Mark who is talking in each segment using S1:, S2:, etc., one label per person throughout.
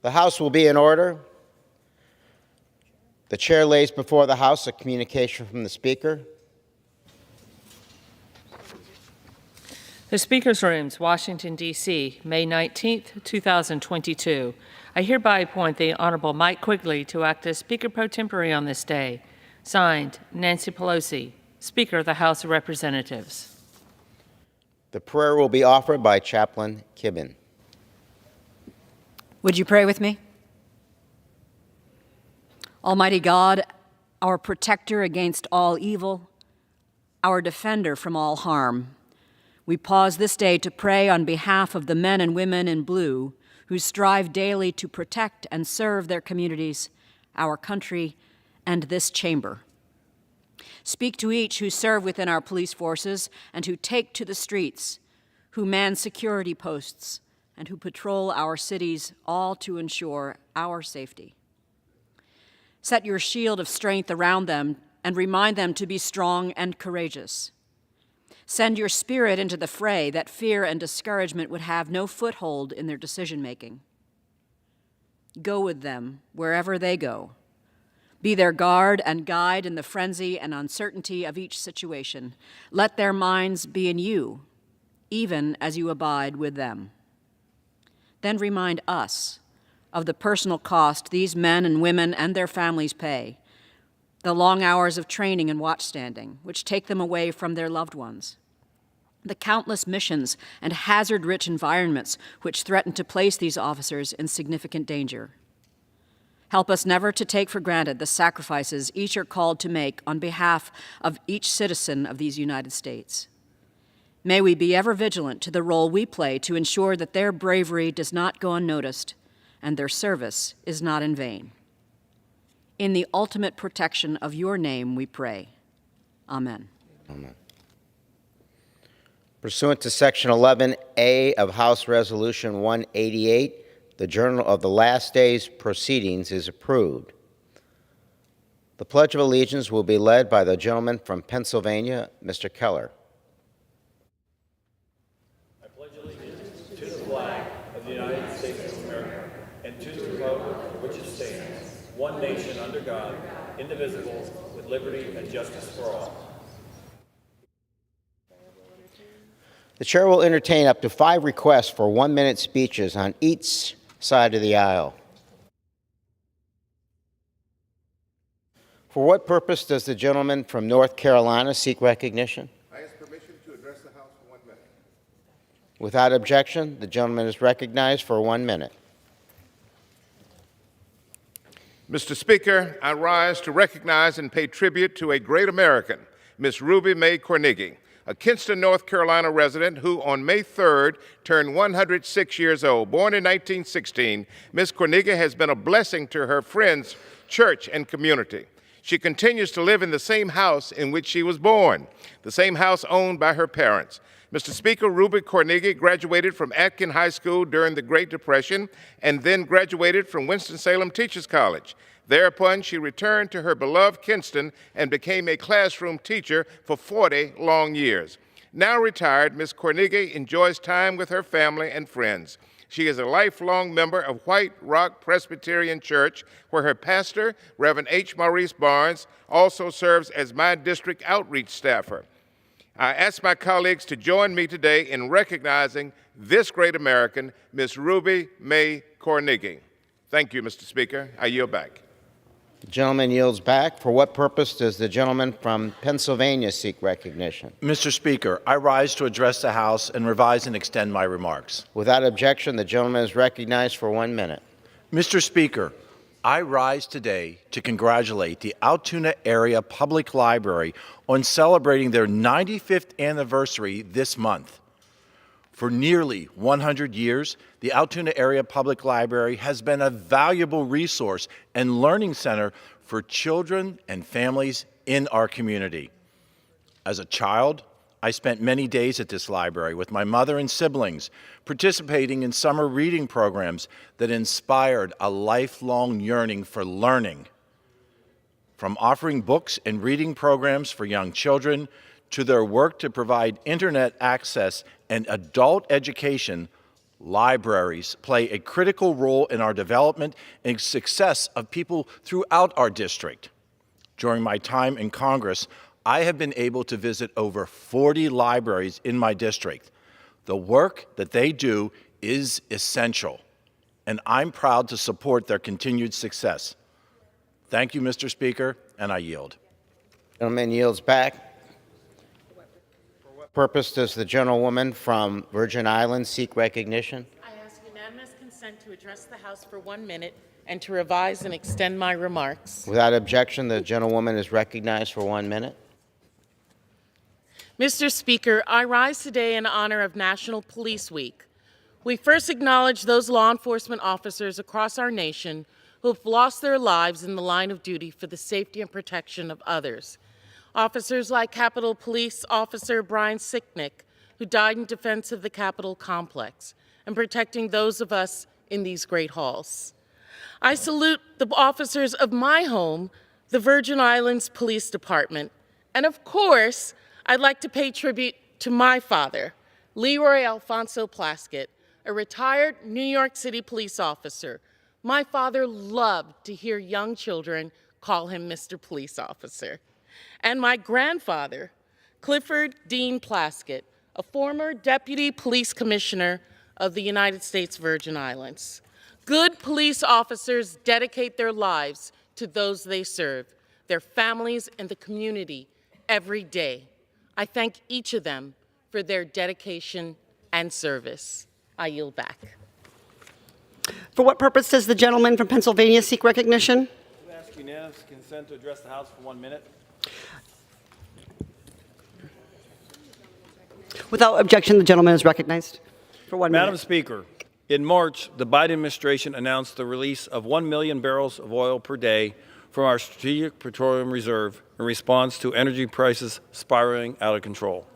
S1: The House will be in order. The chair lays before the House a communication from the Speaker.
S2: The Speaker's Rooms, Washington, D.C., May 19th, 2022. I hereby appoint the Honorable Mike Quigley to act as Speaker pro tempore on this day. Signed, Nancy Pelosi, Speaker of the House of Representatives.
S1: The prayer will be offered by Chaplain Kibben.
S3: Would you pray with me? Almighty God, our protector against all evil, our defender from all harm, we pause this day to pray on behalf of the men and women in blue who strive daily to protect and serve their communities, our country, and this chamber. Speak to each who serve within our police forces and who take to the streets, who man security posts, and who patrol our cities, all to ensure our safety. Set your shield of strength around them and remind them to be strong and courageous. Send your spirit into the fray that fear and discouragement would have no foothold in their decision-making. Go with them wherever they go. Be their guard and guide in the frenzy and uncertainty of each situation. Let their minds be in you, even as you abide with them. Then remind us of the personal cost these men and women and their families pay, the long hours of training and watchstanding, which take them away from their loved ones, the countless missions and hazard-rich environments which threaten to place these officers in significant danger. Help us never to take for granted the sacrifices each are called to make on behalf of each citizen of these United States. May we be ever vigilant to the role we play to ensure that their bravery does not go unnoticed and their service is not in vain. In the ultimate protection of your name we pray. Amen.
S1: Amen. Pursuant to Section 11A of House Resolution 188, the Journal of the Last Day's Proceedings is approved. The Pledge of Allegiance will be led by the gentleman from Pennsylvania, Mr. Keller.
S4: I pledge allegiance to the flag of the United States of America and to the republic for which it stands, one nation under God, indivisible, with liberty and justice for all.
S1: The chair will entertain up to 5 requests for 1-minute speeches on each side of the aisle. For what purpose does the gentleman from North Carolina seek recognition?
S5: I ask permission to address the House for 1 minute.
S1: Without objection, the gentleman is recognized for 1 minute.
S5: Mr. Speaker, I rise to recognize and pay tribute to a great American, Miss Ruby Mae Carnegie, a Kinston, North Carolina resident who on May 3rd turned 106 years old. Born in 1916, Miss Carnegie has been a blessing to her friends, church, and community. She continues to live in the same house in which she was born, the same house owned by her parents. Mr. Speaker, Ruby Carnegie graduated from Atkin High School during the Great Depression and then graduated from Winston-Salem Teachers College. Thereupon, she returned to her beloved Kinston and became a classroom teacher for 40 long years. Now retired, Ms. Carnegie enjoys time with her family and friends. She is a lifelong member of White Rock Presbyterian Church, where her pastor, Reverend H. Maurice Barnes, also serves as my district outreach staffer. I ask my colleagues to join me today in recognizing this great American, Ms. Ruby Mae Carnegie. Thank you, Mr. Speaker. I yield back.
S1: The gentleman yields back. For what purpose does the gentleman from Pennsylvania seek recognition?
S6: Mr. Speaker, I rise to address the House and revise and extend my remarks.
S1: Without objection, the gentleman is recognized for 1 minute.
S6: Mr. Speaker, I rise today to congratulate the Altoona Area Public Library on celebrating their 95th anniversary this month. For nearly 100 years, the Altoona Area Public Library has been a valuable resource and learning center for children and families in our community. As a child, I spent many days at this library with my mother and siblings, participating in summer reading programs that inspired a lifelong yearning for learning. From offering books and reading programs for young children to their work to provide internet access and adult education, Libraries play a critical role in our development and success of people throughout our district. During my time in Congress, I have been able to visit over 40 libraries in my district. The work that they do is essential, and I'm proud to support their continued success. Thank you, Mr. Speaker, and I yield.
S1: Gentleman yields back. For what purpose does the gentlewoman from Virgin Islands seek recognition?
S7: I ask unanimous consent to address the House for 1 minute and to revise and extend my remarks.
S1: Without objection, the gentlewoman is recognized for 1 minute.
S7: Mr. Speaker, I rise today in honor of National Police Week. We first acknowledge those law enforcement officers across our nation who have lost their lives in the line of duty for the safety and protection of others. Officers like Capitol Police Officer Brian Sicknick, who died in defense of the Capitol complex and protecting those of us in these great halls. I salute the officers of my home, the Virgin Islands Police Department, and of course, I'd like to pay tribute to my father, Leroy Alfonso Plaskett, a retired New York City police officer. My father loved to hear young children call him Mr. Police Officer. And my grandfather, Clifford Dean Plaskett, a former Deputy Police Commissioner of the United States Virgin Islands. Good police officers dedicate their lives to those they serve, their families, and the community every day. I thank each of them for their dedication and service. I yield back.
S8: For what purpose does the gentleman from Pennsylvania seek recognition?
S4: I ask unanimous consent to address the House for 1 minute.
S8: Without objection, the gentleman is recognized for 1 minute.
S4: Madam Speaker, in March, the Biden administration announced the release of 1 million barrels of oil per day from our Strategic Petroleum Reserve in response to energy prices spiraling out of control.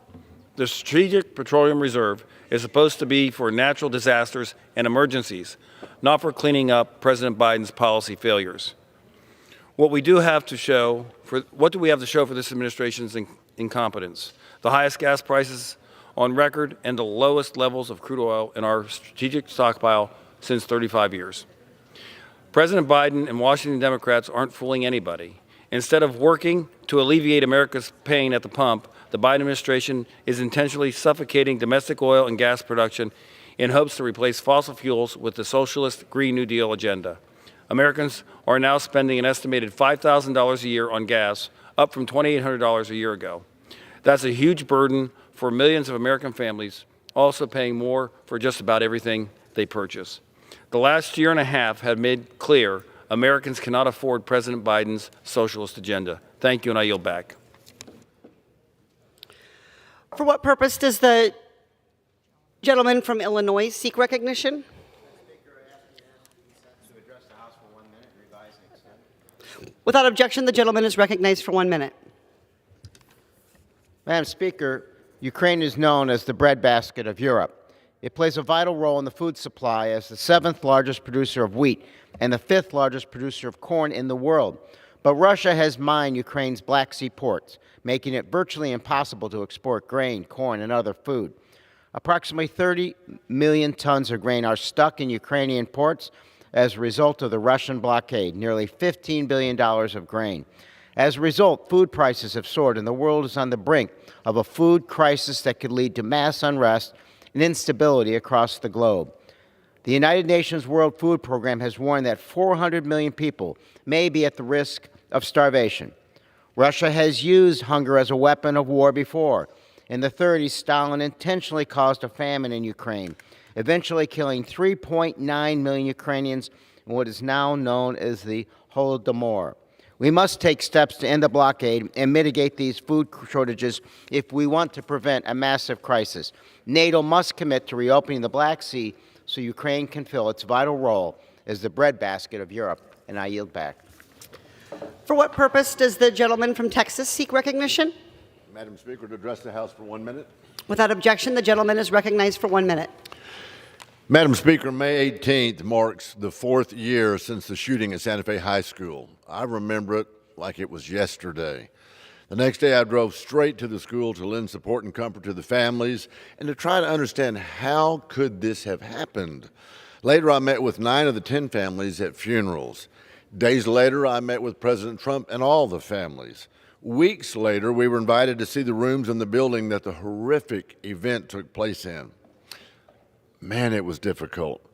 S4: The Strategic Petroleum Reserve is supposed to be for natural disasters and emergencies, not for cleaning up President Biden's policy failures. What do we have to show for this administration's incompetence? The highest gas prices on record and the lowest levels of crude oil in our strategic stockpile since 35 years. President Biden and Washington Democrats aren't fooling anybody. Instead of working to alleviate America's pain at the pump, the Biden administration is intentionally suffocating domestic oil and gas production in hopes to replace fossil fuels with the socialist Green New Deal agenda. Americans are now spending an estimated $5,000 a year on gas, up from $2,800 a year ago. That's a huge burden for millions of American families, also paying more for just about everything they purchase. The last year and a half have made clear Americans cannot afford President Biden's socialist agenda. Thank you, and I yield back.
S8: For what purpose does the gentleman from Illinois seek recognition? Without objection, the gentleman is recognized for 1 minute.
S1: Madam Speaker, Ukraine is known as the breadbasket of Europe. It plays a vital role in the food supply as the 7th largest producer of wheat and the 5th largest producer of corn in the world. But Russia has mined Ukraine's Black Sea ports, making it virtually impossible to export grain, corn, and other food. Approximately 30 million tons of grain are stuck in Ukrainian ports as a result of the Russian blockade, nearly $15 billion of grain. As a result, food prices have soared, and the world is on the brink of a food crisis that could lead to mass unrest and instability across the globe. The United Nations World Food Program has warned that 400 million people may be at the risk of starvation. Russia has used hunger as a weapon of war before. In the 30s, Stalin intentionally caused a famine in Ukraine, eventually killing 3.9 million Ukrainians in what is now known as the Holodomor. We must take steps to end the blockade and mitigate these food shortages if we want to prevent a massive crisis. NATO must commit to reopening the Black Sea so Ukraine can fill its vital role as the breadbasket of Europe. And I yield back.
S8: For what purpose does the gentleman from Texas seek recognition?
S9: Madam Speaker, to address the House for 1 minute.
S8: Without objection, the gentleman is recognized for 1 minute.
S9: Madam Speaker, May 18th marks the 4th year since the shooting at Santa Fe High School. I remember it like it was yesterday. The next day, I drove straight to the school to lend support and comfort to the families and to try to understand how could this have happened. Later, I met with 9 of the 10 families at funerals. Days later, I met with President Trump and all the families. Weeks later, we were invited to see the rooms in the building that the horrific event took place in. Man, it was difficult.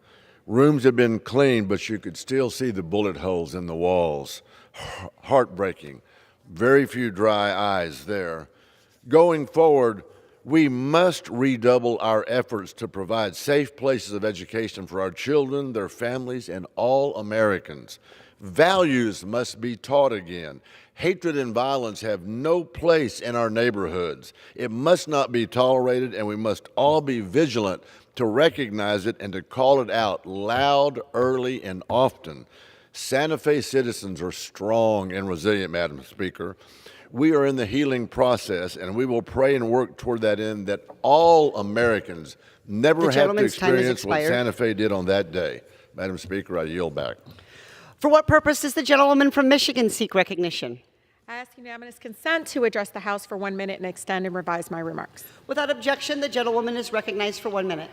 S9: Rooms had been cleaned, but you could still see the bullet holes in the walls. Heartbreaking. Very few dry eyes there. Going forward, we must redouble our efforts to provide safe places of education for our children, their families, and all Americans. Values must be taught again. Hatred and violence have no place in our neighborhoods. It must not be tolerated, and we must all be vigilant to recognize it and to call it out loud, early, and often. Santa Fe citizens are strong and resilient, Madam Speaker. We are in the healing process, and we will pray and work toward that end that all Americans never have to experience what Santa Fe did on that day. Madam Speaker, I yield back.
S8: For what purpose does the gentlewoman from Michigan seek recognition?
S10: I ask unanimous consent to address the House for 1 minute and extend and revise my remarks.
S8: Without objection, the gentlewoman is recognized for 1 minute.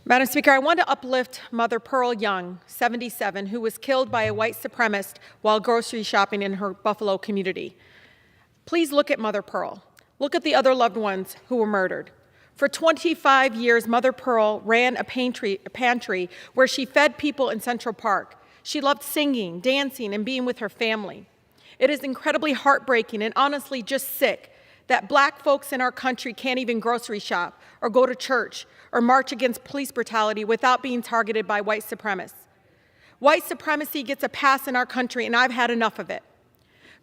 S10: Madam Speaker, I want to uplift Mother Pearl Young, 77, who was killed by a white supremacist while grocery shopping in her Buffalo community. Please look at Mother Pearl. Look at the other loved ones who were murdered. For 25 years, Mother Pearl ran a pantry where she fed people in Central Park. She loved singing, dancing, and being with her family. It is incredibly heartbreaking and honestly just sick that black folks in our country can't even grocery shop or go to church or march against police brutality without being targeted by white supremacists. White supremacy gets a pass in our country, and I've had enough of it.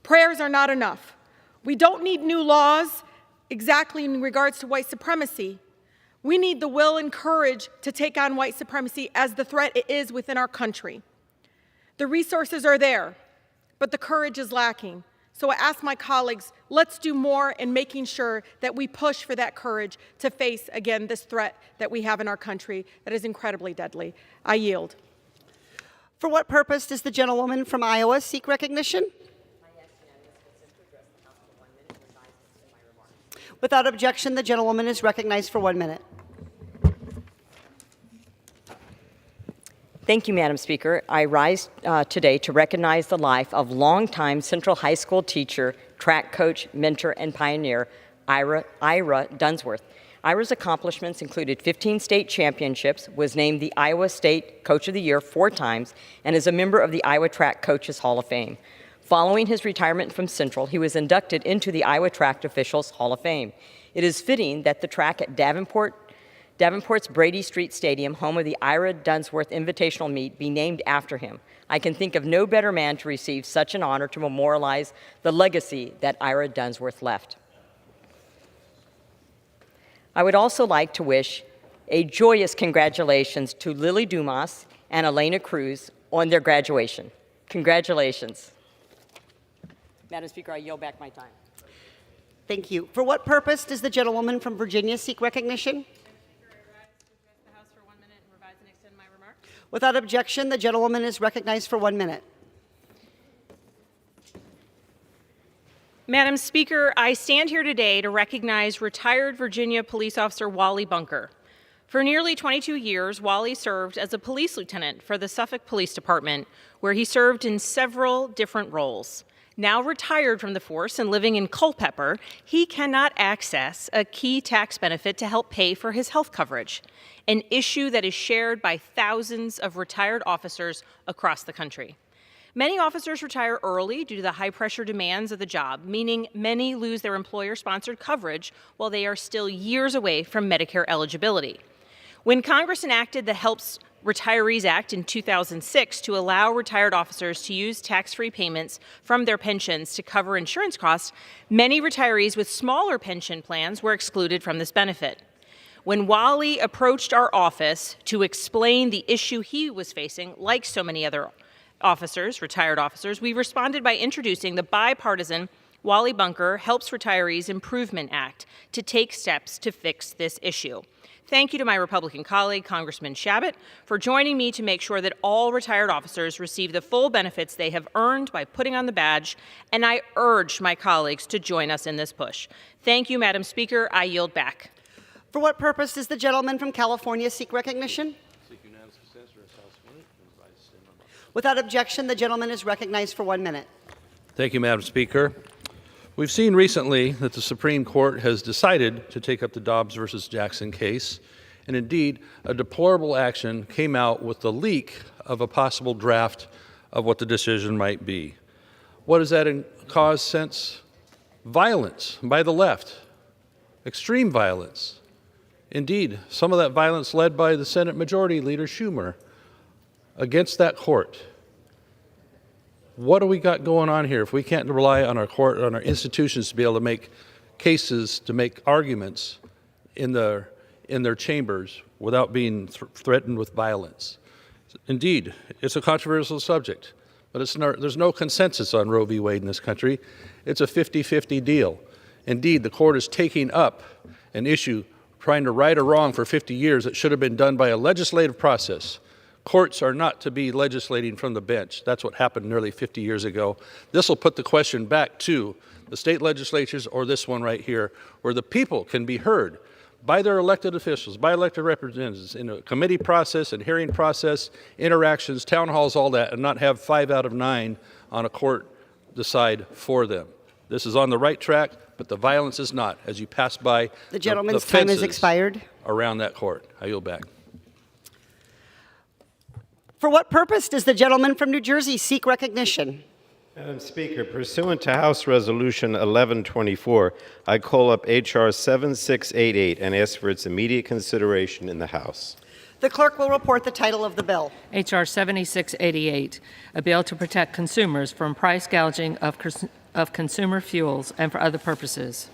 S10: Prayers are not enough. We don't need new laws exactly in regards to white supremacy. We need the will and courage to take on white supremacy as the threat it is within our country. The resources are there, but the courage is lacking. So I ask my colleagues, let's do more in making sure that we push for that courage to face, again, this threat that we have in our country that is incredibly deadly. I yield.
S8: For what purpose does the gentlewoman from Iowa seek recognition? Without objection, the gentlewoman is recognized for 1 minute.
S11: Thank you, Madam Speaker. I rise today to recognize the life of longtime Central High School teacher, track coach, mentor, and pioneer, Ira Dunsworth. Ira's accomplishments included 15 state championships, was named the Iowa State Coach of the Year 4 times, and is a member of the Iowa Track Coaches Hall of Fame. Following his retirement from Central, he was inducted into the Iowa Track Officials Hall of Fame. It is fitting that the track at Davenport's Brady Street Stadium, home of the Ira Dunsworth Invitational Meet, be named after him. I can think of no better man to receive such an honor to memorialize the legacy that Ira Dunsworth left. I would also like to wish a joyous congratulations to Lily Dumas and Elena Cruz on their graduation. Congratulations. Madam Speaker, I yield back my time.
S8: Thank you. For what purpose does the gentlewoman from Virginia seek recognition? Without objection, the gentlewoman is recognized for 1 minute.
S12: Madam Speaker, I stand here today to recognize retired Virginia police officer Wally Bunker. For nearly 22 years, Wally served as a police lieutenant for the Suffolk Police Department, where he served in several different roles. Now retired from the force and living in Culpeper, he cannot access a key tax benefit to help pay for his health coverage, an issue that is shared by thousands of retired officers across the country. Many officers retire early due to the high-pressure demands of the job, meaning many lose their employer-sponsored coverage while they are still years away from Medicare eligibility. When Congress enacted the Helps Retirees Act in 2006 to allow retired officers to use tax-free payments from their pensions to cover insurance costs, many retirees with smaller pension plans were excluded from this benefit. When Wally approached our office to explain the issue he was facing, like so many other officers, retired officers, we responded by introducing the bipartisan Wally Bunker helps Retirees Improvement Act to take steps to fix this issue. Thank you to my Republican colleague, Congressman Shabbat, for joining me to make sure that all retired officers receive the full benefits they have earned by putting on the badge, and I urge my colleagues to join us in this push. Thank you, Madam Speaker. I yield back.
S8: For what purpose does the gentleman from California seek recognition? Without objection, the gentleman is recognized for 1 minute.
S13: Thank you, Madam Speaker. We've seen recently that the Supreme Court has decided to take up the Dobbs versus Jackson case, and indeed, a deplorable action came out with the leak of a possible draft of what the decision might be. What does that cause since? Violence by the left, extreme violence. Indeed, some of that violence led by the Senate Majority Leader Schumer against that court. What do we got going on here if we can't rely on our court, on our institutions to be able to make cases, to make arguments in their chambers without being threatened with violence? Indeed, it's a controversial subject, but there's no consensus on Roe v. Wade in this country. It's a 50-50 deal. Indeed, the court is taking up an issue trying to right a wrong for 50 years that should have been done by a legislative process. Courts are not to be legislating from the bench. That's what happened nearly 50 years ago. This will put the question back to the state legislatures or this one right here, where the people can be heard by their elected officials, by elected representatives in a committee process and hearing process, interactions, town halls, all that, and not have 5 out of 9 on a court decide for them. This is on the right track, but the violence is not as you pass by
S8: the gentleman's
S13: the
S8: time has expired.
S13: Around that court. I yield back.
S8: For what purpose does the gentleman from New Jersey seek recognition?
S14: Madam Speaker, pursuant to House Resolution 1124, I call up H.R. 7688 and ask for its immediate consideration in the House.
S8: The clerk will report the title of the bill.
S2: H.R. 7688, a bill to protect consumers from price gouging of consumer fuels and for other purposes.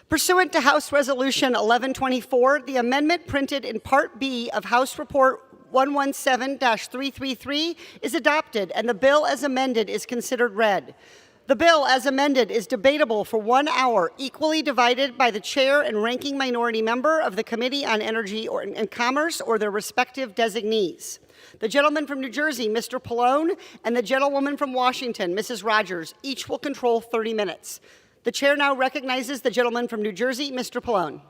S8: Pursuant to House Resolution 1124, the amendment printed in Part B of House Report 117-333 is adopted, and the bill as amended is considered read. The bill as amended is debatable for 1 hour, equally divided by the chair and ranking minority member of the Committee on Energy and Commerce or their respective designees. The gentleman from New Jersey, Mr. Pallone, and the gentlewoman from Washington, Mrs. Rogers, each will control 30 minutes. The chair now recognizes the gentleman from New Jersey, Mr. Pallone.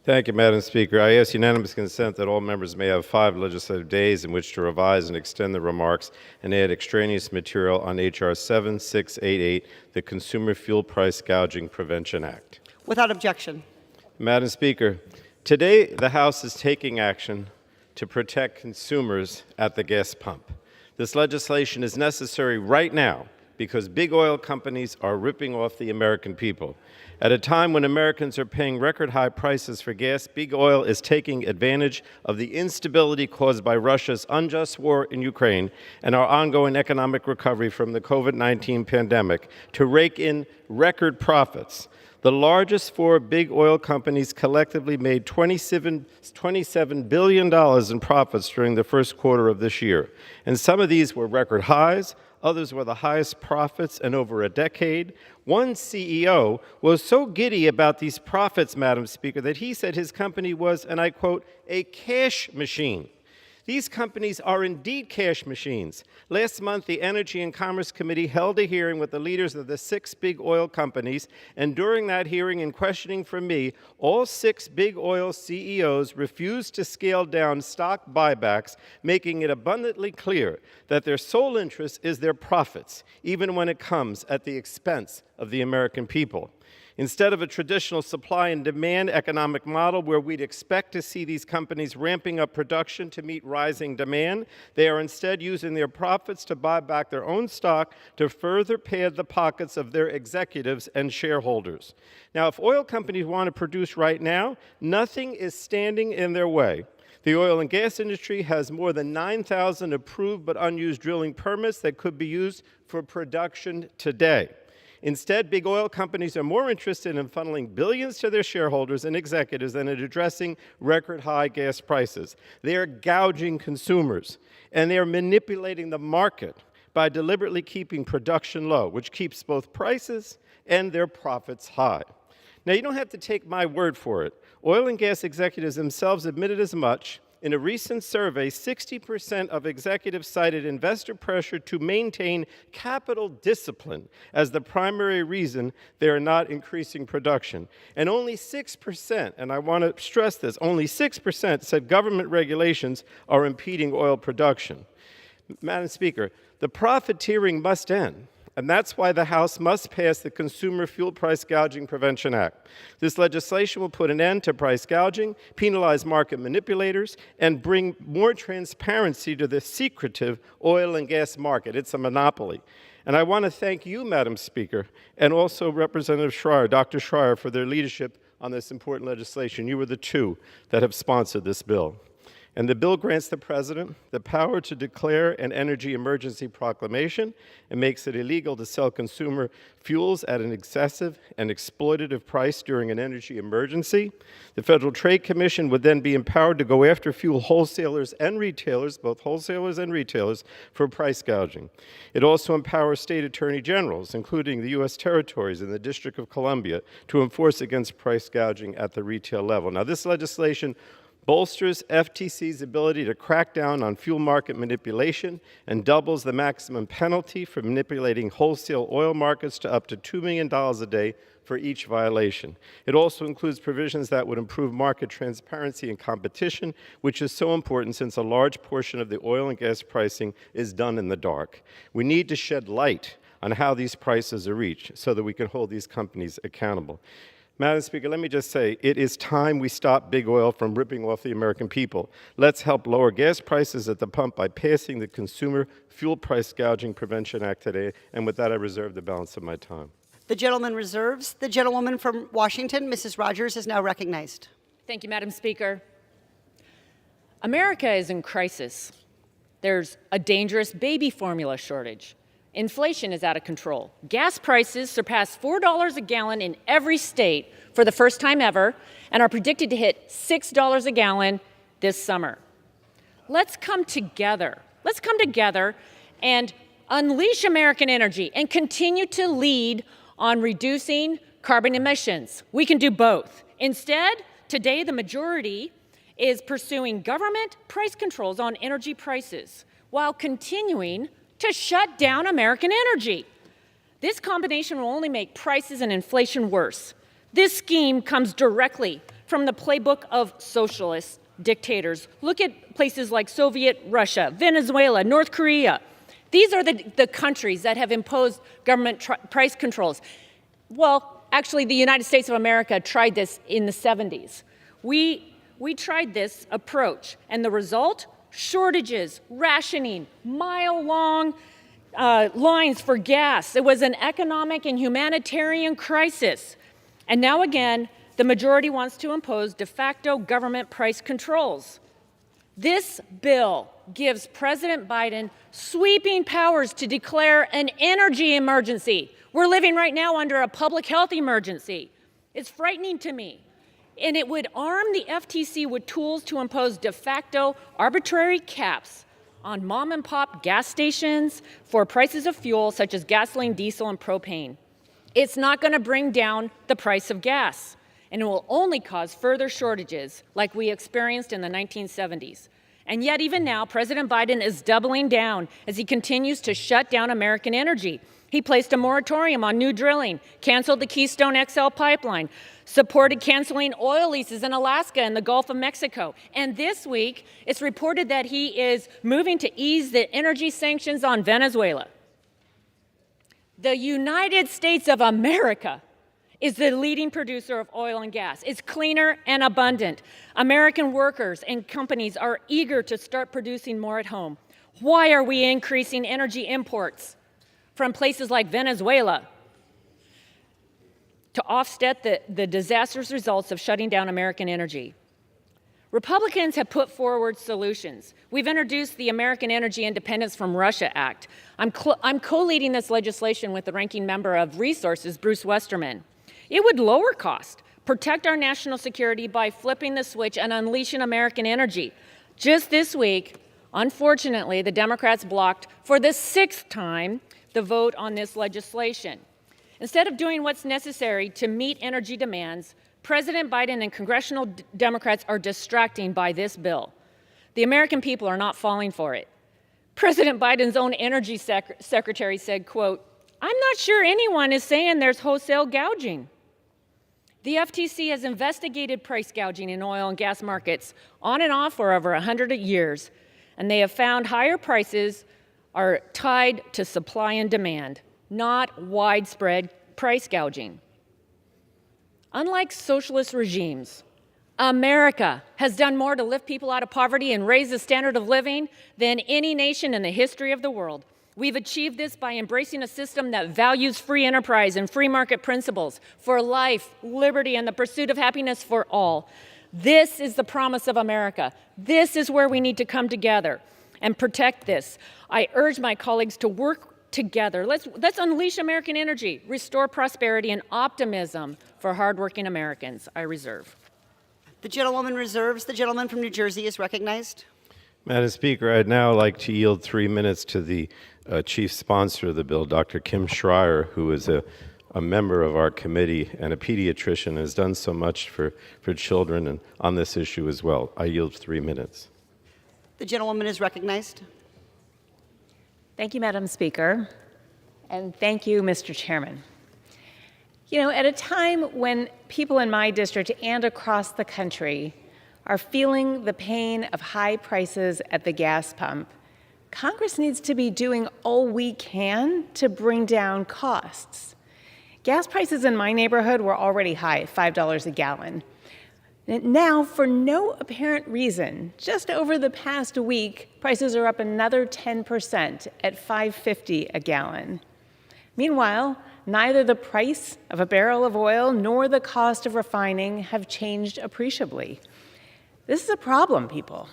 S14: Thank you, Madam Speaker. I ask unanimous consent that all members may have 5 legislative days in which to revise and extend the remarks and add extraneous material on H.R. 7688, the Consumer Fuel Price Gouging Prevention Act.
S8: Without objection.
S14: Madam Speaker, today the House is taking action to protect consumers at the gas pump. This legislation is necessary right now because big oil companies are ripping off the American people. At a time when Americans are paying record high prices for gas, big oil is taking advantage of the instability caused by Russia's unjust war in Ukraine and our ongoing economic recovery from the COVID-19 pandemic to rake in record profits. The largest 4 big oil companies collectively made $27 billion in profits during the first quarter of this year. And some of these were record highs, others were the highest profits in over a decade. One CEO was so giddy about these profits, Madam Speaker, that he said his company was, and I quote, a cash machine. These companies are indeed cash machines. Last month, the Energy and Commerce Committee held a hearing with the leaders of the 6 big oil companies, and during that hearing and questioning from me, all 6 big oil CEOs refused to scale down stock buybacks, making it abundantly clear that their sole interest is their profits, even when it comes at the expense of the American people. Instead of a traditional supply and demand economic model where we'd expect to see these companies ramping up production to meet rising demand, they are instead using their profits to buy back their own stock to further pad the pockets of their executives and shareholders. Now, if oil companies want to produce right now, nothing is standing in their way. The oil and gas industry has more than 9,000 approved but unused drilling permits that could be used for production today. Instead, big oil companies are more interested in funneling billions to their shareholders and executives than in addressing record-high gas prices. They are gouging consumers, and they are manipulating the market by deliberately keeping production low, which keeps both prices and their profits high. Now, you don't have to take my word for it. Oil and gas executives themselves admitted as much. In a recent survey, 60% of executives cited investor pressure to maintain capital discipline as the primary reason they are not increasing production. And only 6%, and I want to stress this, only 6% said government regulations are impeding oil production. Madam Speaker, the profiteering must end. And that's why the House must pass the Consumer Fuel Price Gouging Prevention Act. This legislation will put an end to price gouging, penalize market manipulators, and bring more transparency to the secretive oil and gas market. It's a monopoly. And I want to thank you, Madam Speaker, and also Representative Schreier, Dr. Schreier, for their leadership on this important legislation. You were the two that have sponsored this bill. And the bill grants the President the power to declare an energy emergency proclamation and makes it illegal to sell consumer fuels at an excessive and exploitative price during an energy emergency. The Federal Trade Commission would then be empowered to go after fuel wholesalers and retailers, both wholesalers and retailers, for price gouging. It also empowers state attorney generals, including the U.S. territories and the District of Columbia, to enforce against price gouging at the retail level. Now, this legislation bolsters FTC's ability to crack down on fuel market manipulation and doubles the maximum penalty for manipulating wholesale oil markets to up to $2 million a day for each violation. It also includes provisions that would improve market transparency and competition, which is so important since a large portion of the oil and gas pricing is done in the dark. We need to shed light on how these prices are reached so that we can hold these companies accountable. Madam Speaker, let me just say, it is time we stop big oil from ripping off the American people. Let's help lower gas prices at the pump by passing the Consumer Fuel Price Gouging Prevention Act today. And with that, I reserve the balance of my time.
S8: The gentleman reserves. The gentlewoman from Washington, Mrs. Rogers, is now recognized.
S3: Thank you, Madam Speaker. America is in crisis. There's a dangerous baby formula shortage. Inflation is out of control. Gas prices surpassed $4 a gallon in every state for the first time ever and are predicted to hit $6 a gallon this summer. Let's come together. Let's come together and unleash American energy and continue to lead on reducing carbon emissions. We can do both. Instead, today the majority is pursuing government price controls on energy prices while continuing to shut down American energy. This combination will only make prices and inflation worse. This scheme comes directly from the playbook of socialist dictators. Look at places like Soviet Russia, Venezuela, North Korea. These are the countries that have imposed government price controls. Well, actually, the United States of America tried this in the 70s. We tried this approach, and the result? Shortages, rationing, mile-long lines for gas. It was an economic and humanitarian crisis. And now again, the majority wants to impose de facto government price controls. This bill gives President Biden sweeping powers to declare an energy emergency. We're living right now under a public health emergency. It's frightening to me. And it would arm the FTC with tools to impose de facto arbitrary caps on mom-and-pop gas stations for prices of fuel such as gasoline, diesel, and propane. It's not going to bring down the price of gas, and it will only cause further shortages like we experienced in the 1970s. And yet, even now, President Biden is doubling down as he continues to shut down American energy. He placed a moratorium on new drilling, canceled the Keystone XL pipeline, supported canceling oil leases in Alaska and the Gulf of Mexico. And this week, it's reported that he is moving to ease the energy sanctions on Venezuela. The United States of America is the leading producer of oil and gas. It's cleaner and abundant. American workers and companies are eager to start producing more at home. Why are we increasing energy imports from places like Venezuela to offset the disastrous results of shutting down American energy? Republicans have put forward solutions. We've introduced the American Energy Independence from Russia Act. I'm co-leading this legislation with the ranking member of Resources, Bruce Westerman. It would lower cost, protect our national security by flipping the switch and unleashing American energy. Just this week,
S15: Unfortunately, the Democrats blocked for the 6th time the vote on this legislation. Instead of doing what's necessary to meet energy demands, President Biden and congressional Democrats are distracting by this bill. The American people are not falling for it. President Biden's own energy secretary said, quote, "I'm not sure anyone is saying there's wholesale gouging." The FTC has investigated price gouging in oil and gas markets on and off for over 100 years, and they have found higher prices are tied to supply and demand, not widespread price gouging. Unlike socialist regimes, America has done more to lift people out of poverty and raise the standard of living than any nation in the history of the world. We've achieved this by embracing a system that values free enterprise and free market principles for life, liberty, and the pursuit of happiness for all. This is the promise of America. This is where we need to come together and protect this. I urge my colleagues to work together. Let's unleash American energy, restore prosperity and optimism for hardworking Americans. I reserve.
S8: The gentlewoman reserves. The gentleman from New Jersey is recognized.
S14: Madam Speaker, I'd now like to yield 3 minutes to the chief sponsor of the bill, Dr. Kim Schreier, who is a member of our committee and a pediatrician and has done so much for children and on this issue as well. I yield 3 minutes.
S8: The gentlewoman is recognized.
S16: Thank you, Madam Speaker, and thank you, Mr. Chairman. You know, at a time when people in my district and across the country are feeling the pain of high prices at the gas pump, Congress needs to be doing all we can to bring down costs. Gas prices in my neighborhood were already high, $5 a gallon. Now, for no apparent reason, just over the past week, prices are up another 10% at $5.50 a gallon. Meanwhile, neither the price of a barrel of oil nor the cost of refining have changed appreciably. This is a problem, people.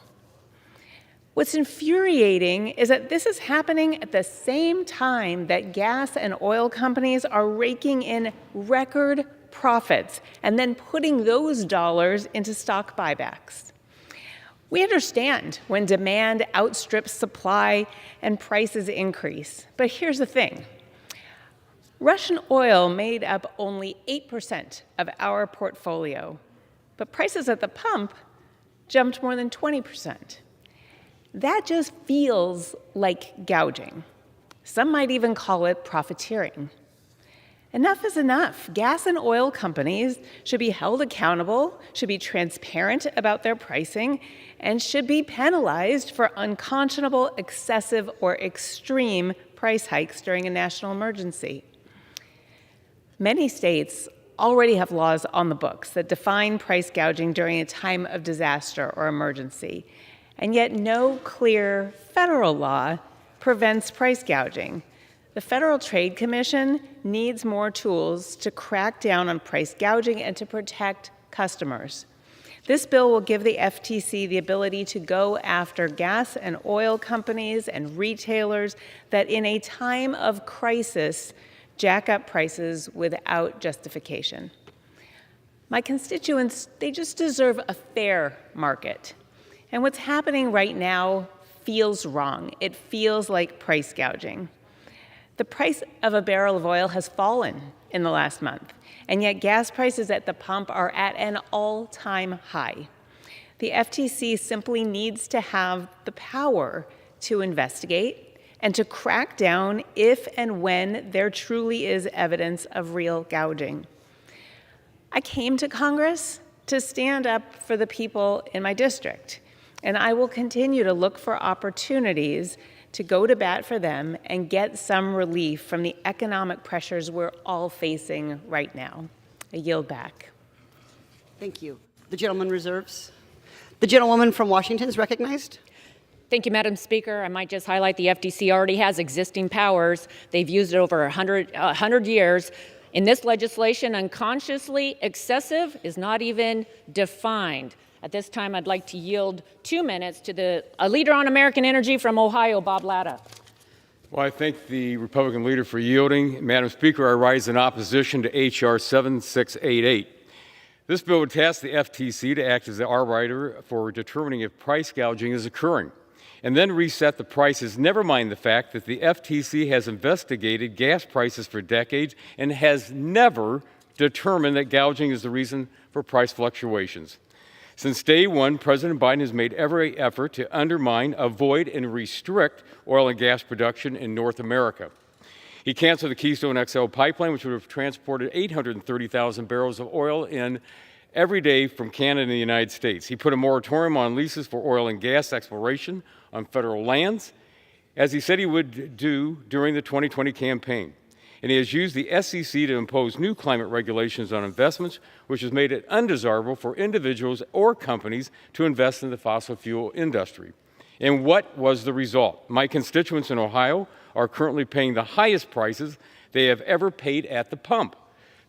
S16: What's infuriating is that this is happening at the same time that gas and oil companies are raking in record profits and then putting those dollars into stock buybacks. We understand when demand outstrips supply and prices increase, but here's the thing. Russian oil made up only 8% of our portfolio, but prices at the pump jumped more than 20%. That just feels like gouging. Some might even call it profiteering. Enough is enough. Gas and oil companies should be held accountable, should be transparent about their pricing, and should be penalized for unconscionable, excessive, or extreme price hikes during a national emergency. Many states already have laws on the books that define price gouging during a time of disaster or emergency, and yet no clear federal law prevents price gouging. The Federal Trade Commission needs more tools to crack down on price gouging and to protect customers. This bill will give the FTC the ability to go after gas and oil companies and retailers that in a time of crisis jack up prices without justification. My constituents, they just deserve a fair market. And what's happening right now feels wrong. It feels like price gouging. The price of a barrel of oil has fallen in the last month, and yet gas prices at the pump are at an all-time high. The FTC simply needs to have the power to investigate and to crack down if and when there truly is evidence of real gouging. I came to Congress to stand up for the people in my district, and I will continue to look for opportunities to go to bat for them and get some relief from the economic pressures we're all facing right now. I yield back.
S8: Thank you. The gentleman reserves. The gentlewoman from Washington is recognized.
S15: Thank you, Madam Speaker. I might just highlight the FTC already has existing powers. They've used it over 100 years. In this legislation, unconsciously excessive is not even defined. At this time, I'd like to yield 2 minutes to a leader on American energy from Ohio, Bob Latta.
S17: Well, I thank the Republican leader for yielding. Madam Speaker, I rise in opposition to H.R. 7688. This bill would task the FTC to act as the arbiter for determining if price gouging is occurring. and then reset the prices, never mind the fact that the FTC has investigated gas prices for decades and has never determined that gouging is the reason for price fluctuations. Since day one, President Biden has made every effort to undermine, avoid, and restrict oil and gas production in North America. He canceled the Keystone XL pipeline, which would have transported 830,000 barrels of oil in every day from Canada and the United States. He put a moratorium on leases for oil and gas exploration on federal lands, as he said he would do during the 2020 campaign. And he has used the SEC to impose new climate regulations on investments, which has made it undesirable for individuals or companies to invest in the fossil fuel industry. And what was the result? My constituents in Ohio are currently paying the highest prices they have ever paid at the pump.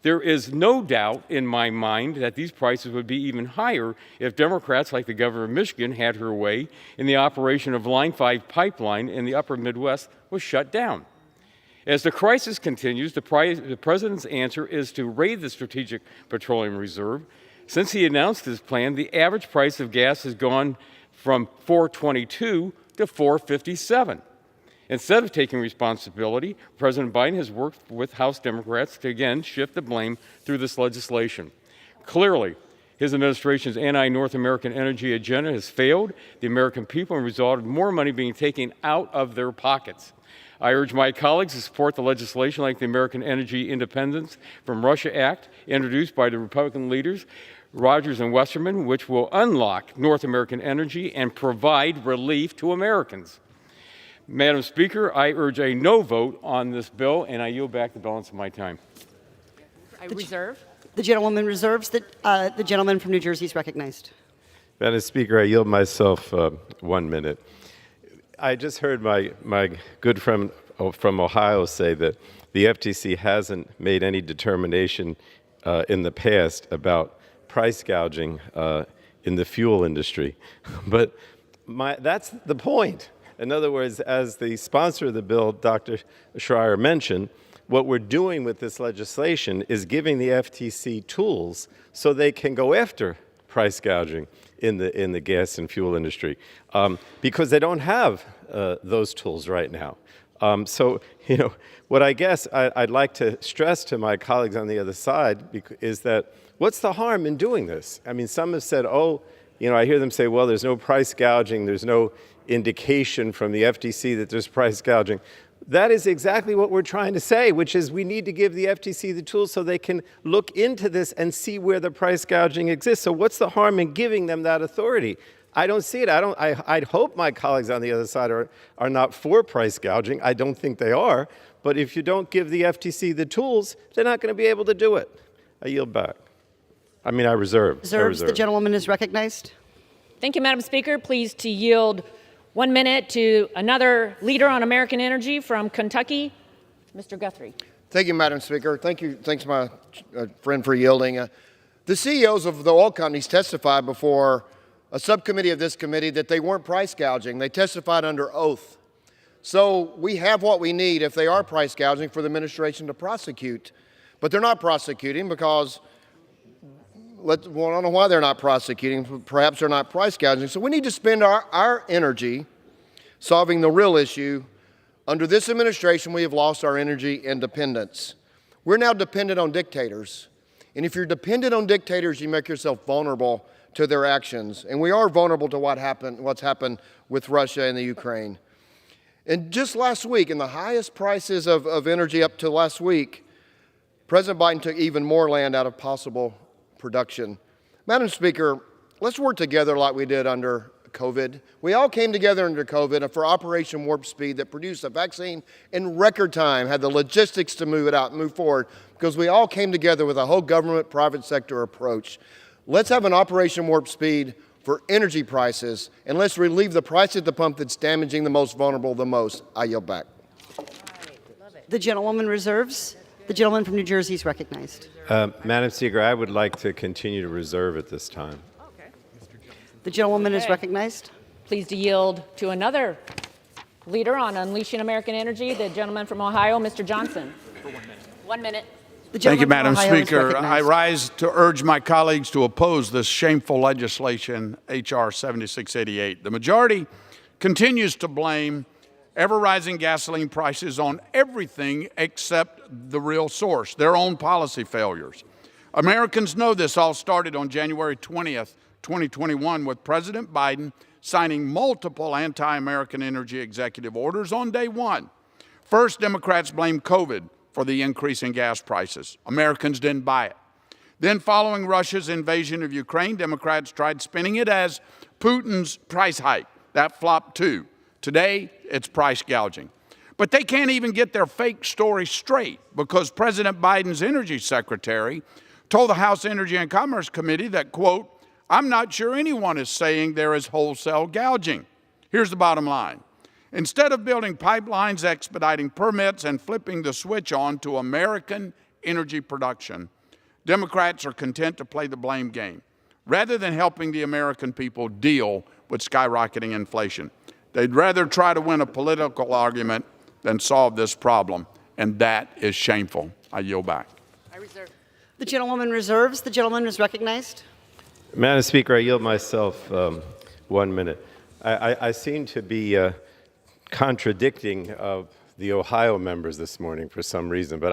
S17: There is no doubt in my mind that these prices would be even higher if Democrats like the governor of Michigan had her way and the operation of Line 5 pipeline in the upper Midwest was shut down. As the crisis continues, the president's answer is to raid the Strategic Petroleum Reserve. Since he announced his plan, the average price of gas has gone from $4.22 to $4.57. Instead of taking responsibility, President Biden has worked with House Democrats to again shift the blame through this legislation. Clearly, his administration's anti-North American energy agenda has failed the American people and resulted in more money being taken out of their pockets. I urge my colleagues to support the legislation like the American Energy Independence from Russia Act, introduced by the Republican leaders, Rogers and Westerman, which will unlock North American energy and provide relief to Americans. Madam Speaker, I urge a no vote on this bill, and I yield back the balance of my time.
S15: I reserve.
S8: The gentlewoman reserves. The gentleman from New Jersey is recognized.
S14: Madam Speaker, I yield myself 1 minute. I just heard my good friend from Ohio say that the FTC hasn't made any determination in the past about price gouging in the fuel industry. But that's the point. In other words, as the sponsor of the bill, Dr. Schreier mentioned, what we're doing with this legislation is giving the FTC tools so they can go after price gouging in the gas and fuel industry, because they don't have those tools right now. So, what I guess I'd like to stress to my colleagues on the other side is that what's the harm in doing this? I mean, some have said, I hear them say, well, there's no price gouging, there's no indication from the FTC that there's price gouging. That is exactly what we're trying to say, which is we need to give the FTC the tools so they can look into this and see where the price gouging exists. So what's the harm in giving them that authority? I don't see it. I'd hope my colleagues on the other side are not for price gouging. I don't think they are. But if you don't give the FTC the tools, they're not going to be able to do it. I yield back. I reserve.
S8: Reserves. The gentlewoman is recognized.
S15: Thank you, Madam Speaker. Pleased to yield 1 minute to another leader on American energy from Kentucky, Mr. Guthrie.
S18: Thank you, Madam Speaker. Thanks, my friend, for yielding. The CEOs of the oil companies testified before a subcommittee of this committee that they weren't price gouging. They testified under oath. So we have what we need if they are price gouging for the administration to prosecute. But they're not prosecuting because, I don't know why they're not prosecuting. Perhaps they're not price gouging. So we need to spend our energy solving the real issue. Under this administration, we have lost our energy independence. We're now dependent on dictators. And if you're dependent on dictators, you make yourself vulnerable to their actions. And we are vulnerable to what's happened with Russia and the Ukraine. And just last week, in the highest prices of energy up to last week, President Biden took even more land out of possible production. Madam Speaker, let's work together like we did under COVID. We all came together under COVID for Operation Warp Speed that produced a vaccine in record time, had the logistics to move it out and move forward, because we all came together with a whole government, private sector approach. Let's have an Operation Warp Speed for energy prices, and let's relieve the price at the pump that's damaging the most vulnerable the most. I yield back.
S8: The gentlewoman reserves. The gentleman from New Jersey is recognized.
S14: Madam Speaker, I would like to continue to reserve at this time.
S8: The gentlewoman is recognized.
S15: Pleased to yield to another leader on Unleashing American Energy, the gentleman from Ohio, Mr. Johnson. For 1 minute. 1 minute.
S19: Thank you, Madam Speaker. I rise to urge my colleagues to oppose this shameful legislation, H.R. 7688. The majority continues to blame ever-rising gasoline prices on everything except the real source, their own policy failures. Americans know this all started on January 20th, 2021, with President Biden signing multiple anti-American energy executive orders on day one. First, Democrats blamed COVID for the increase in gas prices. Americans didn't buy it. Then, following Russia's invasion of Ukraine, Democrats tried spinning it as Putin's price hike. That flopped too. Today, it's price gouging. But they can't even get their fake story straight because President Biden's energy secretary told the House Energy and Commerce Committee that, quote, "I'm not sure anyone is saying there is wholesale gouging." Here's the bottom line. Instead of building pipelines, expediting permits, and flipping the switch on to American energy production, Democrats are content to play the blame game rather than helping the American people deal with skyrocketing inflation. They'd rather try to win a political argument than solve this problem, and that is shameful. I yield back.
S8: The gentlewoman reserves. The gentleman is recognized.
S14: Madam Speaker, I yield myself 1 minute. I seem to be contradicting the Ohio members this morning for some reason, but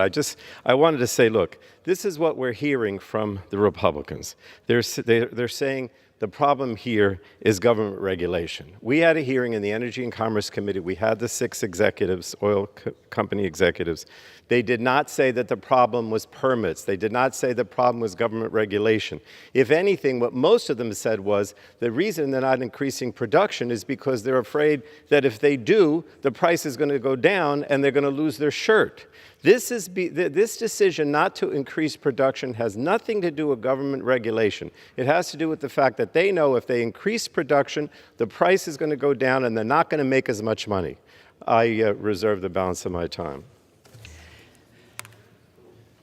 S14: I wanted to say, look, this is what we're hearing from the Republicans. They're saying the problem here is government regulation. We had a hearing in the Energy and Commerce Committee. We had the 6 executives, oil company executives. They did not say that the problem was permits. They did not say the problem was government regulation. If anything, what most of them said was the reason they're not increasing production is because they're afraid that if they do, the price is going to go down and they're going to lose their shirt. This decision not to increase production has nothing to do with government regulation. It has to do with the fact that they know if they increase production, the price is going to go down and they're not going to make as much money. I reserve the balance of my time.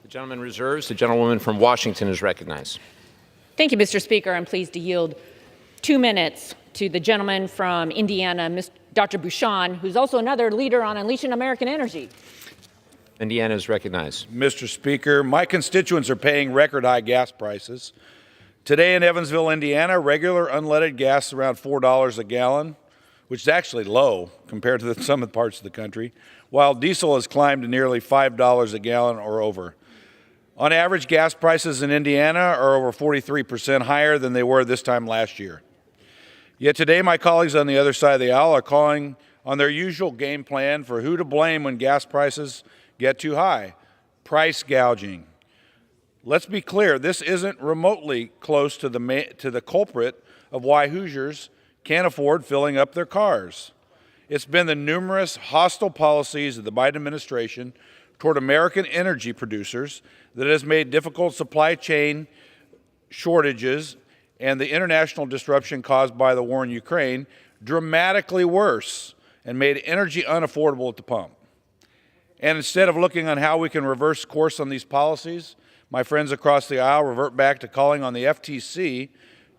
S20: The gentleman reserves. The gentlewoman from Washington is recognized.
S15: Thank you, Mr. Speaker. I'm pleased to yield 2 minutes to the gentleman from Indiana, Dr. Bouchon, who's also another leader on Unleashing American Energy.
S20: Indiana is recognized.
S4: Mr. Speaker, my constituents are paying record high gas prices. Today in Evansville, Indiana, regular unleaded gas is around $4 a gallon, which is actually low compared to some of the parts of the country, while diesel has climbed to nearly $5 a gallon or over. On average, gas prices in Indiana are over 43% higher than they were this time last year. Yet today, my colleagues on the other side of the aisle are calling on their usual game plan for who to blame when gas prices get too high: price gouging. Let's be clear, this isn't remotely close to the culprit of why Hoosiers can't afford filling up their cars. It's been the numerous hostile policies of the Biden administration toward American energy producers that has made difficult supply chain shortages and the international disruption caused by the war in Ukraine dramatically worse and made energy unaffordable at the pump. And instead of looking on how we can reverse course on these policies, my friends across the aisle revert back to calling on the FTC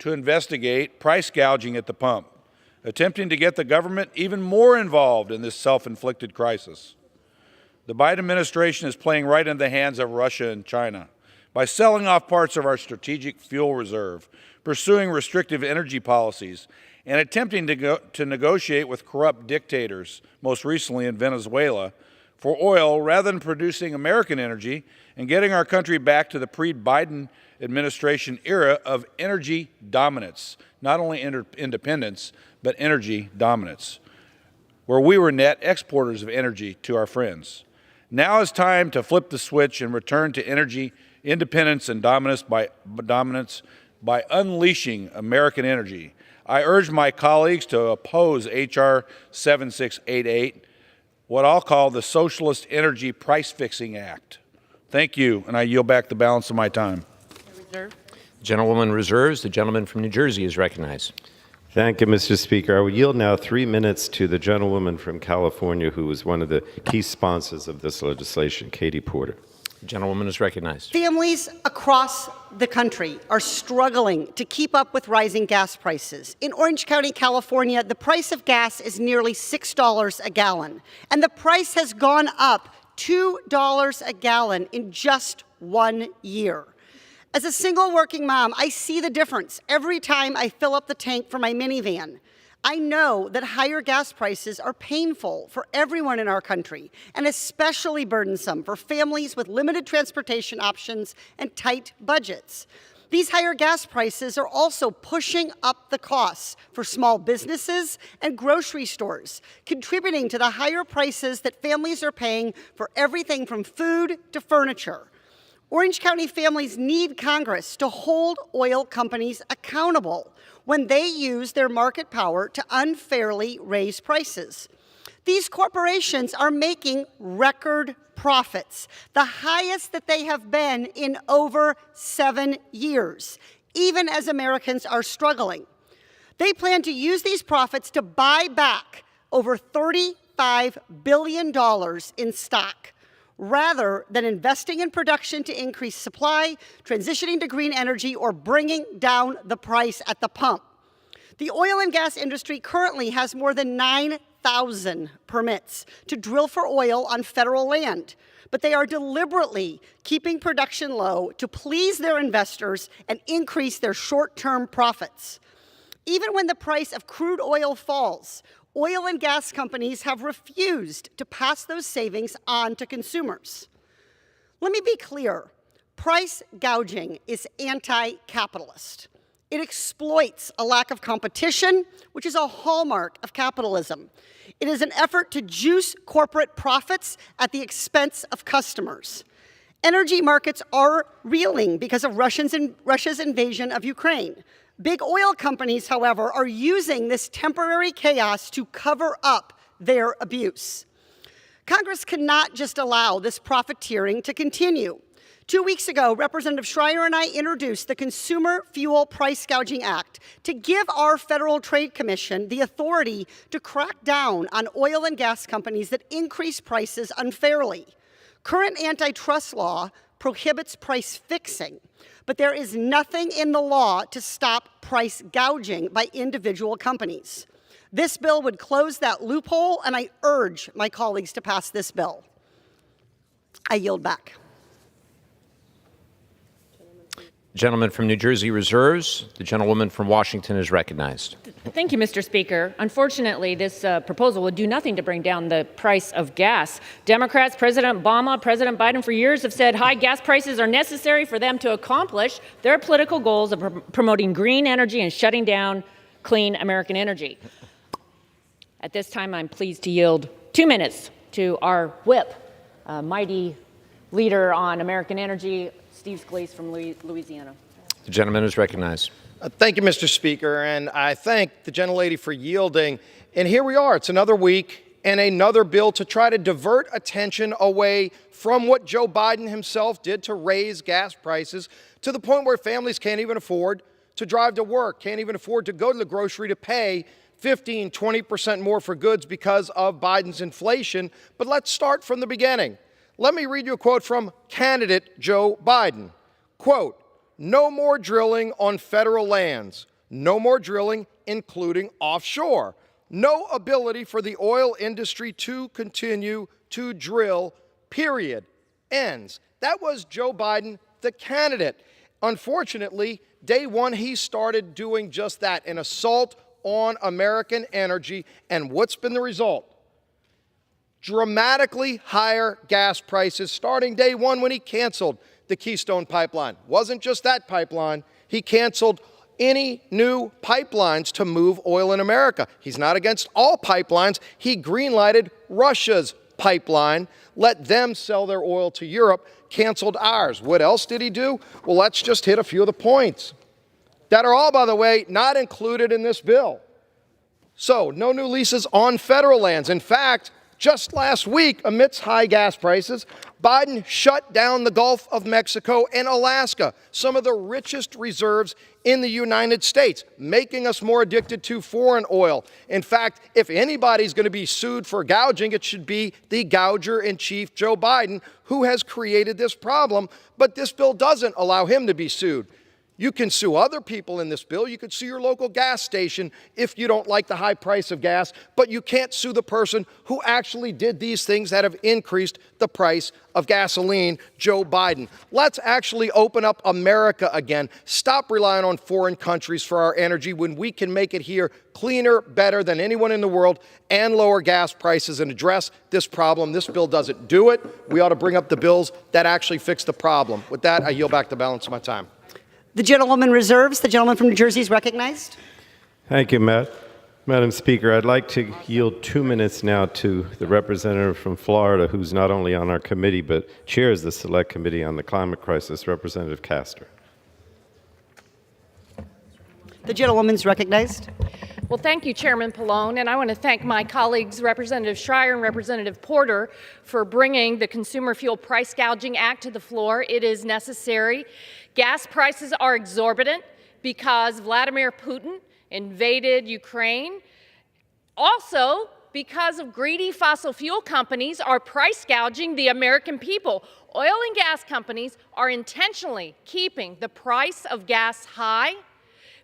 S4: to investigate price gouging at the pump, attempting to get the government even more involved in this self-inflicted crisis. The Biden administration is playing right into the hands of Russia and China by selling off parts of our strategic fuel reserve, pursuing restrictive energy policies, and attempting to negotiate with corrupt dictators, most recently in Venezuela, for oil rather than producing American energy and getting our country back to the pre-Biden administration era of energy dominance, not only independence, but energy dominance, where we were net exporters of energy to our friends. Now is time to flip the switch and return to energy independence and dominance by unleashing American energy. I urge my colleagues to oppose H.R. 7688, what I'll call the Socialist Energy Price Fixing Act. Thank you, and I yield back the balance of my time.
S20: The gentlewoman reserves. The gentleman from New Jersey is recognized.
S14: Thank you, Mr. Speaker. I will yield now 3 minutes to the gentlewoman from California who was one of the key sponsors of this legislation, Katie Porter.
S20: The gentlewoman is recognized.
S8: Families across the country are struggling to keep up with rising gas prices. In Orange County, California, the price of gas is nearly $6 a gallon, and the price has gone up $2 a gallon in just 1 year. As a single working mom, I see the difference every time I fill up the tank for my minivan. I know that higher gas prices are painful for everyone in our country and especially burdensome for families with limited transportation options and tight budgets. These higher gas prices are also pushing up the costs for small businesses and grocery stores, contributing to the higher prices that families are paying for everything from food to furniture. Orange County families need Congress to hold oil companies accountable when they use their market power to unfairly raise prices. These corporations are making record profits, the highest that they have been in over 7 years, even as Americans are struggling. They plan to use these profits to buy back over $35 billion in stock, rather than investing in production to increase supply, transitioning to green energy, or bringing down the price at the pump. The oil and gas industry currently has more than 9,000 permits to drill for oil on federal land, but they are deliberately keeping production low to please their investors and increase their short-term profits. Even when the price of crude oil falls, oil and gas companies have refused to pass those savings on to consumers. Let me be clear. Price gouging is anti-capitalist. It exploits a lack of competition, which is a hallmark of capitalism. It is an effort to juice corporate profits at the expense of customers. Energy markets are reeling because of Russia's invasion of Ukraine. Big oil companies, however, are using this temporary chaos to cover up their abuse. Congress cannot just allow this profiteering to continue. 2 weeks ago, Representative Schreier and I introduced the Consumer Fuel Price Gouging Act to give our Federal Trade Commission the authority to crack down on oil and gas companies that increase prices unfairly. Current antitrust law prohibits price fixing, but there is nothing in the law to stop price gouging by individual companies. This bill would close that loophole, and I urge my colleagues to pass this bill. I yield back.
S20: Gentleman from New Jersey reserves. The gentlewoman from Washington is recognized.
S15: Thank you, Mr. Speaker. Unfortunately, this proposal would do nothing to bring down the price of gas. Democrats, President Obama, President Biden for years have said high gas prices are necessary for them to accomplish their political goals of promoting green energy and shutting down clean American energy. At this time, I'm pleased to yield 2 minutes to our whip, mighty leader on American energy, Steve Scalise from Louisiana.
S20: The gentleman is recognized.
S18: Thank you, Mr. Speaker, and I thank the gentlelady for yielding. And here we are. It's another week and another bill to try to divert attention away from what Joe Biden himself did to raise gas prices to the point where families can't even afford to drive to work, can't even afford to go to the grocery to pay 15, 20% more for goods because of Biden's inflation. But let's start from the beginning. Let me read you a quote from candidate Joe Biden. Quote, "No more drilling on federal lands. No more drilling, including offshore. No ability for the oil industry to continue to drill, period." Ends. That was Joe Biden, the candidate. Unfortunately, day one, he started doing just that, an assault on American energy. And what's been the result? Dramatically higher gas prices starting day one when he canceled the Keystone Pipeline. Wasn't just that pipeline. He canceled any new pipelines to move oil in America. He's not against all pipelines. He greenlighted Russia's pipeline, let them sell their oil to Europe, canceled ours. What else did he do? Well, let's just hit a few of the points that are all, by the way, not included in this bill. So, no new leases on federal lands. In fact, just last week, amidst high gas prices, Biden shut down the Gulf of Mexico and Alaska, some of the richest reserves in the United States, making us more addicted to foreign oil. In fact, if anybody's going to be sued for gouging, it should be the gouger-in-chief, Joe Biden, who has created this problem. But this bill doesn't allow him to be sued. You can sue other people in this bill. You could sue your local gas station if you don't like the high price of gas, but you can't sue the person who actually did these things that have increased the price of gasoline, Joe Biden. Let's actually open up America again. Stop relying on foreign countries for our energy when we can make it here cleaner, better than anyone in the world, and lower gas prices and address this problem. This bill doesn't do it. We ought to bring up the bills that actually fix the problem. With that, I yield back the balance of my time.
S8: The gentlewoman reserves. The gentleman from New Jersey is recognized.
S14: Thank you, Madam Speaker. I'd like to yield 2 minutes now to the representative from Florida, who's not only on our committee but chairs the Select Committee on the Climate Crisis, Representative Castor.
S8: The gentlewoman is recognized.
S15: Well, thank you, Chairman Pallone, and I want to thank my colleagues, Representative Schreier and Representative Porter, for bringing the Consumer Fuel Price Gouging Act to the floor. It is necessary. Gas prices are exorbitant because Vladimir Putin invaded Ukraine. Also, because of greedy fossil fuel companies are price gouging the American people. Oil and gas companies are intentionally keeping the price of gas high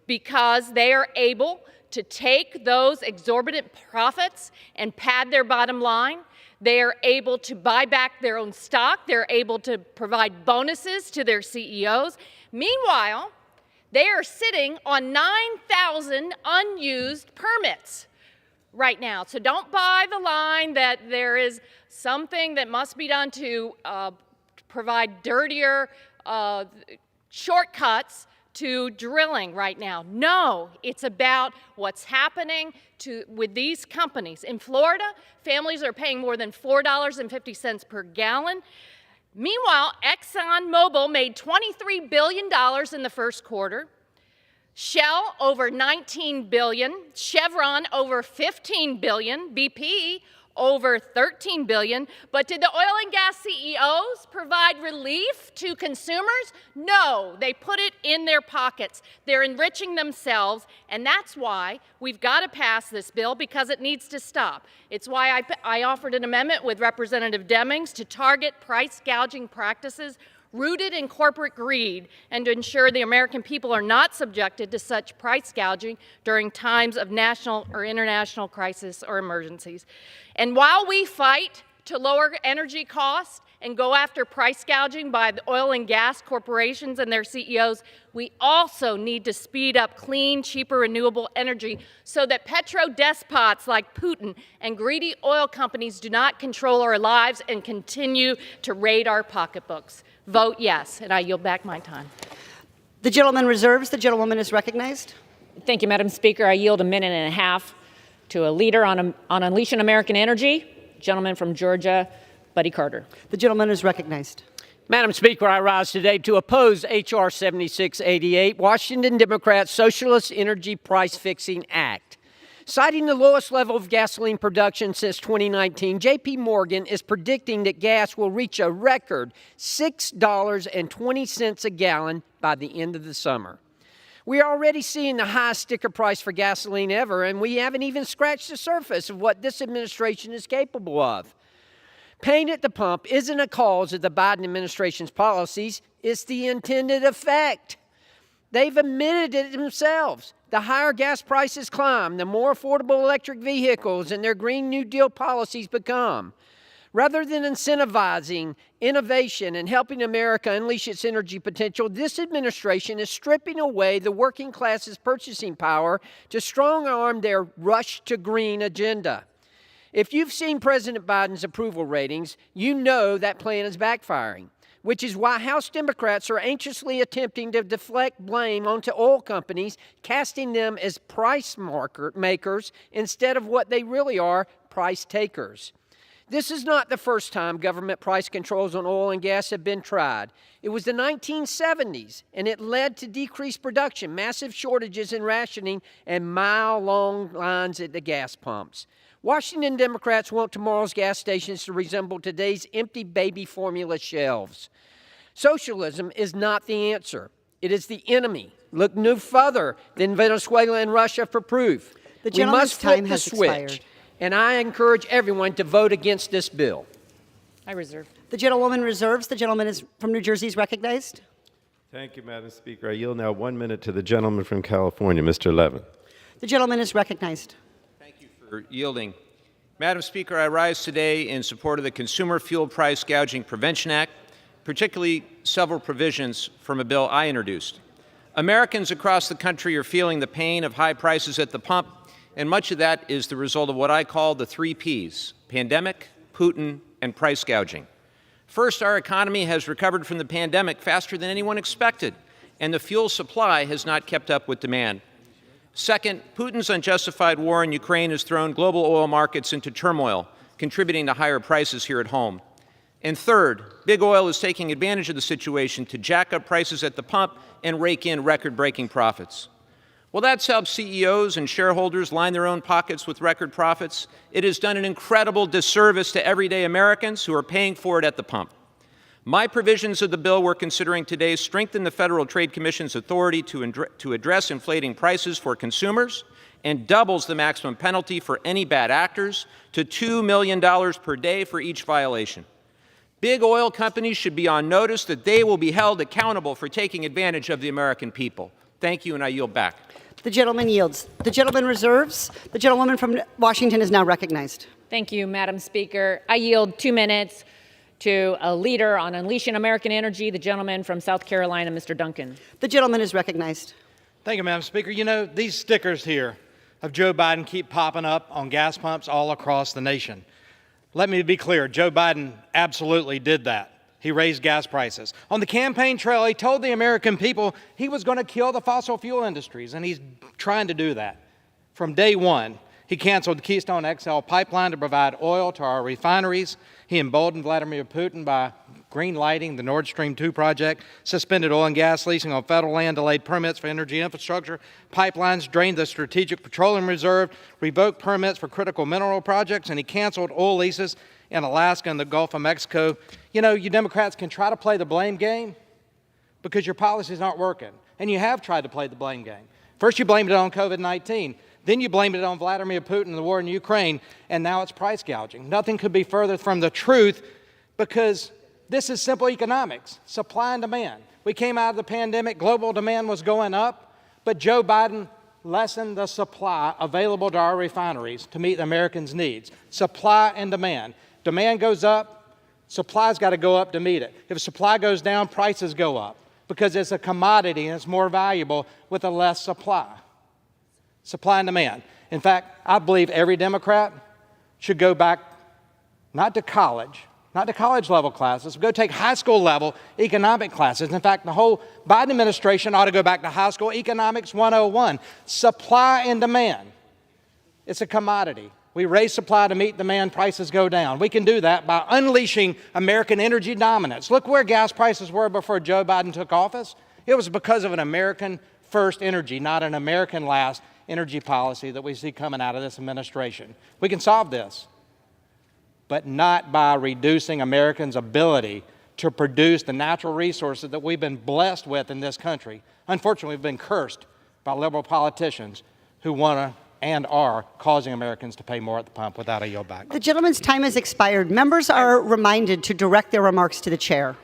S15: because they are able to take those exorbitant profits and pad their bottom line. They are able to buy back their own stock. They're able to provide bonuses to their CEOs. Meanwhile, they are sitting on 9,000 unused permits right now. So don't buy the line that there is something that must be done to provide dirtier shortcuts to drilling right now. No, it's about what's happening with these companies. In Florida, families are paying more than $4.50 per gallon. Meanwhile, ExxonMobil made $23 billion in the first quarter. Shell over $19 billion. Chevron over $15 billion. BP over $13 billion. But did the oil and gas CEOs provide relief to consumers? No, they put it in their pockets. They're enriching themselves, and that's why we've got to pass this bill, because it needs to stop. It's why I offered an amendment with Representative Demings to target price gouging practices rooted in corporate greed and to ensure the American people are not subjected to such price gouging during times of national or international crisis or emergencies. And while we fight to lower energy costs and go after price gouging by the oil and gas corporations and their CEOs, we also need to speed up clean, cheaper, renewable energy so that petro-despots like Putin and greedy oil companies do not control our lives and continue to raid our pocketbooks. Vote yes, and I yield back my time.
S8: The gentleman reserves. The gentlewoman is recognized.
S15: Thank you, Madam Speaker. I yield a minute and a half to a leader on Unleashing American Energy, gentleman from Georgia, Buddy Carter.
S8: The gentleman is recognized.
S21: Madam Speaker, I rise today to oppose H.R. 7688, Washington Democrats' Socialist Energy Price Fixing Act. Citing the lowest level of gasoline production since 2019, J.P. Morgan is predicting that gas will reach a record $6.20 a gallon by the end of the summer. We are already seeing the highest sticker price for gasoline ever, and we haven't even scratched the surface of what this administration is capable of. Pain at the pump isn't a cause of the Biden administration's policies, it's the intended effect. They've admitted it themselves. The higher gas prices climb, the more affordable electric vehicles and their Green New Deal policies become. Rather than incentivizing innovation and helping America unleash its energy potential, this administration is stripping away the working class's purchasing power to strong-arm their rush to green agenda. If you've seen President Biden's approval ratings, you know that plan is backfiring, which is why House Democrats are anxiously attempting to deflect blame onto oil companies, casting them as price makers instead of what they really are, price takers. This is not the first time government price controls on oil and gas have been tried. It was the 1970s, and it led to decreased production, massive shortages in rationing, and mile-long lines at the gas pumps. Washington Democrats want tomorrow's gas stations to resemble today's empty baby formula shelves. Socialism is not the answer. It is the enemy. Look no further than Venezuela and Russia for proof.
S8: We must flip the switch,
S21: and I encourage everyone to vote against this bill.
S15: I reserve.
S8: The gentlewoman reserves. The gentleman is from New Jersey is recognized.
S14: Thank you, Madam Speaker. I yield now 1 minute to the gentleman from California, Mr. Levin.
S8: The gentleman is recognized.
S20: For yielding. Madam Speaker, I rise today in support of the Consumer Fuel Price Gouging Prevention Act, particularly several provisions from a bill I introduced. Americans across the country are feeling the pain of high prices at the pump, and much of that is the result of what I call the 3 Ps: pandemic, Putin, and price gouging. First, our economy has recovered from the pandemic faster than anyone expected, and the fuel supply has not kept up with demand. Second, Putin's unjustified war in Ukraine has thrown global oil markets into turmoil, contributing to higher prices here at home. And third, big oil is taking advantage of the situation to jack up prices at the pump and rake in record-breaking profits. While that's helped CEOs and shareholders line their own pockets with record profits, it has done an incredible disservice to everyday Americans who are paying for it at the pump. My provisions of the bill we're considering today strengthen the Federal Trade Commission's authority to address inflating prices for consumers and doubles the maximum penalty for any bad actors to $2 million per day for each violation. Big oil companies should be on notice that they will be held accountable for taking advantage of the American people. Thank you, and I yield back.
S8: The gentleman yields. The gentleman reserves. The gentlewoman from Washington is now recognized.
S15: Thank you, Madam Speaker. I yield 2 minutes to a leader on unleashing American energy, the gentleman from South Carolina, Mr. Duncan.
S8: The gentleman is recognized.
S5: Thank you, Madam Speaker. You know, these stickers here of Joe Biden keep popping up on gas pumps all across the nation. Let me be clear, Joe Biden absolutely did that. He raised gas prices. On the campaign trail, he told the American people he was going to kill the fossil fuel industries, and he's trying to do that. From day one, he canceled the Keystone XL pipeline to provide oil to our refineries. He emboldened Vladimir Putin by green-lighting the Nord Stream 2 project, suspended oil and gas leasing on federal land, delayed permits for energy infrastructure, pipelines, drained the Strategic Petroleum Reserve, revoked permits for critical mineral projects, and he canceled oil leases in Alaska and the Gulf of Mexico. You know, you Democrats can try to play the blame game because your policies aren't working, and you have tried to play the blame game. First, you blamed it on COVID-19. Then you blamed it on Vladimir Putin and the war in Ukraine, and now it's price gouging. Nothing could be further from the truth because this is simple economics, supply and demand. We came out of the pandemic, global demand was going up, but Joe Biden lessened the supply available to our refineries to meet Americans' needs. Supply and demand. Demand goes up, supply's got to go up to meet it. If supply goes down, prices go up because it's a commodity and it's more valuable with a less supply. Supply and demand. In fact, I believe every Democrat should go back not to college level classes, go take high school level economic classes. In fact, the whole Biden administration ought to go back to high school economics 101. Supply and demand. It's a commodity. We raise supply to meet demand, prices go down. We can do that by unleashing American energy dominance. Look where gas prices were before Joe Biden took office. It was because of an American first energy, not an American last energy policy that we see coming out of this administration. We can solve this, but not by reducing Americans' ability to produce the natural resources that we've been blessed with in this country. Unfortunately, we've been cursed by liberal politicians who want to and are causing Americans to pay more at the pump. Without a yield back.
S8: The gentleman's time has expired. Members are reminded to direct their remarks to the chair.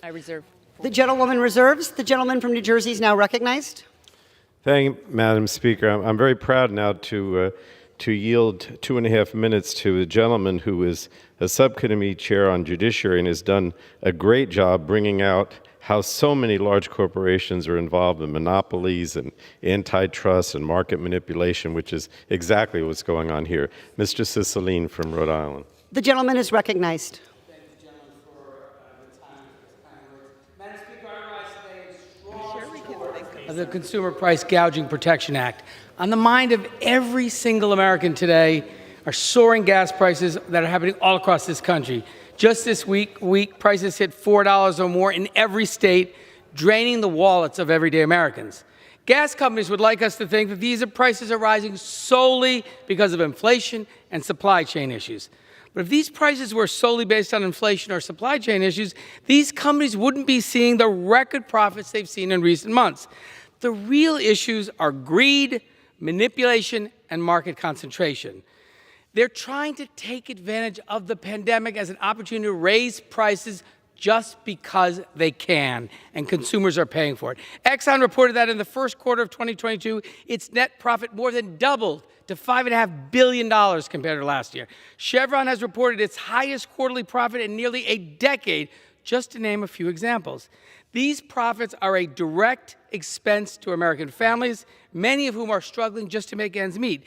S2: I reserve.
S8: The gentlewoman reserves. The gentleman from New Jersey is now recognized.
S14: Thank you, Madam Speaker. I'm very proud now to yield 2.5 minutes to a gentleman who is a subcommittee chair on judiciary and has done a great job bringing out how so many large corporations are involved in monopolies and antitrust and market manipulation, which is exactly what's going on here. Mr. Cicilline from Rhode Island.
S8: The gentleman is recognized.
S22: Of the Consumer Price Gouging Protection Act. On the mind of every single American today are soaring gas prices that are happening all across this country. Just this week, prices hit $4 or more in every state, draining the wallets of everyday Americans. Gas companies would like us to think that these prices are rising solely because of inflation and supply chain issues. But if these prices were solely based on inflation or supply chain issues, these companies wouldn't be seeing the record profits they've seen in recent months. The real issues are greed, manipulation, and market concentration. They're trying to take advantage of the pandemic as an opportunity to raise prices just because they can, and consumers are paying for it. Exxon reported that in the first quarter of 2022, its net profit more than doubled to $5.5 billion compared to last year. Chevron has reported its highest quarterly profit in nearly a decade, just to name a few examples. These profits are a direct expense to American families, many of whom are struggling just to make ends meet.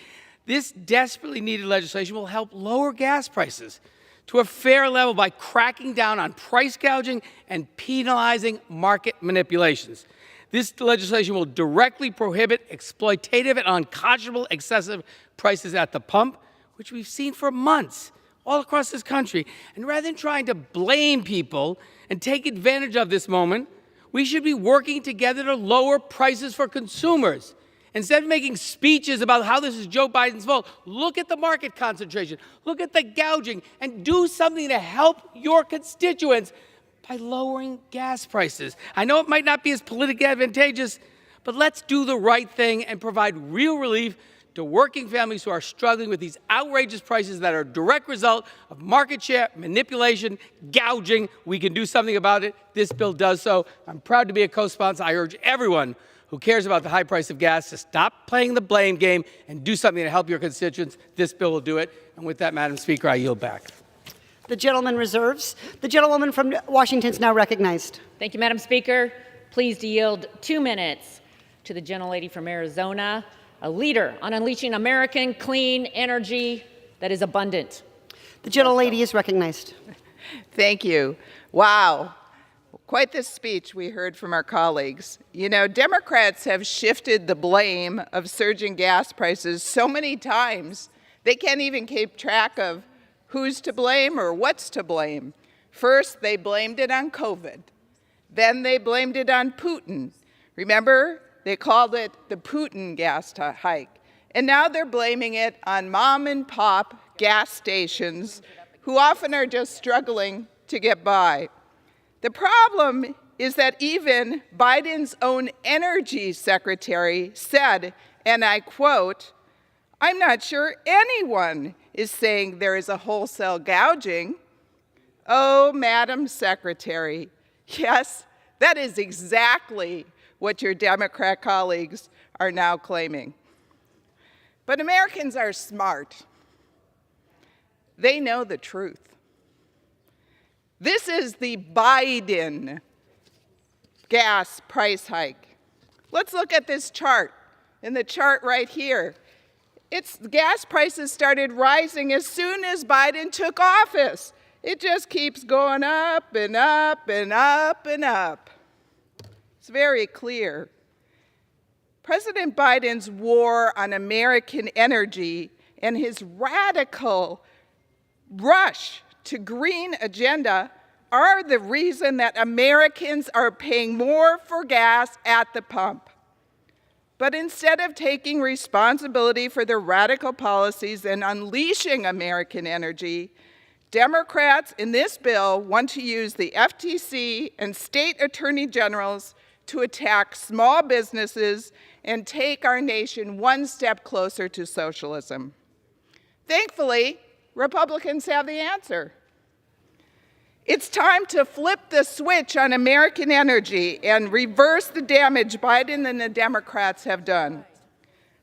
S22: This desperately needed legislation will help lower gas prices to a fair level by cracking down on price gouging and penalizing market manipulations. This legislation will directly prohibit exploitative and unconscionable excessive prices at the pump, which we've seen for months all across this country. And rather than trying to blame people and take advantage of this moment, we should be working together to lower prices for consumers. Instead of making speeches about how this is Joe Biden's fault, look at the market concentration, look at the gouging, and do something to help your constituents by lowering gas prices. I know it might not be as politically advantageous, but let's do the right thing and provide real relief to working families who are struggling with these outrageous prices that are a direct result of market share, manipulation, gouging. We can do something about it. This bill does so. I'm proud to be a co-sponsor. I urge everyone who cares about the high price of gas to stop playing the blame game and do something to help your constituents. This bill will do it. And with that, Madam Speaker, I yield back.
S8: The gentleman reserves. The gentlewoman from Washington is now recognized.
S15: Thank you, Madam Speaker. Pleased to yield 2 minutes to the gentlelady from Arizona, a leader on unleashing American clean energy that is abundant.
S8: The gentlelady is recognized.
S6: Thank you. Wow. Quite the speech we heard from our colleagues. You know, Democrats have shifted the blame of surging gas prices so many times, they can't even keep track of who's to blame or what's to blame. First, they blamed it on COVID. Then they blamed it on Putin. Remember, they called it the Putin gas hike. And now they're blaming it on mom and pop gas stations who often are just struggling to get by. The problem is that even Biden's own energy secretary said, and I quote, "I'm not sure anyone is saying there is a wholesale gouging." Oh, Madam Secretary, yes, that is exactly what your Democrat colleagues are now claiming. But Americans are smart. They know the truth. This is the Biden gas price hike. Let's look at this chart. In the chart right here, gas prices started rising as soon as Biden took office. It just keeps going up and up and up and up. It's very clear. President Biden's war on American energy and his radical rush to green agenda are the reason that Americans are paying more for gas at the pump. But instead of taking responsibility for their radical policies and unleashing American energy, Democrats in this bill want to use the FTC and state attorney generals to attack small businesses and take our nation one step closer to socialism. Thankfully, Republicans have the answer. It's time to flip the switch on American energy and reverse the damage Biden and the Democrats have done.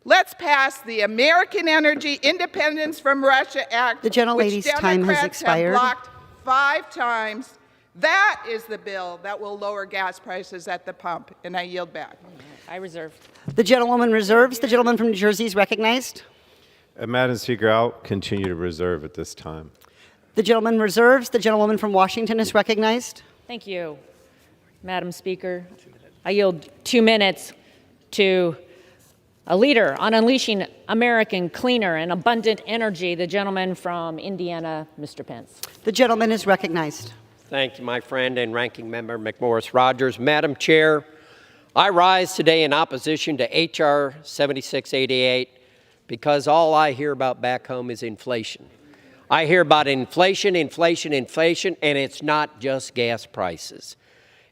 S6: Let's pass the American Energy Independence from Russia Act,
S8: The gentlelady's
S6: which
S8: time has
S6: Democrats have
S8: expired.
S6: blocked 5 times. That is the bill that will lower gas prices at the pump, and I yield back.
S15: I reserve.
S8: The gentlewoman reserves. The gentleman from New Jersey is recognized.
S14: Madam Speaker, I'll continue to reserve at this time.
S8: The gentleman reserves. The gentlewoman from Washington is recognized.
S15: Thank you, Madam Speaker. I yield 2 minutes to a leader on unleashing American cleaner and abundant energy, the gentleman from Indiana, Mr. Pence.
S8: The gentleman is recognized.
S7: Thank you, my friend and ranking member McMorris Rogers. Madam Chair, I rise today in opposition to H.R. 7688 because all I hear about back home is inflation. I hear about inflation, inflation, inflation, and it's not just gas prices.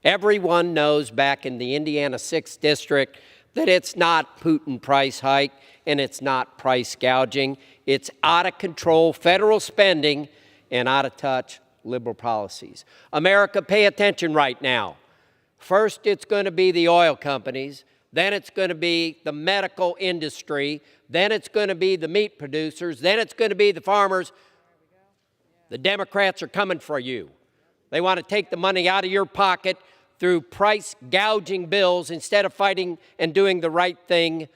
S7: Everyone knows back in the Indiana 6th District that it's not Putin price hike and it's not price gouging. It's out of control federal spending and out of touch liberal policies. America, pay attention right now. First, it's going to be the oil companies. Then it's going to be the medical industry. Then it's going to be the meat producers. Then it's going to be the farmers. The Democrats are coming for you. They want to take the money out of your pocket through price gouging bills instead of fighting and doing the right thing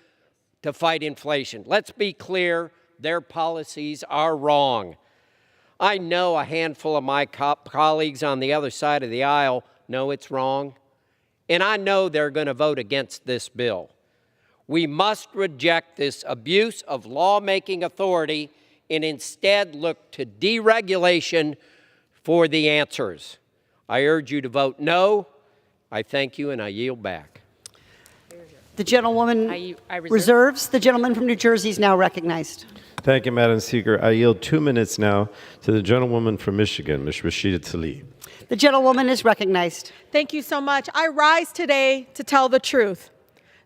S7: to fight inflation. Let's be clear, their policies are wrong. I know a handful of my colleagues on the other side of the aisle know it's wrong, and I know they're going to vote against this bill. We must reject this abuse of lawmaking authority and instead look to deregulation for the answers. I urge you to vote no. I thank you, and I yield back.
S8: The gentlewoman reserves. The gentleman from New Jersey is now recognized.
S14: Thank you, Madam Speaker. I yield 2 minutes now to the gentlewoman from Michigan, Ms. Rashida Tlaib.
S8: The gentlewoman is recognized.
S10: Thank you so much. I rise today to tell the truth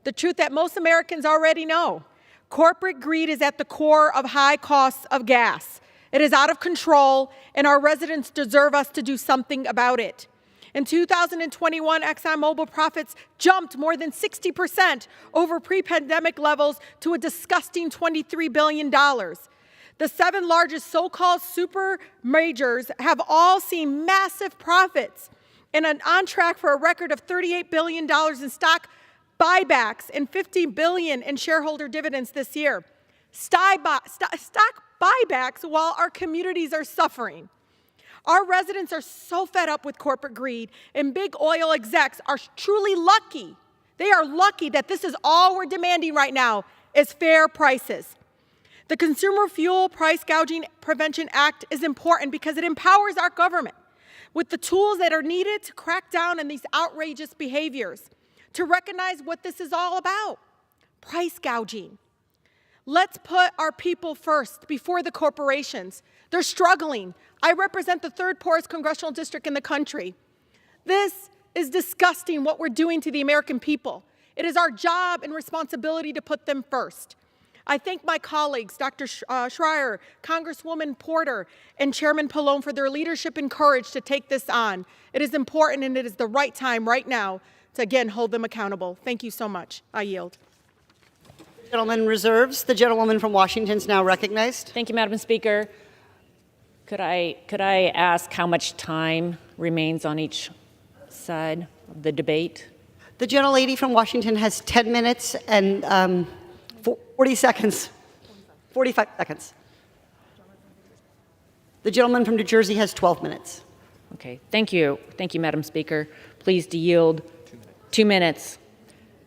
S10: that most Americans already know. Corporate greed is at the core of high costs of gas. It is out of control, and our residents deserve us to do something about it. In 2021, ExxonMobil profits jumped more than 60% over pre-pandemic levels to a disgusting $23 billion. The 7 largest so-called super majors have all seen massive profits and are on track for a record of $38 billion in stock buybacks and $50 billion in shareholder dividends this year. Stock buybacks while our communities are suffering. Our residents are so fed up with corporate greed, and big oil execs are truly lucky. They are lucky that this is all we're demanding right now is fair prices. The Consumer Fuel Price Gouging Prevention Act is important because it empowers our government with the tools that are needed to crack down on these outrageous behaviors, to recognize what this is all about, price gouging. Let's put our people first before the corporations. They're struggling. I represent the 3rd poorest congressional district in the country. This is disgusting what we're doing to the American people. It is our job and responsibility to put them first. I thank my colleagues, Dr. Schreier, Congresswoman Porter, and Chairman Pallone for their leadership and courage to take this on. It is important, and it is the right time right now to, again, hold them accountable. Thank you so much. I yield.
S8: Gentleman reserves. The gentlewoman from Washington is now recognized.
S15: Thank you, Madam Speaker. Could I ask how much time remains on each side of the debate?
S8: The gentlelady from Washington has 10 minutes and 40 seconds. 45 seconds. The gentleman from New Jersey has 12 minutes.
S15: Okay, thank you. Thank you, Madam Speaker. Pleased to yield 2 minutes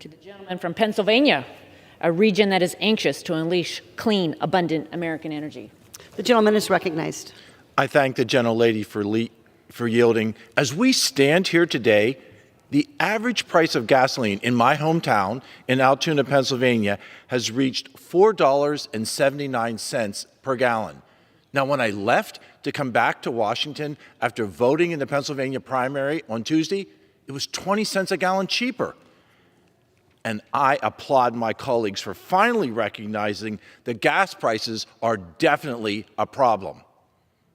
S15: to the gentleman from Pennsylvania, a region that is anxious to unleash clean, abundant American energy.
S8: The gentleman is recognized.
S4: I thank the gentlelady for yielding. As we stand here today, the average price of gasoline in my hometown in Altoona, Pennsylvania, has reached $4.79 per gallon. Now, when I left to come back to Washington after voting in the Pennsylvania primary on Tuesday, it was 20 cents a gallon cheaper. And I applaud my colleagues for finally recognizing that gas prices are definitely a problem.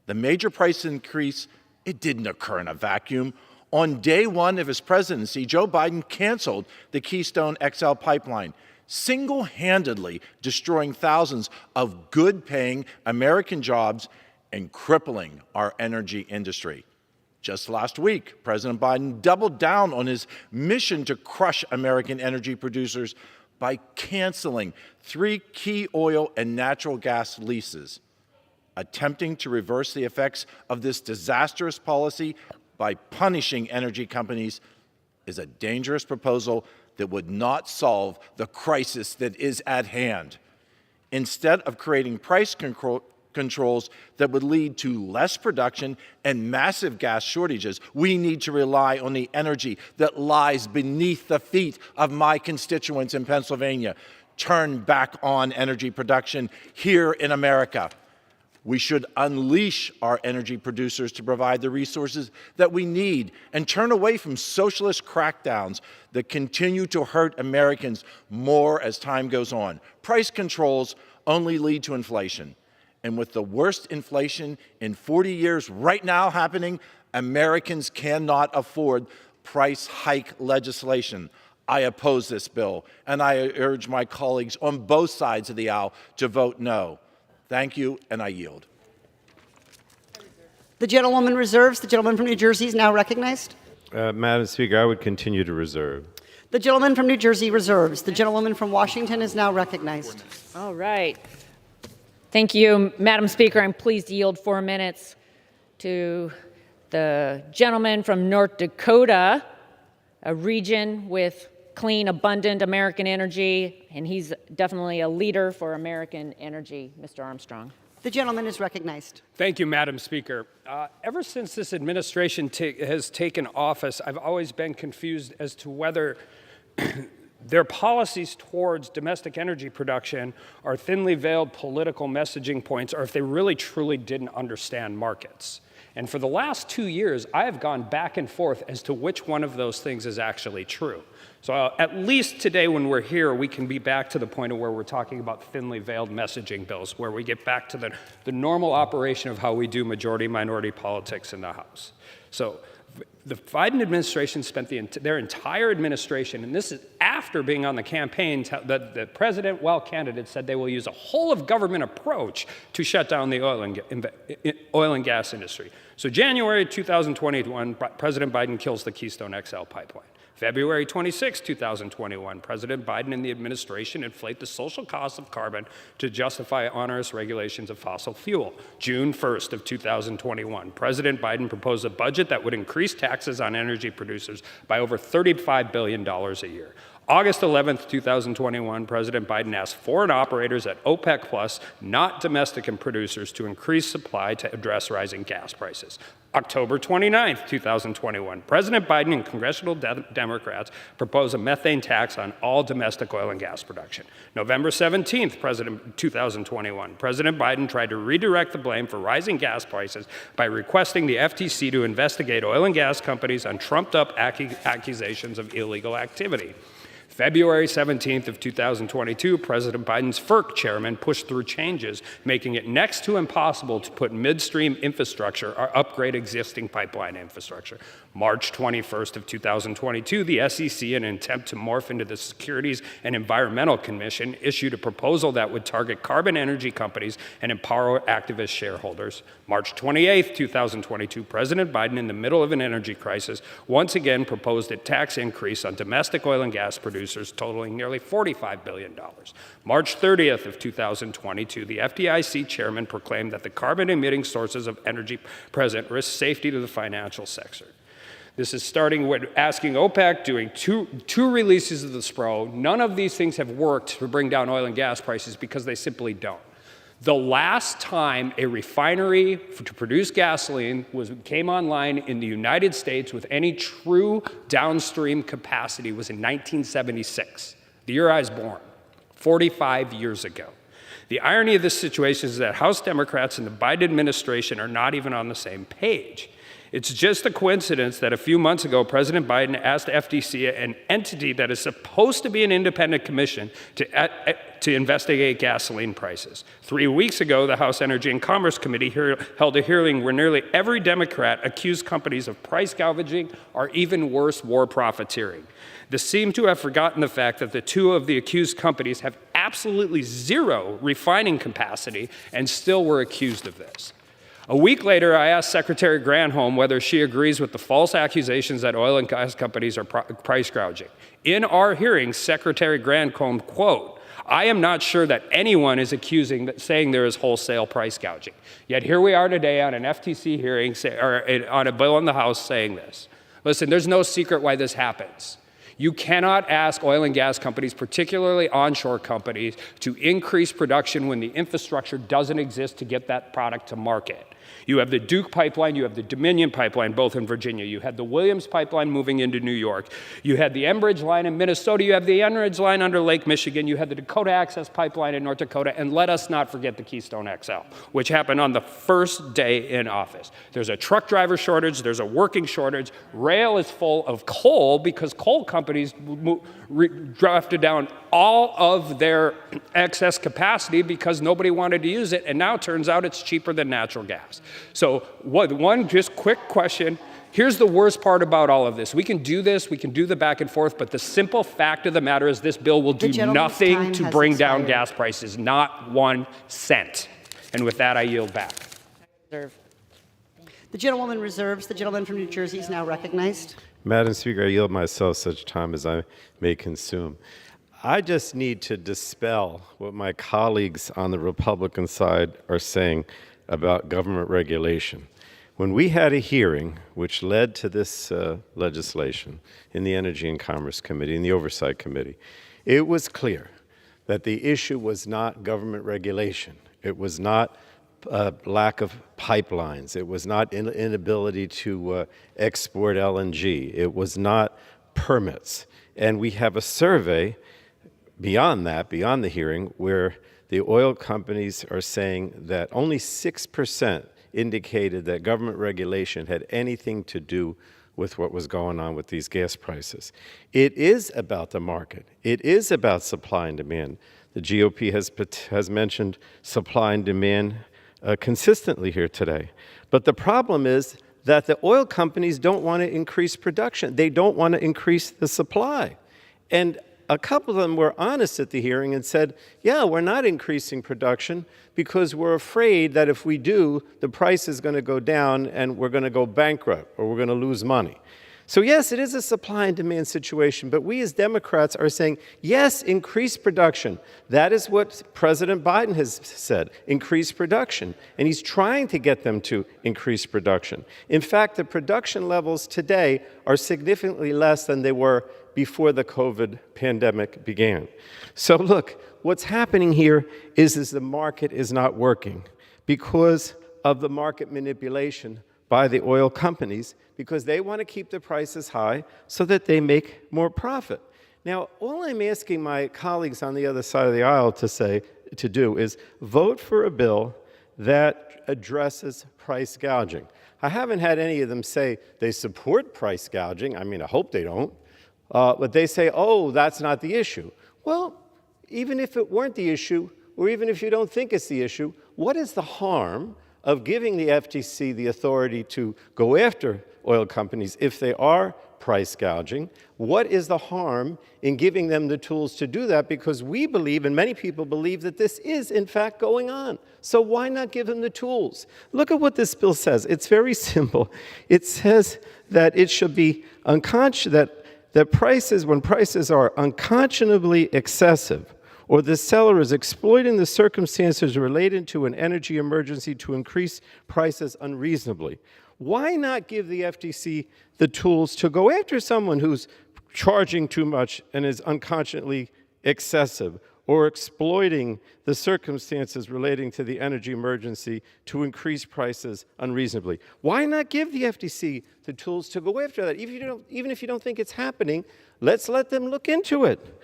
S4: The major price increase, it didn't occur in a vacuum. On day 1 of his presidency, Joe Biden canceled the Keystone XL pipeline, single-handedly destroying thousands of good-paying American jobs and crippling our energy industry. Just last week, President Biden doubled down on his mission to crush American energy producers by canceling 3 key oil and natural gas leases. Attempting to reverse the effects of this disastrous policy by punishing energy companies is a dangerous proposal that would not solve the crisis that is at hand. Instead of creating price controls that would lead to less production and massive gas shortages, we need to rely on the energy that lies beneath the feet of my constituents in Pennsylvania. Turn back on energy production here in America. We should unleash our energy producers to provide the resources that we need and turn away from socialist crackdowns that continue to hurt Americans more as time goes on. Price controls only lead to inflation,
S1: And with the worst inflation in 40 years right now happening, Americans cannot afford price hike legislation. I oppose this bill, and I urge my colleagues on both sides of the aisle to vote no. Thank you, and I yield.
S8: The gentlewoman reserves. The gentleman from New Jersey is now recognized.
S14: Madam Speaker, I would continue to reserve.
S8: The gentleman from New Jersey reserves. The gentlewoman from Washington is now recognized.
S15: All right. Thank you, Madam Speaker. I'm pleased to yield 4 minutes to the gentleman from North Dakota, a region with clean, abundant American energy, and he's definitely a leader for American energy, Mr. Armstrong.
S8: The gentleman is recognized.
S9: Thank you, Madam Speaker. Ever since this administration has taken office, I've always been confused as to whether their policies towards domestic energy production are thinly veiled political messaging points, or if they really truly didn't understand markets. And for the last 2 years, I have gone back and forth as to which one of those things is actually true. So at least today when we're here, we can be back to the point of where we're talking about thinly veiled messaging bills, where we get back to the normal operation of how we do majority-minority politics in the House. So the Biden administration spent their entire administration, and this is after being on the campaign, the president, while candidate, said they will use a whole-of-government approach to shut down the oil and gas industry. So January 2021, President Biden kills the Keystone XL pipeline. February 26, 2021, President Biden and the administration inflate the social cost of carbon to justify onerous regulations of fossil fuel. June 1st of 2021, President Biden proposed a budget that would increase taxes on energy producers by over $35 billion a year. August 11th, 2021, President Biden asked foreign operators at OPEC Plus, not domestic producers, to increase supply to address rising gas prices. October 29th, 2021, President Biden and congressional Democrats proposed a methane tax on all domestic oil and gas production. November 17th, 2021, President Biden tried to redirect the blame for rising gas prices by requesting the FTC to investigate oil and gas companies on trumped-up accusations of illegal activity. February 17th of 2022, President Biden's FERC chairman pushed through changes, making it next to impossible to put midstream infrastructure or upgrade existing pipeline infrastructure. March 21st of 2022, the SEC, in an attempt to morph into the Securities and Environmental Commission, issued a proposal that would target carbon energy companies and empower activist shareholders. March 28th, 2022, President Biden, in the middle of an energy crisis, once again proposed a tax increase on domestic oil and gas producers totaling nearly $45 billion. March 30th of 2022, the FDIC chairman proclaimed that the carbon-emitting sources of energy present risk safety to the financial sector. This is starting with asking OPEC, doing two releases of the SPRO. None of these things have worked to bring down oil and gas prices because they simply don't. The last time a refinery to produce gasoline came online in the United States with any true downstream capacity was in 1976, the year I was born, 45 years ago. The irony of this situation is that House Democrats and the Biden administration are not even on the same page. It's just a coincidence that a few months ago, President Biden asked FTC, an entity that is supposed to be an independent commission, to investigate gasoline prices. 3 weeks ago, the House Energy and Commerce Committee held a hearing where nearly every Democrat accused companies of price gouging or even worse, war profiteering. They seem to have forgotten the fact that the two of the accused companies have absolutely zero refining capacity and still were accused of this. A week later, I asked Secretary Granholm whether she agrees with the false accusations that oil and gas companies are price gouging. In our hearing, Secretary Granholm, quote, "I am not sure that anyone is saying there is wholesale price gouging." Yet here we are today on an FTC hearing, or on a bill in the House saying this. Listen, there's no secret why this happens. You cannot ask oil and gas companies, particularly onshore companies, to increase production when the infrastructure doesn't exist to get that product to market. You have the Duke pipeline, you have the Dominion pipeline, both in Virginia. You had the Williams pipeline moving into New York. You had the Enbridge line in Minnesota. You have the Enbridge line under Lake Michigan. You had the Dakota Access pipeline in North Dakota. And let us not forget the Keystone XL, which happened on the first day in office. There's a truck driver shortage. There's a working shortage. Rail is full of coal because coal companies companies drafted down all of their excess capacity because nobody wanted to use it, and now it turns out it's cheaper than natural gas. So one just quick question. Here's the worst part about all of this. We can do this, we can do the back and forth, but the simple fact of the matter is this bill will do nothing to bring down gas prices, not 1 cent. And with that, I yield back.
S8: The gentlewoman reserves. The gentleman from New Jersey is now recognized.
S14: Madam Speaker, I yield myself such time as I may consume. I just need to dispel what my colleagues on the Republican side are saying about government regulation. When we had a hearing which led to this legislation in the Energy and Commerce Committee, in the Oversight Committee, it was clear that the issue was not government regulation. It was not lack of pipelines. It was not inability to export LNG. It was not permits. And we have a survey beyond that, beyond the hearing, where the oil companies are saying that only 6% indicated that government regulation had anything to do with what was going on with these gas prices. It is about the market. It is about supply and demand. The GOP has mentioned supply and demand consistently here today. But the problem is that the oil companies don't want to increase production. They don't want to increase the supply. And a couple of them were honest at the hearing and said, yeah, we're not increasing production because we're afraid that if we do, the price is going to go down and we're going to go bankrupt or we're going to lose money. So yes, it is a supply and demand situation, but we as Democrats are saying, yes, increase production. That is what President Biden has said, increase production. And he's trying to get them to increase production. In fact, the production levels today are significantly less than they were before the COVID pandemic began. So look, what's happening here is the market is not working because of the market manipulation by the oil companies, because they want to keep the prices high so that they make more profit. Now, all I'm asking my colleagues on the other side of the aisle to do is vote for a bill that addresses price gouging. I haven't had any of them say they support price gouging. I mean, I hope they don't. But they say, oh, that's not the issue. Well, even if it weren't the issue, or even if you don't think it's the issue, what is the harm of giving the FTC the authority to go after oil companies if they are price gouging? What is the harm in giving them the tools to do that? Because we believe, and many people believe, that this is in fact going on. So why not give them the tools? Look at what this bill says. It's very simple. It says that it should be unconscious, that prices, when prices are unconscionably excessive, or the seller is exploiting the circumstances related to an energy emergency to increase prices unreasonably. Why not give the FTC the tools to go after someone who's charging too much and is unconscionably excessive, or exploiting the circumstances relating to the energy emergency to increase prices unreasonably? Why not give the FTC the tools to go after that? Even if you don't think it's happening, let's let them look into it.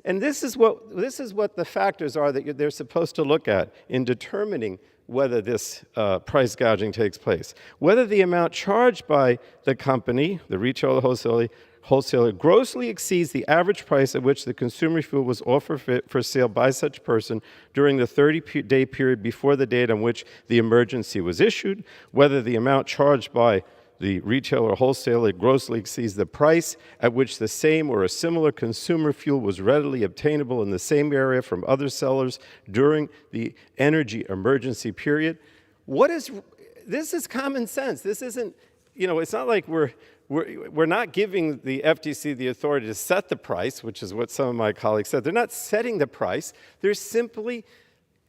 S14: And this is what the factors are that they're supposed to look at in determining whether this price gouging takes place. Whether the amount charged by the company, the retailer or wholesaler, grossly exceeds the average price at which the consumer fuel was offered for sale by such person during the 30-day period before the date on which the emergency was issued. Whether the amount charged by the retailer or wholesaler grossly exceeds the price at which the same or a similar consumer fuel was readily obtainable in the same area from other sellers during the energy emergency period. This is common sense. This isn't, it's not like we're not giving the FTC the authority to set the price, which is what some of my colleagues said. They're not setting the price. They're simply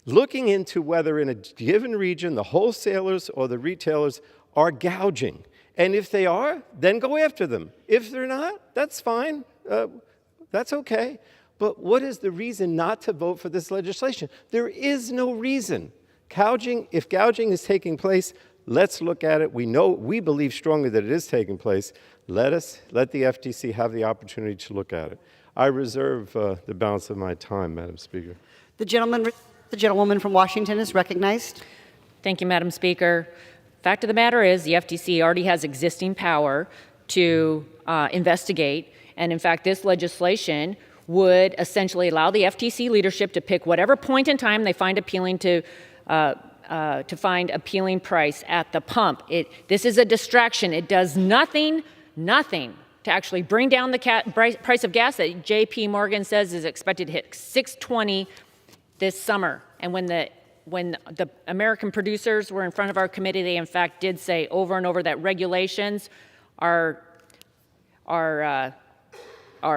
S14: looking into whether in a given region the wholesalers or the retailers are gouging. And if they are, then go after them. If they're not, that's fine. That's okay. But what is the reason not to vote for this legislation? There is no reason. If gouging is taking place, let's look at it. We believe strongly that it is taking place. Let the FTC have the opportunity to look at it. I reserve the balance of my time, Madam Speaker.
S8: The gentlewoman from Washington is recognized.
S15: Thank you, Madam Speaker. Fact of the matter is the FTC already has existing power to investigate And in fact, this legislation would essentially allow the FTC leadership to pick whatever point in time they find appealing to find appealing price at the pump. This is a distraction. It does nothing to actually bring down the price of gas that J.P. Morgan says is expected to hit $6.20 this summer. And when the American producers were in front of our committee, they in fact did say over and over that regulations are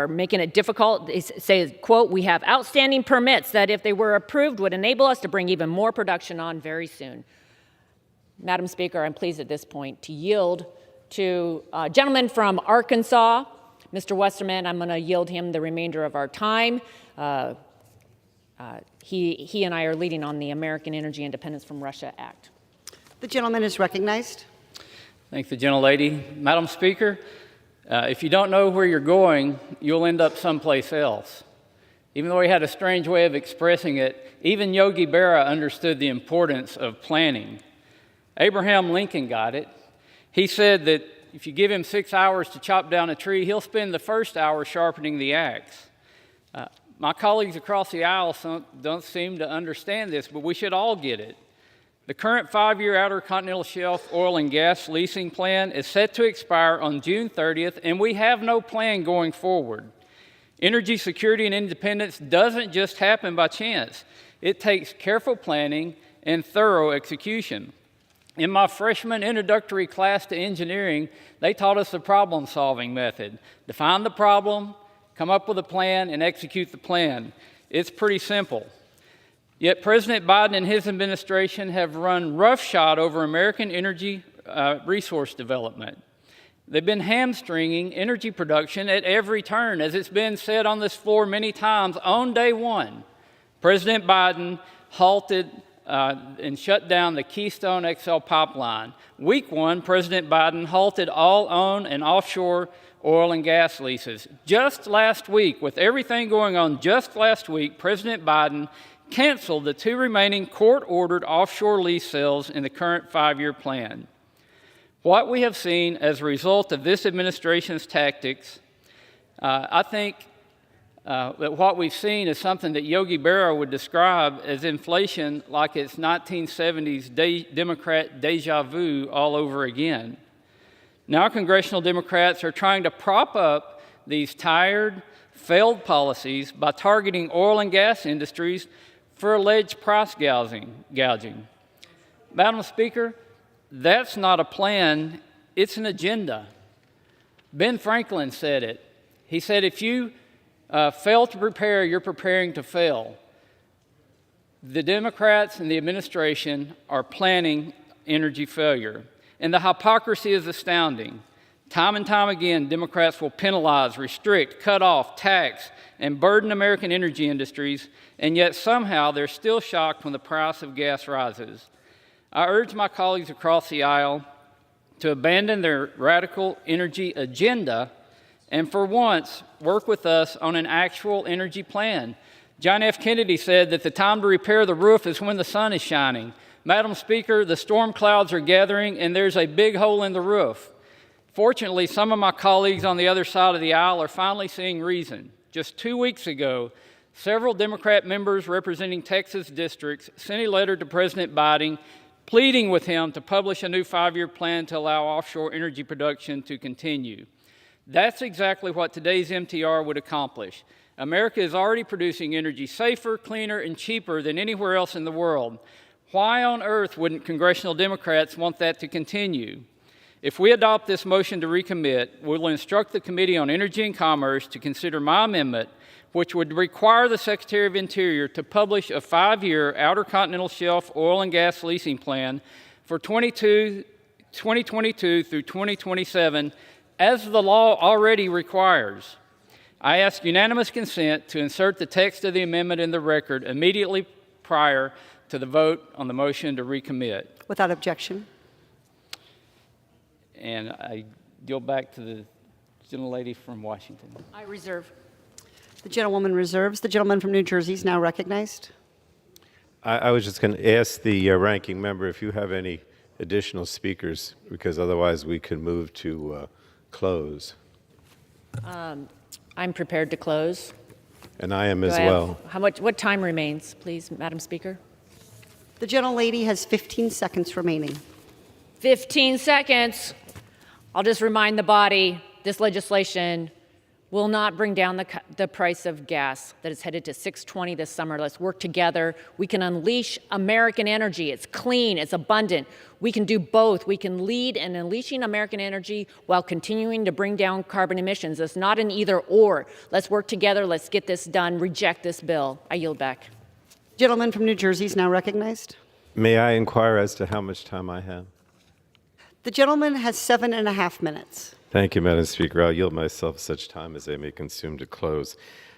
S15: making it difficult. They say, quote, "We have outstanding permits that if they were approved would enable us to bring even more production on very soon." Madam Speaker, I'm pleased at this point to yield to a gentleman from Arkansas, Mr. Westerman. I'm going to yield him the remainder of our time. He and I are leading on the American Energy Independence from Russia Act.
S8: The gentleman is recognized.
S11: Thank the gentlelady. Madam Speaker, if you don't know where you're going, you'll end up someplace else. Even though he had a strange way of expressing it, even Yogi Berra understood the importance of planning. Abraham Lincoln got it. He said that if you give him 6 hours to chop down a tree, he'll spend the first hour sharpening the axe. My colleagues across the aisle don't seem to understand this, but we should all get it. The current 5-year Outer Continental Shelf oil and gas leasing plan is set to expire on June 30th, and we have no plan going forward. Energy security and independence doesn't just happen by chance. It takes careful planning and thorough execution. In my freshman introductory class to engineering, they taught us the problem-solving method. Define the problem, come up with a plan, and execute the plan. It's pretty simple. Yet President Biden and his administration have run roughshod over American energy resource development. They've been hamstringing energy production at every turn. As it's been said on this floor many times, on day one, President Biden halted and shut down the Keystone XL pipeline. Week one, President Biden halted all on and offshore oil and gas leases. Just last week, with everything going on just last week, President Biden canceled the 2 remaining court-ordered offshore lease sales in the current 5-year plan. What we have seen as a result of this administration's tactics, I think that what we've seen is something that Yogi Berra would describe as inflation like it's 1970s Democrat deja vu all over again. Now congressional Democrats are trying to prop up these tired, failed policies by targeting oil and gas industries for alleged price gouging. Madam Speaker, that's not a plan, it's an agenda. Ben Franklin said it. He said, if you fail to prepare, you're preparing to fail. The Democrats and the administration are planning energy failure. And the hypocrisy is astounding. Time and time again, Democrats will penalize, restrict, cut off, tax, and burden American energy industries, and yet somehow they're still shocked when the price of gas rises. I urge my colleagues across the aisle to abandon their radical energy agenda and for once work with us on an actual energy plan. John F. Kennedy said that the time to repair the roof is when the sun is shining. Madam Speaker, the storm clouds are gathering and there's a big hole in the roof. Fortunately, some of my colleagues on the other side of the aisle are finally seeing reason. Just 2 weeks ago, several Democrat members representing Texas districts sent a letter to President Biden pleading with him to publish a new 5-year plan to allow offshore energy production to continue. That's exactly what today's MTR would accomplish. America is already producing energy safer, cleaner, and cheaper than anywhere else in the world. Why on earth wouldn't congressional Democrats want that to continue? If we adopt this motion to recommit, we'll instruct the Committee on Energy and Commerce to consider my amendment, which would require the Secretary of Interior to publish a 5-year Outer Continental Shelf oil and gas leasing plan for 2022 through 2027, as the law already requires. I ask unanimous consent to insert the text of the amendment in the record immediately prior to the vote on the motion to recommit.
S8: Without objection.
S11: And I yield back to the gentlelady from Washington.
S15: I reserve.
S8: The gentlewoman reserves. The gentleman from New Jersey is now recognized.
S14: I was just going to ask the ranking member if you have any additional speakers, because otherwise we can move to close.
S15: I'm prepared to close.
S14: And I am
S15: Do
S14: as
S15: I have-
S14: well.
S15: What time remains, please, Madam Speaker?
S8: The gentlelady has 15 seconds remaining.
S15: 15 seconds. I'll just remind the body, this legislation will not bring down the price of gas that is headed to $6.20 this summer. Let's work together. We can unleash American energy. It's clean, it's abundant. We can do both. We can lead in unleashing American energy while continuing to bring down carbon emissions. It's not an either or. Let's work together. Let's get this done. Reject this bill. I yield back.
S8: Gentleman from New Jersey is now recognized.
S14: May I inquire as to how much time I have?
S8: The gentleman has 7.5 minutes.
S14: Thank you, Madam Speaker. I'll yield myself such time as I may consume to close.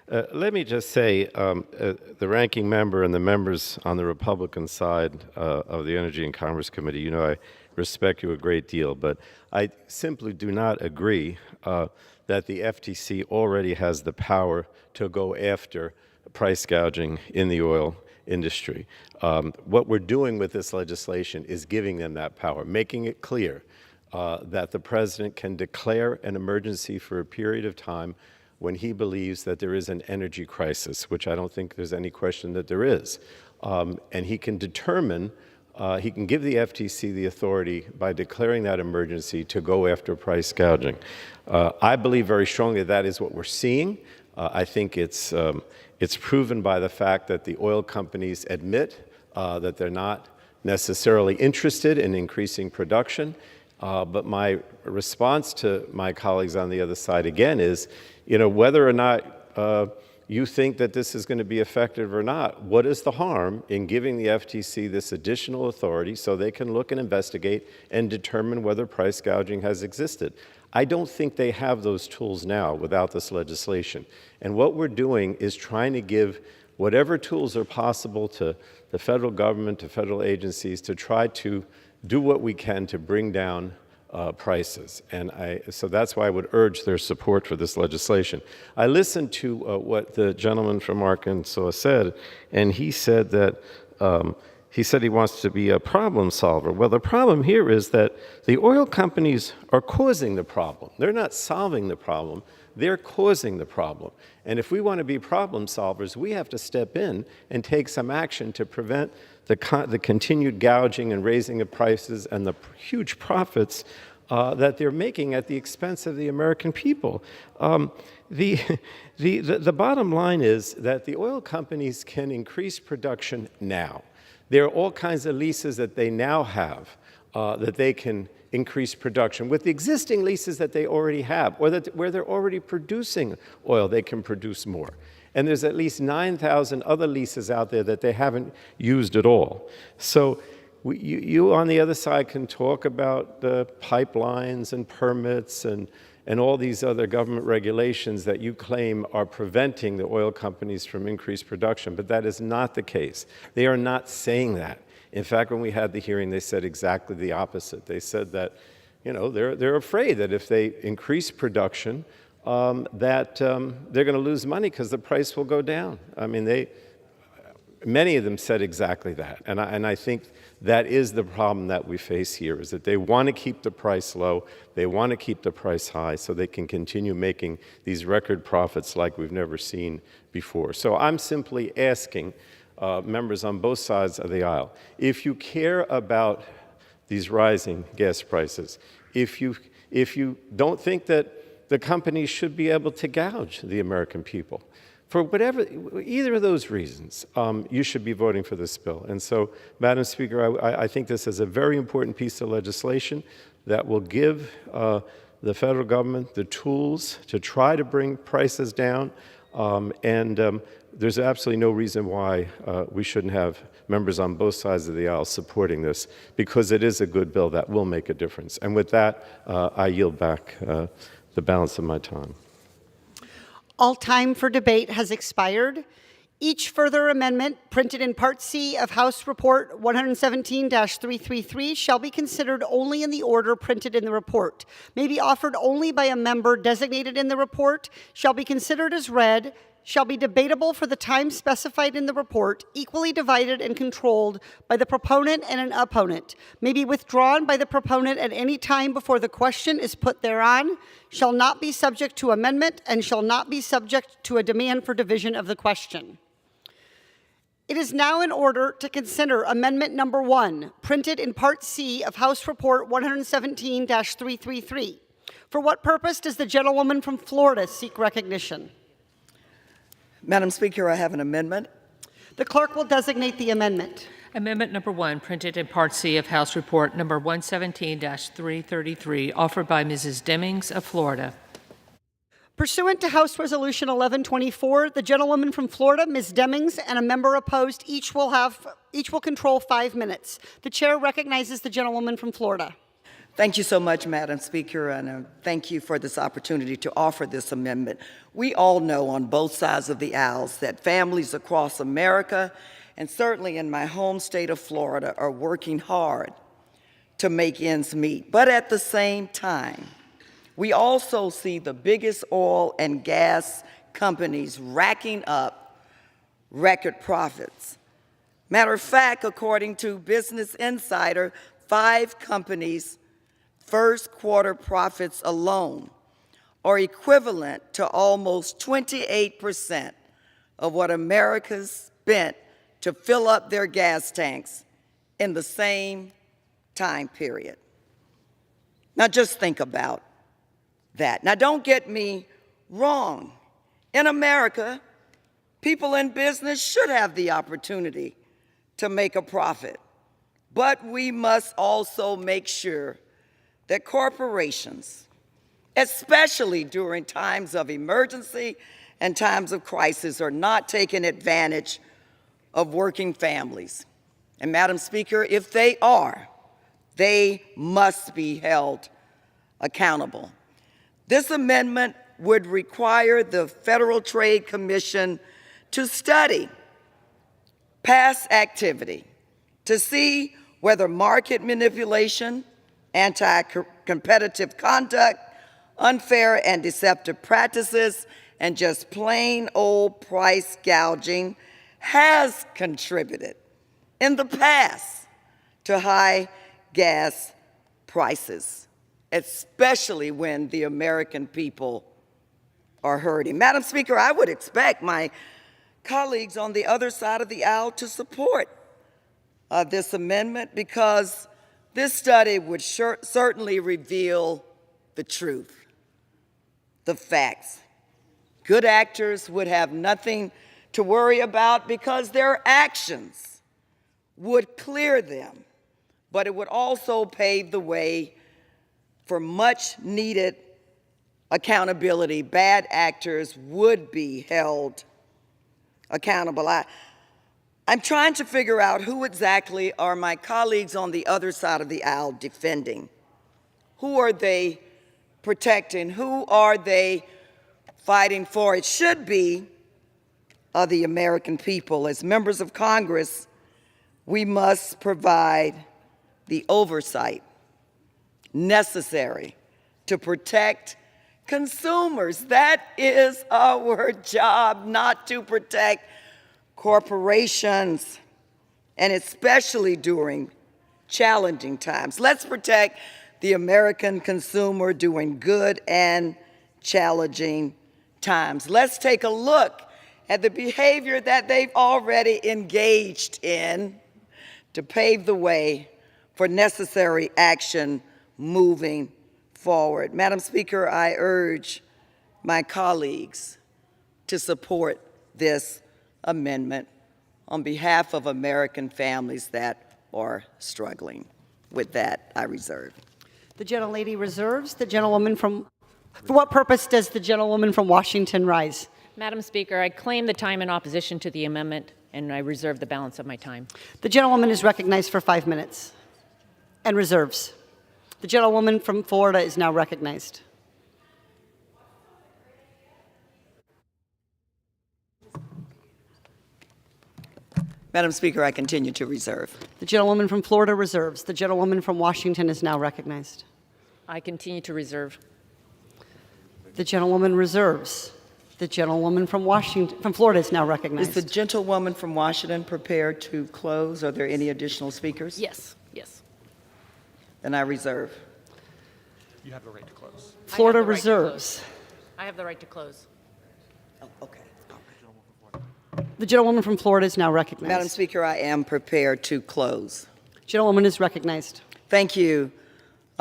S14: Let me just say, the ranking member and the members on the Republican side of the Energy and Commerce Committee, you know I respect you a great deal, but I simply do not agree that the FTC already has the power to go after price gouging in the oil industry. What we're doing with this legislation is giving them that power, making it clear that the president can declare an emergency for a period of time when he believes that there is an energy crisis, which I don't think there's any question that there is. And he can determine, he can give the FTC the authority by declaring that emergency to go after price gouging. I believe very strongly that is what we're seeing. I think it's proven by the fact that the oil companies admit that they're not necessarily interested in increasing production. But my response to my colleagues on the other side again is, you know, whether or not you think that this is going to be effective or not, what is the harm in giving the FTC this additional authority so they can look and investigate and determine whether price gouging has existed? I don't think they have those tools now without this legislation. And what we're doing is trying to give whatever tools are possible to the federal government, to federal agencies, to try to do what we can to bring down prices. And so that's why I would urge their support for this legislation. I listened to what the gentleman from Arkansas said, and he said that he wants to be a problem solver. Well, the problem here is that the oil companies are causing the problem. They're not solving the problem. They're causing the problem. And if we want to be problem solvers, we have to step in and take some action to prevent the continued gouging and raising of prices and the huge profits that they're making at the expense of the American people. The bottom line is that the oil companies can increase production now. There are all kinds of leases that they now have that they can increase production. With the existing leases that they already have, or where they're already producing oil, they can produce more. And there's at least 9,000 other leases out there that they haven't used at all. So you on the other side can talk about pipelines and permits and all these other government regulations that you claim are preventing the oil companies from increased production, but that is not the case. They are not saying that. In fact, when we had the hearing, they said exactly the opposite. They said that, you know, they're afraid that if they increase production, that they're going to lose money because the price will go down. I mean, many of them said exactly that. And I think that is the problem that we face here, is that they want to keep the price low, they want to keep the price high so they can continue making these record profits like we've never seen before. So I'm simply asking members on both sides of the aisle, if you care about these rising gas prices, if you don't think that the companies should be able to gouge the American people, for either of those reasons, you should be voting for this bill. And so, Madam Speaker, I think this is a very important piece of legislation that will give the federal government the tools to try to bring prices down. There's absolutely no reason why we shouldn't have members on both sides of the aisle supporting this, because it is a good bill that will make a difference. And with that, I yield back the balance of my time.
S8: All time for debate has expired. Each further amendment printed in Part C of House Report 117-333 shall be considered only in the order printed in the report, may be offered only by a member designated in the report, shall be considered as read, shall be debatable for the time specified in the report, equally divided and controlled by the proponent and an opponent, may be withdrawn by the proponent at any time before the question is put thereon, shall not be subject to amendment, and shall not be subject to a demand for division of the question. It is now in order to consider Amendment Number 1, printed in Part C of House Report 117-333. For what purpose does the gentlewoman from Florida seek recognition?
S12: Madam Speaker, I have an amendment.
S8: The clerk will designate the amendment.
S2: Amendment number 1, printed in Part C of House Report number 117-333, offered by Mrs. Demings of Florida.
S8: Pursuant to House Resolution 1124, the gentlewoman from Florida, Ms. Demings, and a member opposed each will control 5 minutes. The chair recognizes the gentlewoman from Florida.
S12: Thank you so much, Madam Speaker, and thank you for this opportunity to offer this amendment. We all know on both sides of the aisles that families across America, and certainly in my home state of Florida, are working hard to make ends meet. But at the same time, we also see the biggest oil and gas companies racking up record profits. Matter of fact, according to Business Insider, 5 companies' first quarter profits alone are equivalent to almost 28% of what America spent to fill up their gas tanks in the same time period. Now just think about that. Now don't get me wrong. In America, people in business should have the opportunity to make a profit. But we must also make sure that corporations, especially during times of emergency and times of crisis, are not taking advantage of working families. And Madam Speaker, if they are, they must be held accountable. This amendment would require the Federal Trade Commission to study past activity to see whether market manipulation, anti-competitive conduct, unfair and deceptive practices, and just plain old price gouging has contributed in the past to high gas prices, especially when the American people are hurting. Madam Speaker, I would expect my colleagues on the other side of the aisle to support this amendment, because this study would certainly reveal the truth, the facts. Good actors would have nothing to worry about because their actions would clear them, but it would also pave the way for much needed accountability. Bad actors would be held accountable. I'm trying to figure out who exactly are my colleagues on the other side of the aisle defending. Who are they protecting? Who are they fighting for? It should be the American people. As members of Congress, we must provide the oversight necessary to protect consumers. That is our job, not to protect corporations, and especially during challenging times. Let's protect the American consumer during good and challenging times. Let's take a look at the behavior that they've already engaged in to pave the way for necessary action moving forward. Madam Speaker, I urge my colleagues to support this amendment on behalf of American families that are struggling. With that, I reserve.
S8: The gentlelady reserves. The gentlewoman from... For what purpose does the gentlewoman from Washington rise?
S15: Madam Speaker, I claim the time in opposition to the amendment, and I reserve the balance of my time.
S8: The gentlewoman is recognized for 5 minutes and reserves. The gentlewoman from Florida is now recognized.
S12: Madam Speaker, I continue to reserve.
S8: The gentlewoman from Florida reserves. The gentlewoman from Washington is now recognized.
S15: I continue to reserve.
S8: The gentlewoman reserves. The gentlewoman from Florida is now recognized.
S12: Is the gentlewoman from Washington prepared to close? Are there any additional speakers?
S15: Yes, yes.
S12: Then I reserve.
S9: You have the right to close.
S8: Florida reserves.
S15: I have the right to close.
S12: Oh, okay.
S8: The gentlewoman from Florida is now recognized.
S12: Madam Speaker, I am prepared to close.
S8: Gentlewoman is recognized.
S12: Thank you,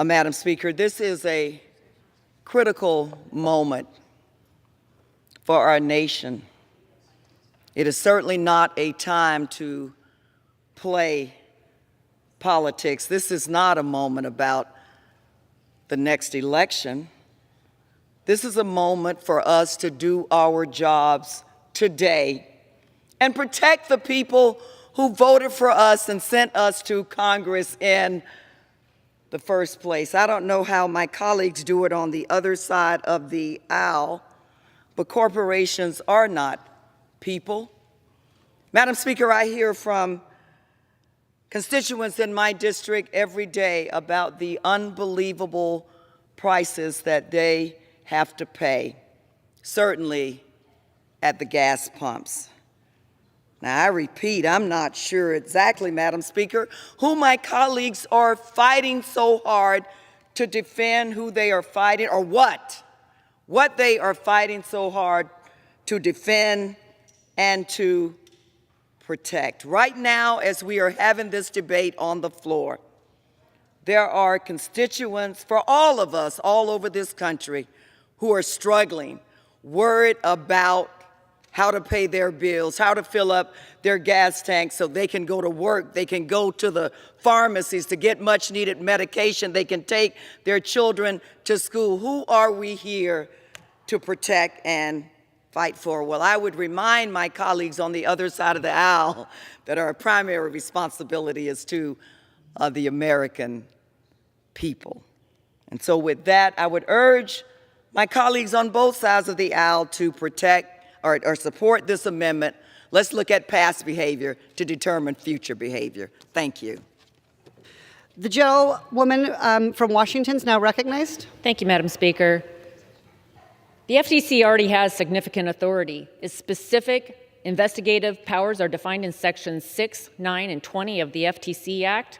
S12: Madam Speaker. This is a critical moment for our nation. It is certainly not a time to play politics. This is not a moment about the next election. This is a moment for us to do our jobs today and protect the people who voted for us and sent us to Congress in the first place. I don't know how my colleagues do it on the other side of the aisle, but corporations are not people. Madam Speaker, I hear from constituents in my district every day about the unbelievable prices that they have to pay, certainly at the gas pumps. Now, I repeat, I'm not sure exactly, Madam Speaker, who my colleagues are fighting so hard to defend, who they are fighting, or what they are fighting so hard to defend and to protect. Right now, as we are having this debate on the floor, there are constituents for all of us all over this country who are struggling, worried about how to pay their bills, how to fill up their gas tanks so they can go to work, they can go to the pharmacies to get much needed medication, they can take their children to school. Who are we here to protect and fight for? Well, I would remind my colleagues on the other side of the aisle that our primary responsibility is to the American people. And so with that, I would urge my colleagues on both sides of the aisle to protect or support this amendment. Let's look at past behavior to determine future behavior. Thank you.
S8: The gentlewoman from Washington is now recognized.
S15: Thank you, Madam Speaker. The FTC already has significant authority. Its specific investigative powers are defined in Sections 6, 9, and 20 of the FTC Act,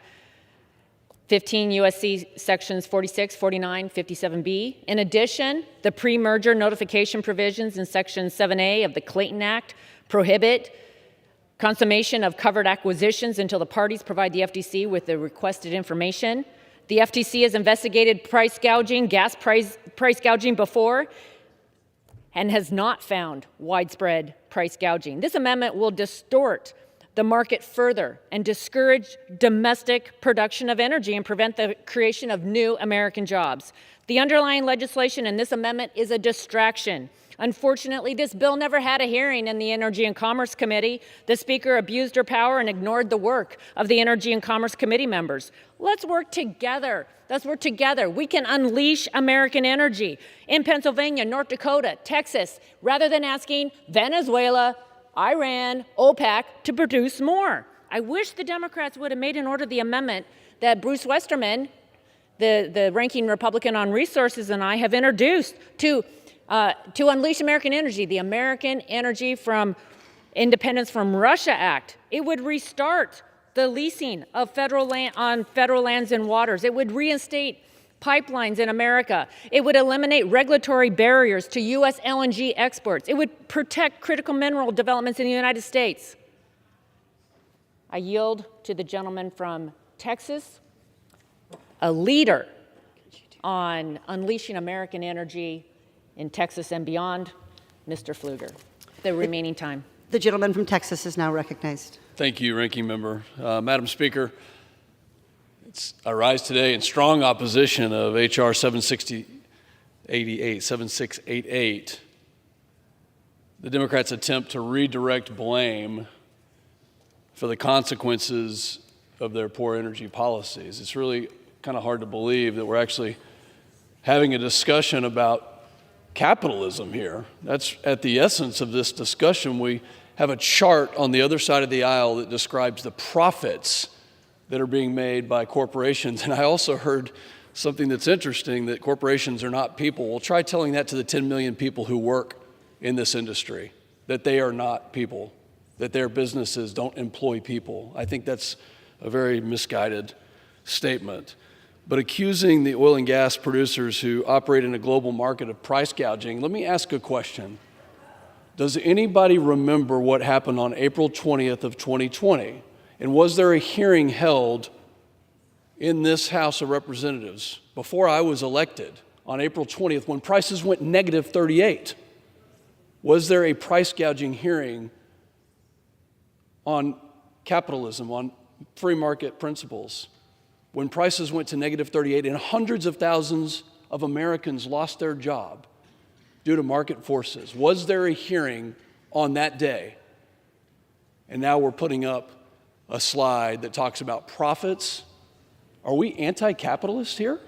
S15: 15 U.S.C. Sections 46, 49, 57B. In addition, the pre-merger notification provisions in Section 7A of the Clayton Act prohibit consummation of covered acquisitions until the parties provide the FTC with the requested information. The FTC has investigated price gouging, gas price gouging before, and has not found widespread price gouging. This amendment will distort the market further and discourage domestic production of energy and prevent the creation of new American jobs. The underlying legislation in this amendment is a distraction. Unfortunately, this bill never had a hearing in the Energy and Commerce Committee. The Speaker abused her power and ignored the work of the Energy and Commerce Committee members. Let's work together. Let's work together. We can unleash American energy in Pennsylvania, North Dakota, Texas, rather than asking Venezuela, Iran, OPEC to produce more. I wish the Democrats would have made in order the amendment that Bruce Westerman, the ranking Republican on resources, and I have introduced to unleash American energy, the American Energy from Independence from Russia Act. It would restart the leasing of federal land on federal lands and waters. It would reinstate pipelines in America. It would eliminate regulatory barriers to U.S. LNG exports. It would protect critical mineral developments in the United States. I yield to the gentleman from Texas, a leader on unleashing American energy in Texas and beyond, Mr. Pfluger. The remaining time.
S8: The gentleman from Texas is now recognized.
S3: Thank you, Ranking Member. Madam Speaker, I rise today in strong opposition of H.R. 7688, the Democrats' attempt to redirect blame for the consequences of their poor energy policies. It's really kind of hard to believe that we're actually having a discussion about capitalism here. That's at the essence of this discussion. We have a chart on the other side of the aisle that describes the profits that are being made by corporations. And I also heard something that's interesting, that corporations are not people. Well, try telling that to the 10 million people who work in this industry, that they are not people, that their businesses don't employ people. I think that's a very misguided statement. But accusing the oil and gas producers who operate in a global market of price gouging, let me ask a question. Does anybody remember what happened on April 20th of 2020? And was there a hearing held in this House of Representatives before I was elected on April 20th when prices went negative 38? Was there a price gouging hearing on capitalism, on free market principles, when prices went to negative 38 and hundreds of thousands of Americans lost their job due to market forces? Was there a hearing on that day? And now we're putting up a slide that talks about profits. Are we anti-capitalist here?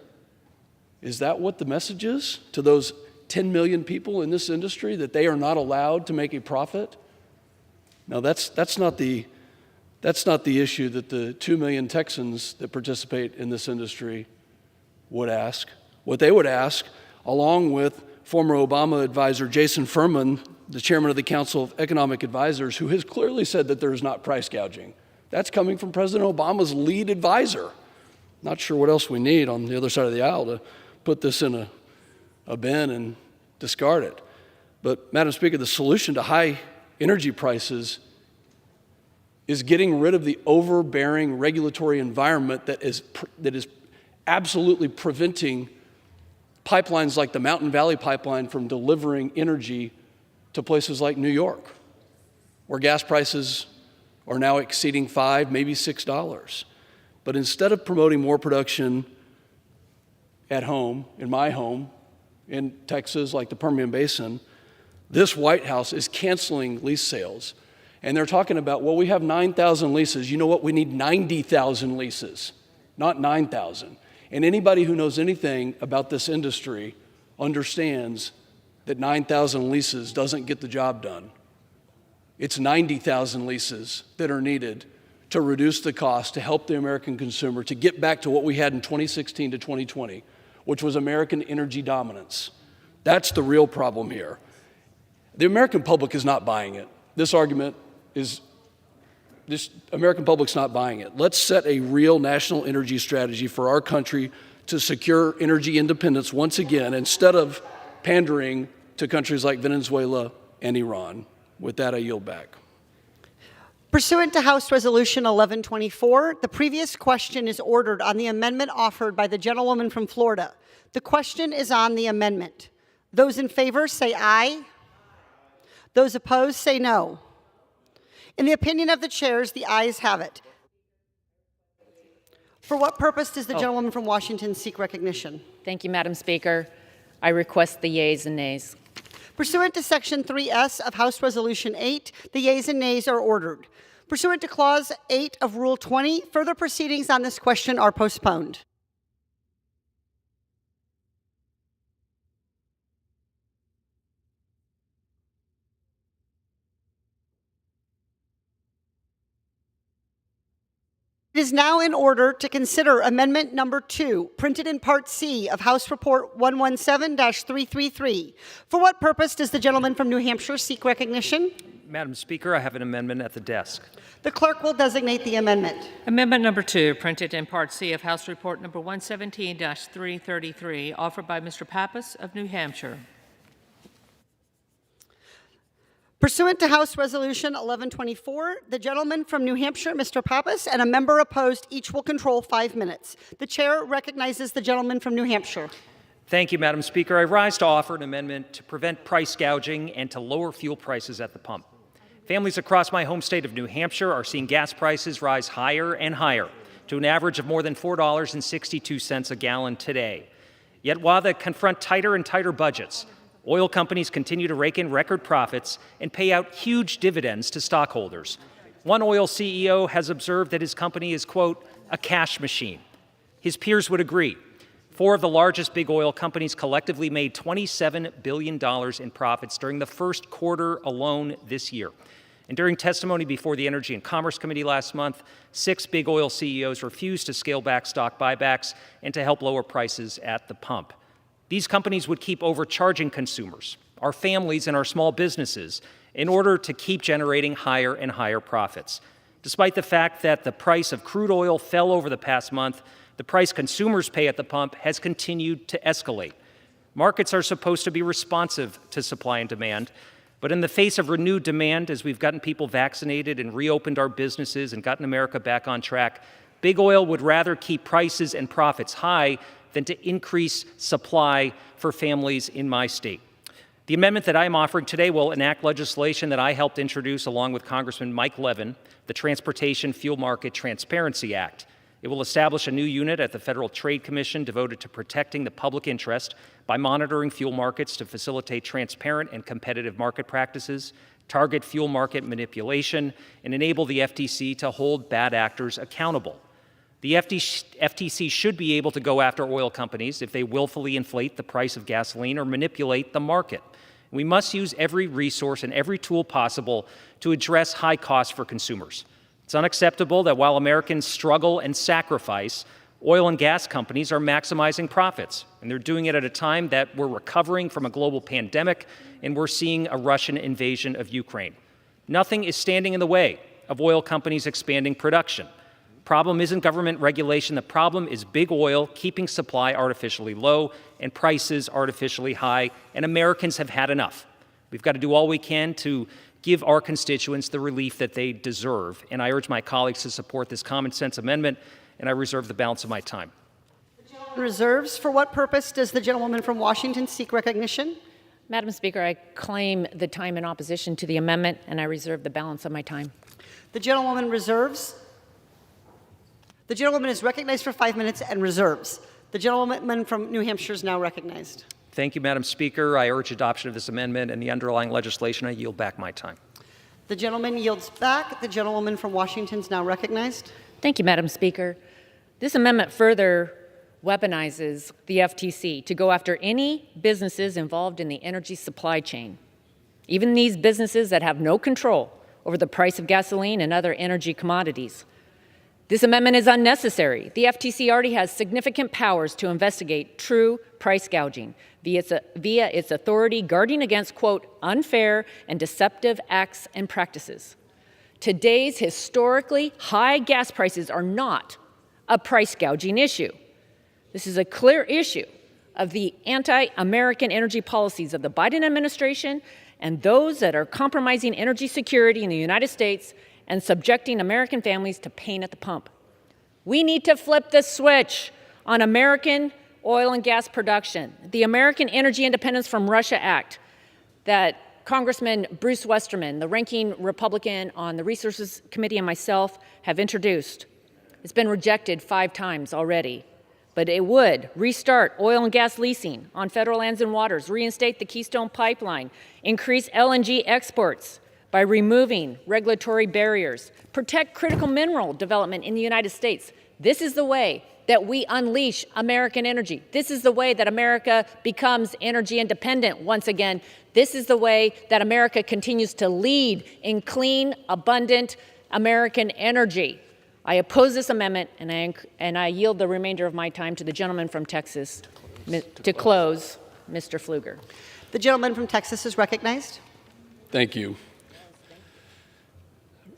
S3: Is that what the message is to those 10 million people in this industry, that they are not allowed to make a profit? No, that's not the issue that the 2 million Texans that participate in this industry would ask. What they would ask, along with former Obama advisor Jason Furman, the chairman of the Council of Economic Advisors, who has clearly said that there is not price gouging. That's coming from President Obama's lead advisor. Not sure what else we need on the other side of the aisle to put this in a bin and discard it. But, Madam Speaker, the solution to high energy prices is getting rid of the overbearing regulatory environment that is absolutely preventing pipelines like the Mountain Valley Pipeline from delivering energy to places like New York, where gas prices are now exceeding $5, maybe $6. But instead of promoting more production at home, in my home, in Texas, like the Permian Basin, this White House is canceling lease sales. And they're talking about, well, we have 9,000 leases. You know what? We need 90,000 leases, not 9,000. And anybody who knows anything about this industry understands that 9,000 leases doesn't get the job done. It's 90,000 leases that are needed to reduce the cost, to help the American consumer, to get back to what we had in 2016 to 2020, which was American energy dominance. That's the real problem here. The American public is not buying it. This argument is, this American public's not buying it. Let's set a real national energy strategy for our country to secure energy independence once again, instead of pandering to countries like Venezuela and Iran. With that, I yield back.
S8: Pursuant to House Resolution 1124, the previous question is ordered on the amendment offered by the gentlewoman from Florida. The question is on the amendment. Those in favor say aye. Those opposed say no. In the opinion of the chairs, the ayes have it. For what purpose does the gentlewoman from Washington seek recognition?
S15: Thank you, Madam Speaker. I request the yeas and nays.
S8: Pursuant to Section 3S of House Resolution 8, the yeas and nays are ordered. Pursuant to Clause 8 of Rule 20, further proceedings on this question are postponed. It is now in order to consider Amendment Number 2, printed in Part C of House Report 117-333. For what purpose does the gentleman from New Hampshire seek recognition?
S13: Madam Speaker, I have an amendment at the desk.
S8: The clerk will designate the amendment.
S2: Amendment Number 2, printed in Part C of House Report Number 117-333, offered by Mr. Pappas of New Hampshire.
S8: Pursuant to House Resolution 1124, the gentleman from New Hampshire, Mr. Pappas, and a member opposed each will control 5 minutes. The chair recognizes the gentleman from New Hampshire.
S13: Thank you, Madam Speaker. I rise to offer an amendment to prevent price gouging and to lower fuel prices at the pump. Families across my home state of New Hampshire are seeing gas prices rise higher and higher to an average of more than $4.62 a gallon today. Yet while they confront tighter and tighter budgets, oil companies continue to rake in record profits and pay out huge dividends to stockholders. One oil CEO has observed that his company is, quote, a cash machine. His peers would agree. 4 of the largest big oil companies collectively made $27 billion in profits during the first quarter alone this year. And during testimony before the Energy and Commerce Committee last month, 6 big oil CEOs refused to scale back stock buybacks and to help lower prices at the pump. These companies would keep overcharging consumers, our families, and our small businesses in order to keep generating higher and higher profits. Despite the fact that the price of crude oil fell over the past month, the price consumers pay at the pump has continued to escalate. Markets are supposed to be responsive to supply and demand, but in the face of renewed demand, as we've gotten people vaccinated and reopened our businesses and gotten America back on track, big oil would rather keep prices and profits high than to increase supply for families in my state. The amendment that I'm offering today will enact legislation that I helped introduce along with Congressman Mike Levin, the Transportation Fuel Market Transparency Act. It will establish a new unit at the Federal Trade Commission devoted to protecting the public interest by monitoring fuel markets to facilitate transparent and competitive market practices, target fuel market manipulation, and enable the FTC to hold bad actors accountable. The FTC should be able to go after oil companies if they willfully inflate the price of gasoline or manipulate the market. We must use every resource and every tool possible to address high costs for consumers. It's unacceptable that while Americans struggle and sacrifice, oil and gas companies are maximizing profits. And they're doing it at a time that we're recovering from a global pandemic and we're seeing a Russian invasion of Ukraine. Nothing is standing in the way of oil companies expanding production. The problem isn't government regulation. The problem is big oil keeping supply artificially low and prices artificially high, and Americans have had enough. We've got to do all we can to give our constituents the relief that they deserve, and I urge my colleagues to support this common sense amendment, and I reserve the balance of my time.
S8: Reserves. For what purpose does the gentlewoman from Washington seek recognition?
S15: Madam Speaker, I claim the time in opposition to the amendment, and I reserve the balance of my time.
S8: The gentlewoman reserves. The gentlewoman is recognized for 5 minutes and reserves. The gentlewoman from New Hampshire is now recognized.
S13: Thank you, Madam Speaker. I urge adoption of this amendment and the underlying legislation. I yield back my time.
S8: The gentleman yields back. The gentlewoman from Washington is now recognized.
S15: Thank you, Madam Speaker. This amendment further weaponizes the FTC to go after any businesses involved in the energy supply chain, even these businesses that have no control over the price of gasoline and other energy commodities. This amendment is unnecessary. The FTC already has significant powers to investigate true price gouging via its authority guarding against, quote, unfair and deceptive acts and practices. Today's historically high gas prices are not a price gouging issue. This is a clear issue of the anti-American energy policies of the Biden administration and those that are compromising energy security in the United States and subjecting American families to pain at the pump. We need to flip the switch on American oil and gas production. The American Energy Independence from Russia Act that Congressman Bruce Westerman, the ranking Republican on the Resources Committee, and myself have introduced. It's been rejected 5 times already, but it would restart oil and gas leasing on federal lands and waters, reinstate the Keystone Pipeline, increase LNG exports by removing regulatory barriers, protect critical mineral development in the United States. This is the way that we unleash American energy. This is the way that America becomes energy independent once again. This is the way that America continues to lead in clean, abundant American energy. I oppose this amendment, and I yield the remainder of my time to the gentleman from Texas to close, Mr. Pfluger.
S8: The gentleman from Texas is recognized.
S3: Thank you.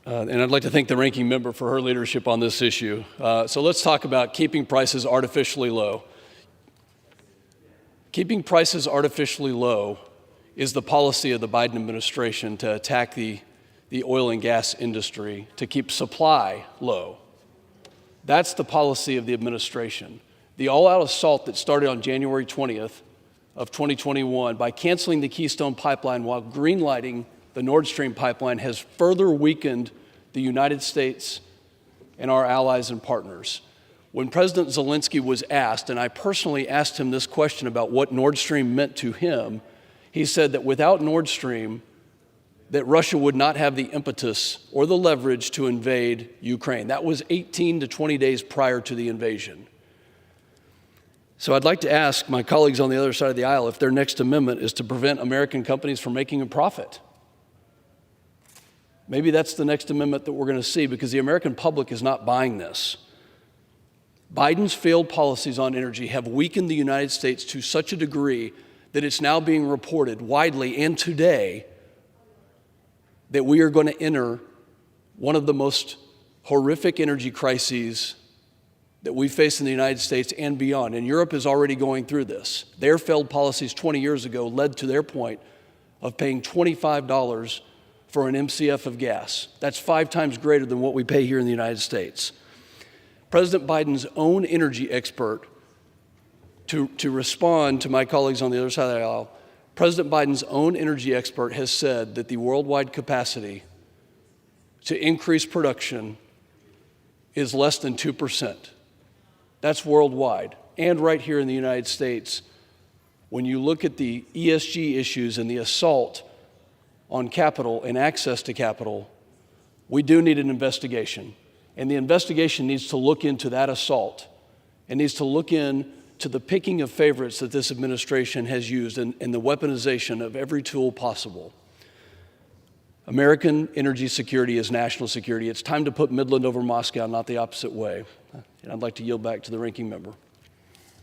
S3: And I'd like to thank the ranking member for her leadership on this issue. So let's talk about keeping prices artificially low. Keeping prices artificially low is the policy of the Biden administration to attack the oil and gas industry, to keep supply low. That's the policy of the administration. The all-out assault that started on January 20th of 2021 by canceling the Keystone Pipeline while greenlighting the Nord Stream pipeline has further weakened the United States and our allies and partners. When President Zelensky was asked, and I personally asked him this question about what Nord Stream meant to him, he said that without Nord Stream, that Russia would not have the impetus or the leverage to invade Ukraine. That was 18 to 20 days prior to the invasion. So I'd like to ask my colleagues on the other side of the aisle if their next amendment is to prevent American companies from making a profit. Maybe that's the next amendment that we're going to see, because the American public is not buying this. Biden's failed policies on energy have weakened the United States to such a degree that it's now being reported widely and today that we are going to enter one of the most horrific energy crises that we face in the United States and beyond. And Europe is already going through this. Their failed policies 20 years ago led to their point of paying $25 for an MCF of gas. That's 5 times greater than what we pay here in the United States. President Biden's own energy expert, to respond to my colleagues on the other side of the aisle, President Biden's own energy expert has said that the worldwide capacity to increase production is less than 2%. That's worldwide. And right here in the United States, when you look at the ESG issues and the assault on capital and access to capital, we do need an investigation. And the investigation needs to look into that assault and needs to look into the picking of favorites that this administration has used and the weaponization of every tool possible. American energy security is national security. It's time to put Midland over Moscow, not the opposite way. And I'd like to yield back to the ranking member.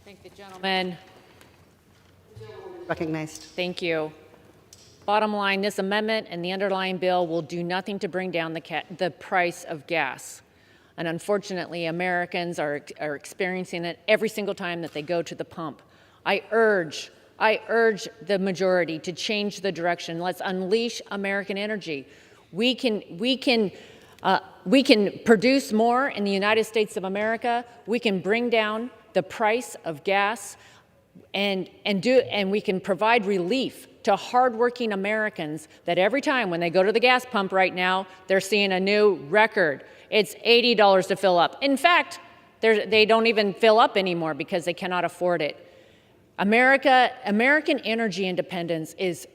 S15: Thank the gentleman.
S8: Recognized.
S15: Thank you. Bottom line, this amendment and the underlying bill will do nothing to bring down the price of gas. And unfortunately, Americans are experiencing it every single time that they go to the pump. I urge the majority to change the direction. Let's unleash American energy. We can produce more in the United States of America. We can bring down the price of gas, and we can provide relief to hardworking Americans that every time when they go to the gas pump right now, they're seeing a new record. It's $80 to fill up. In fact, they don't even fill up anymore because they cannot afford it. American energy independence is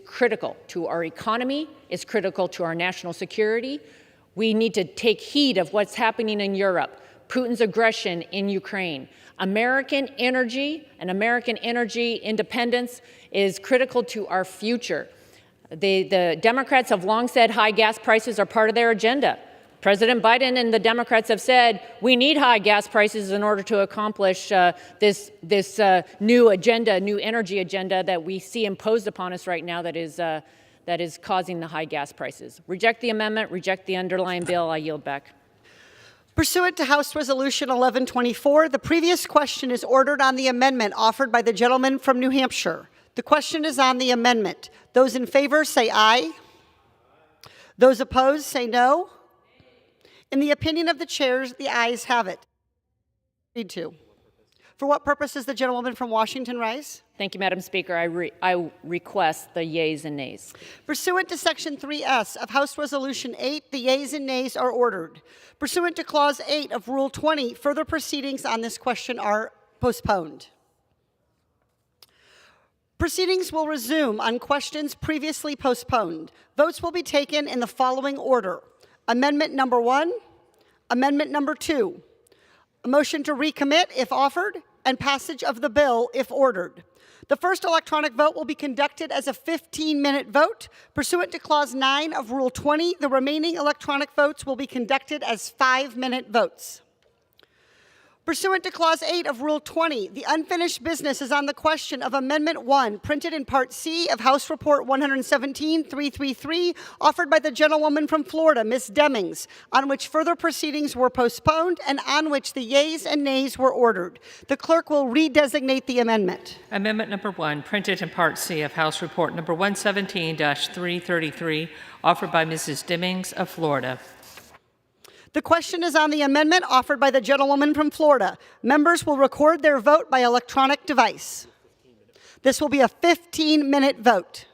S15: critical to our economy, is critical to our national security. We need to take heed of what's happening in Europe, Putin's aggression in Ukraine. American energy and American energy independence is critical to our future. The Democrats have long said high gas prices are part of their agenda. President Biden and the Democrats have said we need high gas prices in order to accomplish this new agenda, new energy agenda that we see imposed upon us right now that is causing the high gas prices. Reject the amendment, reject the underlying bill. I yield back.
S8: Pursuant to House Resolution 1124, the previous question is ordered on the amendment offered by the gentleman from New Hampshire. The question is on the amendment. Those in favor say aye. Those opposed say no. In the opinion of the chairs, the ayes have it. Agreed to. For what purpose does the gentlewoman from Washington rise?
S15: Thank you, Madam Speaker. I request the yeas and nays.
S8: Pursuant to Section 3S of House Resolution 8, the yeas and nays are ordered. Pursuant to Clause 8 of Rule 20, further proceedings on this question are postponed. Proceedings will resume on questions previously postponed. Votes will be taken in the following order. Amendment number 1, amendment number 2, a motion to recommit if offered, and passage of the bill if ordered. The first electronic vote will be conducted as a 15-minute vote. Pursuant to Clause 9 of Rule 20, the remaining electronic votes will be conducted as 5-minute votes. Pursuant to Clause 8 of Rule 20, the unfinished business is on the question of Amendment 1, printed in Part C of House Report 117-333, offered by the gentlewoman from Florida, Ms. Demings, on which further proceedings were postponed and on which the yeas and nays were ordered. The clerk will redesignate the amendment.
S2: Amendment number 1, printed in Part C of House Report number 117-333, offered by Mrs. Demings of Florida.
S8: The question is on the amendment offered by the gentlewoman from Florida. Members will record their vote by electronic device. This will be a 15-minute vote.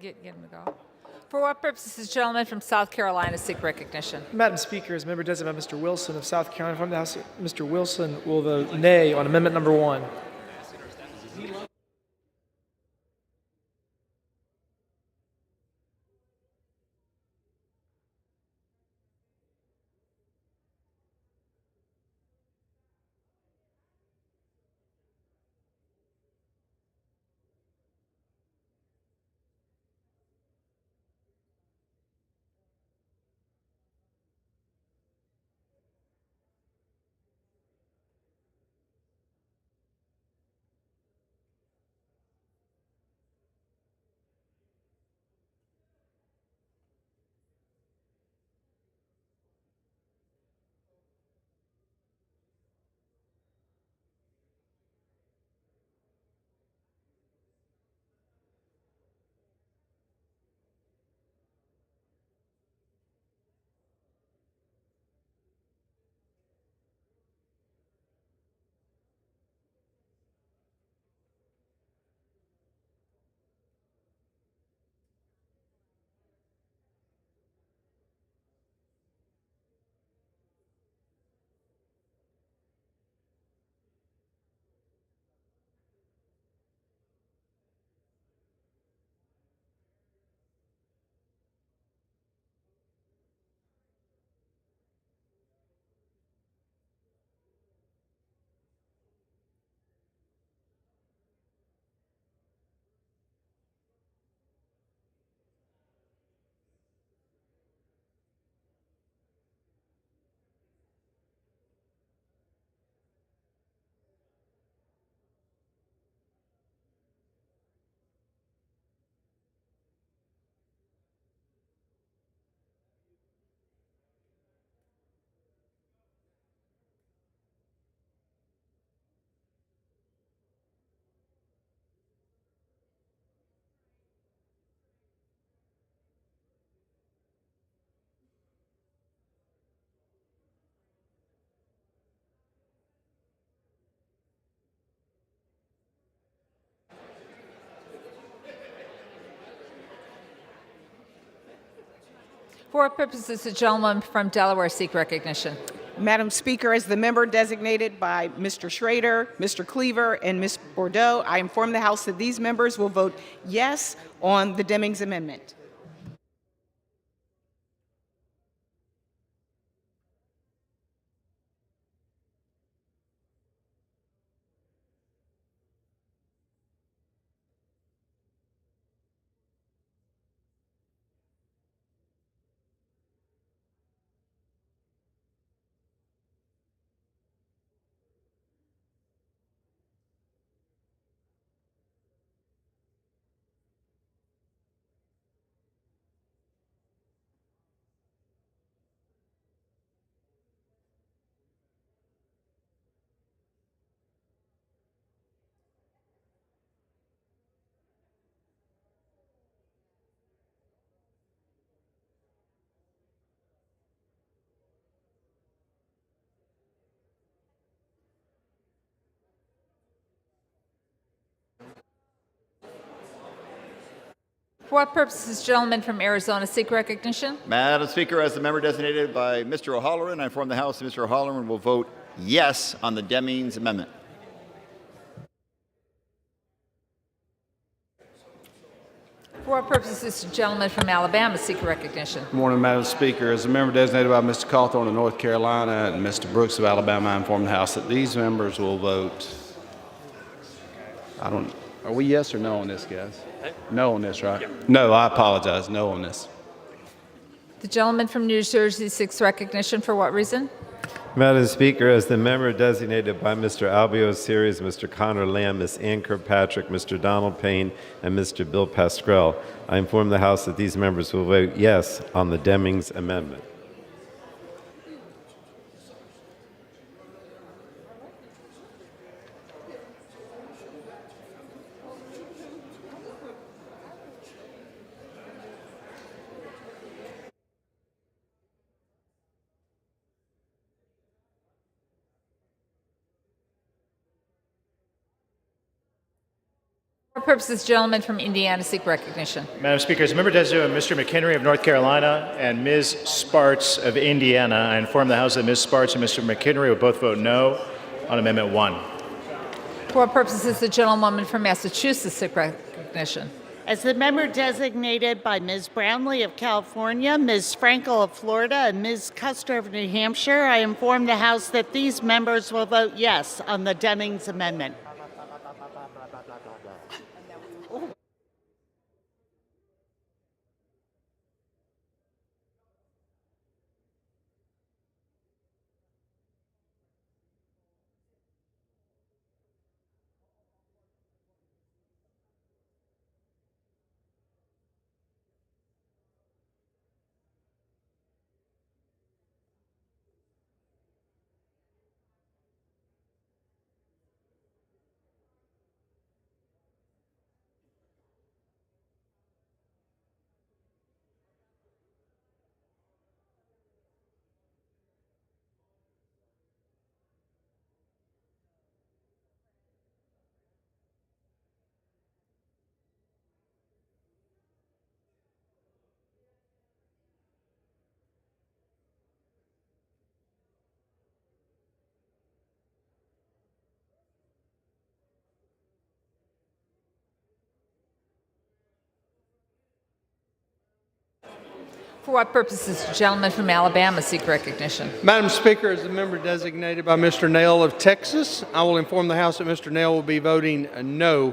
S16: get him to go. For what purposes, the gentleman from South Carolina seek recognition?
S17: Madam Speaker, as member designated by Mr. Wilson of South Carolina from the House, Mr. Wilson will vote nay on amendment number 1.
S16: For what purposes, the gentleman from Delaware seek recognition?
S6: Madam Speaker, as the member designated by Mr. Schrader, Mr. Cleaver, and Ms. Bordeaux, I inform the House that these members will vote yes on the Demings amendment.
S16: For what purposes, the gentleman from Arizona seek recognition?
S23: Madam Speaker, as the member designated by Mr. O'Halloran, I inform the House that Mr. O'Halloran will vote yes on the Demings amendment.
S16: For what purposes, the gentleman from Alabama seek recognition?
S24: Good morning, Madam Speaker. As a member designated by Mr. Cawthorn of North Carolina and Mr. Brooks of Alabama, I inform the House that these members will vote. Are we yes or no on this, guys? No on this, right? No, I apologize. No on this.
S16: The gentleman from New Jersey seeks recognition for what reason?
S14: Madam Speaker, as the member designated by Mr. Albio Series, Mr. Connor Lamb, Ms. Ann Kirkpatrick, Mr. Donald Payne, and Mr. Bill Pascrell, I inform the House that these members will vote yes on the Demings amendment.
S16: For purposes, gentleman from Indiana seek recognition.
S4: Madam Speaker, as a member designated Mr. McHenry of North Carolina and Ms. Sparks of Indiana, I inform the House that Ms. Sparks and Mr. McHenry will both vote no on Amendment 1.
S16: For purposes, the gentlewoman from Massachusetts seek recognition.
S18: As the member designated by Ms. Brownlee of California, Ms. Frankel of Florida, and Ms. Custer of New Hampshire, I inform the House that these members will vote yes on the Demings Amendment. For what purposes, the gentleman from Alabama seek recognition.
S19: Madam Speaker, as the member designated by Mr. Nail of Texas, I will inform the House that Mr. Nail will be voting no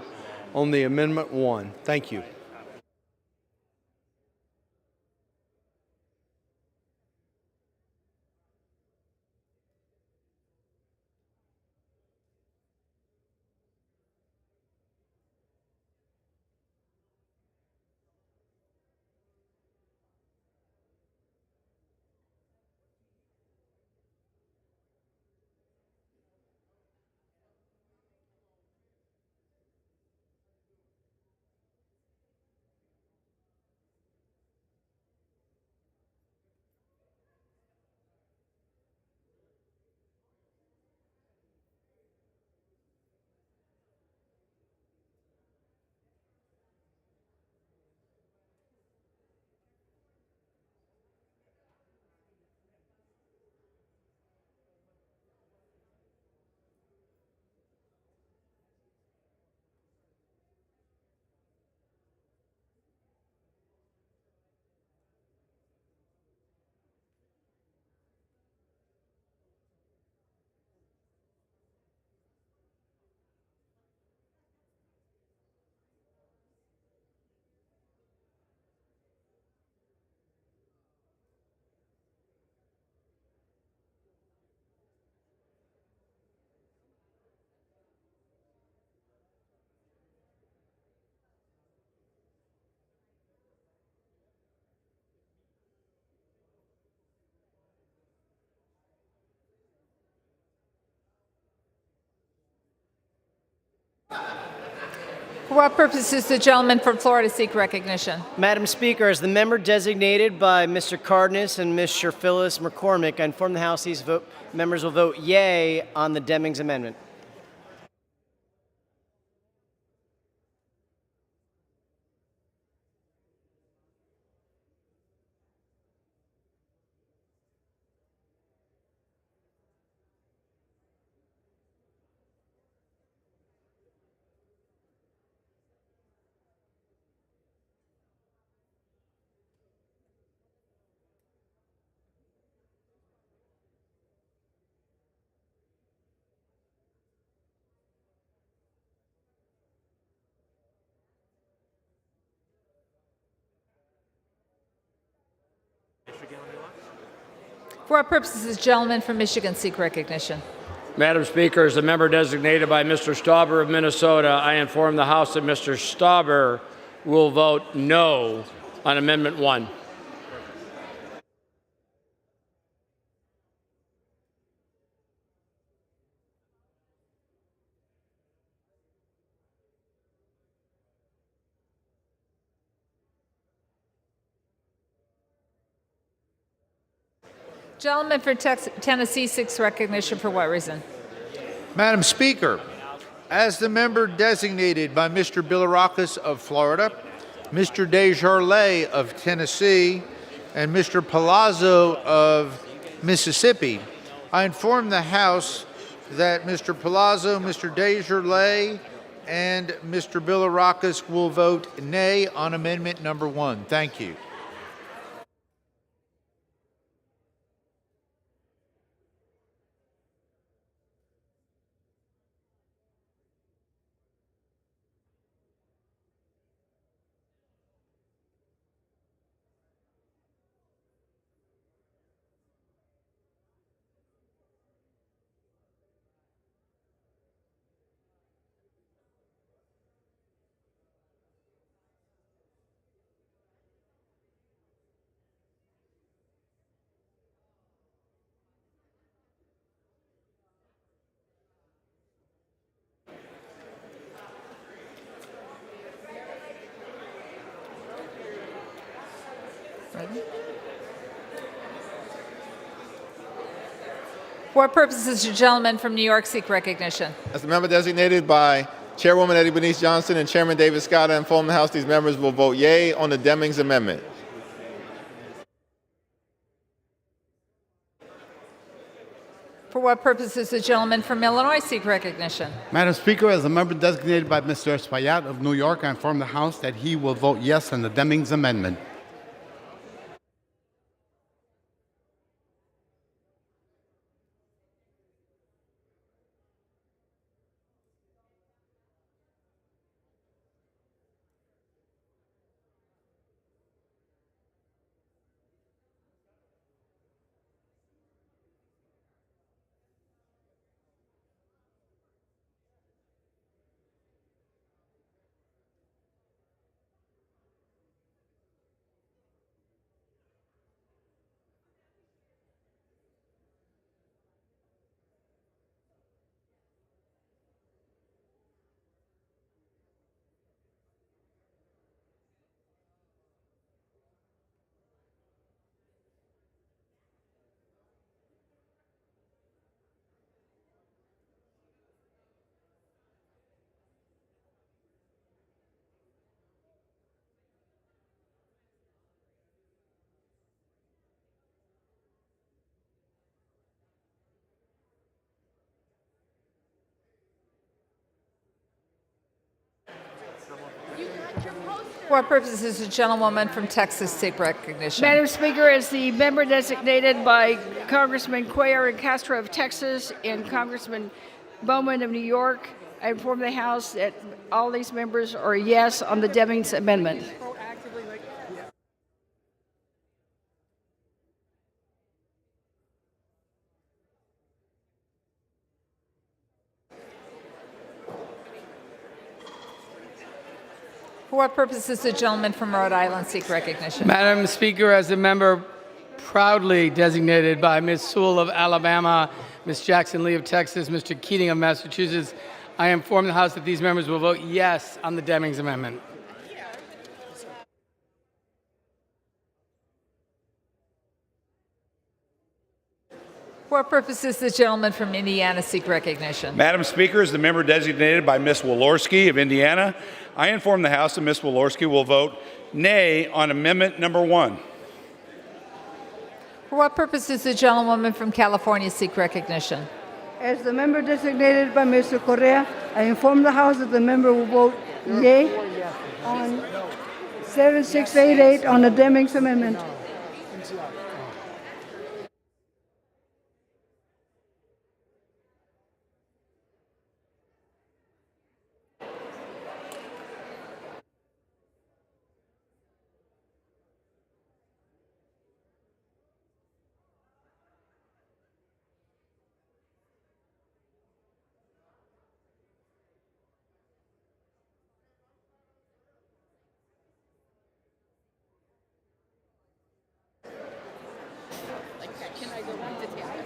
S19: on the Amendment 1. Thank you.
S16: For what purposes, the gentleman from Florida seek recognition.
S20: Madam Speaker, as the member designated by Mr. Cardenas and Mr. Phyllis McCormick, I inform the House these members will vote yay on the Demings Amendment.
S16: For what purposes, the gentleman from Michigan seek recognition.
S21: Madam Speaker, as the member designated by Mr. Stauber of Minnesota, I inform the House that Mr. Stauber will vote no on Amendment 1.
S16: Gentleman for Tennessee seeks recognition for what reason?
S25: Madam Speaker,
S5: As the member designated by Mr. Bilirakis of Florida, Mr. Desjardins of Tennessee, and Mr. Palazzo of Mississippi, I inform the House that Mr. Palazzo, Mr. Desjardins, and Mr. Bilirakis will vote nay on amendment number 1. Thank you.
S16: For what purposes does the gentleman from New York seek recognition?
S7: As the member designated by Chairwoman Eddie Bernice Johnson and Chairman David Scott, I inform the House these members will vote yea on the Demings amendment.
S16: For what purposes does the gentleman from Illinois seek recognition?
S10: Madam Speaker, as a member designated by Mr. Espaillat of New York, I inform the House that he will vote yes on the Demings amendment.
S16: For what purposes does the gentlewoman from Texas seek recognition?
S22: Madam Speaker, as the member designated by Congressman Cuellar and Castro of Texas and Congressman Bowman of New York, I inform the House that all these members are yes on the Demings amendment.
S16: For what purposes does the gentleman from Rhode Island seek recognition?
S21: Madam Speaker, as a member proudly designated by Ms. Sewell of Alabama, Ms. Jackson Lee of Texas, Mr. Keating of Massachusetts, I inform the House that these members will vote yes on the Demings amendment.
S16: For what purposes does the gentleman from Indiana seek recognition?
S25: Madam Speaker, as the member designated by Ms. Walorski of Indiana, I inform the House that Ms. Walorski will vote nay on amendment number 1.
S16: For what purposes does the gentlewoman from California seek recognition?
S26: As the member designated by Mr. Correa, I inform the House that the member will vote yea on 7688 on the Demings amendment.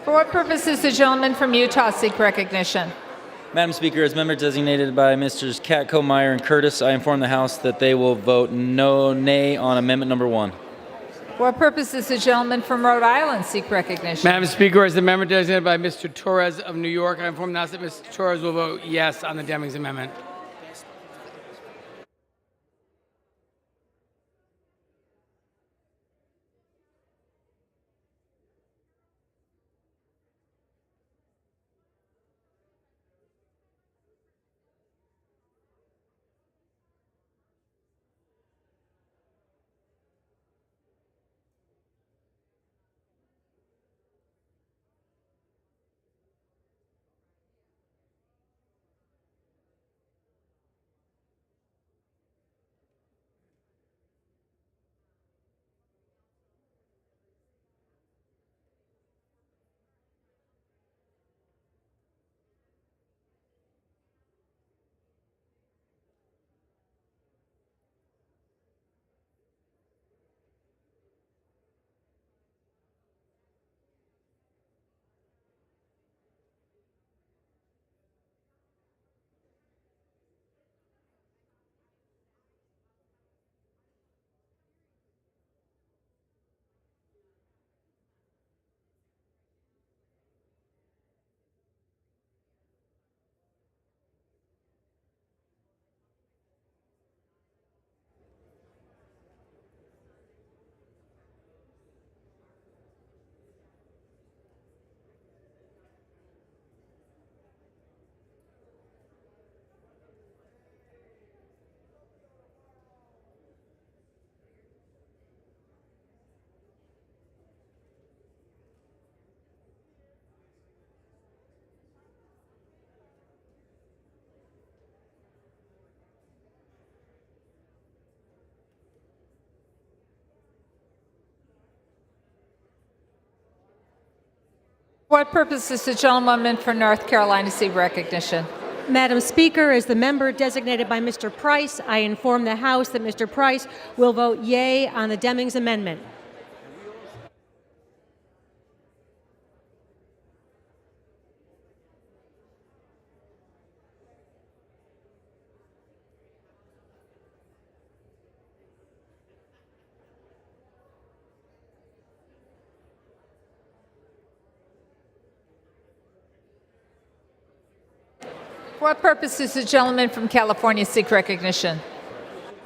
S16: For what purposes does the gentleman from Utah seek recognition?
S27: Madam Speaker, as member designated by Messrs. Katko, Meyer, and Curtis, I inform the House that they will vote nay on amendment number 1.
S16: For For what purpose does the gentleman from Rhode Island seek recognition?
S21: Madam Speaker, as the member designated by Mr. Torres of New York, I inform the House that Mr. Torres will vote yes on the Demings amendment.
S16: For what purpose does the gentleman from North Carolina seek recognition?
S1: Madam Speaker, as the member designated by Mr. Price, I inform the House that Mr. Price will vote yea on the Demings amendment.
S16: For what purpose does the gentleman from California seek recognition?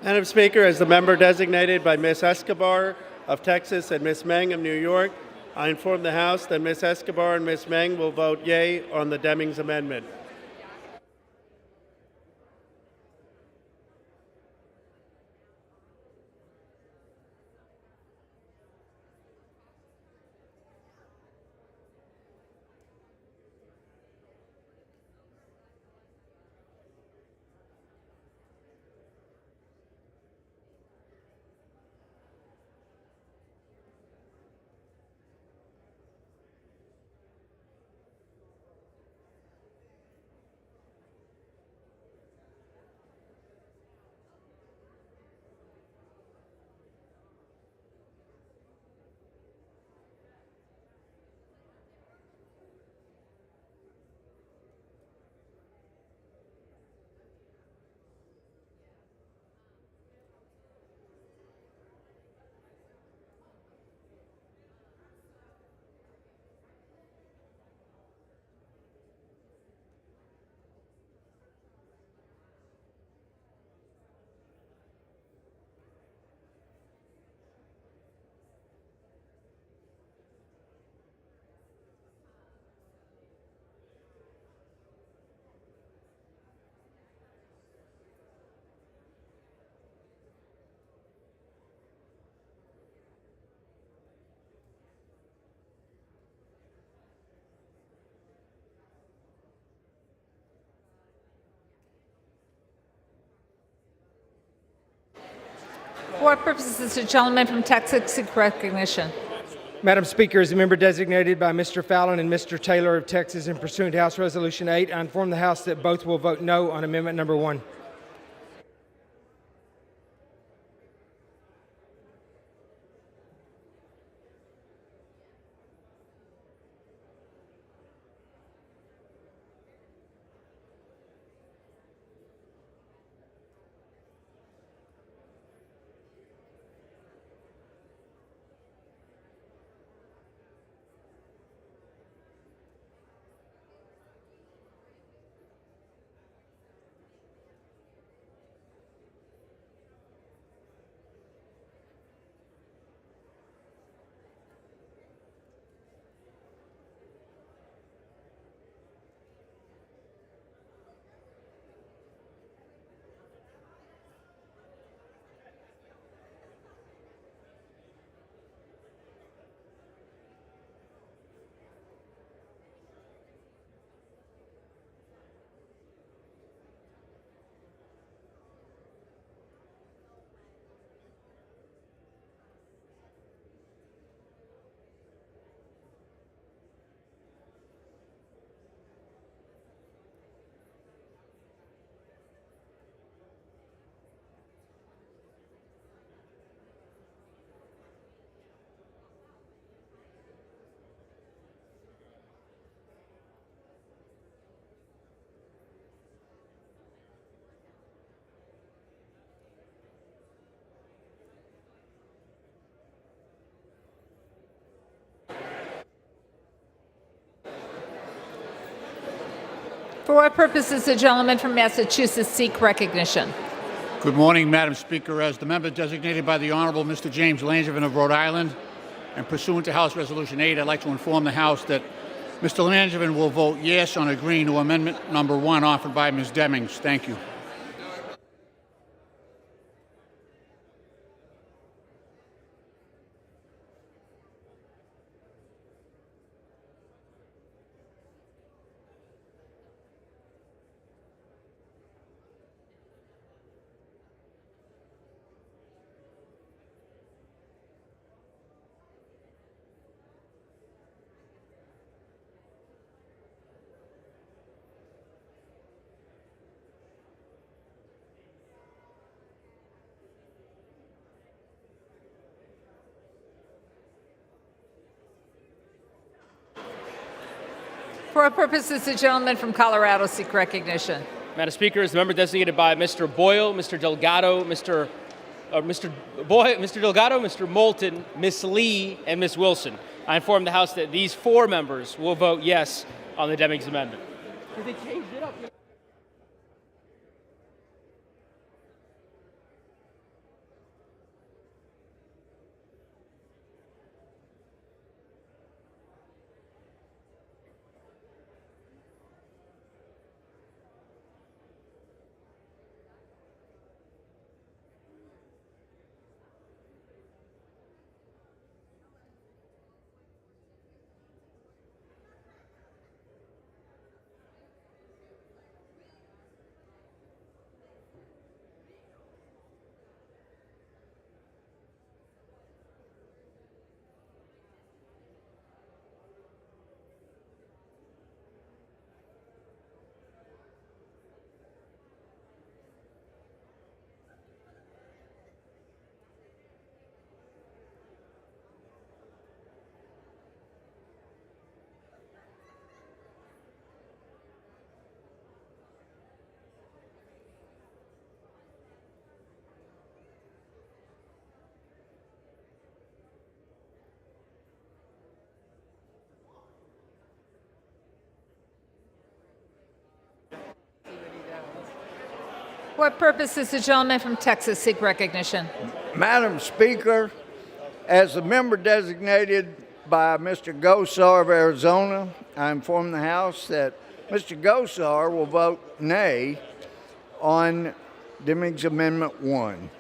S3: Madam Speaker, as the member designated by Ms. Escobar of Texas and Ms. Meng of New York, I inform the House that Ms. Escobar and Ms. Meng will vote yea on the Demings amendment.
S16: For what purpose does the gentleman from Texas seek recognition?
S17: Madam Speaker, as a member designated by Mr. Fallon and Mr. Taylor of Texas and pursuant to House Resolution 8, I inform the House that both will vote no on Amendment Number 1.
S16: For what purpose does the gentleman from Massachusetts seek recognition?
S2: Good morning, Madam Speaker. As the member designated by the Honorable Mr. James Langevin of Rhode Island, and pursuant to House Resolution 8, I'd like to inform the House that Mr. Langevin will vote yes on agreeing to Amendment Number 1 offered by Ms. Demings. Thank you.
S16: For what purpose does the gentleman from Colorado seek recognition?
S8: Madam Speaker, as the member designated by Mr. Boyle, Mr. Delgado, Mr. Delgado, Mr. Moulton, Ms. Lee, and Ms. Wilson, I inform the House that these 4 members will vote yes on the Demings Amendment. They changed it up.
S16: What purpose does the gentleman from Texas seek recognition?
S9: Madam Speaker, as the member designated by Mr. Gosar of Arizona, I inform the House that Mr. Gosar will vote nay on Demings Amendment 1.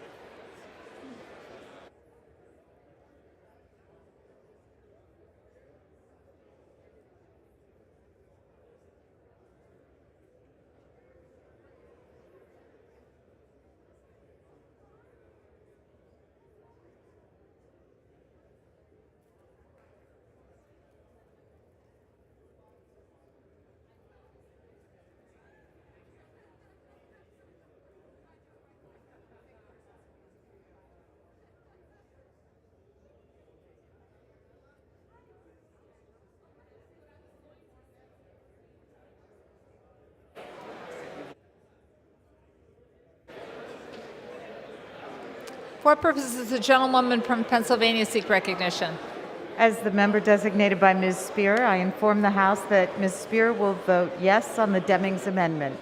S16: For what purpose does the gentlewoman from Pennsylvania seek recognition?
S11: As the member designated by Ms. Spear, I inform the House that Ms. Spear will vote yes on the Demings Amendment.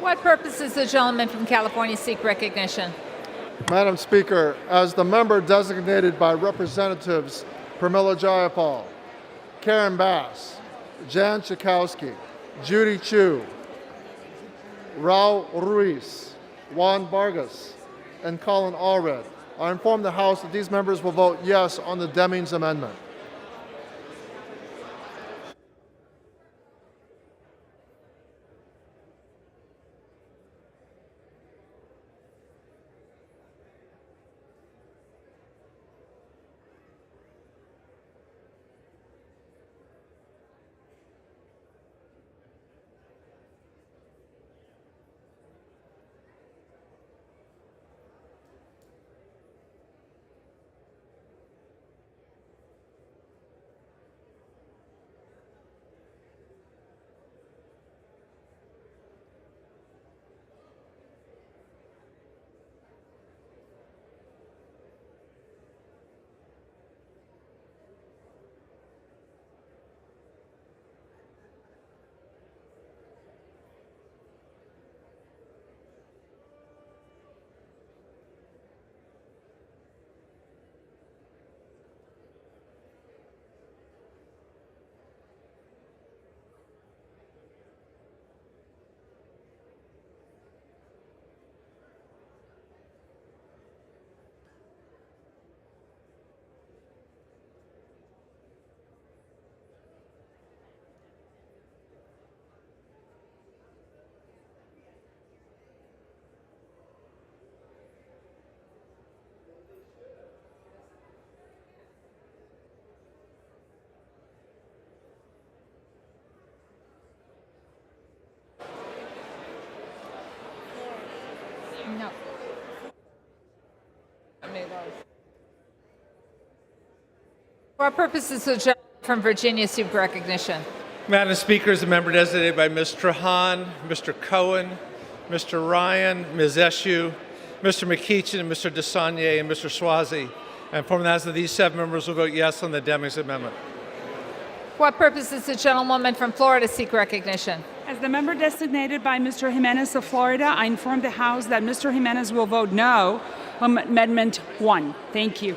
S16: What purpose does the gentleman from California seek recognition?
S6: Madam Speaker, as the member designated by Representatives Pramila Jayapal, Karen Bass, Jan Chakowski, Judy Chu, Raul Ruiz, Juan Vargas, and Colin Allred, I inform the House that these members will vote yes on the Demings Amendment.
S16: No. What purpose does the gentleman from Virginia seek recognition?
S19: Madam Speaker, as a member designated by Ms. Trahan, Mr. Cohen, Mr. Ryan, Ms. Eshu, Mr. McKeechin, and Mr. DeSagne, and Mr. Swazi, I inform the House that these 7 members will vote yes on the Demings Amendment.
S16: What purpose does the gentlewoman from Florida seek recognition?
S12: As the member designated by Mr. Jimenez of Florida, I inform the House that Mr. Jimenez will vote no on Amendment 1. Thank you.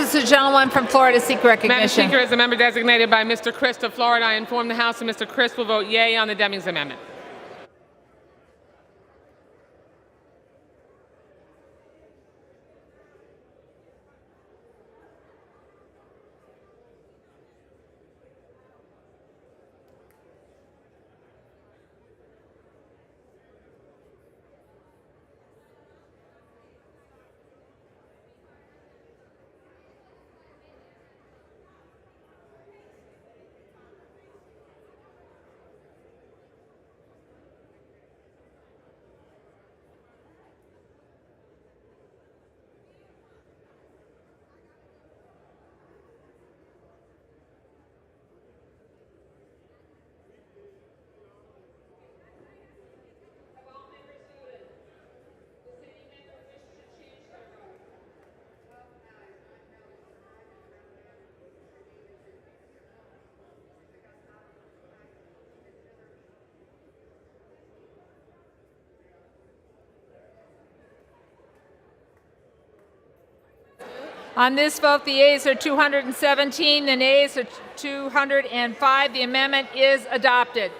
S16: purposes the gentleman from Florida seek
S4: Madam
S16: recognition?
S4: Speaker, as a member designated by Mr. Christ of Florida, I inform the House that Mr. Christ will vote yea on the Demings Amendment.
S16: On this vote, the yeas are 217, the nays are 205. The amendment is adopted.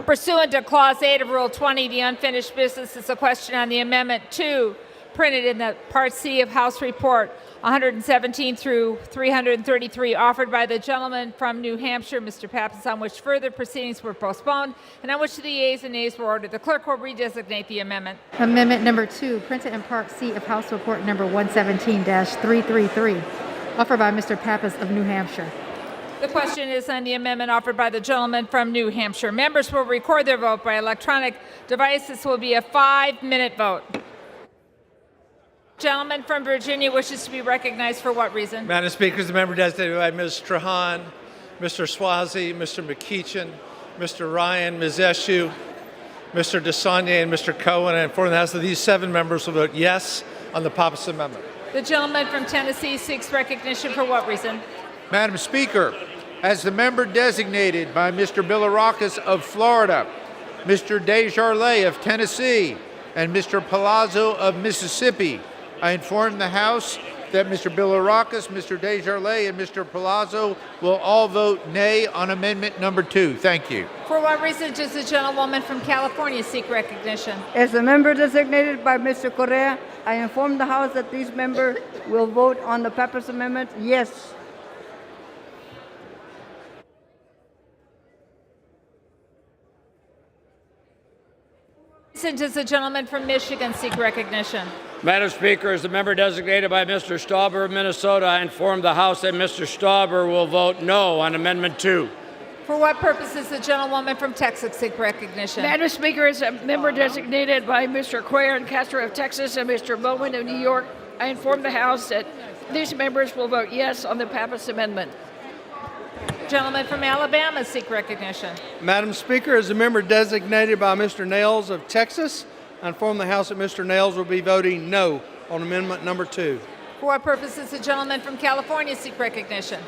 S16: Pursuant to Clause 8 of Rule 20, the unfinished business is a question on the Amendment 2, printed in the Part C of House Report 117 through 333, offered by the gentleman from New Hampshire, Mr. Pappas, on which further proceedings were postponed, and on which the yeas and nays were ordered. The clerk will redesignate the amendment.
S11: Amendment number 2, printed in Part C of House Report number 117-333, offered by Mr. Pappas of New Hampshire.
S16: The question is on the amendment offered by the gentleman from New Hampshire. Members will record their vote by electronic device. This will be a 5-minute vote. Gentleman from Virginia wishes to be recognized for what reason?
S19: Madam Speaker, the member designated by Ms. Trahan, Mr. Swazi, Mr. McKeechin, Mr. Ryan, Ms. Eshoo, Mr. DeSaulnier, and Mr. Cohen. I inform the House that these 7 members will vote yes on the Pappas Amendment.
S16: The gentleman from Tennessee seeks recognition for what reason?
S5: Madam Speaker, as the member designated by Mr. Bilirakis of Florida, Mr. Desjardins of Tennessee, and Mr. Palazzo of Mississippi, I inform the House that Mr. Bilirakis, Mr. Desjardins, and Mr. Palazzo will all vote nay on Amendment number 2. Thank you.
S16: For what reason does the gentlewoman from California seek recognition?
S26: As a member designated by Mr. Correa, I inform the House that these members will vote on the Pappas Amendment yes.
S16: Does the gentleman from Michigan seek recognition?
S13: Madam Speaker, as the member designated by Mr. Stauber of Minnesota, I inform the House that Mr. Stauber will vote no on Amendment 2.
S16: For what purpose does the gentlewoman from Texas seek recognition?
S22: Madam Speaker, as a member designated by Mr. Cuellar and Castro of Texas and Mr. Bowman of New York, I inform the House that these members will vote yes on the Pappas Amendment.
S16: Gentleman from Alabama seek recognition.
S3: Madam Speaker, as a member designated by Mr. Nails of Texas, I inform the House that Mr. Nails will be voting no on Amendment number 2.
S16: For what purpose does the gentleman from California seek recognition?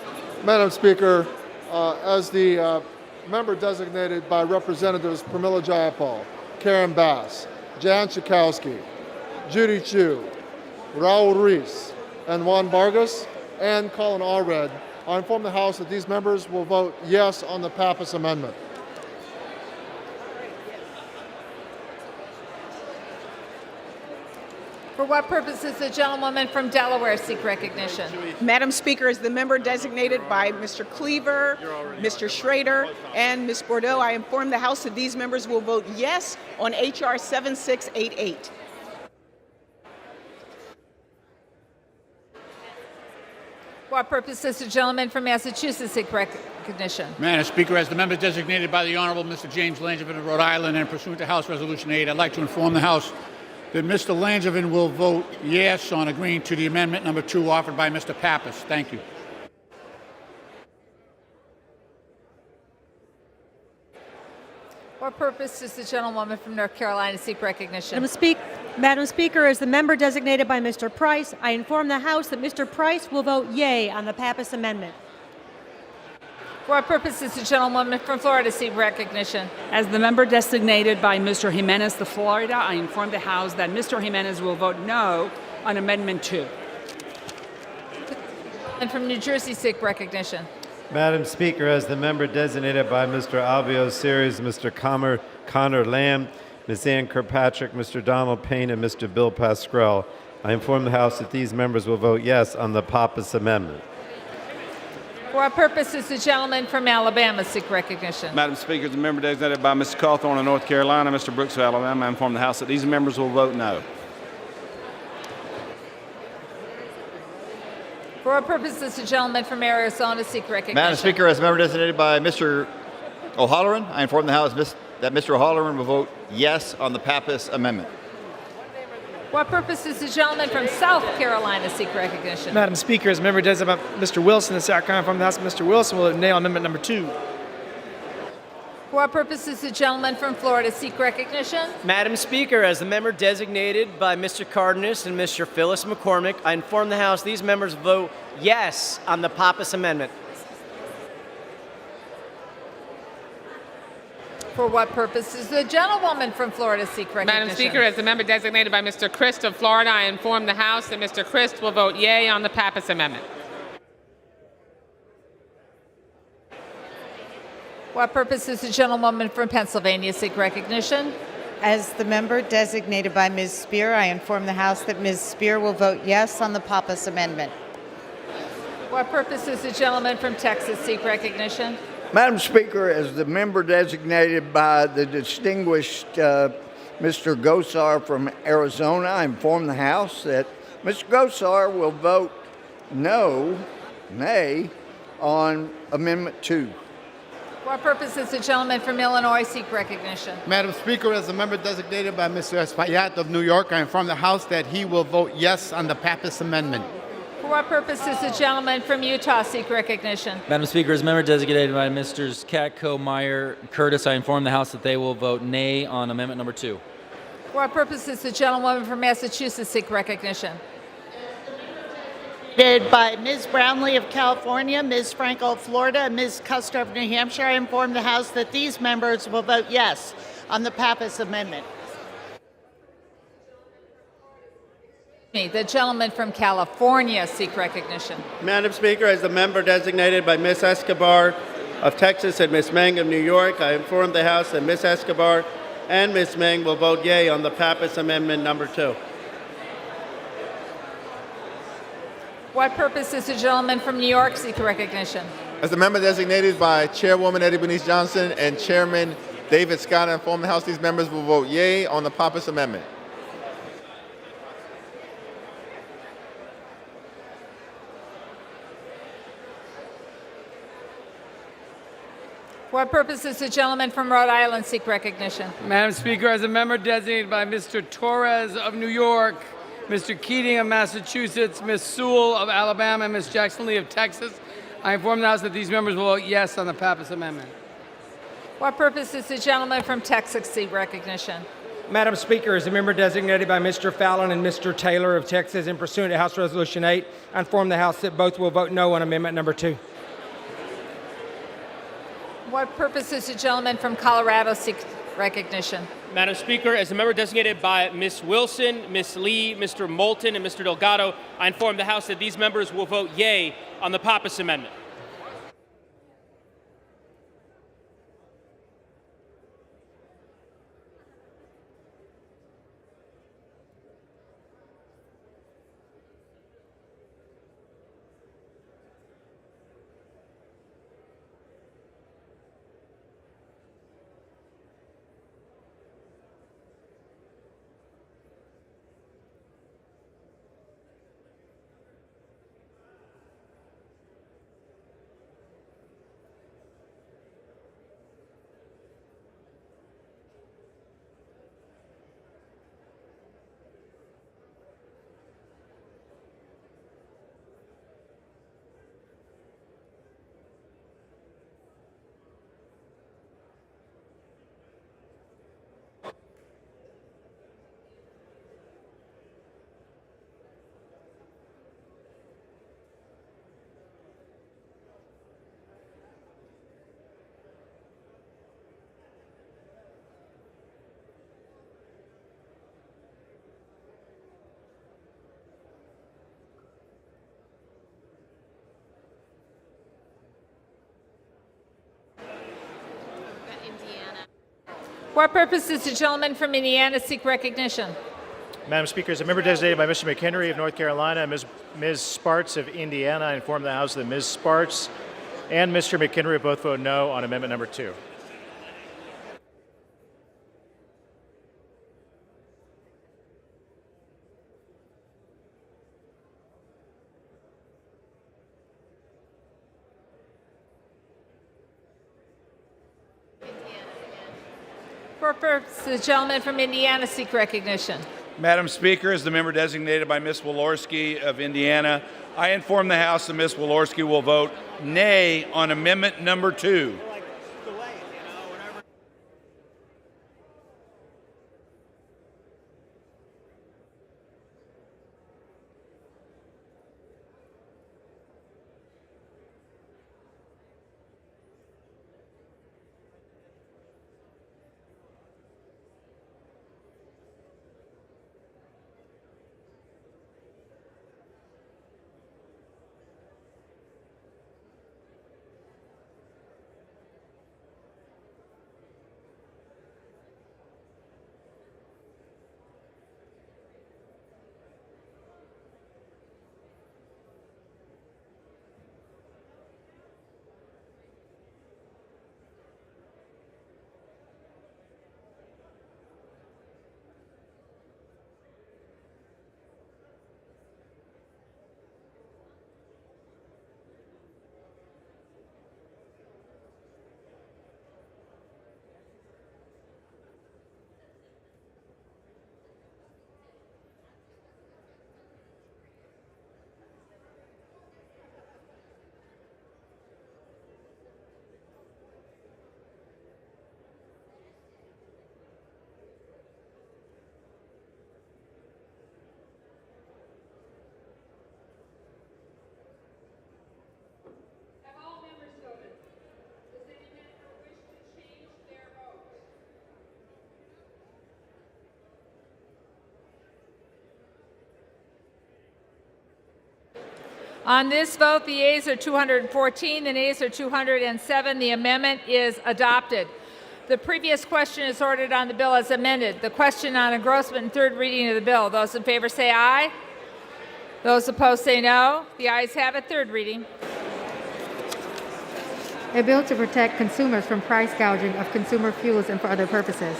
S6: Madam Speaker, as the member designated by Representatives Pramila Jayapal, Karen Bass, Jan Schakowsky, Judy Chu, Raul Ruiz, and Juan Vargas, and Colin Allred, I inform the House that these members will vote yes on the Pappas Amendment.
S16: For what purpose does the gentlewoman from Delaware seek recognition?
S14: Madam Speaker, as the member designated by Mr. Cleaver, Mr. Schrader, and Ms. Bordeaux, I inform the House that these members will vote yes on H.R. 7688.
S16: For what purpose does the gentleman from Massachusetts seek recognition?
S2: Madam Speaker, as the member designated by the Honorable Mr. James Langevin of Rhode Island and pursuant to House Resolution 8, I'd like to inform the House that Mr. Langevin will vote yes on agreeing to the amendment number 2 offered by Mr. Pappas. Thank you.
S16: What purpose does the gentlewoman from North Carolina seek recognition?
S1: Madam Speaker, as the member designated by Mr. Price, I inform the House that Mr. Price will vote yea on the Pappas Amendment.
S16: For what purpose does the gentlewoman from Florida seek recognition?
S12: As the member designated by Mr. Jimenez of Florida, I inform the House that Mr. Jimenez will vote no on Amendment 2.
S16: And from New Jersey seek recognition.
S7: Madam Speaker, as the member designated by Mr. Alvio Series, Mr. Connor Lamb, Ms. Ann Kirkpatrick, Mr. Donald Payne, and Mr. Bill Pascrell, I inform the House that these members will vote yes on the Pappas Amendment.
S16: For what purpose does the gentleman from Alabama seek recognition?
S10: Madam Speaker, the member designated by Mr. Cawthorn of North Carolina, Mr. Brooks of Alabama, I inform the House that these members will vote no.
S16: For what purpose does the gentleman from Arizona seek recognition?
S15: Madam Speaker, as a member designated by Mr. O'Halloran, I inform the House that Mr. O'Halloran will vote yes on the Pappas Amendment.
S16: What purpose does the gentleman from South Carolina seek recognition?
S17: Madam Speaker, as a member designated by Mr. Wilson, the South Carolina from the House, Mr. Wilson will vote nay on amendment number 2.
S16: For what purpose does the gentleman from Florida seek recognition?
S8: Madam Speaker, as the member designated by Mr. Cardenas and Mr. Phyllis McCormick, I inform the House these members vote yes on the Pappas Amendment.
S16: For what purpose does the gentlewoman from Florida seek recognition?
S4: Madam Speaker, as the member designated by Mr. Christ of Florida, I inform the House that Mr. Christ will vote yea on the Pappas Amendment.
S16: What purpose does the gentlewoman from Pennsylvania seek recognition?
S18: As the member designated by Ms. Spear, I inform the House that Ms. Spear will vote yes on the Pappas Amendment.
S16: What purpose does the gentleman from Texas seek recognition?
S9: Madam Speaker, as the member designated by the distinguished Mr. Gosar from Arizona, I inform the House that Mr. Gosar will vote nay, on Amendment 2.
S16: What purpose does the gentleman from Illinois seek recognition?
S2: Madam Speaker, as a member designated by Mr. Espaillat of New York, I inform the House that he will vote yes on the Pappas Amendment.
S16: For what purpose does the gentleman from Utah seek recognition?
S27: Madam Speaker, as a member designated by Misters Katko, Meyer, Curtis, I inform the House that they will vote nay on amendment number 2.
S16: For what purpose does the gentlewoman from Massachusetts seek recognition?
S18: By Ms. Brownlee of California, Ms. Franco of Florida, and Ms. Custer of New Hampshire, I inform the House that these members will vote yes on the Pappas Amendment.
S16: The gentleman from California seek recognition.
S3: Madam Speaker, as the member designated by Ms. Escobar of Texas and Ms. Meng of New York, I inform the House that Ms. Escobar and Ms. Meng will vote yea on the Pappas Amendment number 2.
S16: What purpose does the gentleman from New York seek recognition?
S20: As the member designated by Chairwoman Eddie Bernice Johnson and Chairman David Scott, I inform the House these members will vote yea on the Pappas Amendment.
S16: What purpose does the gentleman from Rhode Island seek recognition?
S21: Madam Speaker, as a member designated by Mr. Torres of New York, Mr. Keating of Massachusetts, Ms. Sewell of Alabama, and Ms. Jackson Lee of Texas, I inform the House that these members will vote yes on the Pappas Amendment.
S16: What purpose does the gentleman from Texas seek recognition?
S17: Madam Speaker, as a member designated by Mr. Fallon and Mr. Taylor of Texas and pursuant to House Resolution 8, I inform the House that both will vote no on amendment number 2.
S16: What purpose does the gentleman from Colorado seek recognition?
S8: Madam Speaker, as a member designated by Ms. Wilson, Ms. Lee, Mr. Moulton, and Mr. Delgado, I inform the House that these members will vote yea on the Pappas Amendment.
S16: For what purpose does the gentleman from Indiana seek recognition?
S5: Madam Speaker, as a member designated by Mr. McHenry of North Carolina and Ms. Sparks of Indiana, I inform the House that Ms. Sparks and Mr. McHenry both vote no on amendment number 2.
S16: For what purpose does the gentleman from Indiana seek recognition?
S11: Madam Speaker, as the member designated by Ms. Walorski of Indiana, I inform the House that Ms. Walorski will vote nay on amendment number 2.
S16: On this vote, the yeas are 214, the nays are 207. The amendment is adopted. The previous question is ordered on the bill as amended. The question on engrossment and third reading of the bill. Those in favor say aye. Those opposed say no. The ayes have it. Third reading.
S19: A bill to protect consumers from price gouging of consumer fuels and for other purposes.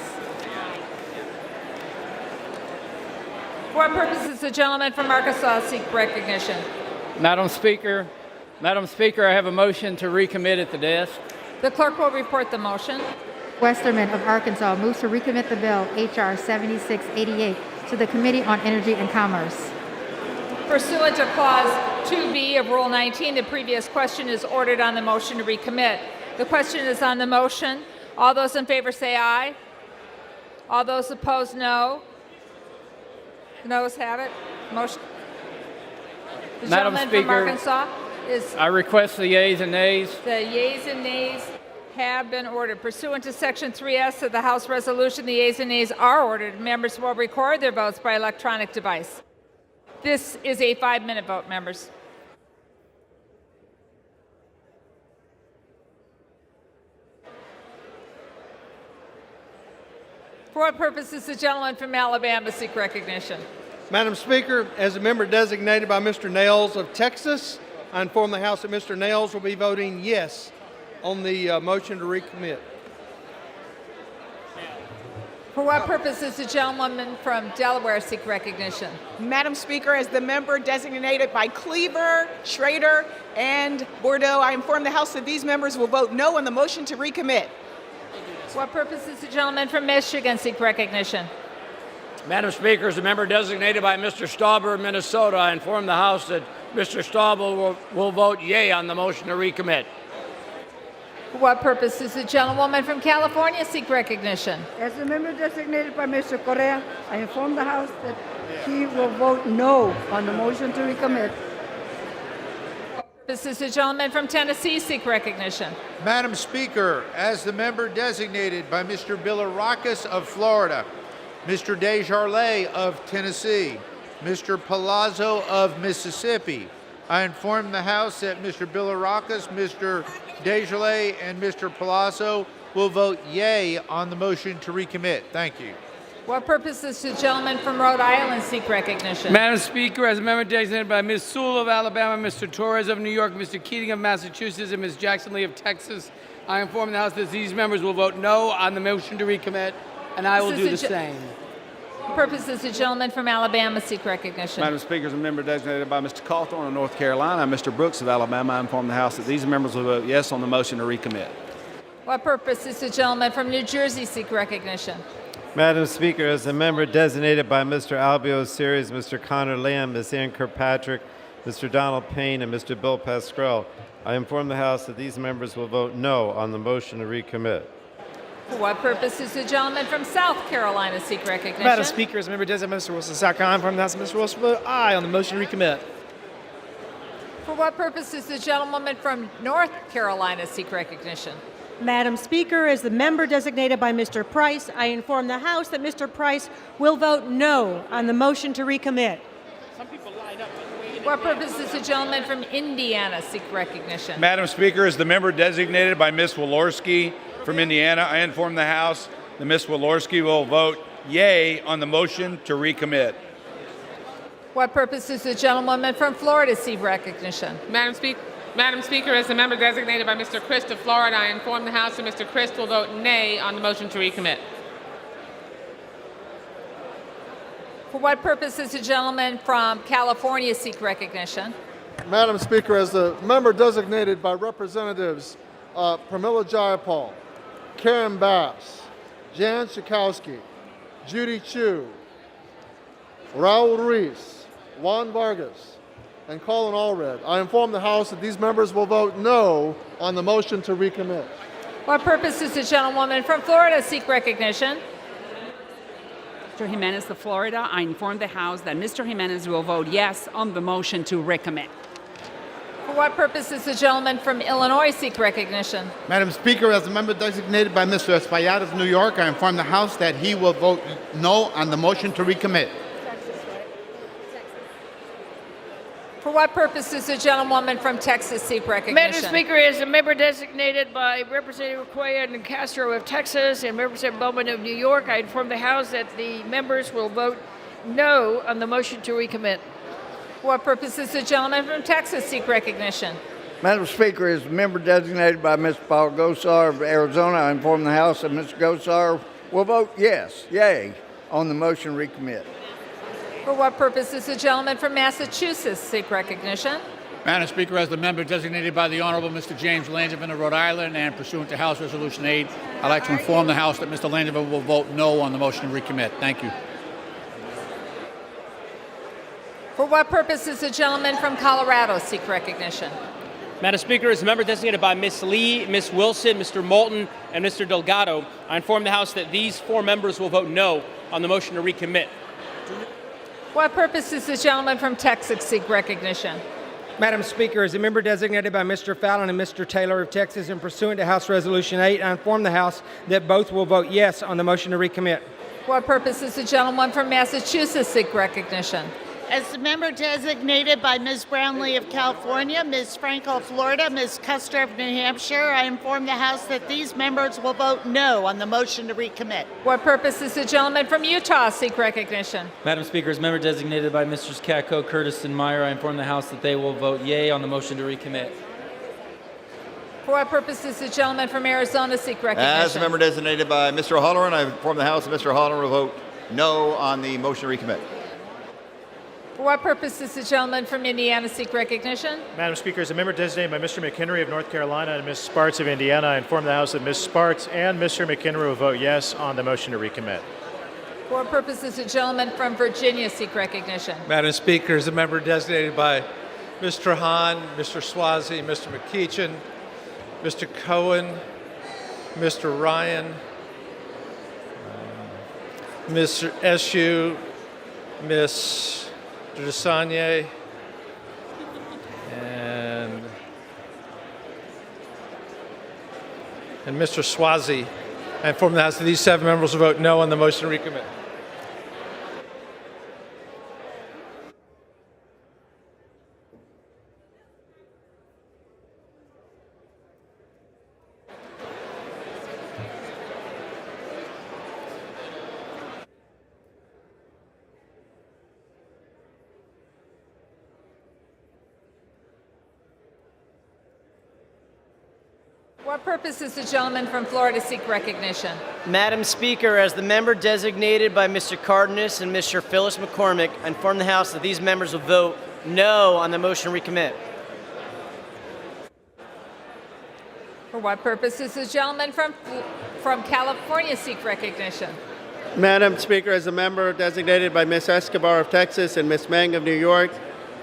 S16: For what purpose does the gentleman from Arkansas seek recognition?
S13: Madam Speaker, I have a motion to recommit at the desk.
S16: The clerk will report the motion.
S19: Westerman of Arkansas moves to recommit the bill H.R. 7688 to the Committee on Energy and Commerce.
S16: Pursuant to Clause 2B of Rule 19, the previous question is ordered on the motion to recommit. The question is on the motion. All those in favor say aye. All those opposed, no. The noes have it. Motion. The
S13: Madam
S16: gentleman
S13: Speaker,
S16: from Arkansas is.
S13: I request the yeas and nays.
S16: The yeas and nays have been ordered. Pursuant to Section 3S of the House Resolution, the yeas and nays are ordered. Members will record their votes by electronic device. This is a 5-minute vote, members. For what purpose does the gentleman from Alabama seek recognition?
S23: Madam Speaker, as a member designated by Mr. Nails of Texas, I inform the House that Mr. Nails will be voting yes on the motion to recommit.
S16: For what purpose does the gentleman from Delaware seek recognition?
S14: Madam Speaker, as the member designated by Cleaver, Schrader, and Bordeaux, I inform the House that these members will vote no on the motion to recommit.
S16: For what purpose does the gentleman from Michigan seek recognition?
S13: Madam Speaker, as a member designated by Mr. Stauber of Minnesota, I inform the House that Mr. Stauber will vote yea on the motion to recommit.
S16: For what purpose does the gentlewoman from California seek recognition?
S24: As a member designated by Mr. Correa, I inform the House that he will vote no on the motion to recommit.
S16: This is the gentleman from Tennessee seek recognition.
S25: Madam Speaker, as the member designated by Mr. Bilirakis of Florida, Mr. Desjardins of Tennessee, Mr. Palazzo of Mississippi, I inform the House that Mr. Bilirakis, Mr. Desjardins, and Mr. Palazzo will vote yay on the motion to recommit. Thank you.
S16: What purpose does the gentleman from Rhode Island seek recognition?
S21: Madam Speaker, as a member designated by Ms. Sewell of Alabama, Mr. Torres of New York, Mr. Keating of Massachusetts, and Ms. Jackson Lee of Texas, I inform the House that these members will vote no on the motion to recommit, and I will do the same.
S16: What purpose does the gentleman from Alabama seek recognition?
S1: Madam Speaker, as a member designated by Mr. Cawthorn of North Carolina and Mr. Brooks of Alabama, I inform the House that these members will vote yes on the motion to recommit.
S16: What purpose does the gentleman from New Jersey seek recognition?
S6: Madam Speaker, as a member designated by Mr. Albio Series, Mr. Connor Lamb, Ms. Ann Kirkpatrick, Mr. Donald Payne, and Mr. Bill Pascrell, I inform the House that these members will vote no on the motion to recommit.
S16: For what purpose does the gentleman from South Carolina seek recognition?
S7: Madam Speaker, as a member designated by Mr. Wilson, South Carolina, I inform the House that Mr. Wilson will vote aye on the motion to recommit.
S16: For what purpose does the gentleman from North Carolina seek recognition?
S10: Madam Speaker, as the member designated by Mr. Price, I inform the House that Mr. Price will vote no on the motion to recommit.
S16: What purpose does the gentleman from Indiana seek recognition?
S11: Madam Speaker, as the member designated by Ms. Walorski from Indiana, I inform the House that Ms. Walorski will vote yay on the motion to recommit.
S16: What purpose does the gentlewoman from Florida seek recognition?
S4: Madam Speaker, as the member designated by Mr. Christ of Florida, I inform the House that Mr. Christ will vote nay on the motion to recommit.
S16: For what purpose does the gentleman from California seek recognition?
S23: Madam Speaker, as the member designated by Representatives Pramila Jayapal, Karen Bass, Jan Schakowsky, Judy Chu, Raul Ruiz, Juan Vargas, and Colin Allred, I inform the House that these members will vote no on the motion to recommit.
S16: What purpose does the gentlewoman from Florida seek recognition?
S12: Mr. Jimenez of Florida, I inform the House that Mr. Jimenez will vote yes on the motion to recommit.
S16: For what purpose does the gentleman from Illinois seek recognition?
S22: Madam Speaker, as a member designated by Mr. Espaillat of New York, I inform the House that he will vote no on the motion to recommit.
S16: For what purpose does the gentlewoman from Texas seek recognition?
S26: Madam Speaker, as a member designated by Representative Cuellar and Castro of Texas and Representative Bowman of New York, I inform the House that the members will vote no on the motion to recommit.
S16: For what purpose does the gentleman from Texas seek recognition?
S9: Madam Speaker, as a member designated by Mr. Paul Gosar of Arizona, I inform the House that Mr. Gosar will vote yes, yay, on the motion to recommit.
S16: For what purpose does the gentleman from Massachusetts seek recognition?
S2: Madam Speaker, as the member designated by the Honorable Mr. James Langevin of Rhode Island and pursuant to House Resolution 8, I'd like to inform the House that Mr. Langevin will vote no on the motion to recommit. Thank you.
S16: For what purpose does the gentleman from Colorado seek recognition?
S8: Madam Speaker, as a member designated by Ms. Lee, Ms. Wilson, Mr. Moulton, and Mr. Delgado, I inform the House that these 4 members will vote no on the motion to recommit.
S16: What purpose does the gentleman from Texas seek recognition?
S17: Madam Speaker, as a member designated by Mr. Fallon and Mr. Taylor of Texas and pursuant to House Resolution 8, I inform the House that both will vote yes on the motion to recommit.
S16: What purpose does the gentleman from Massachusetts seek recognition?
S18: As the member designated by Ms. Brownlee of California, Ms. Franco of Florida, Ms. Custer of New Hampshire, I inform the House that these members will vote no on the motion to recommit.
S16: What purpose does the gentleman from Utah seek recognition?
S27: Madam Speaker, as member designated by Mr. Katko, Curtis, and Meyer, I inform the House that they will vote yea on the motion to recommit.
S16: For what purpose does the gentleman from Arizona seek recognition?
S15: As a member designated by Mr. O'Halloran, I inform the House that Mr. O'Halloran will vote no on the motion to recommit.
S16: For what purpose does the gentleman from Indiana seek recognition?
S5: Madam Speaker, as a member designated by Mr. McHenry of North Carolina and Ms. Sparks of Indiana, I inform the House that Ms. Sparks and Mr. McHenry will vote yes on the motion to recommit.
S16: For what purpose does the gentleman from Virginia seek recognition?
S23: Madam Speaker, as a member designated by Mr. Hahn, Mr. Swazi, Mr. McKeechin, Mr. Cohen, Mr. Ryan, Mr. Eshu, Ms. Desanye, and Mr. Swazi. I inform the House that these 7 members will vote no on the motion to recommit.
S16: What purpose does the gentleman from Florida seek recognition?
S3: Madam Speaker, as the member designated by Mr. Cardenas and Mr. Phyllis McCormick, I inform the House that these members will vote no on the motion to recommit.
S16: For what purpose does the gentleman from California seek recognition?
S13: Madam Speaker, as a member designated by Ms. Escobar of Texas and Ms. Meng of New York,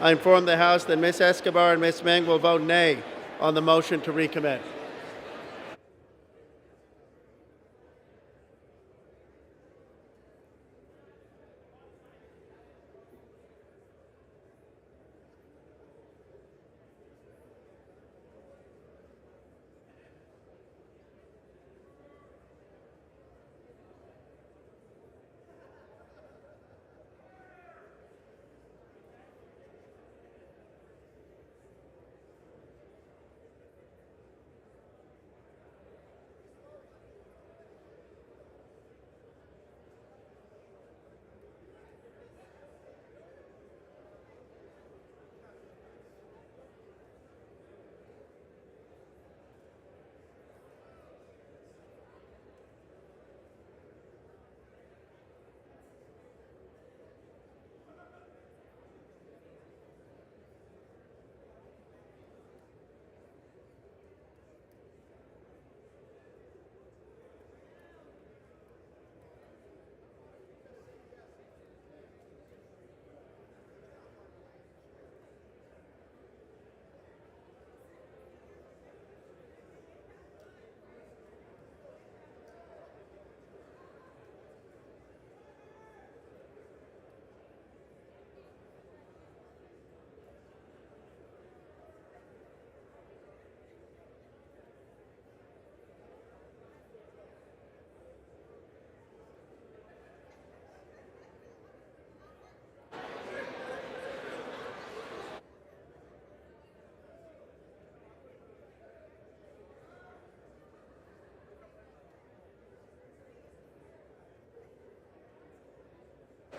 S13: I inform the House that Ms. Escobar and Ms. Meng will vote nay on the motion to recommit.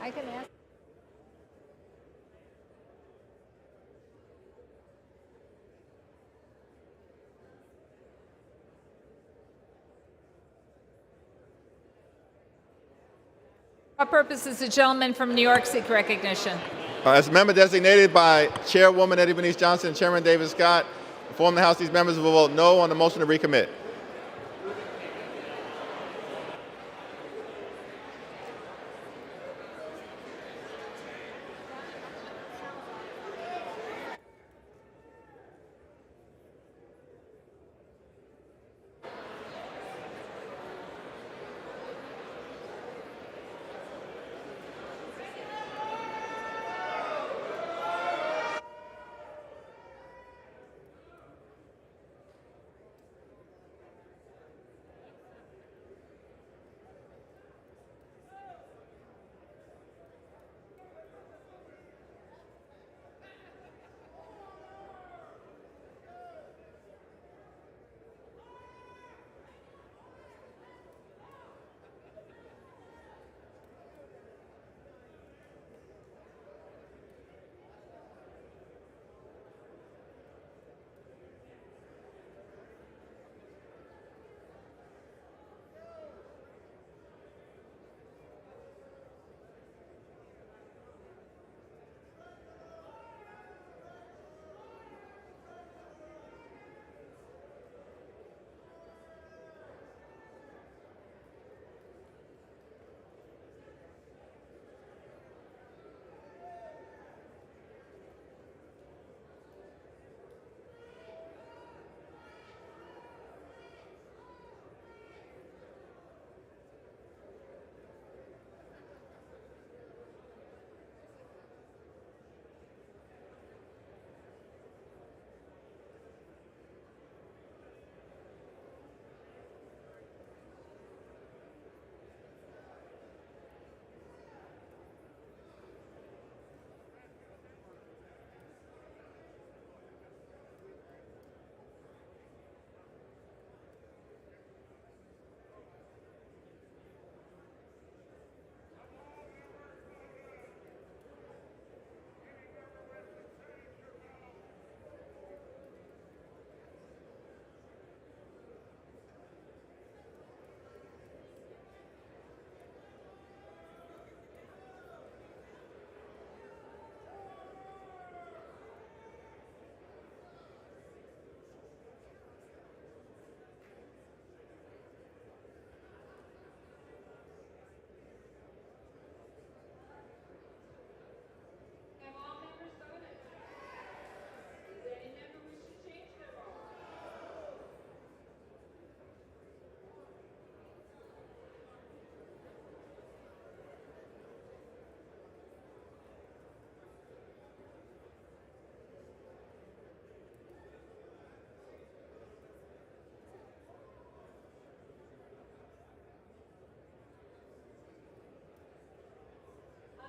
S16: I can ask. What purpose does the gentleman from New York seek recognition?
S14: As a member designated by Chairwoman Eddie Bernice Johnson and Chairman David Scott, inform the House these members will vote no on the motion to recommit.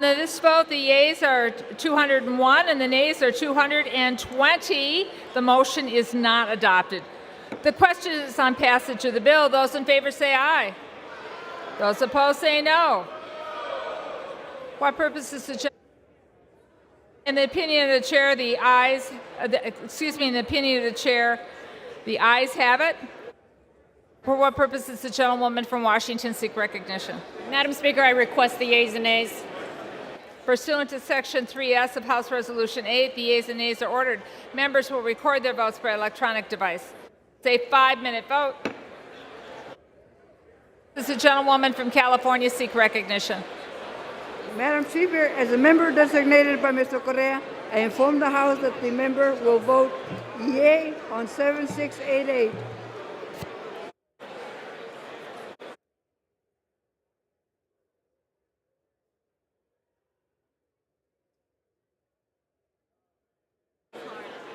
S16: On this vote, the yeas are 201 and the nays are 220. The motion is not adopted. The question is on passage of the bill. Those in favor say aye. Those opposed say no. What purpose is the in the opinion of the chair, the ayes, in the opinion of the chair, the ayes have it. For what purpose does the gentlewoman from Washington seek recognition?
S1: Madam Speaker, I request the yeas and nays.
S16: Pursuant to Section 3S of House Resolution 8, the yeas and nays are ordered. Members will record their votes by electronic device. It's a 5-minute vote. Does the gentlewoman from California seek recognition?
S6: Madam Speaker, as a member designated by Mr. Correa, I inform the House that the member will vote yea on 7688.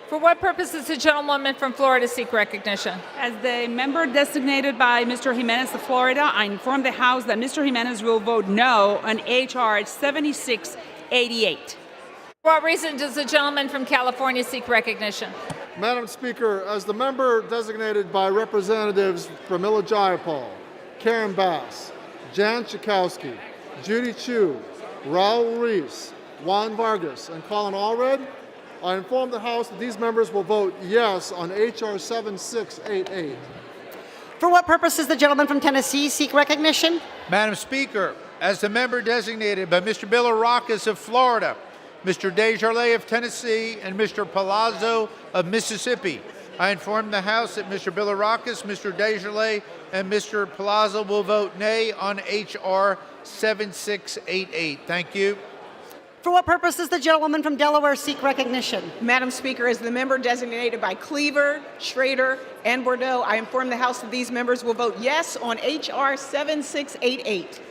S16: For what purpose does the gentlewoman from Florida seek recognition?
S12: As the member designated by Mr. Jimenez of Florida, I inform the House that Mr. Jimenez will vote no on H.R. 7688.
S16: For what reason does the gentleman from California seek recognition?
S23: Madam Speaker, as the member designated by Representatives Pramila Jayapal, Karen Bass, Jan Schakowsky, Judy Chu, Raul Ruiz, Juan Vargas, and Colin Allred, I inform the House that these members will vote yes on H.R. 7688.
S19: For what purpose does the gentleman from Tennessee seek recognition?
S20: Madam Speaker, as the member designated by Mr. Bilirakis of Florida, Mr. Desjardins of Tennessee, and Mr. Palazzo of Mississippi, I inform the House that Mr. Bilirakis, Mr. Desjardins, and Mr. Palazzo will vote nay on H.R. 7688. Thank you.
S19: For what purpose does the gentlewoman from Delaware seek recognition?
S21: Madam Speaker, as the member designated by Cleaver, Schrader, and Bordeaux, I inform the House that these members will vote yes on H.R. 7688.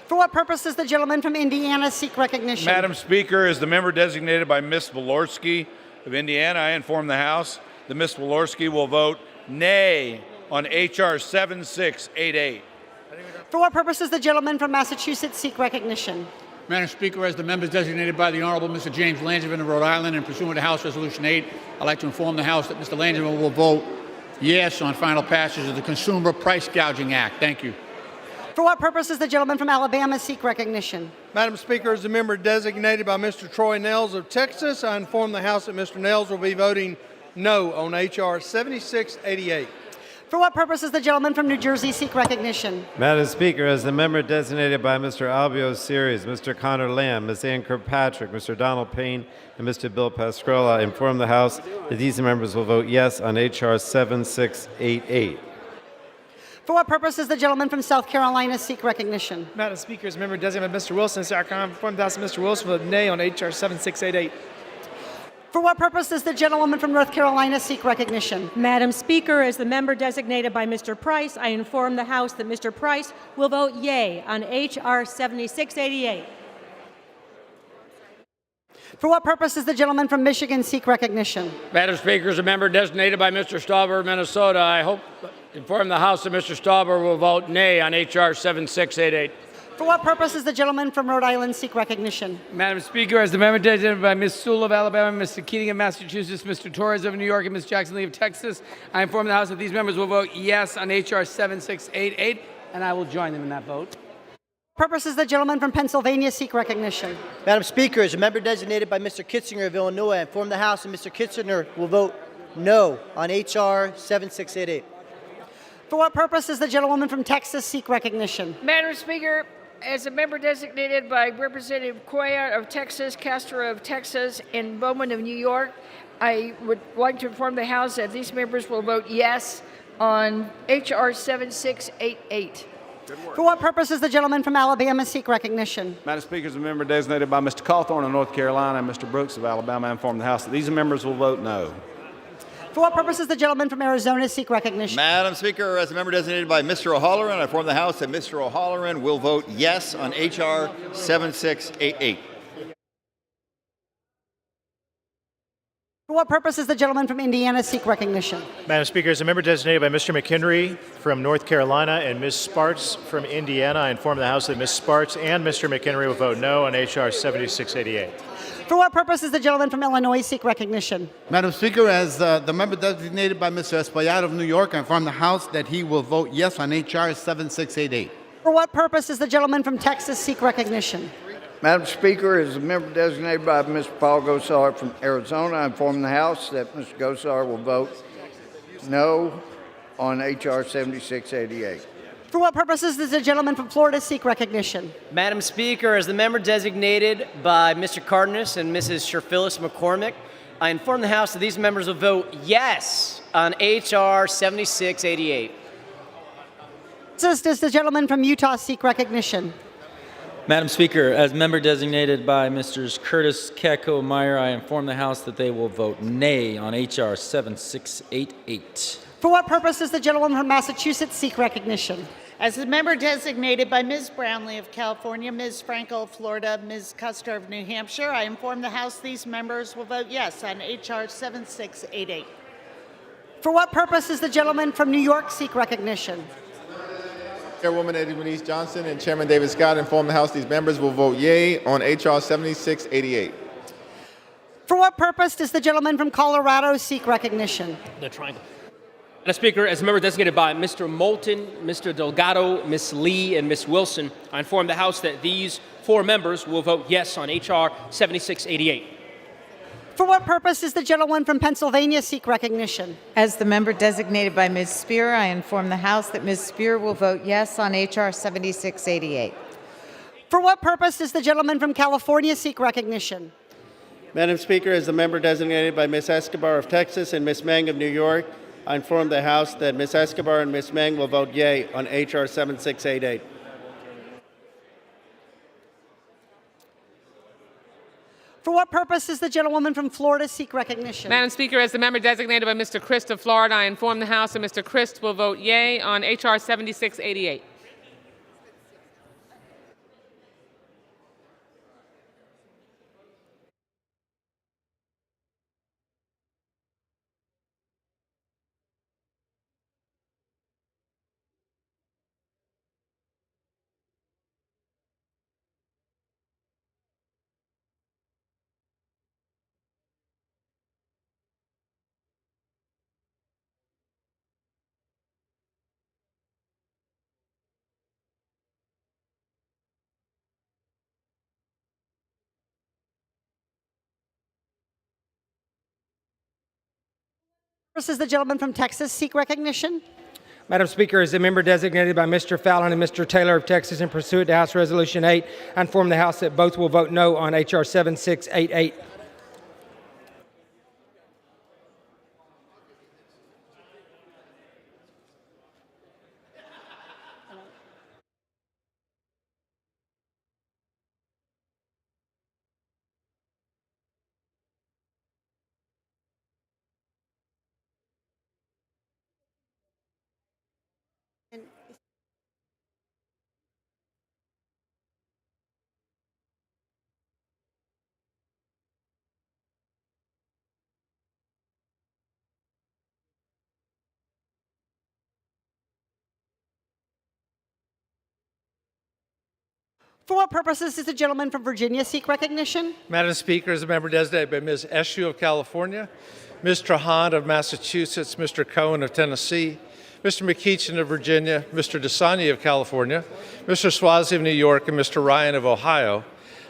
S19: For what purpose does the gentleman from Indiana seek recognition?
S11: Madam Speaker, as the member designated by Ms. Walorski of Indiana, I inform the House that Ms. Walorski will vote nay on H.R. 7688.
S19: For what purpose does the gentleman from Massachusetts seek recognition?
S2: Madam Speaker, as the members designated by the Honorable Mr. James Langevin of Rhode Island and pursuant to House Resolution 8, I'd like to inform the House that Mr. Langevin will vote yes on final passage of the Consumer Price Gouging Act. Thank you.
S19: For what purpose does the gentleman from Alabama seek recognition?
S23: Madam Speaker, as the member designated by Mr. Troy Nels of Texas, I inform the House that Mr. Nels will be voting no on H.R. 7688.
S19: For what purpose does the gentleman from New Jersey seek recognition?
S24: Madam Speaker, as the member designated by Mr. Albio Series, Mr. Connor Lamb, Ms. Ann Kirkpatrick, Mr. Donald Payne, and Mr. Bill Pascrell, I inform the House that these members will vote yes on H.R. 7688.
S19: For what purpose does the gentleman from South Carolina seek recognition?
S7: Madam Speaker, as member designated by Mr. Wilson, I inform the House that Mr. Wilson will vote nay on H.R. 7688.
S19: For what purpose does the gentlewoman from North Carolina seek recognition?
S10: Madam Speaker, as the member designated by Mr. Price, I inform the House that Mr. Price will vote yea on H.R. 7688.
S19: For what purpose does the gentleman from Michigan seek recognition?
S25: Madam Speaker, as a member designated by Mr. Stauber of Minnesota, I hope to inform the House that Mr. Stauber will vote nay on H.R. 7688.
S19: For what purpose does the gentleman from Rhode Island seek recognition?
S25: Madam Speaker, as the member designated by Ms. Sewell of Alabama, Mr. Keating of Massachusetts, Mr. Torres of New York, and Ms. Jackson Lee of Texas, I inform the House that these members will vote yes on H.R. 7688, and I will join them in that vote.
S19: For what purpose does the gentleman from Pennsylvania seek recognition?
S3: Madam Speaker, as a member designated by Mr. Kitzinger of Illinois, I inform the House that Mr. Kitzinger will vote no on H.R. 7688.
S19: For what purpose does the gentlewoman from Texas seek recognition?
S26: Madam Speaker, as a member designated by Representative Cuellar of Texas, Castro of Texas, and Bowman of New York, I would like to inform the House that these members will vote yes on H.R. 7688.
S19: For what purpose does the gentleman from Alabama seek recognition?
S28: Madam Speaker, as a member designated by Mr. Cawthorn of North Carolina and Mr. Brooks of Alabama, I inform the House that these members will vote no.
S19: For what purpose does the gentleman from Arizona seek recognition?
S15: Madam Speaker, as a member designated by Mr. O'Halloran, I inform the House that Mr. O'Halloran will vote yes on H.R. 7688.
S19: For For what purpose does the gentleman from Indiana seek recognition?
S7: Madam Speaker, as a member designated by Mr. McHenry from North Carolina and Ms. Sparks from Indiana, I inform the House that Ms. Sparks and Mr. McHenry will vote no on H.R. 7688.
S19: For what purpose does the gentleman from Illinois seek recognition?
S4: Madam Speaker, as the member designated by Mr. Espaillat of New York, I inform the House that he will vote yes on H.R. 7688.
S19: For what purpose does the gentleman from Texas seek recognition?
S5: Madam Speaker, as a member designated by Mr. Paul Gosar from Arizona, I inform the House that Mr. Gosar will vote no on H.R. 7688.
S19: For what purposes does the gentleman from Florida seek recognition?
S3: Madam Speaker, as the member designated by Mr. Cardenas and Mrs. Phyllis McCormick, I inform the House that these members will vote yes on H.R. 7688.
S19: Does the gentleman from Utah seek recognition?
S8: Madam Speaker, as member designated by Mr. Curtis Keko Meyer, I inform the House that they will vote nay on H.R. 7688.
S19: For what purpose does the gentleman from Massachusetts seek recognition?
S9: As a member designated by Ms. Brownlee of California, Ms. Franco of Florida, Ms. Custer of New Hampshire, I inform the House these members will vote yes on H.R. 7688.
S19: For what purpose does the gentleman from New York seek recognition?
S14: Chairwoman Eddie Bernice Johnson and Chairman David Scott inform the House these members will vote yea on H.R. 7688.
S19: For what purpose does the gentleman from Colorado seek recognition?
S17: The triangle. Madam Speaker, as a member designated by Mr. Moulton, Mr. Delgado, Ms. Lee, and Ms. Wilson, I inform the House that these four members will vote yes on H.R. 7688.
S19: For what purpose does the gentleman from Pennsylvania seek recognition?
S18: As the member designated by Ms. Spear, I inform the House that Ms. Spear will vote yes on H.R. 7688.
S19: For what purpose does the gentleman from California seek recognition?
S13: Madam Speaker, as the member designated by Ms. Escobar of Texas and Ms. Meng of New York, I inform the House that Ms. Escobar and Ms. Meng will vote yea on H.R. 7688.
S19: For what purpose does the gentlewoman from Florida seek recognition?
S22: Madam Speaker, as the member designated by Mr. Christ of Florida, I inform the House that Mr. Christ will vote yea on H.R. 7688.
S19: Does the gentleman from Texas seek recognition?
S25: Madam Speaker, as a member designated by Mr. Fallon and Mr. Taylor of Texas and pursuant to House Resolution 8, I inform the House that both will vote no on H.R. 7688.
S19: For what purposes does the gentleman from Virginia seek recognition?
S20: Madam Speaker, as a member designated by Ms. Eshoo of California, Ms. Trahan of Massachusetts, Mr. Cohen of Tennessee, Mr. McEachin of Virginia, Mr. Desani of California, Mr. Swazi of New York, and Mr. Ryan of Ohio,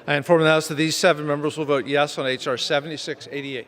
S20: I inform the House that these 7 members will vote yes on H.R. 7688.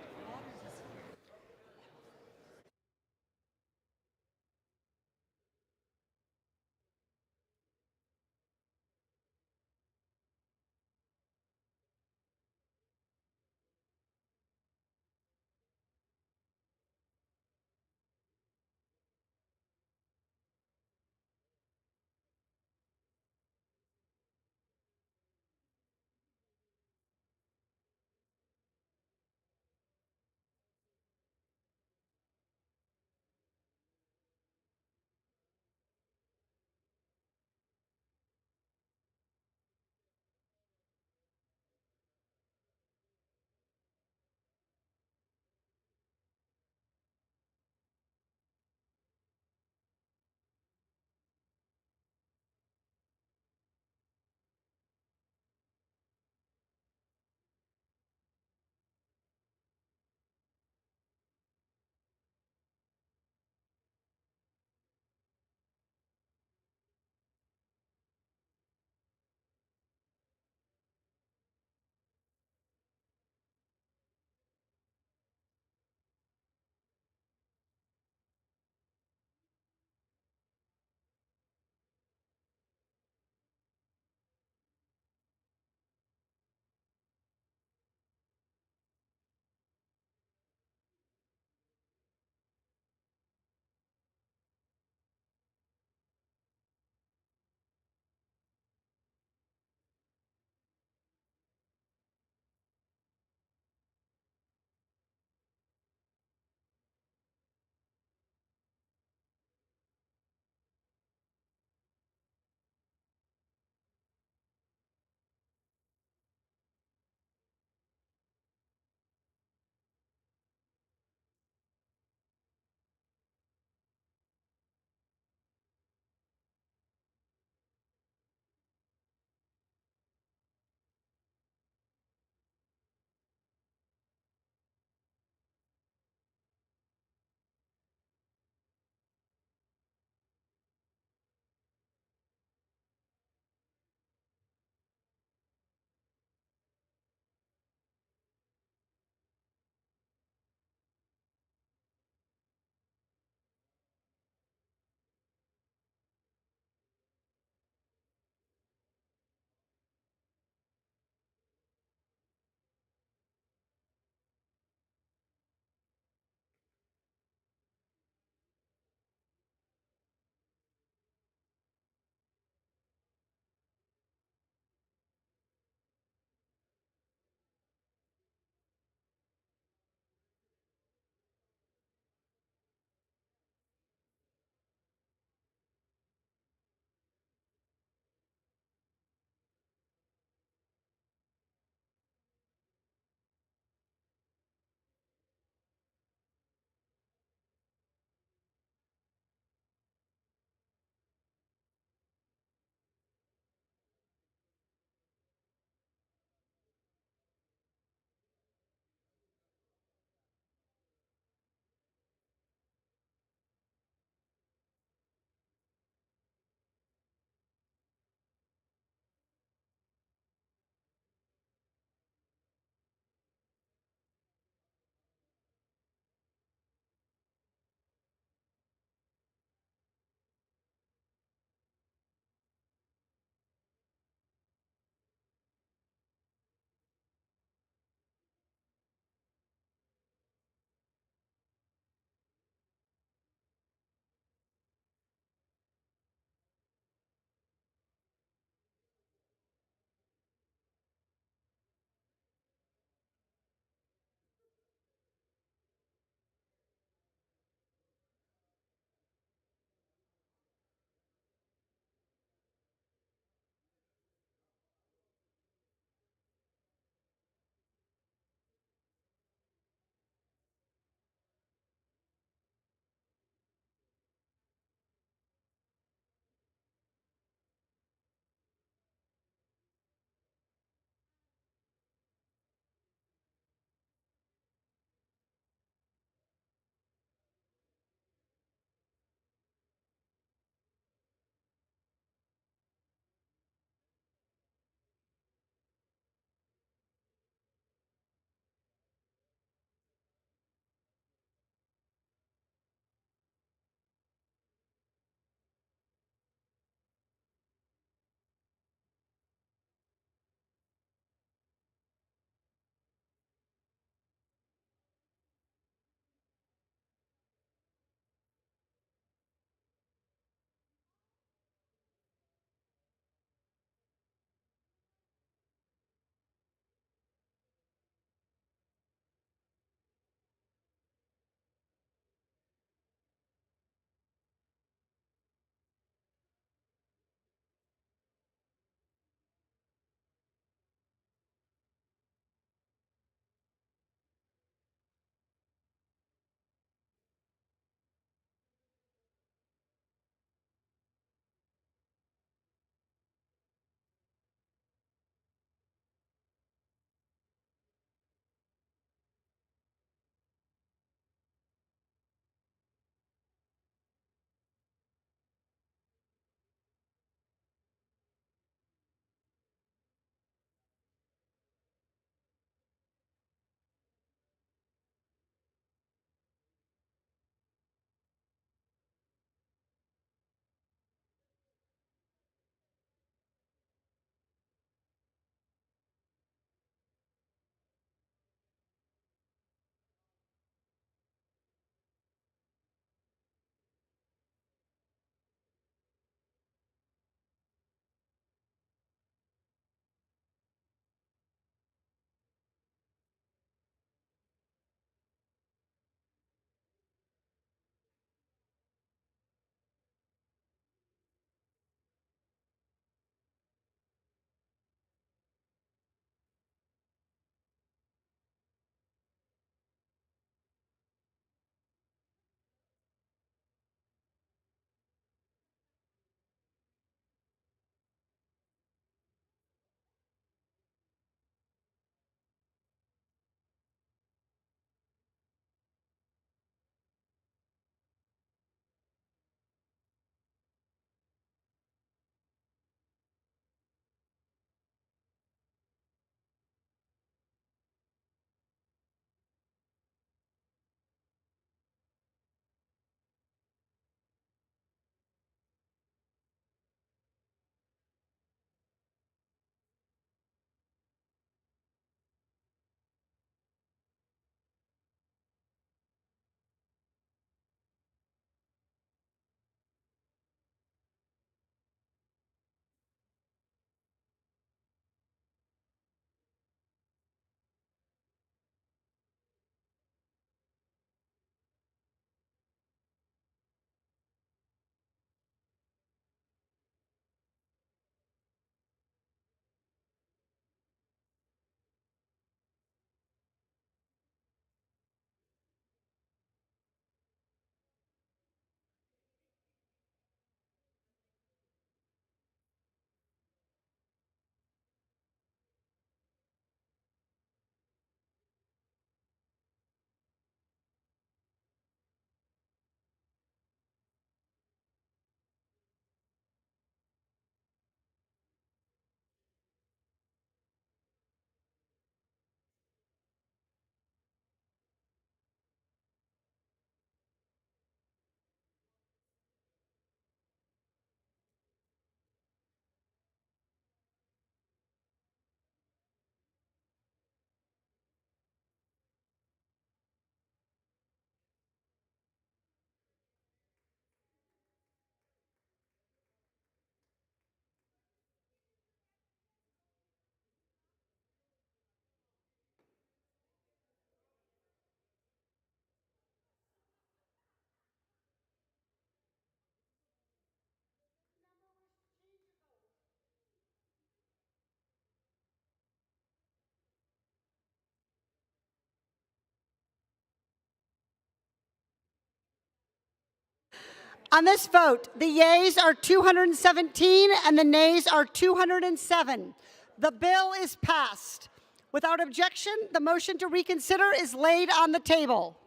S19: On this vote, the yeas are 217 and the nays are 207. The bill is passed. Without objection, the motion to reconsider is laid on the table.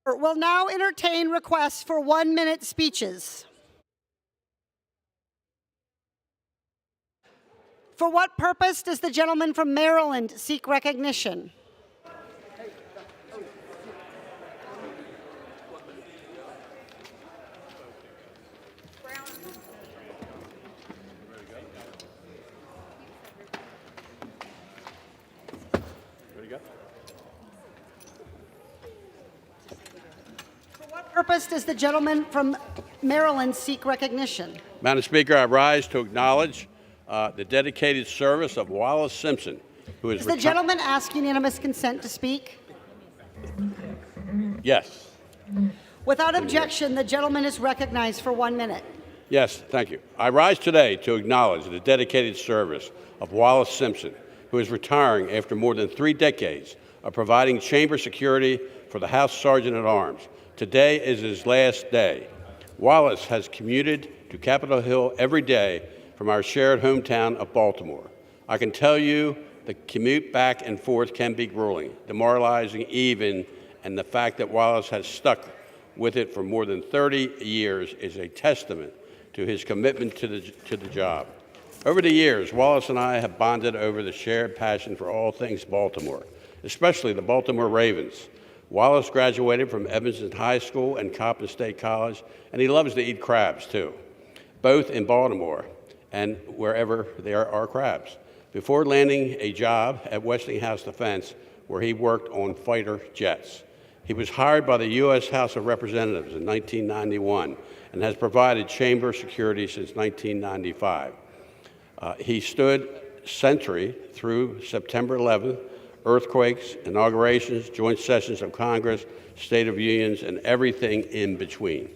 S19: We'll now entertain requests for 1-minute speeches. For what purpose does the gentleman from Maryland seek recognition? Purpose does the gentleman from Maryland seek recognition?
S1: Madam Speaker, I rise to acknowledge the dedicated service of Wallace Simpson, who is
S19: Does the gentleman ask unanimous consent to speak?
S1: Yes.
S19: Without objection, the gentleman is recognized for 1 minute.
S1: Yes, thank you. I rise today to acknowledge the dedicated service of Wallace Simpson, who is retiring after more than 3 decades of providing chamber security for the House Sergeant at Arms. Today is his last day. Wallace has commuted to Capitol Hill every day from our shared hometown of Baltimore. I can tell you the commute back and forth can be grueling, demoralizing even, and the fact that Wallace has stuck with it for more than 30 years is a testament to his commitment to the job. Over the years, Wallace and I have bonded over the shared passion for all things Baltimore, especially the Baltimore Ravens. Wallace graduated from Evanston High School and Coppin State College, and he loves to eat crabs, too, both in Baltimore and wherever there are crabs, before landing a job at Westinghouse Defense, where he worked on fighter jets. He was hired by the U.S. House of Representatives in 1991 and has provided chamber security since 1995. He stood sentry through September 11th, earthquakes, inaugurations, joint sessions of Congress, State of Unions, and everything in between.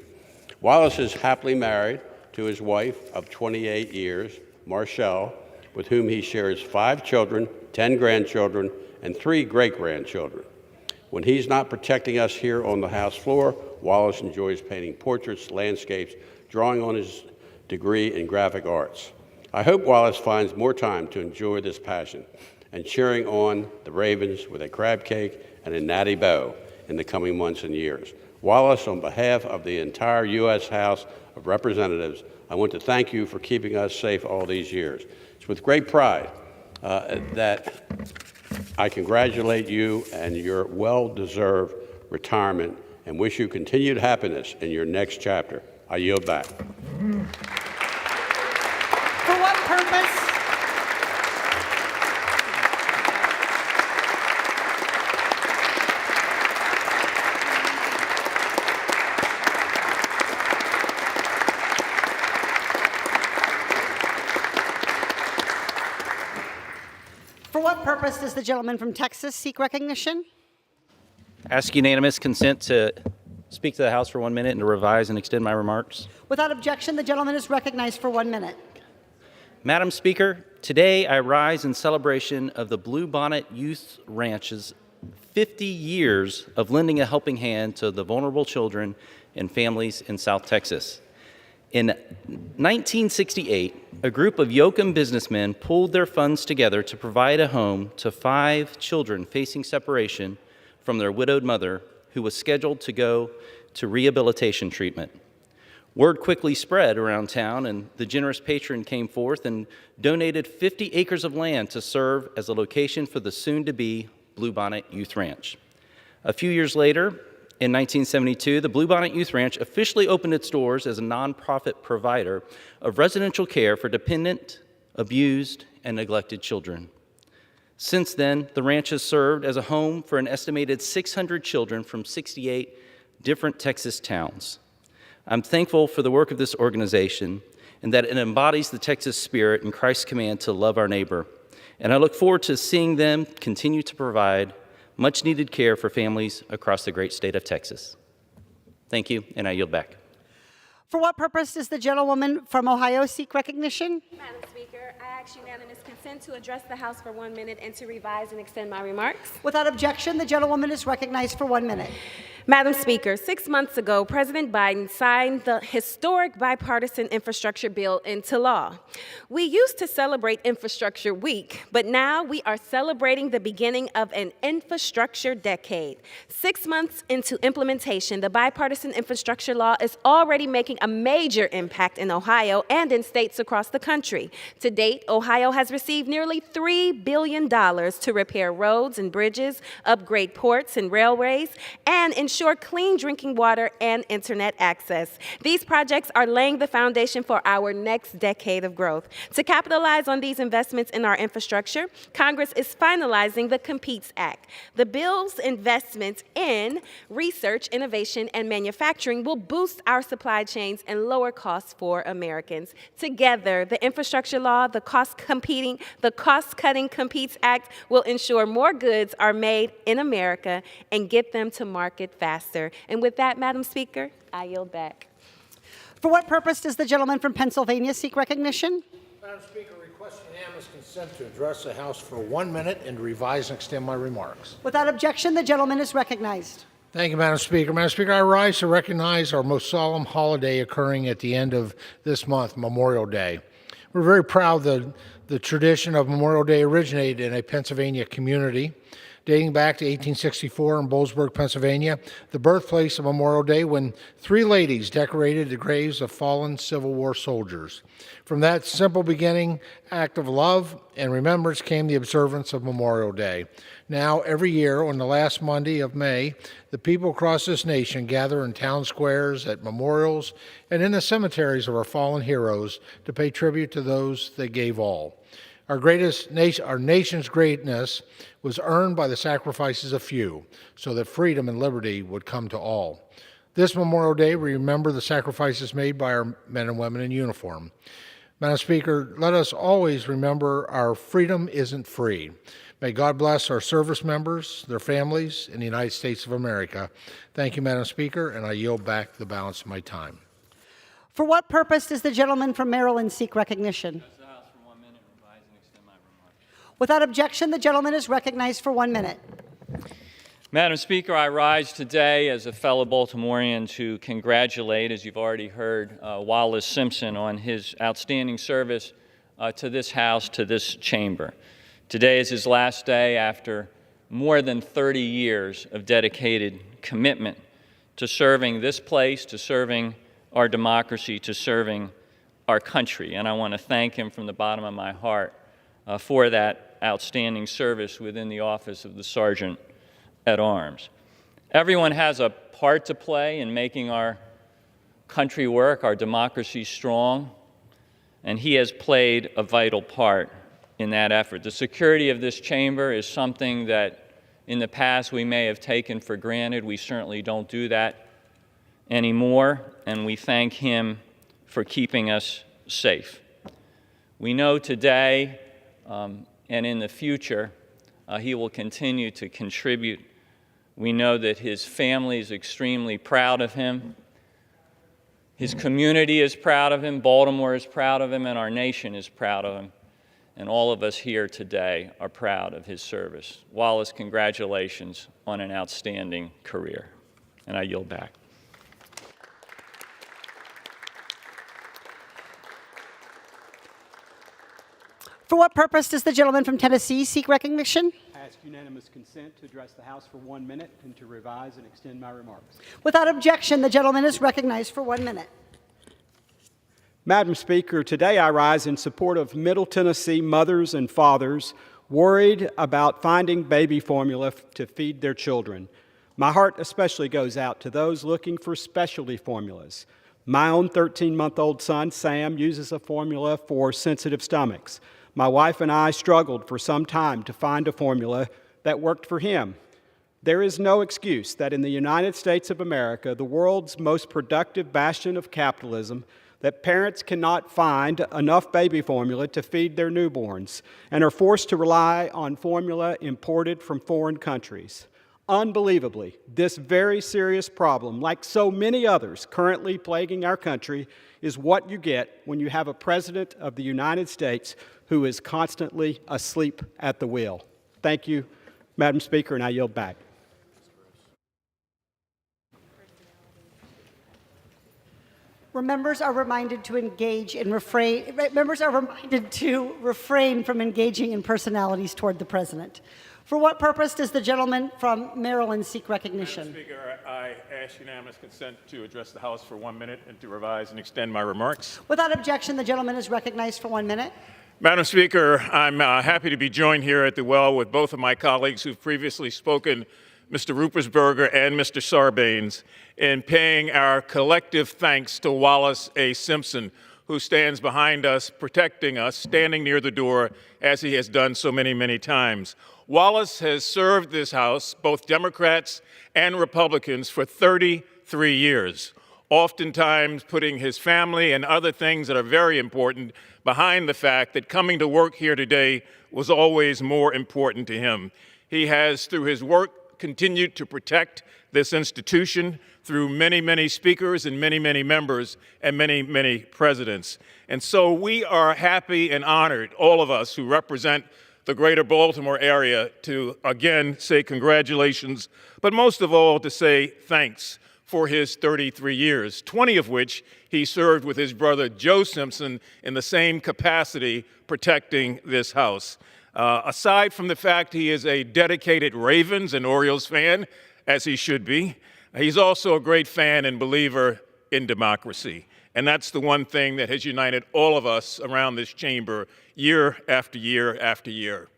S1: Wallace is happily married to his wife of 28 years, Marshall, with whom he shares 5 children, 10 grandchildren, and 3 great-grandchildren. When he's not protecting us here on the House floor, Wallace enjoys painting portraits, landscapes, drawing on his degree in graphic arts. I hope Wallace finds more time to enjoy this passion and cheering on the Ravens with a crab cake and a natty bow in the coming months and years. Wallace, on behalf of the entire U.S. House of Representatives, I want to thank you for keeping us safe all these years. It's with great pride that I congratulate you and your well-deserved retirement and wish you continued happiness in your next chapter. I yield back.
S19: For what purpose? For what purpose does the gentleman from Texas seek recognition?
S2: Ask unanimous consent to speak to the House for 1 minute and to revise and extend my remarks.
S19: Without objection, the gentleman is recognized for 1 minute.
S2: Madam Speaker, today I rise in celebration of the Bluebonnet Youth Ranch's 50 years of lending a helping hand to the vulnerable children and families in South Texas. In 1968, a group of Yoakum businessmen pulled their funds together to provide a home to 5 children facing separation from their widowed mother, who was scheduled to go to rehabilitation treatment. Word quickly spread around town, and the generous patron came forth and donated 50 acres of land to serve as a location for the soon-to-be Bluebonnet Youth Ranch. A few years later, in 1972, the Bluebonnet Youth Ranch officially opened its doors as a nonprofit provider of residential care for dependent, abused, and neglected children. Since then, the ranch has served as a home for an estimated 600 children from 68 different Texas towns. I'm thankful for the work of this organization and that it embodies the Texas spirit and Christ's command to love our neighbor. And I look forward to seeing them continue to provide much-needed care for families across the great state of Texas. Thank you, and I yield back.
S19: For what purpose does the gentlewoman from Ohio seek recognition?
S6: Madam Speaker, I ask unanimous consent to address the House for 1 minute and to revise and extend my remarks.
S19: Without objection, the gentlewoman is recognized for 1 minute.
S6: Madam Speaker, 6 months ago, President Biden signed the historic bipartisan infrastructure bill into law. We used to celebrate Infrastructure Week, but now we are celebrating the beginning of an infrastructure decade. 6 months into implementation, the bipartisan infrastructure law is already making a major impact in Ohio and in states across the country. To date, Ohio has received nearly $3 billion to repair roads and bridges, upgrade ports and railways, and ensure clean drinking water and internet access. These projects are laying the foundation for our next decade of growth. To capitalize on these investments in our infrastructure, Congress is finalizing the COMPETES Act. The bill's investments in research, innovation, and manufacturing will boost our supply chains and lower costs for Americans. Together, the infrastructure law, the cost-cutting COMPETES Act will ensure more goods are made in America and get them to market faster. And with that, Madam Speaker, I yield back.
S19: For what purpose does the gentleman from Pennsylvania seek recognition?
S11: Madam Speaker, request unanimous consent to address the House for 1 minute and to revise and extend my remarks.
S19: Without objection, the gentleman is recognized.
S11: Thank you, Madam Speaker. Madam Speaker, I rise to recognize our most solemn holiday occurring at the end of this month, Memorial Day. We're very proud that the tradition of Memorial Day originated in a Pennsylvania community dating back to 1864 in Boalsburg, Pennsylvania, the birthplace of Memorial Day, when 3 ladies decorated the graves of fallen Civil War soldiers. From that simple beginning act of love and remembrance came the observance of Memorial Day. Now, every year on the last Monday of May, the people across this nation gather in town squares, at memorials, and in the cemeteries of our fallen heroes to pay tribute to those that gave all. Our nation's greatness was earned by the sacrifices of few, so that freedom and liberty would come to all. This Memorial Day, we remember the sacrifices made by our men and women in uniform. Madam Speaker, let us always remember our freedom isn't free. May God bless our service members, their families, in the United States of America. Thank you, Madam Speaker, and I yield back the balance of my time.
S19: For what purpose does the gentleman from Maryland seek recognition? Without objection, the gentleman is recognized for 1 minute.
S8: Madam Speaker, I rise today as a fellow Baltimorean to congratulate, as you've already heard, Wallace Simpson on his outstanding service to this House, to this chamber. Today is his last day after more than 30 years of dedicated commitment to serving this place, to serving our democracy, to serving our country. And I want to thank him from the bottom of my heart for that outstanding service within the office of the Sergeant at Arms. Everyone has a part to play in making our country work, our democracy strong, and he has played a vital part in that effort. The security of this chamber is something that in the past we may have taken for granted. We certainly don't do that anymore, and we thank him for keeping us safe. We know today and in the future, he will continue to contribute. We know that his family is extremely proud of him. His community is proud of him. Baltimore is proud of him, and our nation is proud of him. And all of us here today are proud of his service. Wallace, congratulations on an outstanding career. And I yield back.
S19: For what purpose does the gentleman from Tennessee seek recognition?
S12: I ask unanimous consent to address the House for 1 minute and to revise and extend my remarks.
S19: Without objection, the gentleman is recognized for 1 minute.
S12: Madam Speaker, today I rise in support of Middle Tennessee mothers and fathers worried about finding baby formula to feed their children. My heart especially goes out to those looking for specialty formulas. My own 13-month-old son, Sam, uses a formula for sensitive stomachs. My wife and I struggled for some time to find a formula that worked for him. There is no excuse that in the United States of America, the world's most productive bastion of capitalism, that parents cannot find enough baby formula to feed their newborns and are forced to rely on formula imported from foreign countries. Unbelievably, this very serious problem, like so many others currently plaguing our country, is what you get when you have a President of the United States who is constantly asleep at the wheel. Thank you, Madam Speaker, and I yield back.
S19: Members are reminded to engage in refrain. Members are reminded to refrain from engaging in personalities toward the president. For what purpose does the gentleman from Maryland seek recognition?
S10: Madam Speaker, I ask unanimous consent to address the House for 1 minute and to revise and extend my remarks.
S19: Without objection, the gentleman is recognized for 1 minute.
S10: Madam Speaker, I'm happy to be joined here at the well with both of my colleagues who've previously spoken, Mr. Ruppersberger and Mr. Sarbanes, in paying our collective thanks to Wallace A. Simpson, who stands behind us, protecting us, standing near the door, as he has done so many, many times. Wallace has served this House, both Democrats and Republicans, for 33 years, oftentimes putting his family and other things that are very important behind the fact that coming to work here today was always more important to him. He has, through his work, continued to protect this institution through many, many speakers and many, many members and many, many presidents. And so we are happy and honored, all of us who represent the greater Baltimore area, to again say congratulations, but most of all to say thanks for his 33 years, 20 of which he served with his brother Joe Simpson in the same capacity protecting this House. Aside from the fact he is a dedicated Ravens and Orioles fan, as he should be, he's also a great fan and believer in democracy. And that's the one thing that has united all of us around this chamber year after year after year.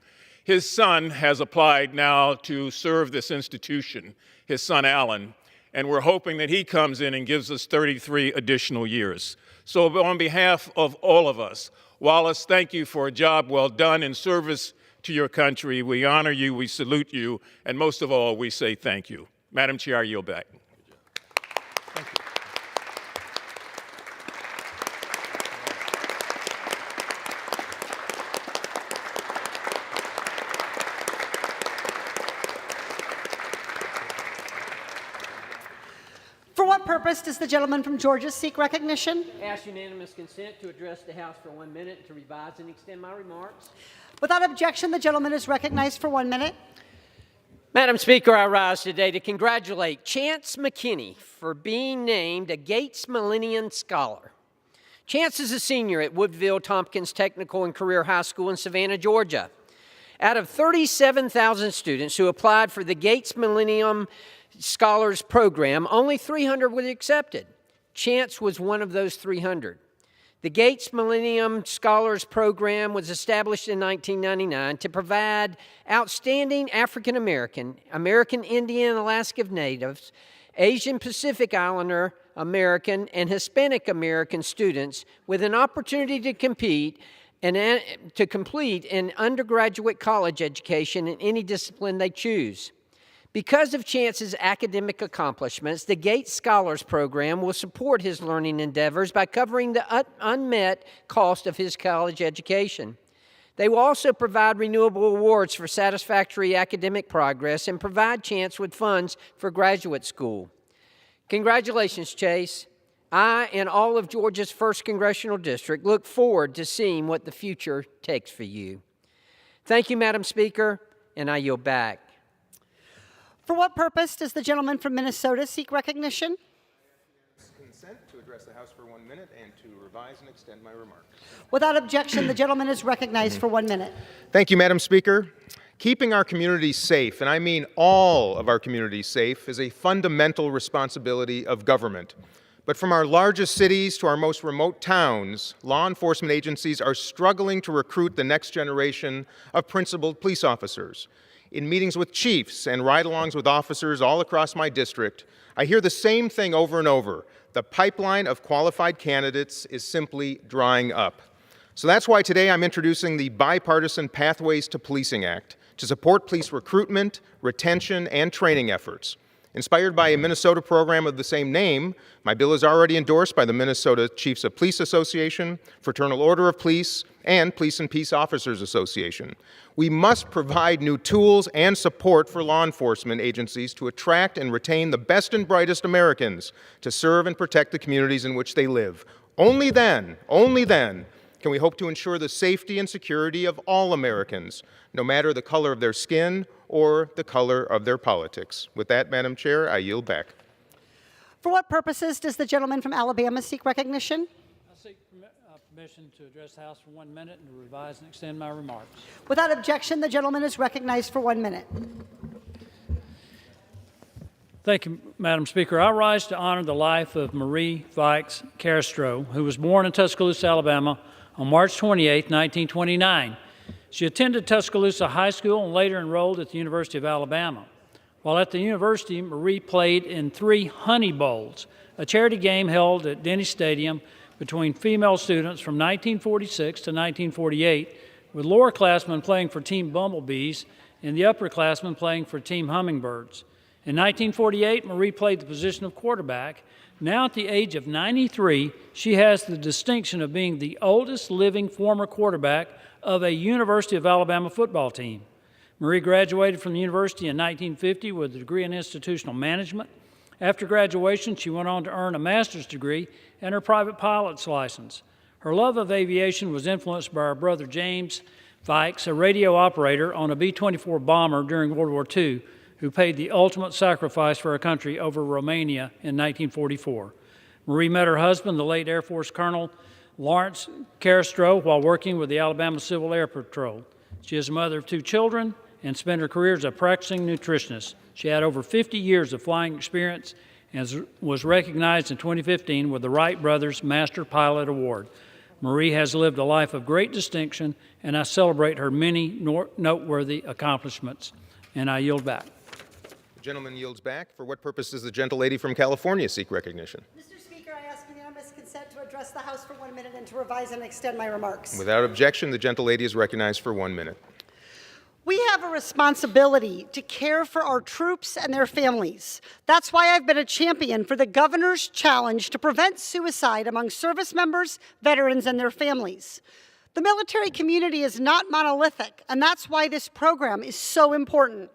S10: His son has applied now to serve this institution, his son Alan, and we're hoping that he comes in and gives us 33 additional years. So on behalf of all of us, Wallace, thank you for a job well done in service to your country. We honor you, we salute you, and most of all, we say thank you. Madam Chair, I yield back.
S7: Thank you.
S19: For what purpose does the gentleman from Georgia seek recognition?
S3: Ask unanimous consent to address the House for 1 minute and to revise and extend my remarks.
S19: Without objection, the gentleman is recognized for 1 minute.
S3: Madam Speaker, I rise today to congratulate Chance McKinney for being named a Gates Millennium Scholar. Chance is a senior at Woodville Tompkins Technical and Career High School in Savannah, Georgia. Out of 37,000 students who applied for the Gates Millennium Scholars Program, only 300 were accepted. Chance was one of those 300. The Gates Millennium Scholars Program was established in 1999 to provide outstanding African American, American Indian and Alaska Natives, Asian Pacific Islander American, and Hispanic American students with an opportunity to complete an undergraduate college education in any discipline they choose. Because of Chance's academic accomplishments, the Gates Scholars Program will support his learning endeavors by covering the unmet cost of his college education. They will also provide renewable awards for satisfactory academic progress and provide Chance with funds for graduate school. Congratulations, Chase. I and all of Georgia's 1st Congressional District look forward to seeing what the future takes for you. Thank you, Madam Speaker, and I yield back.
S19: For what purpose does the gentleman from Minnesota seek recognition?
S16: Consent to address the House for 1 minute and to revise and extend my remarks.
S19: Without objection, the gentleman is recognized for 1 minute.
S16: Thank you, Madam Speaker. Keeping our communities safe, and I mean all of our communities safe, is a fundamental responsibility of government. But from our largest cities to our most remote towns, law enforcement agencies are struggling to recruit the next generation of principled police officers. In meetings with chiefs and ride-alongs with officers all across my district, I hear the same thing over and over. The pipeline of qualified candidates is simply drying up. So that's why today I'm introducing the Bipartisan Pathways to Policing Act to support police recruitment, retention, and training efforts. Inspired by a Minnesota program of the same name, my bill is already endorsed by the Minnesota Chiefs of Police Association, Fraternal Order of Police, and Police and Peace Officers Association. We must provide new tools and support for law enforcement agencies to attract and retain the best and brightest Americans to serve and protect the communities in which they live. Only then can we hope to ensure the safety and security of all Americans, no matter the color of their skin or the color of their politics. With that, Madam Chair, I yield back.
S19: For what purposes does the gentleman from Alabama seek recognition?
S4: I seek permission to address the House for 1 minute and to revise and extend my remarks.
S19: Without objection, the gentleman is recognized for 1 minute.
S4: Thank you, Madam Speaker. I rise to honor the life of Marie Vikes Castro, who was born in Tuscaloosa, Alabama on March 28, 1929. She attended Tuscaloosa High School and later enrolled at the University of Alabama. While at the university, Marie played in 3 Honey Bowls, a charity game held at Denny Stadium between female students from 1946 to 1948, with lowerclassmen playing for Team Bumblebees and the upperclassmen playing for Team Hummingbirds. In 1948, Marie played the position of quarterback. Now at the age of 93, she has the distinction of being the oldest living former quarterback of a University of Alabama football team. Marie graduated from the university in 1950 with a degree in institutional management. After graduation, she went on to earn a master's degree and her private pilot's license. Her love of aviation was influenced by her brother James Vikes, a radio operator on a B-24 bomber during World War II, who paid the ultimate sacrifice for our country over Romania in 1944. Marie met her husband, the late Air Force Colonel Lawrence Castro, while working with the Alabama Civil Air Patrol. She is a mother of 2 children and spent her career as a practicing nutritionist. She had over 50 years of flying experience and was recognized in 2015 with the Wright Brothers Master Pilot Award. Marie has lived a life of great distinction, and I celebrate her many noteworthy accomplishments. And I yield back.
S16: The gentleman yields back. For what purpose does the gentlelady from California seek recognition?
S19: Mr. Speaker, I ask unanimous consent to address the House for 1 minute and to revise and extend my remarks.
S16: Without objection, the gentlelady is recognized for 1 minute.
S19: We have a responsibility to care for our troops and their families. That's why I've been a champion for the governor's challenge to prevent suicide among service members, veterans, and their families. The military community is not monolithic, and that's why this program is so important.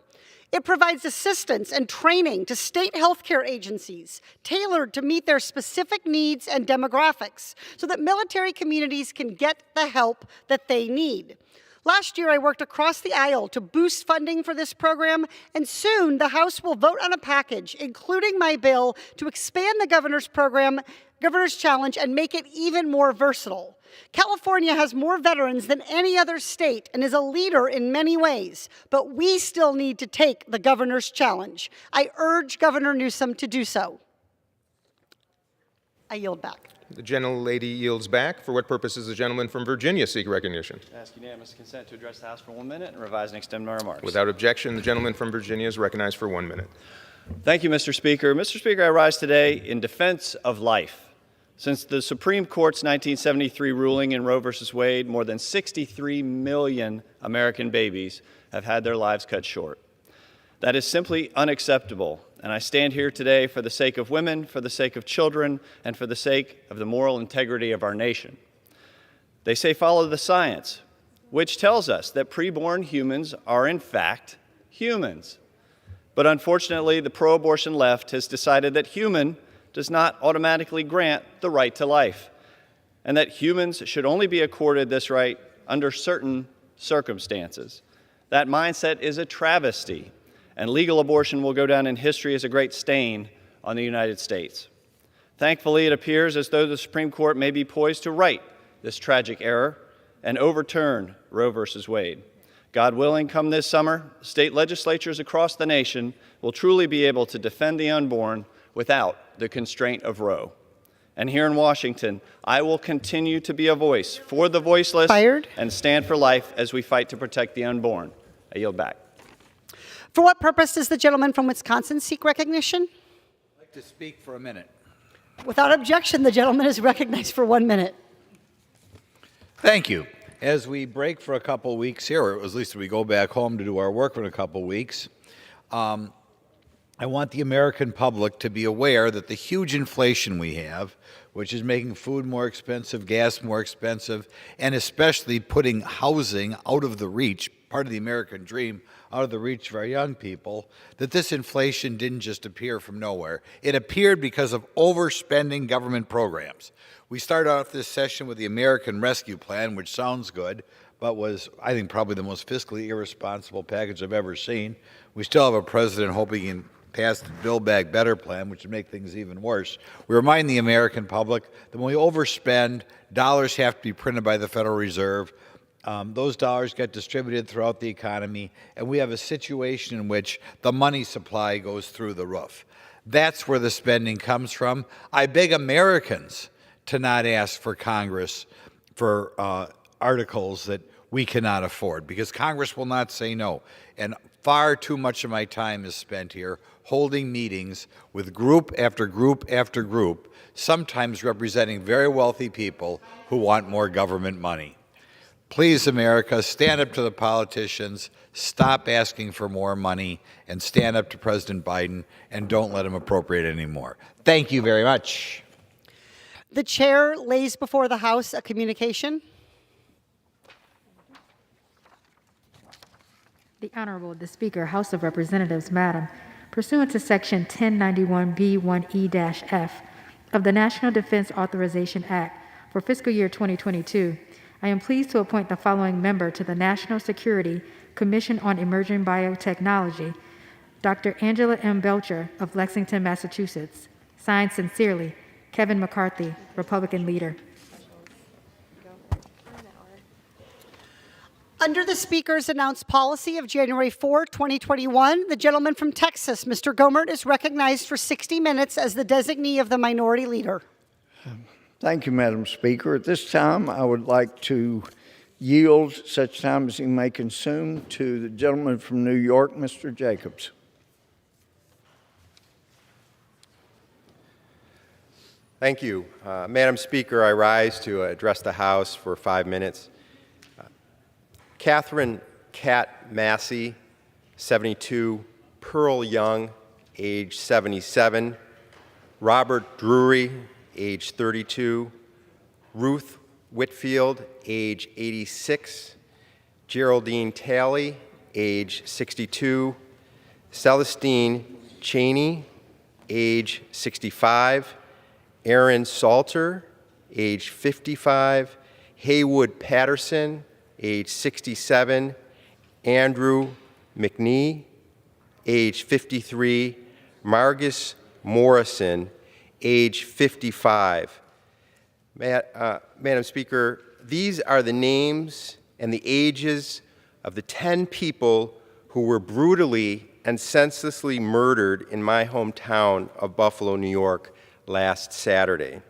S19: It provides assistance and training to state healthcare agencies, tailored to meet their specific needs and demographics, so that military communities can get the help that they need. Last year, I worked across the aisle to boost funding for this program, and soon the House will vote on a package, including my bill, to expand the governor's challenge, and make it even more versatile. California has more veterans than any other state and is a leader in many ways, but we still need to take the governor's challenge. I urge Governor Newsom to do so. I yield back.
S16: The gentlelady yields back. For what purpose does the gentleman from Virginia seek recognition?
S15: I ask unanimous consent to address the House for 1 minute and revise and extend my remarks.
S16: Without objection, the gentleman from Virginia is recognized for 1 minute.
S15: Thank you, Mr. Speaker. Mr. Speaker, I rise today in defense of life. Since the Supreme Court's 1973 ruling in Roe v. Wade, more than 63 million American babies have had their lives cut short. That is simply unacceptable, and I stand here today for the sake of women, for the sake of children, and for the sake of the moral integrity of our nation. They say follow the science, which tells us that preborn humans are in fact humans. But unfortunately, the pro-abortion left has decided that human does not automatically grant the right to life, and that humans should only be accorded this right under certain circumstances. That mindset is a travesty, and legal abortion will go down in history as a great stain on the United States. Thankfully, it appears as though the Supreme Court may be poised to right this tragic error and overturn Roe v. Wade. God willing, come this summer, state legislatures across the nation will truly be able to defend the unborn without the constraint of Roe. And here in Washington, I will continue to be a voice for the voiceless and stand for life as we fight to protect the unborn. I yield back.
S19: For what purpose does the gentleman from Wisconsin seek recognition?
S21: I'd like to speak for a minute.
S19: Without objection, the gentleman is recognized for 1 minute.
S21: Thank you. As we break for a couple weeks here, or at least we go back home to do our work for a couple weeks, I want the American public to be aware that the huge inflation we have, which is making food more expensive, gas more expensive, and especially putting housing out of the reach, part of the American dream, out of the reach of our young people, that this inflation didn't just appear from nowhere. It appeared because of overspending government programs. We started off this session with the American Rescue Plan, which sounds good, but was, I think, probably the most fiscally irresponsible package I've ever seen. We still have a president hoping he can pass the Build Back Better plan, which would make things even worse. We remind the American public that when we overspend, dollars have to be printed by the Federal Reserve. Those dollars get distributed throughout the economy, and we have a situation in which the money supply goes through the roof. That's where the spending comes from. I beg Americans to not ask for Congress for articles that we cannot afford, because Congress will not say no. And far too much of my time is spent here holding meetings with group after group after group, sometimes representing very wealthy people who want more government money. Please, America, stand up to the politicians, stop asking for more money, and stand up to President Biden, and don't let him appropriate anymore. Thank you very much.
S19: The chair lays before the House a communication.
S5: The Honorable, the Speaker, House of Representatives, Madam, pursuant to Section 1091B1E-F of the National Defense Authorization Act for fiscal year 2022, I am pleased to appoint the following member to the National Security Commission on Emerging Biotechnology, Dr. Angela M. Belcher of Lexington, Massachusetts. Signed sincerely, Kevin McCarthy, Republican leader.
S19: Under the Speaker's announced policy of January 4, 2021, the gentleman from Texas, Mr. Gomert, is recognized for 60 minutes as the designee of the Minority Leader.
S9: Thank you, Madam Speaker. At this time, I would like to yield such time as he may consume to the gentleman from New York, Mr. Jacobs.
S14: Thank you. Madam Speaker, I rise to address the House for 5 minutes. Catherine Cat Massey, 72, Pearl Young, age 77, Robert Drury, age 32, Ruth Whitfield, age 86, Geraldine Talley, age 62, Celestine Cheney, age 65, Aaron Salter, age 55, Haywood Patterson, age 67, Andrew McNee, age 53, Margus Morrison, age 55. Madam Speaker, these are the names and the ages of the 10 people who were brutally and senselessly murdered in my hometown of Buffalo, New York, last Saturday.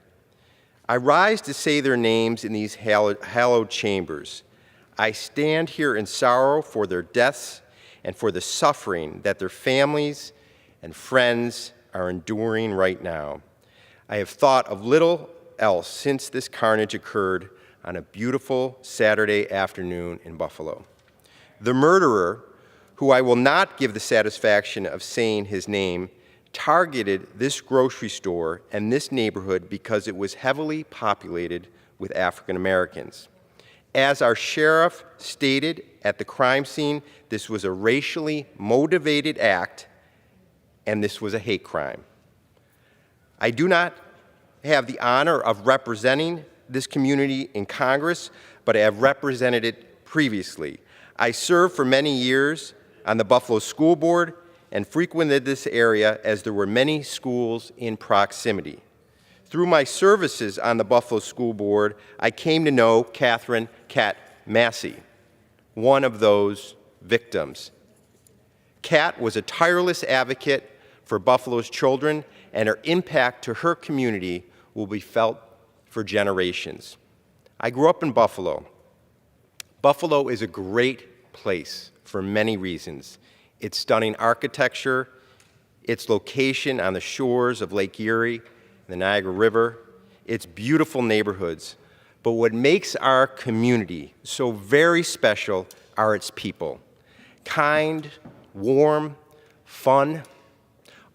S14: I rise to say their names in these hallowed chambers. I stand here in sorrow for their deaths and for the suffering that their families and friends are enduring right now. I have thought of little else since this carnage occurred on a beautiful Saturday afternoon in Buffalo. The murderer, who I will not give the satisfaction of saying his name, targeted this grocery store and this neighborhood because it was heavily populated with African Americans. As our sheriff stated at the crime scene, this was a racially motivated act, and this was a hate crime. I do not have the honor of representing this community in Congress, but I have represented it previously. I served for many years on the Buffalo School Board and frequented this area as there were many schools in proximity. Through my services on the Buffalo School Board, I came to know Catherine Cat Massey, one of those victims. Cat was a tireless advocate for Buffalo's children, and her impact to her community will be felt for generations. I grew up in Buffalo. Buffalo is a great place for many reasons. Its stunning architecture, its location on the shores of Lake Erie, the Niagara River, its beautiful neighborhoods. But what makes our community so very special are its people. Kind, warm, fun,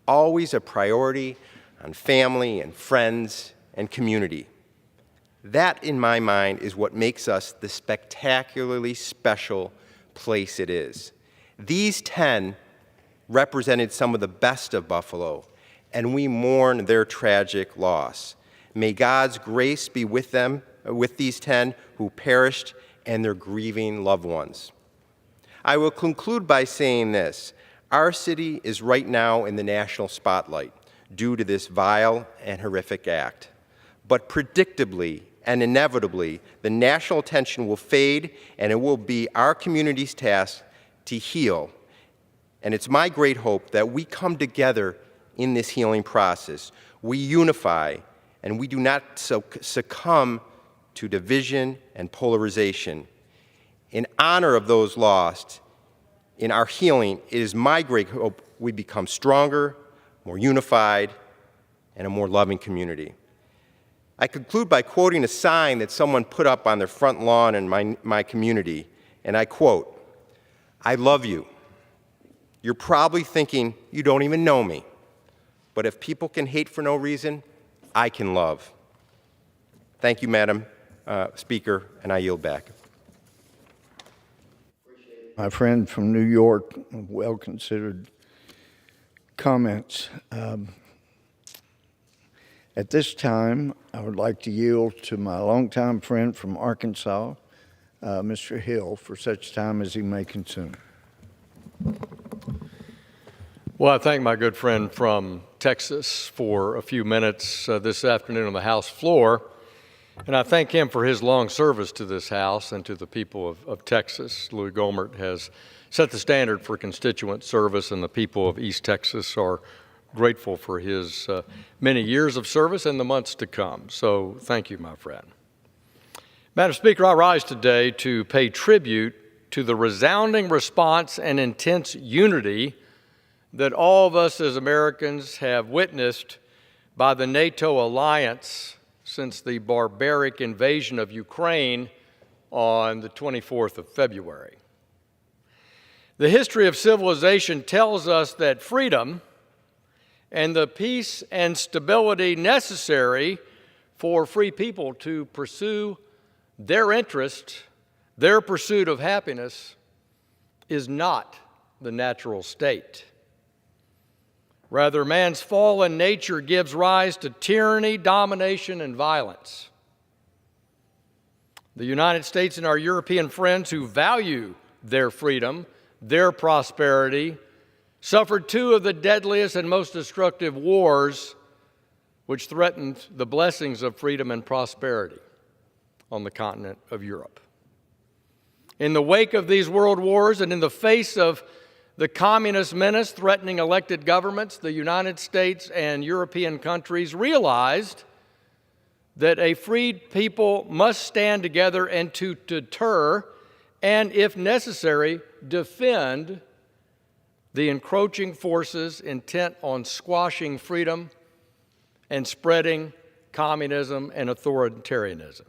S14: always a priority on family and friends and community. That, in my mind, is what makes us the spectacularly special place it is. These 10 represented some of the best of Buffalo, and we mourn their tragic loss. May God's grace be with them, with these 10 who perished and their grieving loved ones. I will conclude by saying this. Our city is right now in the national spotlight due to this vile and horrific act. But predictably and inevitably, the national attention will fade, and it will be our community's task to heal. And it's my great hope that we come together in this healing process. We unify, and we do not succumb to division and polarization. In honor of those lost, in our healing, it is my great hope we become stronger, more unified, and a more loving community. I conclude by quoting a sign that someone put up on their front lawn in my community, and I quote, "I love you. You're probably thinking you don't even know me, but if people can hate for no reason, I can love." Thank you, Madam Speaker, and I yield back.
S9: My friend from New York, well-considered comments. At this time, I would like to yield to my longtime friend from Arkansas, Mr. Hill, for such time as he may consume.
S13: Well, I thank my good friend from Texas for a few minutes this afternoon on the House floor, and I thank him for his long service to this House and to the people of Texas. Louis Gohmert has set the standard for constituent service, and the people of East Texas are grateful for his many years of service and the months to come. So thank you, my friend. Madam Speaker, I rise today to pay tribute to the resounding response and intense unity that all of us as Americans have witnessed by the NATO alliance since the barbaric invasion of Ukraine on the 24th of February. The history of civilization tells us that freedom and the peace and stability necessary for free people to pursue their interest, their pursuit of happiness, is not the natural state. Rather, man's fallen nature gives rise to tyranny, domination, and violence. The United States and our European friends who value their freedom, their prosperity, suffered two of the deadliest and most destructive wars which threatened the blessings of freedom and prosperity on the continent of Europe. In the wake of these world wars and in the face of the communist menace threatening elected governments, the United States and European countries realized that a freed people must stand together and to deter and, if necessary, defend the encroaching forces intent on squashing freedom and spreading communism and authoritarianism.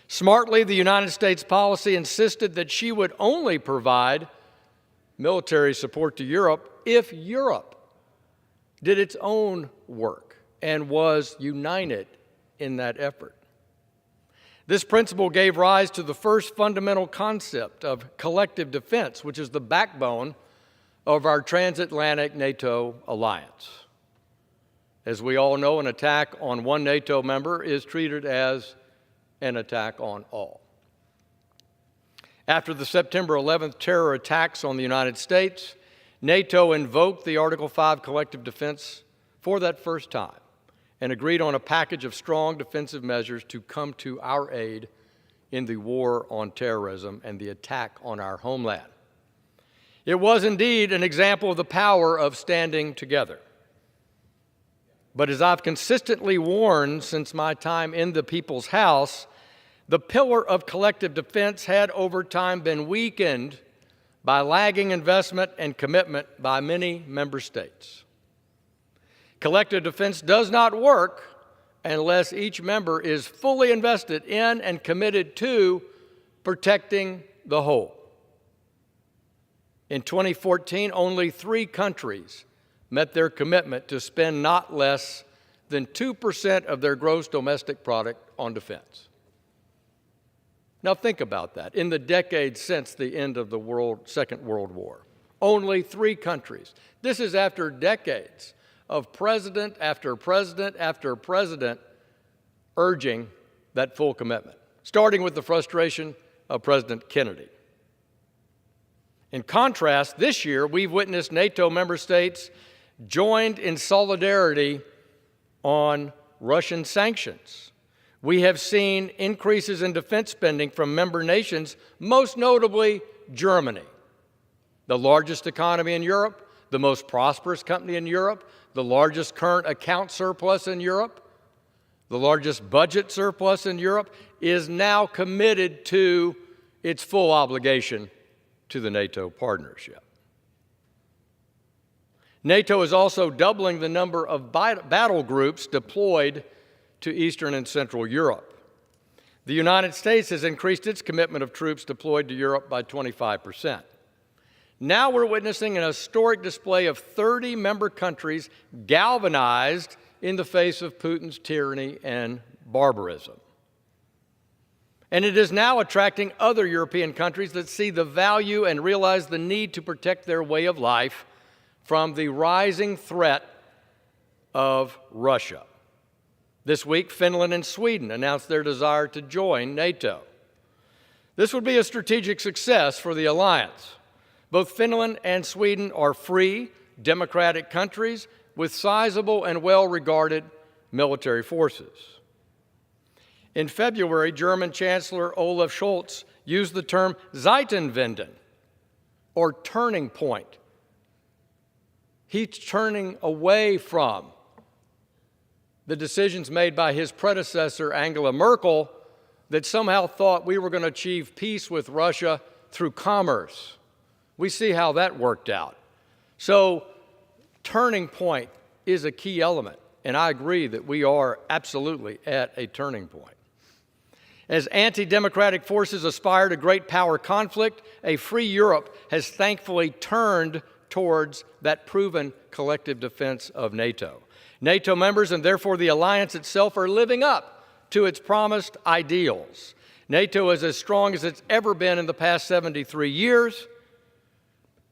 S13: Smartly, the United States policy insisted that she would only provide military support to Europe if Europe did its own work and was united in that effort. This principle gave rise to the first fundamental concept of collective defense, which is the backbone of our transatlantic NATO alliance. As we all know, an attack on one NATO member is treated as an attack on all. After the September 11th terror attacks on the United States, NATO invoked the Article 5 collective defense for that first time and agreed on a package of strong defensive measures to come to our aid in the war on terrorism and the attack on our homeland. It was indeed an example of the power of standing together. But as I've consistently warned since my time in the People's House, the pillar of collective defense had over time been weakened by lagging investment and commitment by many member states. Collective defense does not work unless each member is fully invested in and committed to protecting the whole. In 2014, only 3 countries met their commitment to spend not less than 2% of their gross domestic product on defense. Now think about that. In the decades since the end of the Second World War, only 3 countries. This is after decades of president after president after president urging that full commitment, starting with the frustration of President Kennedy. In contrast, this year, we've witnessed NATO member states joined in solidarity on Russian sanctions. We have seen increases in defense spending from member nations, most notably Germany, the largest economy in Europe, the most prosperous country in Europe, the largest current account surplus in Europe, the largest budget surplus in Europe, is now committed to its full obligation to the NATO partnership. NATO is also doubling the number of battle groups deployed to Eastern and Central Europe. The United States has increased its commitment of troops deployed to Europe by 25%. Now we're witnessing an historic display of 30 member countries galvanized in the face of Putin's tyranny and barbarism. And it is now attracting other European countries that see the value and realize the need to protect their way of life from the rising threat of Russia. This week, Finland and Sweden announced their desire to join NATO. This would be a strategic success for the alliance. Both Finland and Sweden are free, democratic countries with sizable and well-regarded military forces. In February, German Chancellor Olaf Scholz used the term Zeitenwende, or turning point. He's turning away from the decisions made by his predecessor, Angela Merkel, that somehow thought we were going to achieve peace with Russia through commerce. We see how that worked out. So, turning point is a key element, and I agree that we are absolutely at a turning point. As anti-democratic forces aspire to great power conflict, a free Europe has thankfully turned towards that proven collective defense of NATO. NATO members, and therefore the alliance itself, are living up to its promised ideals. NATO is as strong as it's ever been in the past 73 years.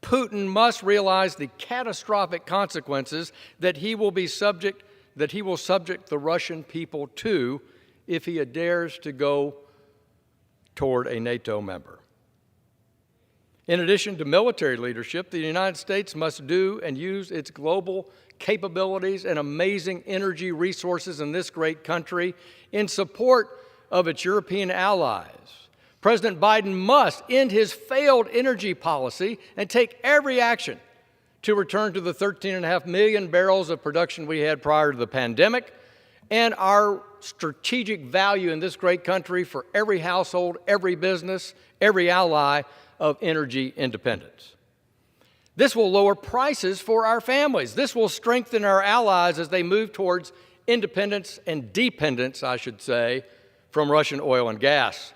S13: Putin must realize the catastrophic consequences that he will subject the Russian people to if he dares to go toward a NATO member. In addition to military leadership, the United States must do and use its global capabilities and amazing energy resources in this great country in support of its European allies. President Biden must end his failed energy policy and take every action to return to the 13.5 million barrels of production we had prior to the pandemic and our strategic value in this great country for every household, every business, every ally of energy independence. This will lower prices for our families. This will strengthen our allies as they move towards independence and dependence, I should say, from Russian oil and gas.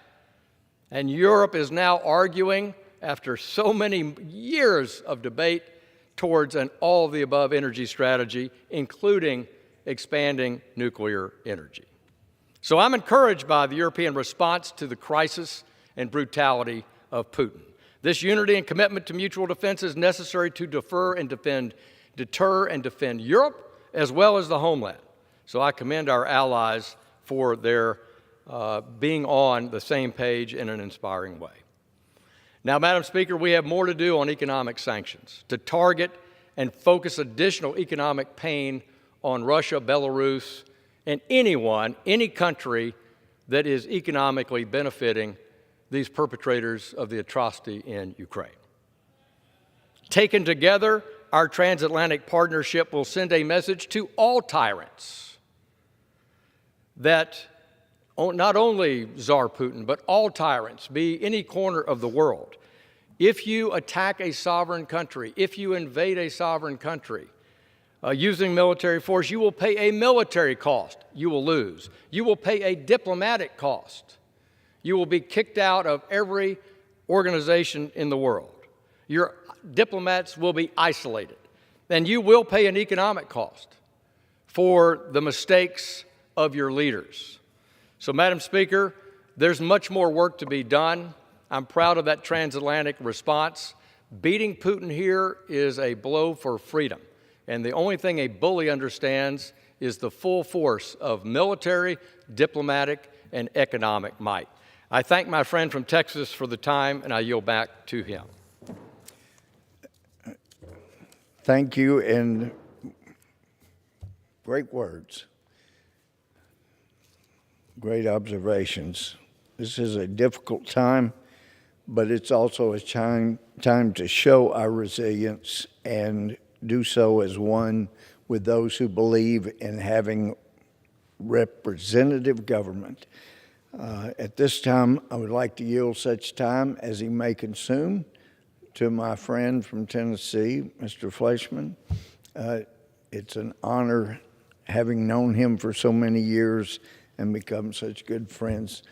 S13: And Europe is now arguing, after so many years of debate, towards an all-of-the-above energy strategy, including expanding nuclear energy. So I'm encouraged by the European response to the crisis and brutality of Putin. This unity and commitment to mutual defense is necessary to deter and defend Europe as well as the homeland. So I commend our allies for their being on the same page in an inspiring way. Now, Madam Speaker, we have more to do on economic sanctions to target and focus additional economic pain on Russia, Belarus, and any country that is economically benefiting these perpetrators of the atrocity in Ukraine. Taken together, our transatlantic partnership will send a message to all tyrants that not only Tsar Putin, but all tyrants, be any corner of the world. If you attack a sovereign country, if you invade a sovereign country using military force, you will pay a military cost. You will lose. You will pay a diplomatic cost. You will be kicked out of every organization in the world. Your diplomats will be isolated. then you will pay an economic cost for the mistakes of your leaders. So, Madam Speaker, there's much more work to be done. I'm proud of that transatlantic response. Beating Putin here is a blow for freedom. And the only thing a bully understands is the full force of military, diplomatic, and economic might. I thank my friend from Texas for the time, and I yield back to him.
S9: Thank you, and great words. Great observations. This is a difficult time, but it's also a time to show our resilience and do so as one with those who believe in having representative government. At this time, I would like to yield such time as he may consume to my friend from Tennessee, Mr. Fleischman. It's an honor having known him for so many years and become such good friends.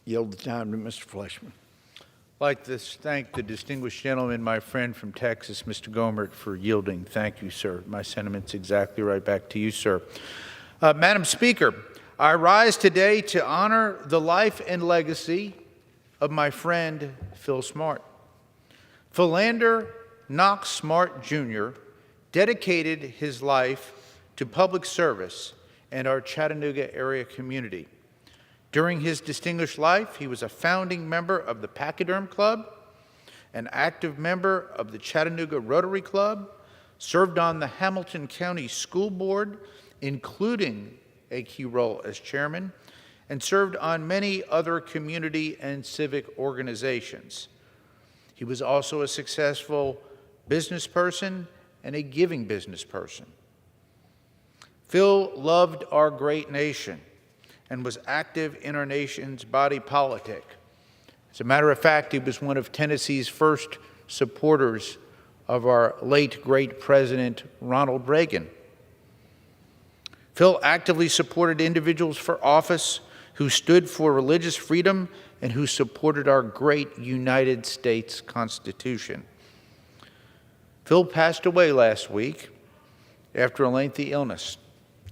S9: Yield the time to Mr. Fleischman.
S20: I'd like to thank the distinguished gentleman, my friend from Texas, Mr. Gohmert, for yielding. Thank you, sir. My sentiments exactly right back to you, sir. Madam Speaker, I rise today to honor the life and legacy of my friend, Phil Smart. Philander Knox Smart, Jr. dedicated his life to public service and our Chattanooga area community. During his distinguished life, he was a founding member of the Pachyderm Club, an active member of the Chattanooga Rotary Club, served on the Hamilton County School Board, including a key role as chairman, and served on many other community and civic organizations. He was also a successful business person and a giving business person. Phil loved our great nation and was active in our nation's body politic. As a matter of fact, he was one of Tennessee's first supporters of our late great President Ronald Reagan. Phil actively supported individuals for office who stood for religious freedom and who supported our great United States Constitution. Phil passed away last week after a lengthy illness,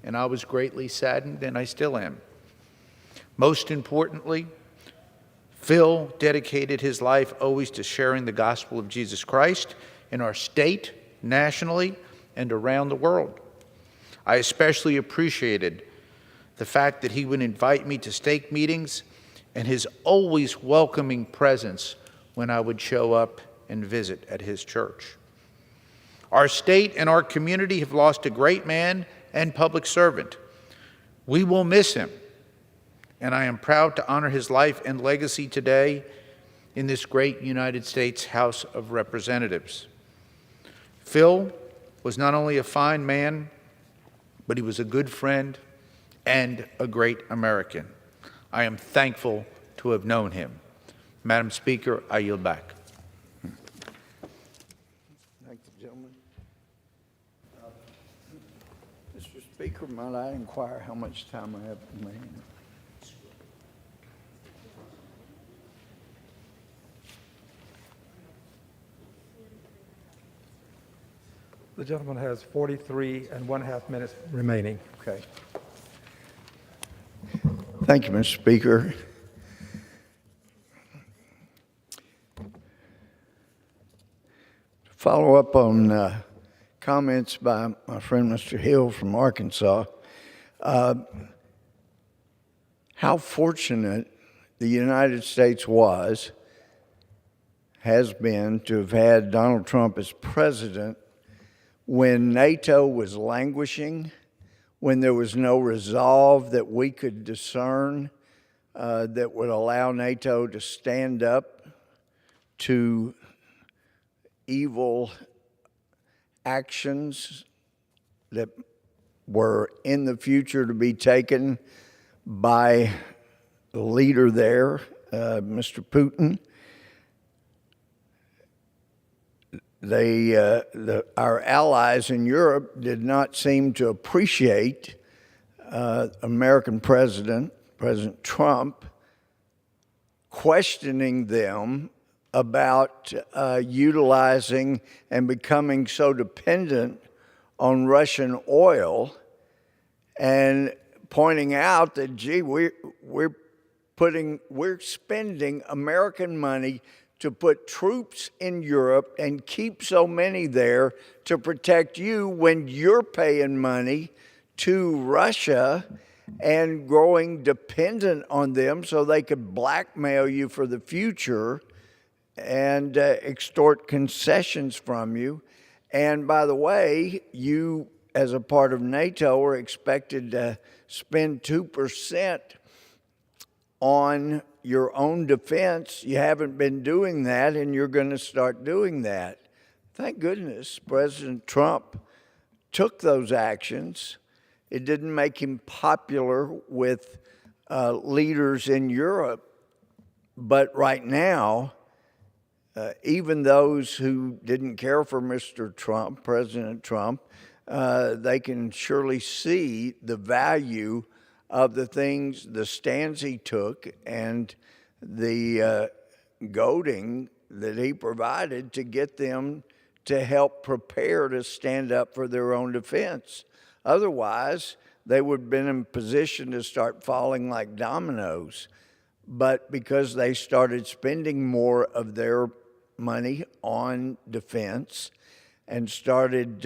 S20: and I was greatly saddened, and I still am. Most importantly, Phil dedicated his life always to sharing the gospel of Jesus Christ in our state, nationally, and around the world. I especially appreciated the fact that he would invite me to stake meetings and his always welcoming presence when I would show up and visit at his church. Our state and our community have lost a great man and public servant. We will miss him, and I am proud to honor his life and legacy today in this great United States House of Representatives. Phil was not only a fine man, but he was a good friend and a great American. I am thankful to have known him. Madam Speaker, I yield back.
S9: Thank you, gentlemen. Mr. Speaker, might I inquire how much time I have remaining?
S17: The gentleman has 43.5 minutes remaining.
S9: Okay. Thank you, Mr. Speaker. To follow up on comments by my friend Mr. Hill from Arkansas, how fortunate the United States has been to have had Donald Trump as president when NATO was languishing, when there was no resolve that we could discern that would allow NATO to stand up to evil actions that were in the future to be taken by the leader there, Mr. Putin. Our allies in Europe did not seem to appreciate American President Trump, questioning them about utilizing and becoming so dependent on Russian oil, and pointing out that, gee, we're spending American money to put troops in Europe and keep so many there to protect you when you're paying money to Russia and growing dependent on them so they could blackmail you for the future and extort concessions from you. And by the way, you, as a part of NATO, are expected to spend 2% on your own defense. You haven't been doing that, and you're going to start doing that. Thank goodness President Trump took those actions. It didn't make him popular with leaders in Europe, but right now, even those who didn't care for Mr. Trump, President Trump, they can surely see the value of the things, the stands he took, and the goading that he provided to get them to help prepare to stand up for their own defense. Otherwise, they would have been in position to start falling like dominoes. But because they started spending more of their money on defense and started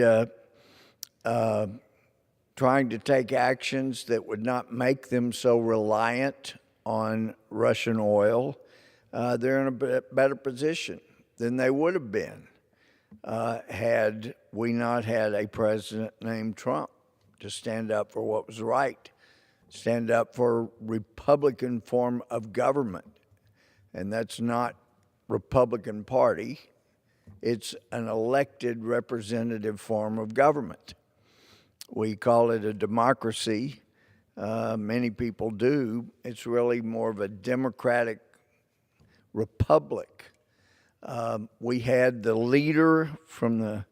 S9: trying to take actions that would not make them so reliant on Russian oil, they're in a better position than they would have been had we not had a president named Trump to stand up for what was right, stand up for a Republican form of government. And that's not Republican Party. It's an elected representative form of government. We call it a democracy. Many people do. It's really more of a democratic republic. We had the leader from the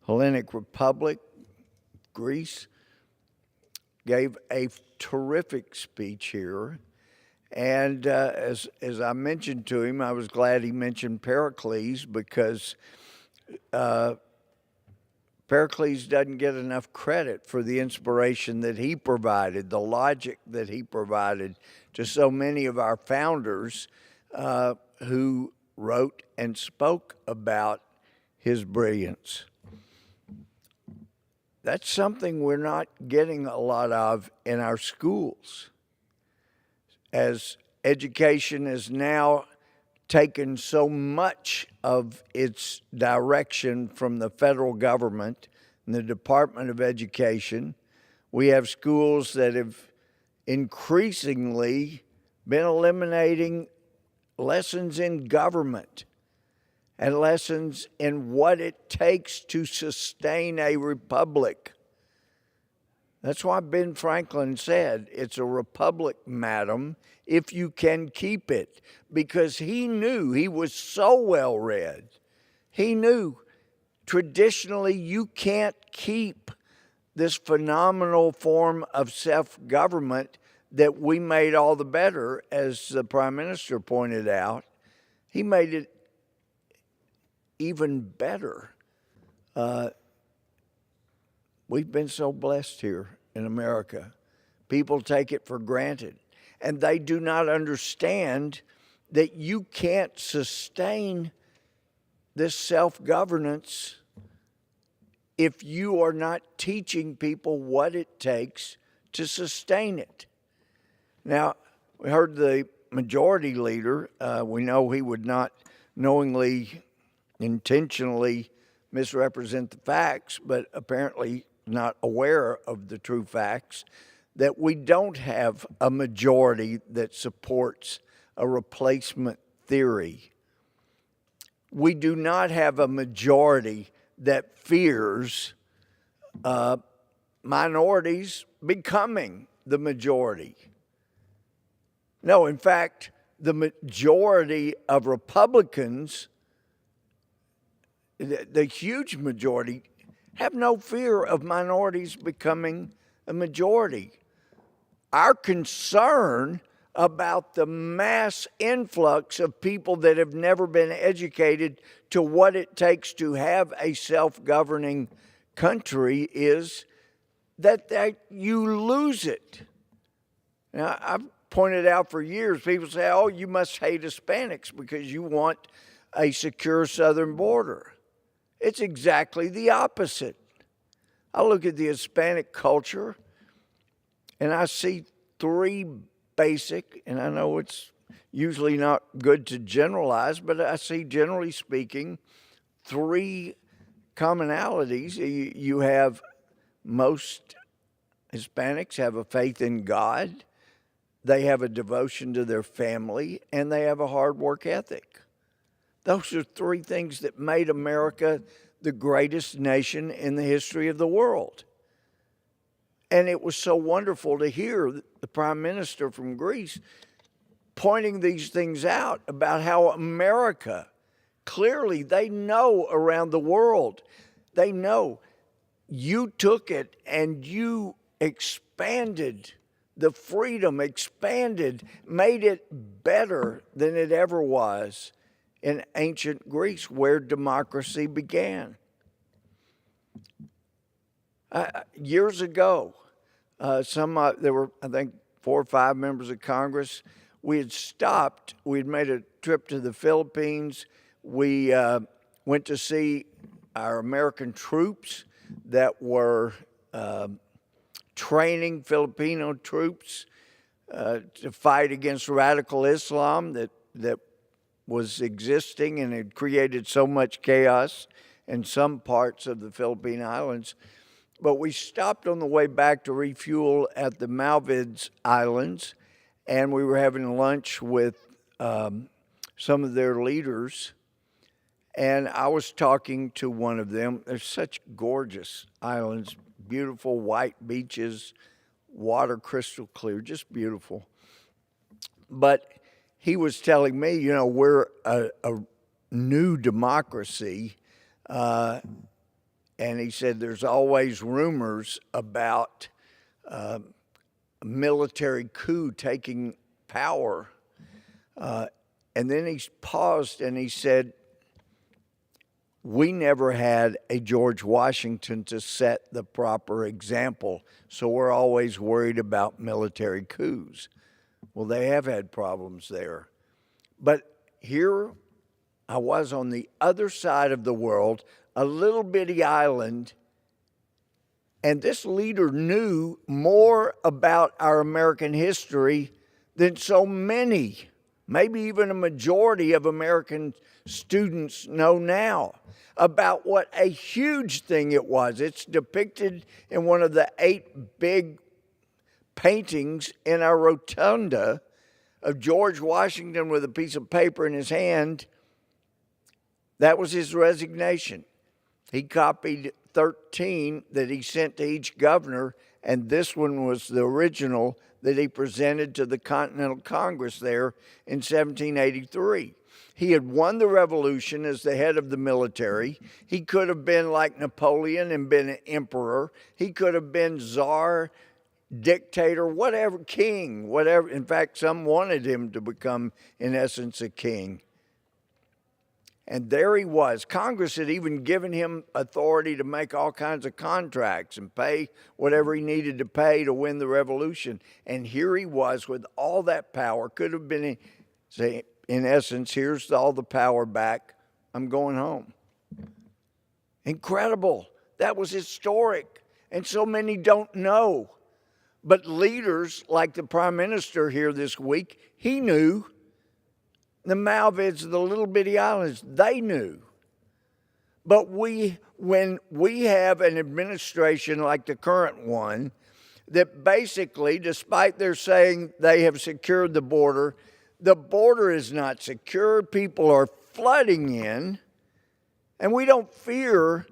S9: Hellenic Republic, Greece, gave a terrific speech here. And as I mentioned to him, I was glad he mentioned Pericles, because Pericles doesn't get enough credit for the inspiration that he provided, the logic that he provided to so many of our founders who wrote and spoke about his brilliance. That's something we're not getting a lot of in our schools. As education has now taken so much of its direction from the federal government and the Department of Education, we have schools that have increasingly been eliminating lessons in government and lessons in what it takes to sustain a republic. That's why Ben Franklin said, it's a republic, madam, if you can keep it. Because he knew, he was so well read, he knew traditionally you can't keep this phenomenal form of self-government that we made all the better, as the Prime Minister pointed out. He made it even better. We've been so blessed here in America. People take it for granted, and they do not understand that you can't sustain this self-governance if you are not teaching people what it takes to sustain it. Now, we heard the majority leader. We know he would not knowingly, intentionally misrepresent the facts, but apparently not aware of the true facts, that we don't have a majority that supports a replacement theory. We do not have a majority that fears minorities becoming the majority. No, in fact, the majority of Republicans, the huge majority, have no fear of minorities becoming a majority. Our concern about the mass influx of people that have never been educated to what it takes to have a self-governing country is that you lose it. Now, I've pointed out for years, people say, oh, you must hate Hispanics because you want a secure southern border. It's exactly the opposite. I look at the Hispanic culture and I see three basic, and I know it's usually not good to generalize, but I see, generally speaking, three commonalities. You have most Hispanics have a faith in God, they have a devotion to their family, and they have a hard work ethic. Those are three things that made America the greatest nation in the history of the world. And it was so wonderful to hear the Prime Minister from Greece pointing these things out about how America, clearly they know around the world, they know you took it and you expanded the freedom, expanded, made it better than it ever was in ancient Greece where democracy began. Years ago, there were, I think, 4 or 5 members of Congress. We had stopped. We had made a trip to the Philippines. We went to see our American troops that were training Filipino troops to fight against radical Islam that was existing and had created so much chaos in some parts of the Philippine Islands. But we stopped on the way back to refuel at the Maldives Islands, and we were having lunch with some of their leaders. And I was talking to one of them. They're such gorgeous islands, beautiful white beaches, water crystal clear, just beautiful. But he was telling me, you know, we're a new democracy, and he said there's always rumors about a military coup taking power. And then he paused and he said, we never had a George Washington to set the proper example, so we're always worried about military coups. Well, they have had problems there. But here I was on the other side of the world, a little bitty island, and this leader knew more about our American history than so many, maybe even a majority of American students know now, about what a huge thing it was. It's depicted in one of the 8 big paintings in our rotunda of George Washington with a piece of paper in his hand. That was his resignation. He copied 13 that he sent to each governor, and this one was the original that he presented to the Continental Congress there in 1783. He had won the revolution as the head of the military. He could have been like Napoleon and been an emperor. He could have been czar, dictator, whatever, king, whatever. In fact, some wanted him to become, in essence, a king. And there he was. Congress had even given him authority to make all kinds of contracts and pay whatever he needed to pay to win the revolution. And here he was with all that power. Could have been, say, in essence, here's all the power back. I'm going home. Incredible. That was historic. And so many don't know. But leaders like the Prime Minister here this week, he knew. The Maldives, the little bitty islands, they knew. But when we have an administration like the current one, that basically, despite their saying they have secured the border is not secure. People are flooding in, and we don't fear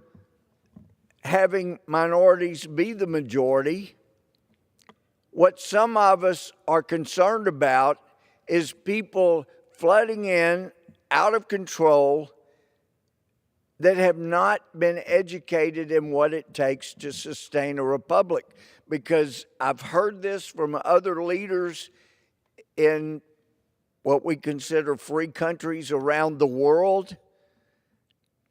S9: having minorities be the majority. What some of us are concerned about is people flooding in out of control that have not been educated in what it takes to sustain a republic. Because I've heard this from other leaders in what we consider free countries around the world,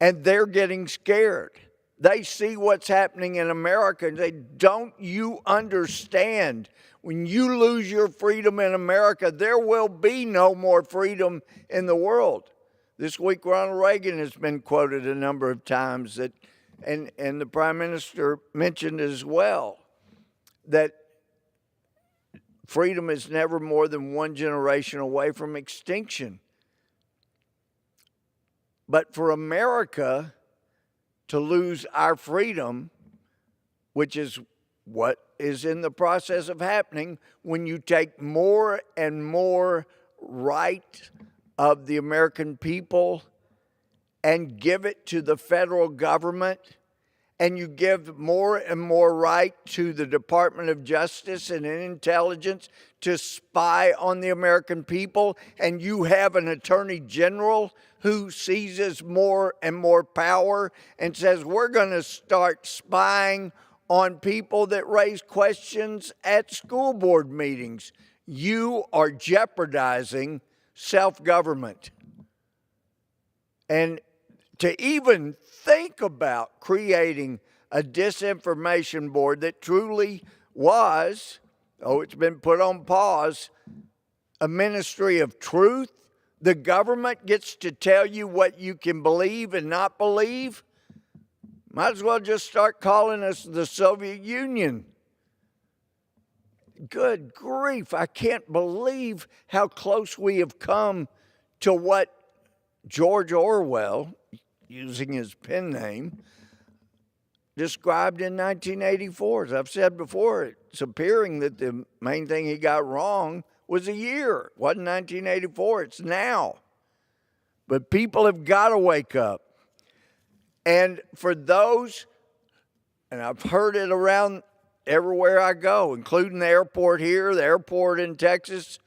S9: and they're getting scared. They see what's happening in America and they don't you understand? When you lose your freedom in America, there will be no more freedom in the world. This week, Ronald Reagan has been quoted a number of times, that, and the Prime Minister mentioned as well, that freedom is never more than one generation away from extinction. But for America to lose our freedom, which is what is in the process of happening when you take more and more right of the American people and give it to the federal government, and you give more and more right to the Department of Justice and Intelligence to spy on the American people, and you have an Attorney General who seizes more and more power and says, we're going to start spying on people that raise questions at school board meetings. You are jeopardizing self-government. And to even think about creating a disinformation board that truly was, it's been put on pause, a ministry of truth. The government gets to tell you what you can believe and not believe. Might as well just start calling us the Soviet Union. Good grief, I can't believe how close we have come to what George Orwell, using his pen name, described in 1984. As I've said before, it's appearing that the main thing he got wrong was a year. It wasn't 1984, it's now. But people have got to wake up. And for those, and I've heard it around everywhere I go, including the airport here, the airport in Texas,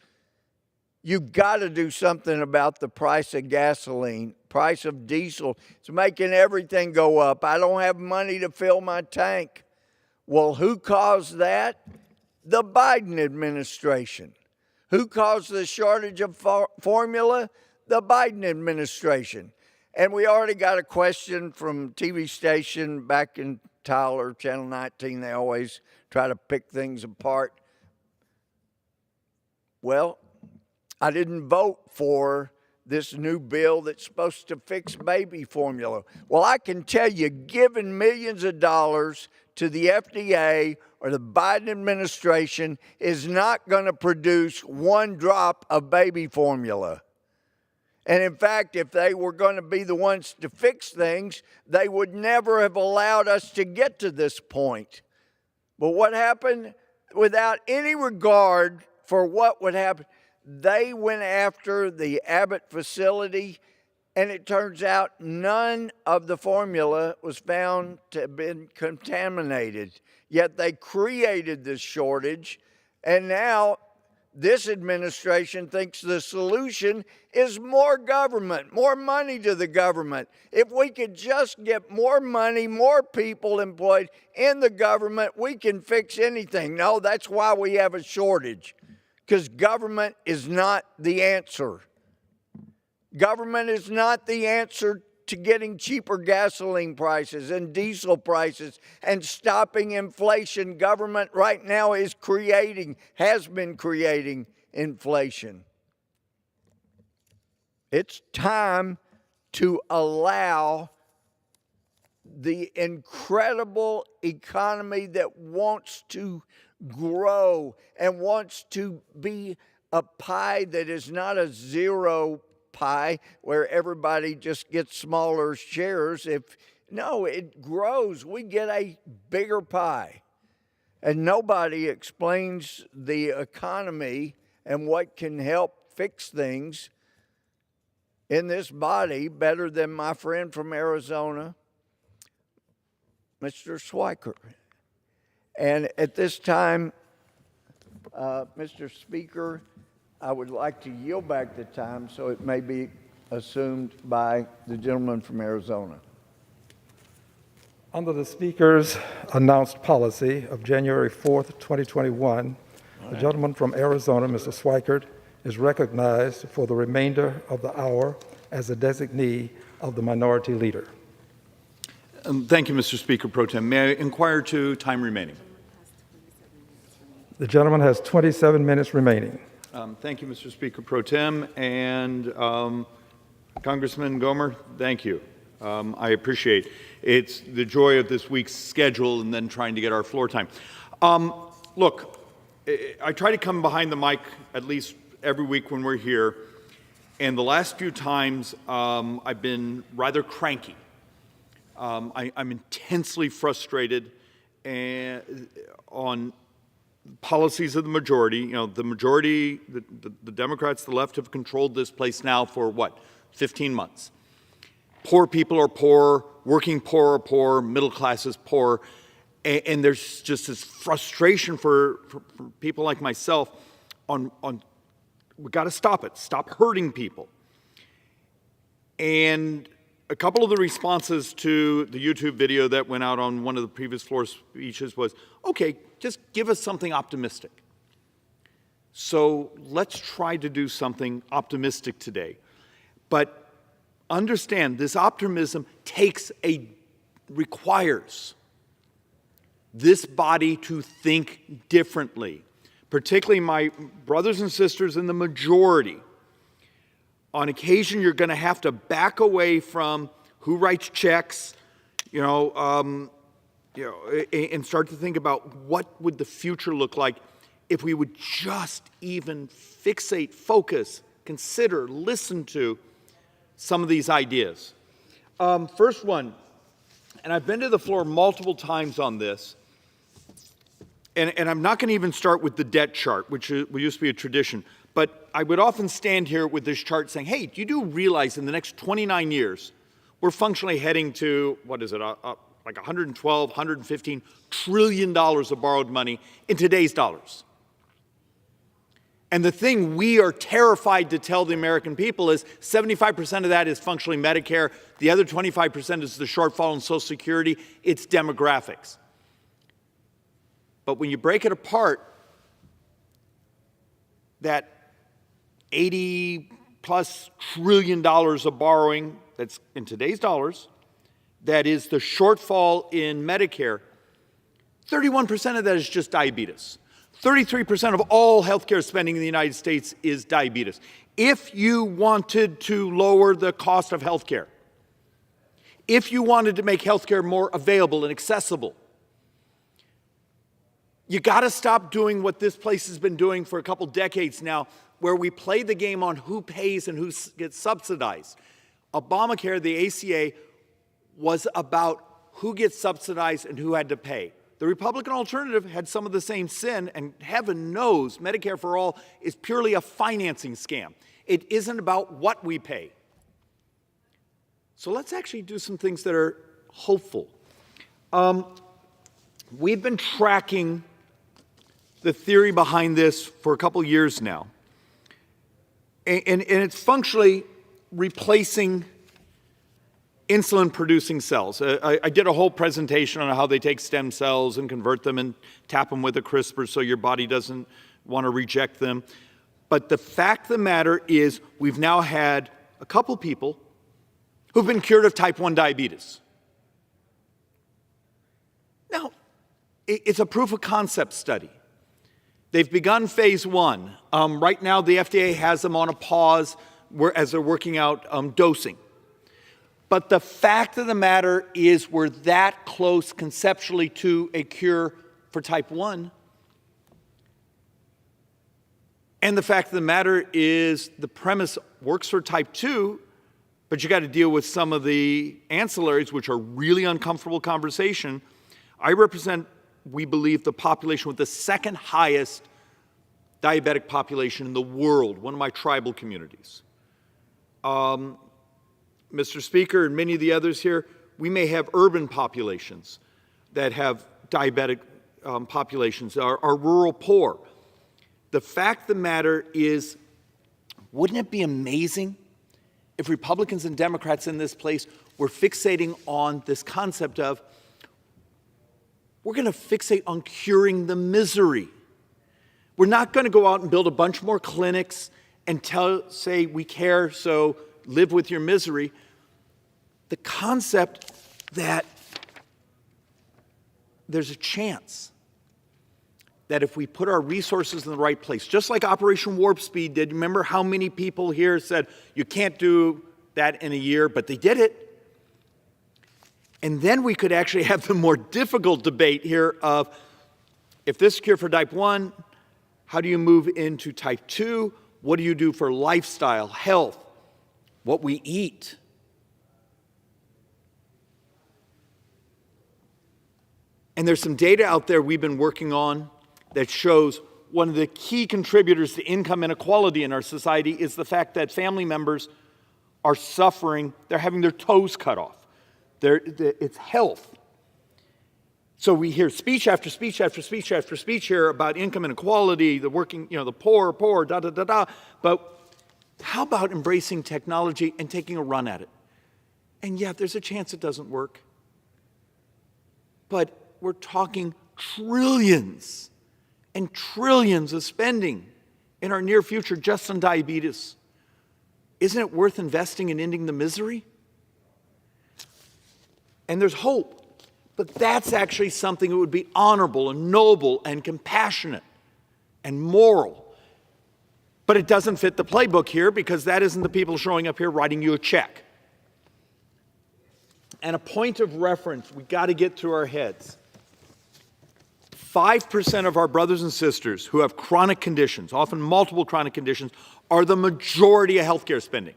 S9: you've got to do something about the price of gasoline, price of diesel. It's making everything go up. I don't have money to fill my tank. Well, who caused that? The Biden administration. Who caused the shortage of formula? The Biden administration. And we already got a question from TV station back in Tyler, Channel 19. They always try to pick things apart. Well, I didn't vote for this new bill that's supposed to fix baby formula. Well, I can tell you, giving millions of dollars to the FDA or the Biden administration is not going to produce one drop of baby formula. And in fact, if they were going to be the ones to fix things, they would never have allowed us to get to this point. But what happened? Without any regard for what would happen, they went after the Abbott facility, and it turns out none of the formula was found to have been contaminated. Yet they created this shortage, and now this administration thinks the solution is more government, more money to the government. If we could just get more money, more people employed in the government, we can fix anything. No, that's why we have a shortage, because government is not the answer. Government is not the answer to getting cheaper gasoline prices and diesel prices and stopping inflation. Government right now is creating, has been creating inflation. It's time to allow the incredible economy that wants to grow and wants to be a pie that is not a zero pie where everybody just gets smaller shares. No, it grows. We get a bigger pie. And nobody explains the economy and what can help fix things in this body better than my friend from Arizona, Mr. Schweiker. And at this time, Mr. Speaker, I would like to yield back the time so it may be assumed by the gentleman from Arizona.
S17: Under the Speaker's announced policy of January 4th, 2021, the gentleman from Arizona, Mr. Schweikert, is recognized for the remainder of the hour as a designee of the minority leader.
S18: Thank you, Mr. Speaker Pro Tem. May I inquire to time remaining?
S17: The gentleman has 27 minutes remaining.
S18: Thank you, Mr. Speaker Pro Tem. And Congressman Gomer, thank you. I appreciate it. It's the joy of this week's schedule and then trying to get our floor time. Look, I try to come behind the mic at least every week when we're here, and the last few times I've been rather cranky. I'm intensely frustrated on policies of the majority. You know, the majority, the Democrats, the left have controlled this place now for what, 15 months. Poor people are poor, working poor are poor, middle class is poor, and there's just this frustration for people like myself on we got to stop it, stop hurting people. And a couple of the responses to the YouTube video that went out on one of the previous floor speeches was, okay, just give us something optimistic. So let's try to do something optimistic today. But understand, this optimism requires this body to think differently, particularly my brothers and sisters in the majority. On occasion, you're going to have to back away from who writes checks, and start to think about what would the future look like if we would just even fixate, focus, consider, listen to some of these ideas. First one, and I've been to the floor multiple times on this, and I'm not going to even start with the debt chart, which used to be a tradition, but I would often stand here with this chart saying, hey, you do realize in the next 29 years, we're functionally heading to, what is it, like $112, $115 trillion of borrowed money in today's dollars. And the thing we are terrified to tell the American people is 75% of that is functionally Medicare. The other 25% is the shortfall in Social Security. It's demographics. But when you break it apart, that $80+ trillion of borrowing that's in today's dollars, that is the shortfall in Medicare, 31% of that is just diabetes. 33% of all healthcare spending in the United States is diabetes. If you wanted to lower the cost of healthcare, if you wanted to make healthcare more available and accessible, you got to stop doing what this place has been doing for a couple decades now, where we play the game on who pays and who gets subsidized. Obamacare, the ACA, was about who gets subsidized and who had to pay. The Republican alternative had some of the same sin, and heaven knows Medicare for All is purely a financing scam. It isn't about what we pay. So let's actually do some things that are hopeful. We've been tracking the theory behind this for a couple years now. And it's functionally replacing insulin-producing cells. I did a whole presentation on how they take stem cells and convert them and tap them with a CRISPR so your body doesn't want to reject them. But the fact of the matter is we've now had a couple people who've been cured of type 1 diabetes. Now, it's a proof of concept study. They've begun phase 1. Right now, the FDA has them on a pause as they're working out dosing. But the fact of the matter is we're that close conceptually to a cure for type 1. And the fact of the matter is the premise works for type 2, but you got to deal with some of the ancillaries, which are really uncomfortable conversation. I represent, we believe, the population with the second highest diabetic population in the world, one of my tribal communities. Mr. Speaker, and many of the others here, we may have urban populations that have diabetic populations, are rural poor. The fact of the matter is, wouldn't it be amazing if Republicans and Democrats in this place were fixating on this concept of, we're going to fixate on curing the misery. We're not going to go out and build a bunch more clinics and say we care, so live with your misery. The concept that there's a chance that if we put our resources in the right place, just like Operation Warp Speed did, remember how many people here said, you can't do that in a year, but they did it. And then we could actually have the more difficult debate here of, if this is cure for type 1, how do you move into type 2? What do you do for lifestyle, health, what we eat? And there's some data out there we've been working on that shows one of the key contributors to income inequality in our society is the fact that family members are suffering, they're having their toes cut off. It's health. So we hear speech after speech after speech after speech here about income inequality, the working, the poor, da. But how about embracing technology and taking a run at it? And yeah, there's a chance it doesn't work. But we're talking trillions and trillions of spending in our near future just on diabetes. Isn't it worth investing in ending the misery? And there's hope. But that's actually something that would be honorable and noble and compassionate and moral. But it doesn't fit the playbook here because that isn't the people showing up here writing you a check. And a point of reference we got to get through our heads. 5% of our brothers and sisters who have chronic conditions, often multiple chronic conditions, are the majority of healthcare spending.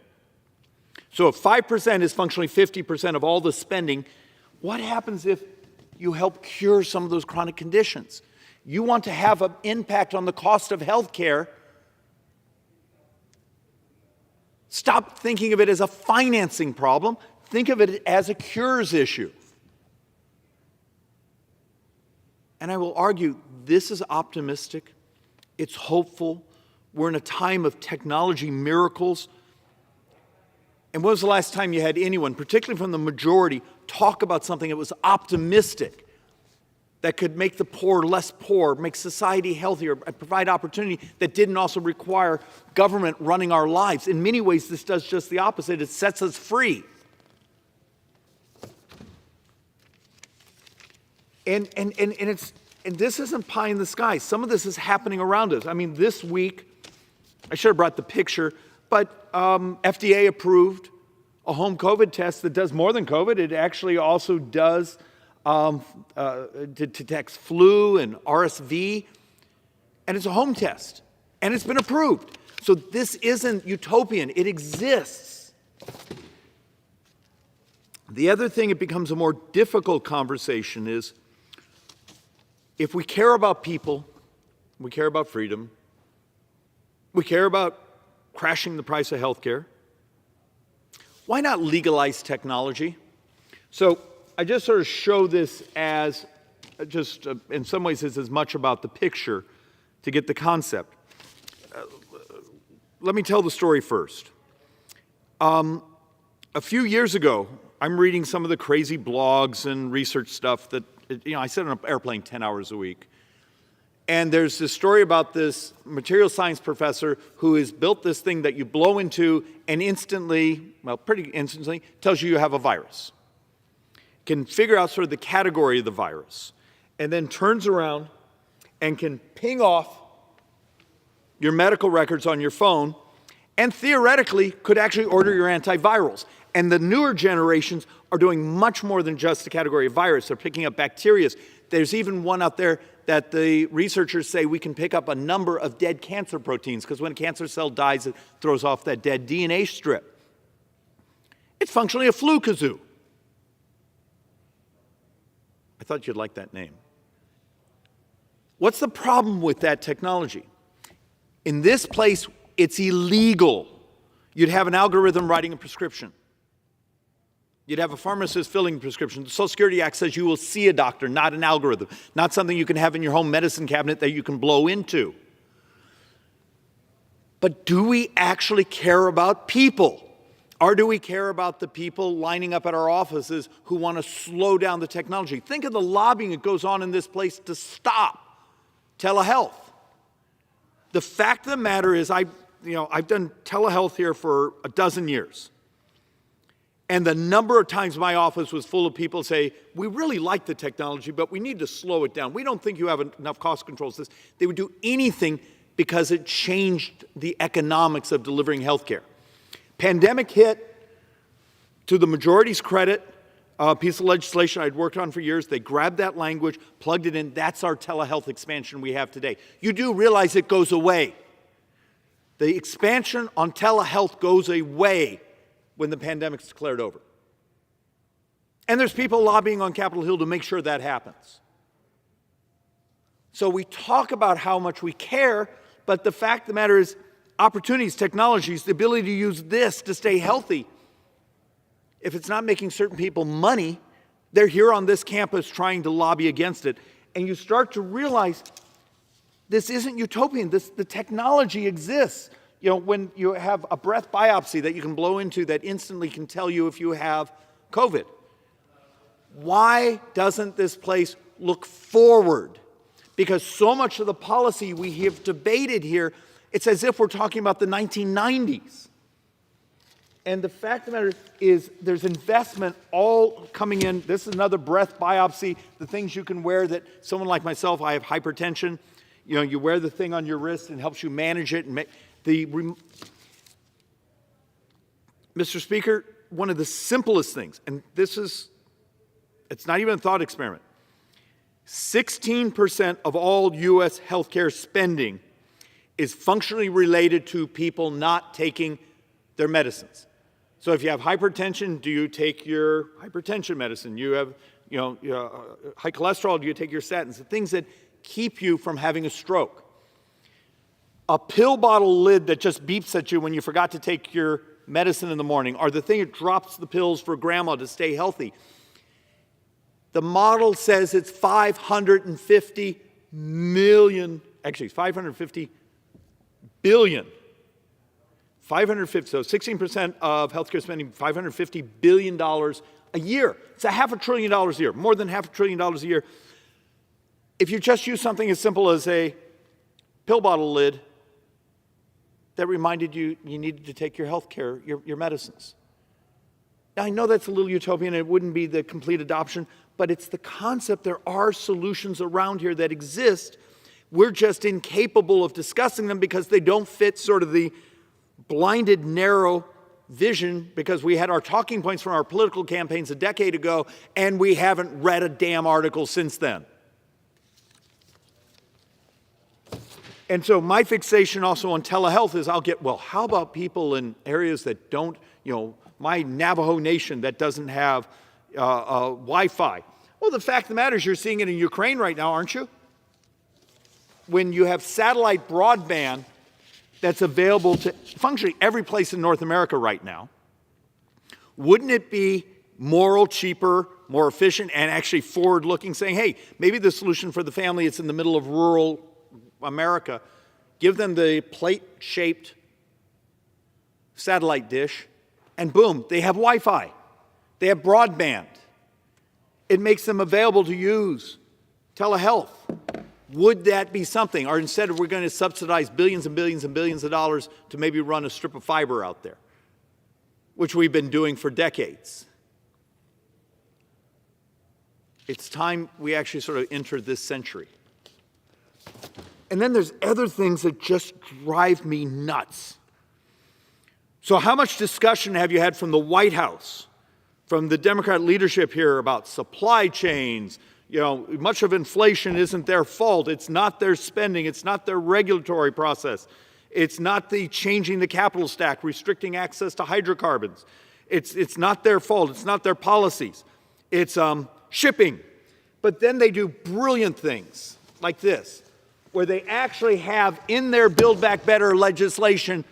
S18: So if 5% is functionally 50% of all the spending, what happens if you help cure some of those chronic conditions? You want to have an impact on the cost of healthcare. Stop thinking of it as a financing problem. Think of it as a cures issue. And I will argue this is optimistic. It's hopeful. We're in a time of technology miracles. And when was the last time you had anyone, particularly from the majority, talk about something that was optimistic, that could make the poor less poor, make society healthier, and provide opportunity that didn't also require government running our lives? In many ways, this does just the opposite. It sets us free. And this isn't pie in the sky. Some of this is happening around us. I mean, this week, I should have brought the picture, but FDA approved a home COVID test that does more than COVID. It actually also does detects flu and RSV, and it's a home test, and it's been approved. So this isn't utopian. It exists. The other thing, it becomes a more difficult conversation is, if we care about people, we care about freedom, we care about crashing the price of healthcare, why not legalize technology? So I just sort of show this as just, in some ways, it's as much about the picture to get the concept. Let me tell the story first. A few years ago, I'm reading some of the crazy blogs and research stuff that, I sit on an airplane 10 hours a week. And there's this story about this material science professor who has built this thing that you blow into and instantly, well, pretty instantly, tells you have a virus. Can figure out sort of the category of the virus, and then turns around and can ping off your medical records on your phone, and theoretically could actually order your antivirals. And the newer generations are doing much more than just the category of virus. They're picking up bacteria. There's even one out there that the researchers say we can pick up a number of dead cancer proteins, because when a cancer cell dies, it throws off that dead DNA strip. It's functionally a flu kazoo. I thought you'd like that name. What's the problem with that technology? In this place, it's illegal. You'd have an algorithm writing a prescription. You'd have a pharmacist filling a prescription. The Social Security Act says you will see a doctor, not an algorithm, not something you can have in your home medicine cabinet that you can blow into. But do we actually care about people? Or do we care about the people lining up at our offices who want to slow down the technology? Think of the lobbying that goes on in this place to stop telehealth. The fact of the matter is, I've done telehealth here for a dozen years. And the number of times my office was full of people say, we really like the technology, but we need to slow it down. We don't think you have enough cost controls. They would do anything because it changed the economics of delivering healthcare. Pandemic hit. To the majority's credit, a piece of legislation I'd worked on for years, they grabbed that language, plugged it in. That's our telehealth expansion we have today. You do realize it goes away. The expansion on telehealth goes away when the pandemic's declared over. And there's people lobbying on Capitol Hill to make sure that happens. So we talk about how much we care, but the fact of the matter is opportunities, technologies, the ability to use this to stay healthy. If it's not making certain people money, they're here on this campus trying to lobby against it. And you start to realize this isn't utopian. The technology exists. When you have a breath biopsy that you can blow into that instantly can tell you if you have COVID. Why doesn't this place look forward? Because so much of the policy we have debated here, it's as if we're talking about the 1990s. And the fact of the matter is there's investment all coming in. This is another breath biopsy, the things you can wear that someone like myself, I have hypertension. You wear the thing on your wrist and helps you manage it. And Mr. Speaker, one of the simplest things, and it's not even a thought experiment. 16% of all U.S. healthcare spending is functionally related to people not taking their medicines. So if you have hypertension, do you take your hypertension medicine? You have high cholesterol, do you take your statins? The things that keep you from having a stroke. A pill bottle lid that just beeps at you when you forgot to take your medicine in the morning, or the thing that drops the pills for grandma to stay healthy. The model says it's 550 million, actually 550 billion. 550, so 16% of healthcare spending, $550 billion a year. It's $500 billion a year, more than $500 billion a year. If you just use something as simple as a pill bottle lid that reminded you needed to take your health care, your medicines. Now, I know that's a little utopian and it wouldn't be the complete adoption, but it's the concept. There are solutions around here that exist. We're just incapable of discussing them because they don't fit sort of the blinded, narrow vision, because we had our talking points from our political campaigns a decade ago, and we haven't read a damn article since then. And so my fixation also on telehealth is how about people in areas that don't, my Navajo Nation that doesn't have Wi-Fi? Well, the fact of the matter is you're seeing it in Ukraine right now, aren't you? When you have satellite broadband that's available to functionally every place in North America right now, wouldn't it be moral, cheaper, more efficient, and actually forward-looking, saying, hey, maybe the solution for the family is in the middle of rural America, give them the plate-shaped satellite dish, and boom, they have Wi-Fi. They have broadband. It makes them available to use telehealth. Would that be something? Or instead, we're going to subsidize billions and billions and billions of dollars to maybe run a strip of fiber out there, which we've been doing for decades. It's time we actually sort of enter this century. And then there's other things that just drive me nuts. So how much discussion have you had from the White House, from the Democrat leadership here about supply chains? Much of inflation isn't their fault. It's not their spending. It's not their regulatory process. It's not the changing the capital stack, restricting access to hydrocarbons. It's not their fault. It's not their policies. It's shipping. But then they do brilliant things like this, where they actually have in their Build Back Better legislation,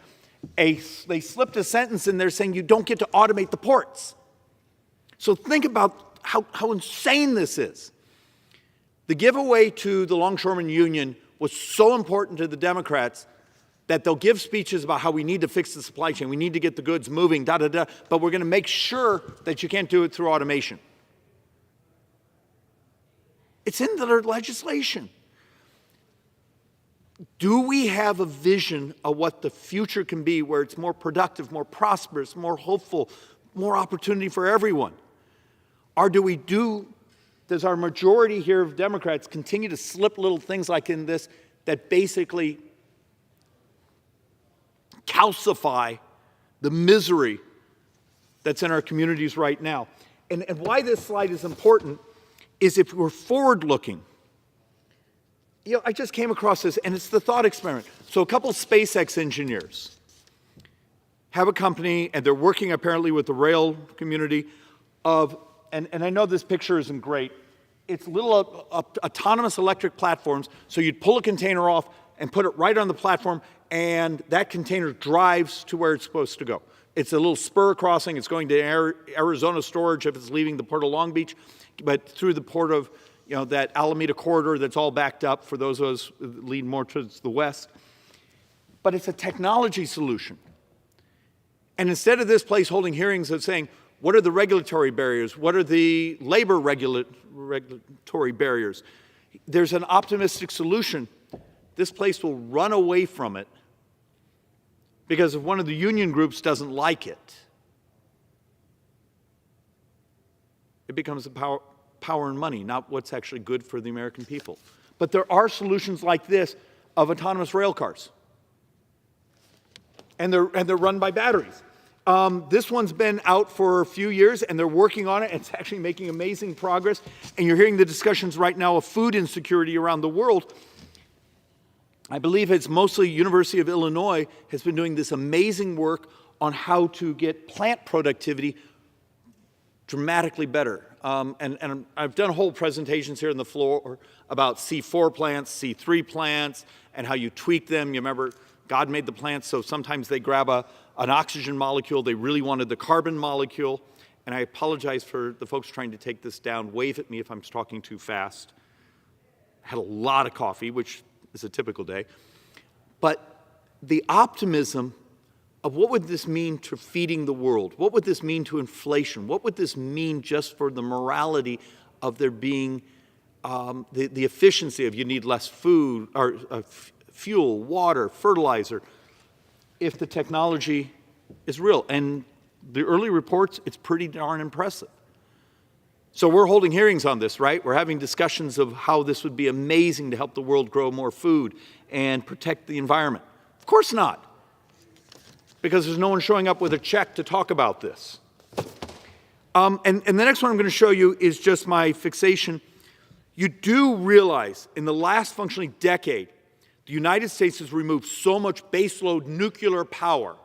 S18: they slipped a sentence in there saying you don't get to automate the ports. So think about how insane this is. The giveaway to the Longshoremen Union was so important to the Democrats that they'll give speeches about how we need to fix the supply chain, we need to get the goods moving, but we're going to make sure that you can't do it through automation. It's in their legislation. Do we have a vision of what the future can be, where it's more productive, more prosperous, more hopeful, more opportunity for everyone? Or does our majority here of Democrats continue to slip little things like in this that basically calcify the misery that's in our communities right now? And why this slide is important is if we're forward-looking. I just came across this, and it's the thought experiment. So a couple SpaceX engineers have a company, and they're working apparently with the rail community of, and I know this picture isn't great, it's little autonomous electric platforms, so you'd pull a container off and put it right on the platform, and that container drives to where it's supposed to go. It's a little spur crossing. It's going to Arizona storage if it's leaving the Port of Long Beach, but through the port of that Alameda corridor that's all backed up for those of us who lean more towards the west. But it's a technology solution. And instead of this place holding hearings of saying, what are the regulatory barriers? What are the labor regulatory barriers? There's an optimistic solution. This place will run away from it because if one of the union groups doesn't like it, it becomes a power and money, not what's actually good for the American people. But there are solutions like this of autonomous rail cars. And they're run by batteries. This one's been out for a few years, and they're working on it. It's actually making amazing progress. And you're hearing the discussions right now of food insecurity around the world. I believe it's mostly University of Illinois has been doing this amazing work on how to get plant productivity dramatically better. And I've done whole presentations here on the floor about C4 plants, C3 plants, and how you tweak them. You remember God made the plants, so sometimes they grab an oxygen molecule. They really wanted the carbon molecule. And I apologize for the folks trying to take this down. Wave at me if I'm talking too fast. Had a lot of coffee, which is a typical day. But the optimism of what would this mean to feeding the world? What would this mean to inflation? What would this mean just for the morality of there being the efficiency of you need less food or fuel, water, fertilizer, if the technology is real? And the early reports, it's pretty darn impressive. So we're holding hearings on this, right? We're having discussions of how this would be amazing to help the world grow more food and protect the environment. Of course not, because there's no one showing up with a check to talk about this. And the next one I'm going to show you is just my fixation. You do realize in the last functionally decade, the United States has removed so much baseload nuclear power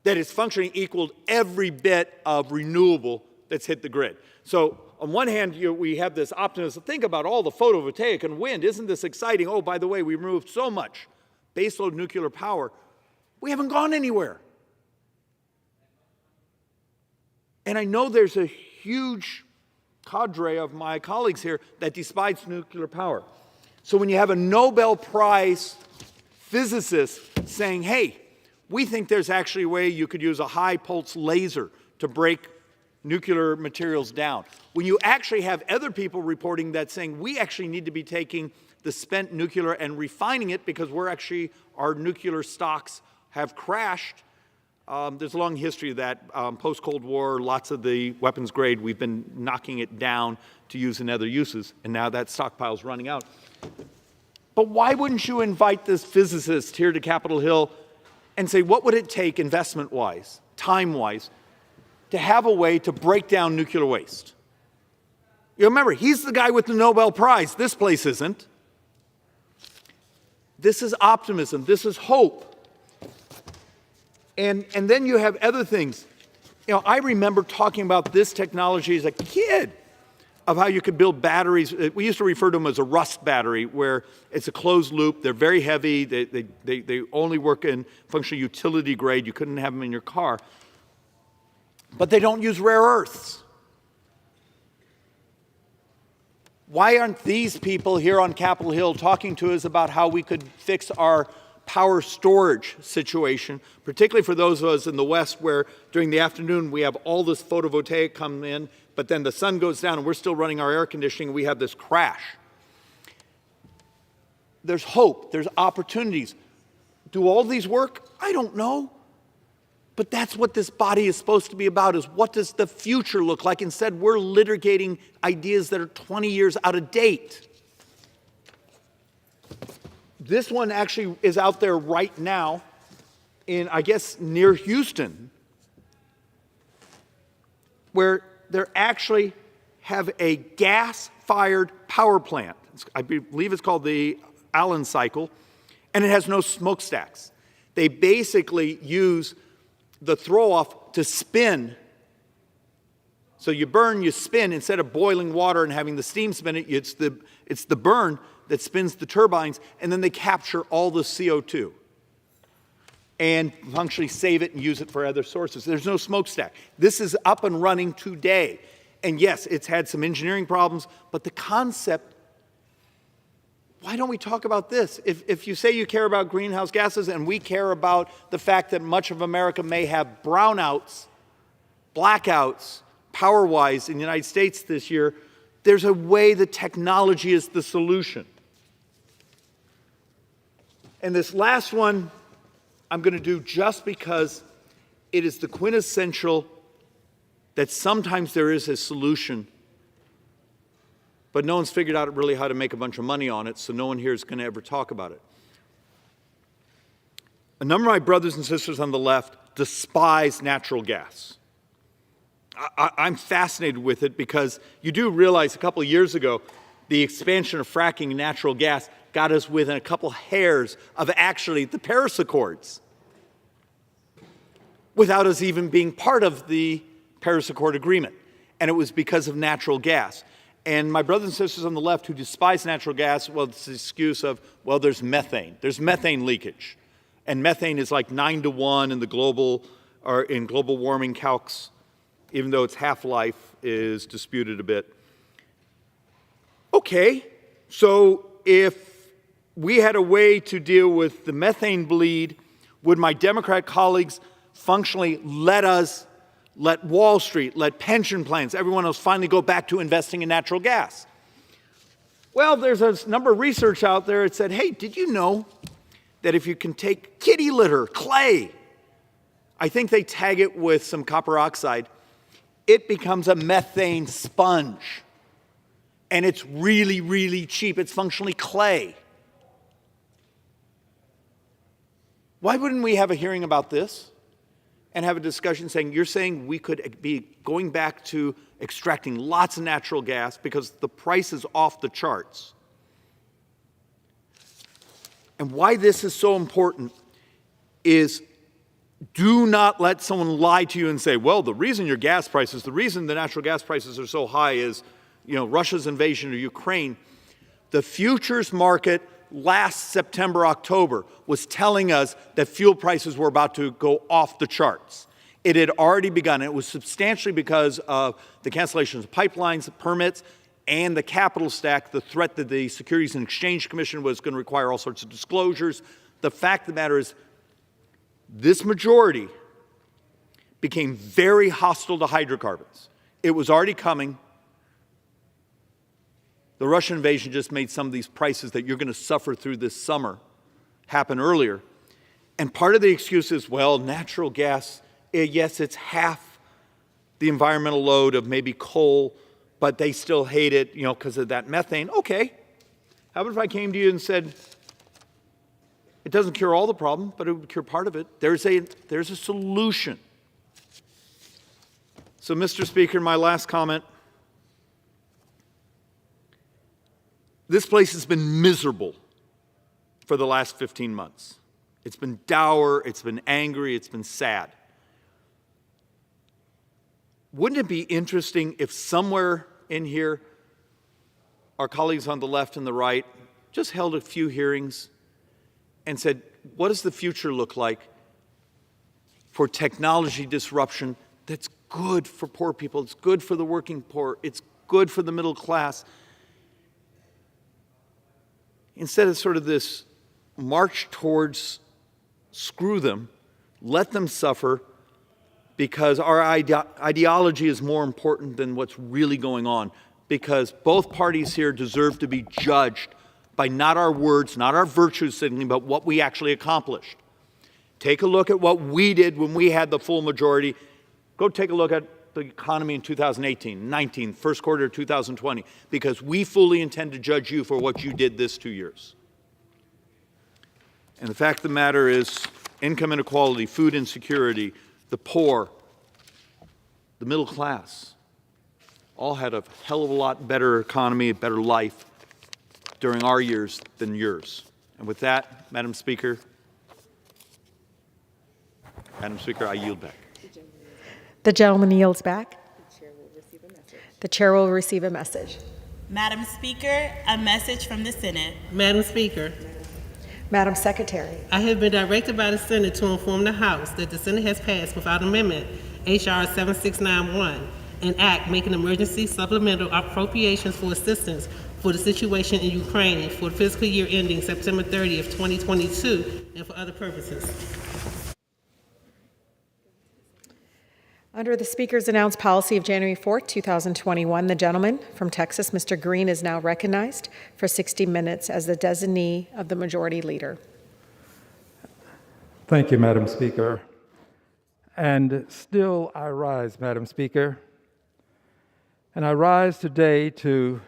S18: that it's functionally equaled every bit of renewable that's hit the grid. So on one hand, we have this optimism. Think about all the photovoltaic and wind. Isn't this exciting? Oh, by the way, we removed so much baseload nuclear power. We haven't gone anywhere. And I know there's a huge cadre of my colleagues here that despises nuclear power. So when you have a Nobel Prize physicist saying, hey, we think there's actually a way you could use a high pulse laser to break nuclear materials down. When you actually have other people reporting that saying we actually need to be taking the spent nuclear and refining it because our nuclear stocks have crashed. There's a long history of that. Post-Cold War, lots of the weapons grade, we've been knocking it down to use in other uses, and now that stockpile's running out. But why wouldn't you invite this physicist here to Capitol Hill and say, what would it take investment-wise, time-wise, to have a way to break down nuclear waste? You remember, he's the guy with the Nobel Prize. This place isn't. This is optimism. This is hope. And then you have other things. I remember talking about this technology as a kid, of how you could build batteries. We used to refer to them as a rust battery, where it's a closed loop. They're very heavy. They only work in functional utility grade. You couldn't have them in your car. But they don't use rare earths. Why aren't these people here on Capitol Hill talking to us about how we could fix our power storage situation, particularly for those of us in the West where during the afternoon we have all this photovoltaic come in, but then the sun goes down and we're still running our air conditioning and we have this crash. there's hope, there's opportunities. Do all these work? I don't know. But that's what this body is supposed to be about, is what does the future look like? Instead, we're litigating ideas that are 20 years out of date. This one actually is out there right now in, I guess, near Houston, where they actually have a gas-fired power plant. I believe it's called the Allen cycle, and it has no smokestacks. They basically use the throw-off to spin. So you burn, you spin. Instead of boiling water and having the steam spin it, it's the burn that spins the turbines, and then they capture all the CO2 and functionally save it and use it for other sources. There's no smokestack. This is up and running today. And yes, it's had some engineering problems, but the concept, why don't we talk about this? If you say you care about greenhouse gases and we care about the fact that much of America may have brownouts, blackouts, power-wise in the United States this year, there's a way that technology is the solution. And this last one I'm going to do just because it is the quintessential that sometimes there is a solution, but no one's figured out really how to make a bunch of money on it, so no one here is going to ever talk about it. A number of my brothers and sisters on the left despise natural gas. I'm fascinated with it because you do realize a couple of years ago, the expansion of fracking and natural gas got us within a couple hairs of actually the Paris Accords, without us even being part of the Paris Accord agreement. And it was because of natural gas. And my brothers and sisters on the left who despise natural gas, well, it's the excuse of, well, there's methane. There's methane leakage. And methane is like 9-to-1 in the global warming calcs, even though its half-life is disputed a bit. Okay, so if we had a way to deal with the methane bleed, would my Democrat colleagues functionally let Wall Street, let pension plans, everyone else finally go back to investing in natural gas? Well, there's a number of research out there that said, hey, did you know that if you can take kitty litter, clay, I think they tag it with some copper oxide, it becomes a methane sponge. And it's really, really cheap. It's functionally clay. Why wouldn't we have a hearing about this and have a discussion saying, you're saying we could be going back to extracting lots of natural gas because the price is off the charts? And why this is so important is, do not let someone lie to you and say, well, the reason your gas prices, the reason the natural gas prices are so high is, Russia's invasion of Ukraine. The futures market last September, October was telling us that fuel prices were about to go off the charts. It had already begun. It was substantially because of the cancellation of pipelines, permits, and the capital stack, the threat that the Securities and Exchange Commission was going to require all sorts of disclosures. The fact of the matter is, this majority became very hostile to hydrocarbons. It was already coming. The Russian invasion just made some of these prices that you're going to suffer through this summer happen earlier. And part of the excuse is, well, natural gas, yes, it's half the environmental load of maybe coal, but they still hate it, because of that methane. Okay. How about if I came to you and said, it doesn't cure all the problem, but it would cure part of it. There's a solution. So, Mr. Speaker, my last comment. This place has been miserable for the last 15 months. It's been dour, it's been angry, it's been sad. Wouldn't it be interesting if somewhere in here, our colleagues on the left and the right just held a few hearings and said, what does the future look like for technology disruption that's good for poor people, it's good for the working poor, it's good for the middle class? Instead of sort of this march towards screw them, let them suffer, because our ideology is more important than what's really going on, because both parties here deserve to be judged by not our words, not our virtue signaling, but what we actually accomplished. Take a look at what we did when we had the full majority. Go take a look at the economy in 2018, 19, first quarter of 2020, because we fully intend to judge you for what you did this 2 years. And the fact of the matter is, income inequality, food insecurity, the poor, the middle class, all had a hell of a lot better economy, a better life during our years than yours. And with that, Madam Speaker, I yield back.
S1: The gentleman yields back. The chair will receive a message.
S22: Madam Speaker, a message from the Senate. Madam Speaker,
S1: Madam Secretary.
S22: I have been directed by the Senate to inform the House that the Senate has passed without amendment H.R. 7691, an act making emergency supplemental appropriations for assistance for the situation in Ukraine for the fiscal year ending September 30th, 2022, and for other purposes.
S1: Under the Speaker's announced policy of January 4, 2021, the gentleman from Texas, Mr. Green, is now recognized for 60 minutes as the designee of the Majority Leader.
S17: Thank you, Madam Speaker. And still I rise, Madam Speaker. And I rise today to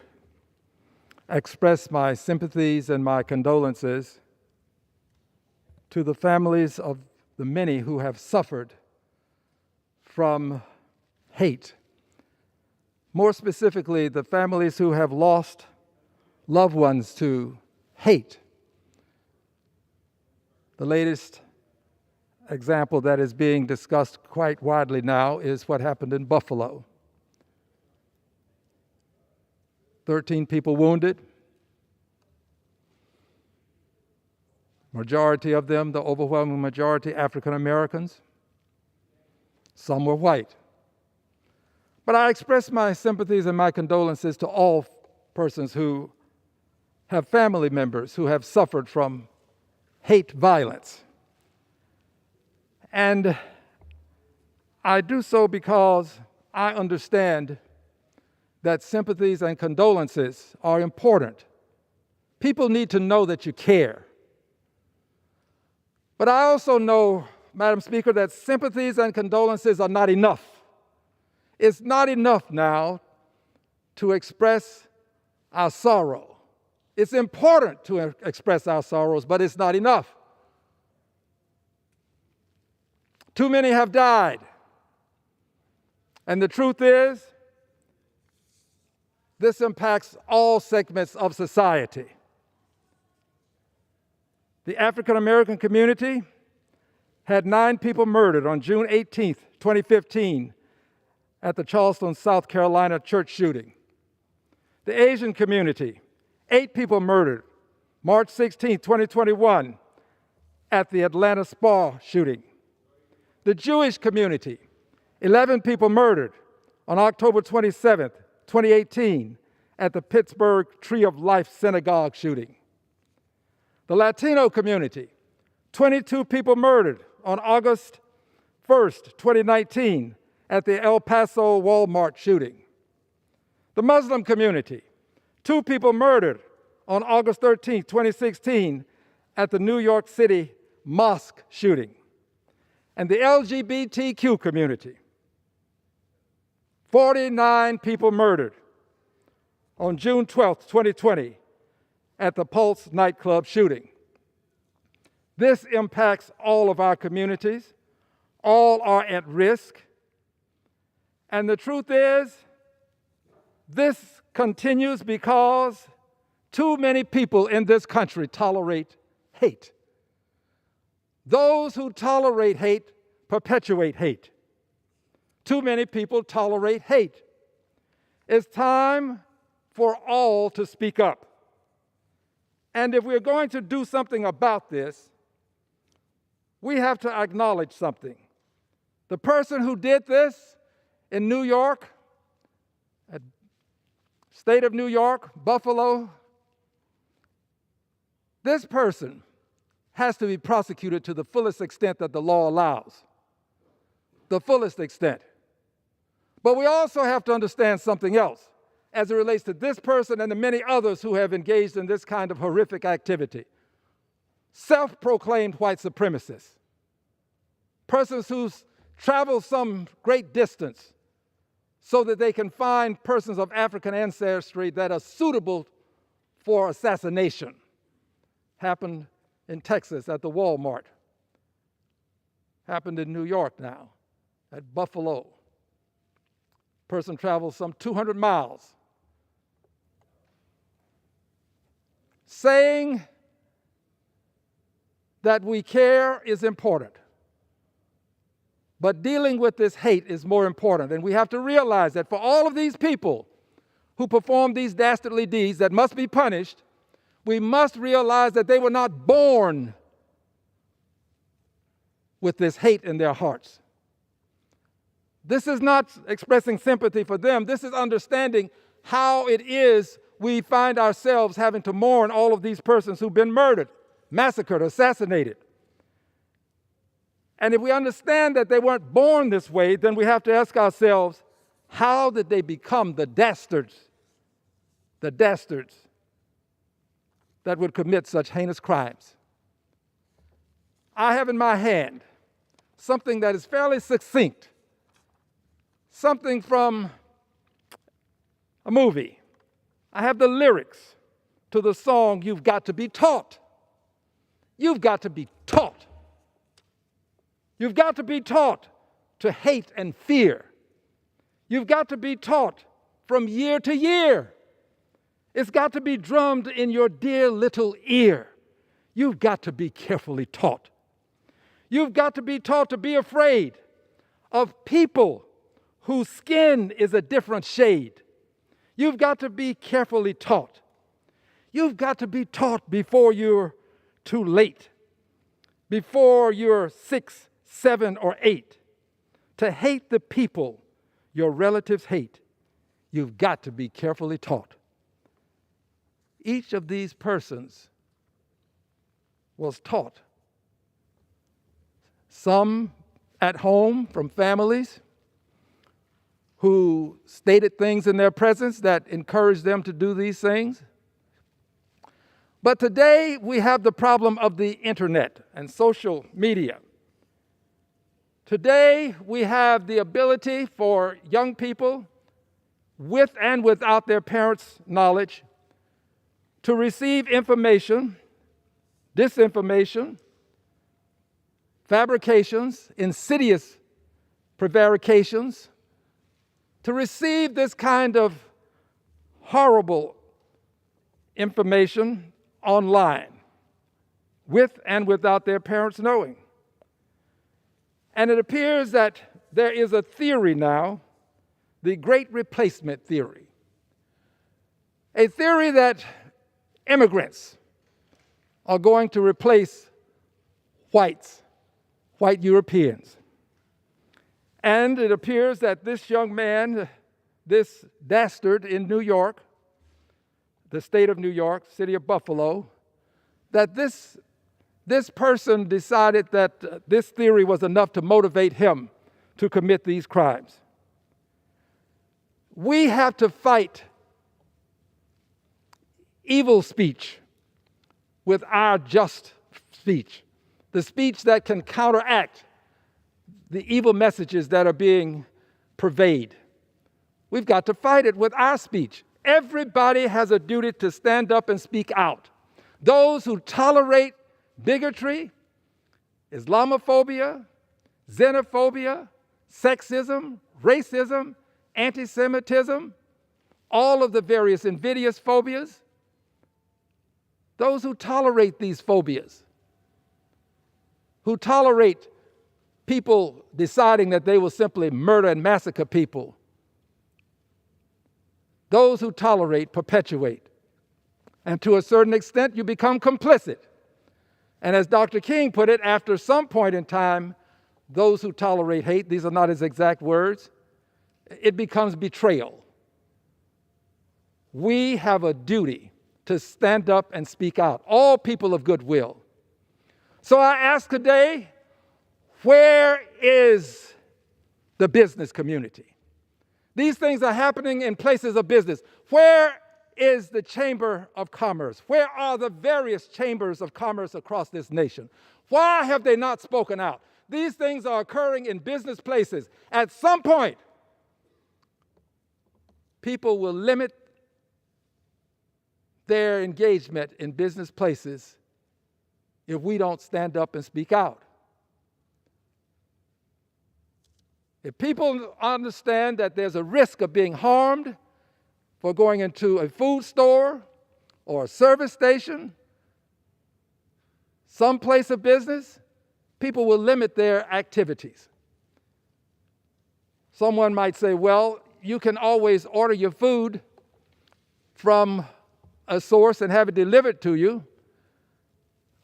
S17: express my sympathies and my condolences to the families of the many who have suffered from hate. More specifically, the families who have lost loved ones to hate. The latest example that is being discussed quite widely now is what happened in Buffalo. 13 people wounded. Majority of them, the overwhelming majority, African Americans. Some were white. But I express my sympathies and my condolences to all persons who have family members who have suffered from hate violence. And I do so because I understand that sympathies and condolences are important. People need to know that you care. But I also know, Madam Speaker, that sympathies and condolences are not enough. It's not enough now to express our sorrow. It's important to express our sorrows, but it's not enough. Too many have died. And the truth is, this impacts all segments of society. The African American community had 9 people murdered on June 18, 2015, at the Charleston, South Carolina church shooting. The Asian community, 8 people murdered March 16, 2021, at the Atlanta Spa shooting. The Jewish community, 11 people murdered on October 27, 2018, at the Pittsburgh Tree of Life Synagogue shooting. The Latino community, 22 people murdered on August 1st, 2019, at the El Paso Walmart shooting. The Muslim community, 2 people murdered on August 13, 2016, at the New York City mosque shooting. And the LGBTQ community, 49 people murdered on June 12, 2020, at the Pulse nightclub shooting. This impacts all of our communities. All are at risk. And the truth is, this continues because too many people in this country tolerate hate. Those who tolerate hate perpetuate hate. Too many people tolerate hate. It's time for all to speak up. And if we're going to do something about this, we have to acknowledge something. The person who did this in New York, state of New York, Buffalo, this person has to be prosecuted to the fullest extent that the law allows. The fullest extent. But we also have to understand something else. as it relates to this person and the many others who have engaged in this kind of horrific activity. Self-proclaimed white supremacists, persons who travel some great distance so that they can find persons of African ancestry that are suitable for assassination. Happened in Texas at the Walmart. Happened in New York now, at Buffalo. Person travels some 200 miles. Saying that we care is important, but dealing with this hate is more important. And we have to realize that for all of these people who perform these dastardly deeds that must be punished, we must realize that they were not born with this hate in their hearts. This is not expressing sympathy for them. This is understanding how it is we find ourselves having to mourn all of these persons who've been murdered, massacred, assassinated. And if we understand that they weren't born this way, then we have to ask ourselves, how did they become the dastards that would commit such heinous crimes? I have in my hand something that is fairly succinct, something from a movie. I have the lyrics to the song, You've Got to Be Taught. You've got to be taught. You've got to be taught to hate and fear. You've got to be taught from year to year. It's got to be drummed in your dear little ear. You've got to be carefully taught. You've got to be taught to be afraid of people whose skin is a different shade. You've got to be carefully taught. You've got to be taught before you're too late, before you're 6, 7, or 8, to hate the people your relatives hate. You've got to be carefully taught. Each of these persons was taught. Some at home from families who stated things in their presence that encouraged them to do these things. But today we have the problem of the internet and social media. Today we have the ability for young people, with and without their parents' knowledge, to receive information, disinformation, fabrications, insidious prevarications, to receive this kind of horrible information online, with and without their parents knowing. And it appears that there is a theory now, the Great Replacement theory, a theory that immigrants are going to replace white Europeans. And it appears that this young man, this dastard in New York, the state of New York, city of Buffalo, that this person decided that this theory was enough to motivate him to commit these crimes. We have to fight evil speech with our just speech, the speech that can counteract the evil messages that are being purveyed. We've got to fight it with our speech. Everybody has a duty to stand up and speak out. Those who tolerate bigotry, Islamophobia, xenophobia, sexism, racism, anti-Semitism, all of the various invidious phobias, those who tolerate these phobias, who tolerate people deciding that they will simply murder and massacre people, those who tolerate perpetuate. And to a certain extent, you become complicit. And as Dr. King put it, after some point in time, those who tolerate hate, these are not his exact words, it becomes betrayal. We have a duty to stand up and speak out, all people of goodwill. So I ask today, where is the business community? These things are happening in places of business. Where is the Chamber of Commerce? Where are the various chambers of commerce across this nation? Why have they not spoken out? These things are occurring in business places. At some point, people will limit their engagement in business places if we don't stand up and speak out. If people understand that there's a risk of being harmed for going into a food store or a service station, some place of business, people will limit their activities. Someone might say, well, you can always order your food from a source and have it delivered to you.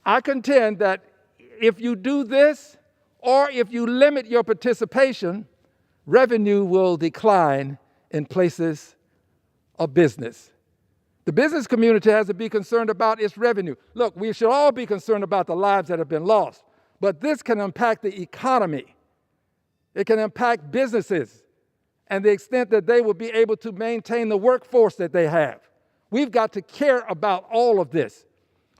S17: I contend that if you do this, or if you limit your participation, revenue will decline in places of business. The business community has to be concerned about its revenue. Look, we should all be concerned about the lives that have been lost, but this can impact the economy. It can impact businesses and the extent that they will be able to maintain the workforce that they have. We've got to care about all of this.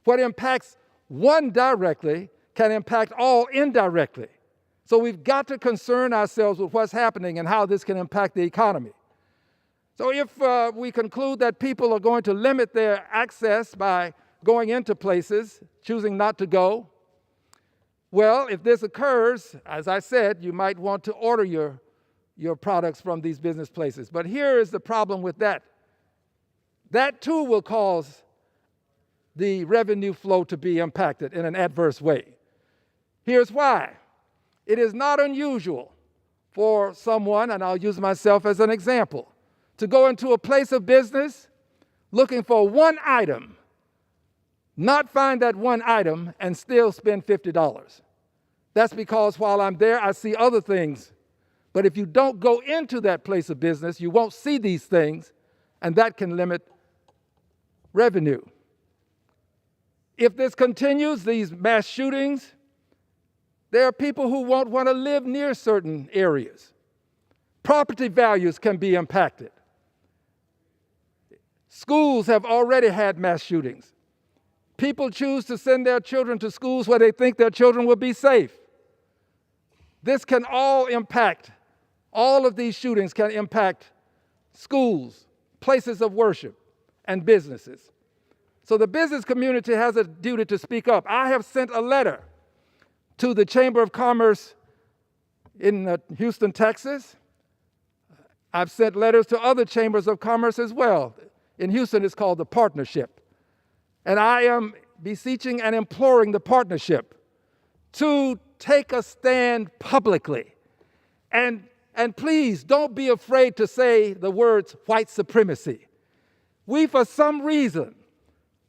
S17: What impacts one directly can impact all indirectly. So we've got to concern ourselves with what's happening and how this can impact the economy. So if we conclude that people are going to limit their access by going into places, choosing not to go, well, if this occurs, as I said, you might want to order your products from these business places. But here is the problem with that. That too will cause the revenue flow to be impacted in an adverse way. Here's why. It is not unusual for someone, and I'll use myself as an example, to go into a place of business looking for one item, not find that one item, and still spend $50. That's because while I'm there, I see other things. But if you don't go into that place of business, you won't see these things, and that can limit revenue. If this continues, these mass shootings, there are people who won't want to live near certain areas. Property values can be impacted. Schools have already had mass shootings. People choose to send their children to schools where they think their children will be safe. This can all impact, all of these shootings can impact schools, places of worship, and businesses. So the business community has a duty to speak up. I have sent a letter to the Chamber of Commerce in Houston, Texas. I've sent letters to other chambers of commerce as well. In Houston, it's called the Partnership. And I am beseeching and imploring the Partnership to take a stand publicly. And please, don't be afraid to say the words white supremacy. We, for some reason,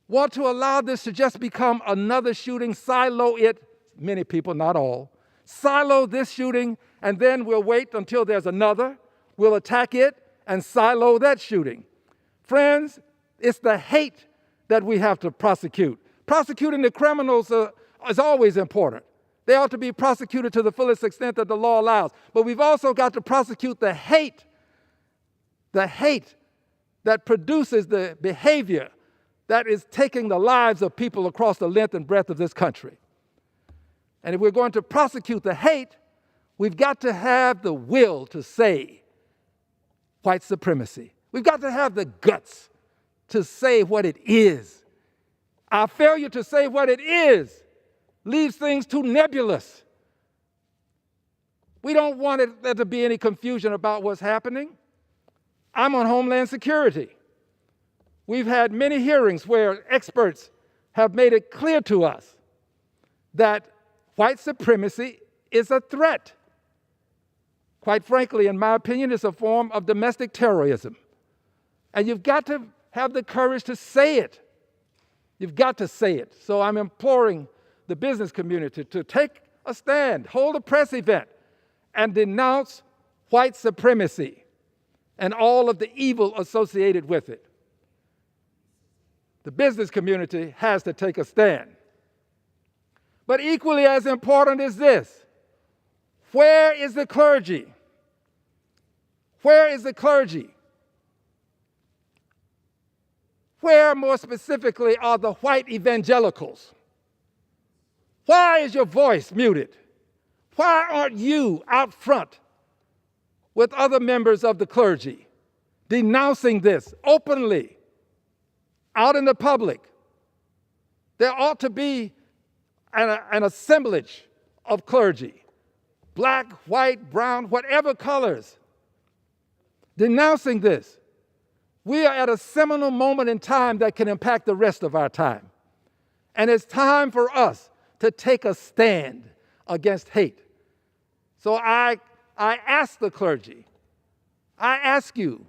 S17: want to allow this to just become another shooting, silo it, many people, not all, silo this shooting, and then we'll wait until there's another, we'll attack it, and silo that shooting. Friends, it's the hate that we have to prosecute. Prosecuting the criminals is always important. They ought to be prosecuted to the fullest extent that the law allows. But we've also got to prosecute the hate that produces the behavior that is taking the lives of people across the length and breadth of this country. And if we're going to prosecute the hate, we've got to have the will to say white supremacy. We've got to have the guts to say what it is. Our failure to say what it is leaves things too nebulous. We don't want there to be any confusion about what's happening. I'm on Homeland Security. We've had many hearings where experts have made it clear to us that white supremacy is a threat. Quite frankly, in my opinion, it's a form of domestic terrorism. And you've got to have the courage to say it. You've got to say it. So I'm imploring the business community to take a stand, hold a press event, and denounce white supremacy and all of the evil associated with it. The business community has to take a stand. But equally as important is this: where is the clergy? Where is the clergy? Where, more specifically, are the white evangelicals? Why is your voice muted? Why aren't you out front with other members of the clergy denouncing this openly out in the public? There ought to be an assemblage of clergy, black, white, brown, whatever colors, denouncing this. We are at a seminal moment in time that can impact the rest of our time. And it's time for us to take a stand against hate. So I ask the clergy, I ask you,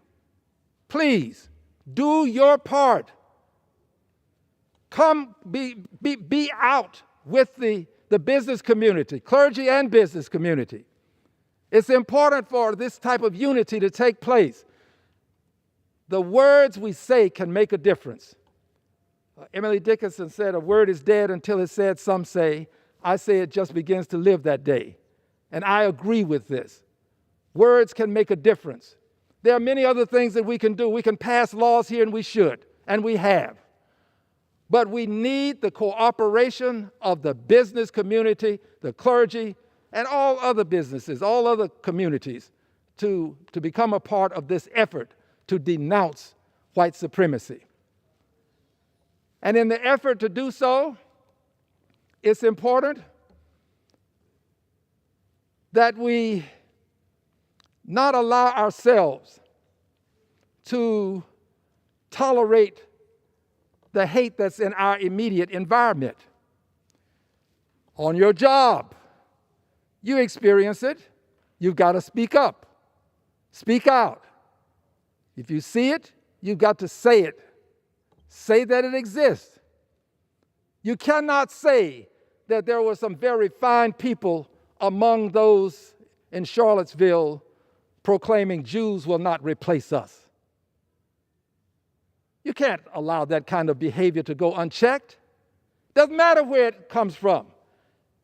S17: please do your part. Come be out with the business community, clergy and business community. It's important for this type of unity to take place. The words we say can make a difference. Emily Dickinson said, a word is dead until it's said, some say. I say it just begins to live that day. And I agree with this. Words can make a difference. There are many other things that we can do. We can pass laws here, and we should, and we have. But we need the cooperation of the business community, the clergy, and all other businesses, all other communities to become a part of this effort to denounce white supremacy. And in the effort to do so, it's important that we not allow ourselves to tolerate the hate that's in our immediate environment. On your job, you experience it, you've got to speak up, speak out. If you see it, you've got to say it. Say that it exists. You cannot say that there were some very fine people among those in Charlottesville proclaiming Jews will not replace us. You can't allow that kind of behavior to go unchecked. Doesn't matter where it comes from.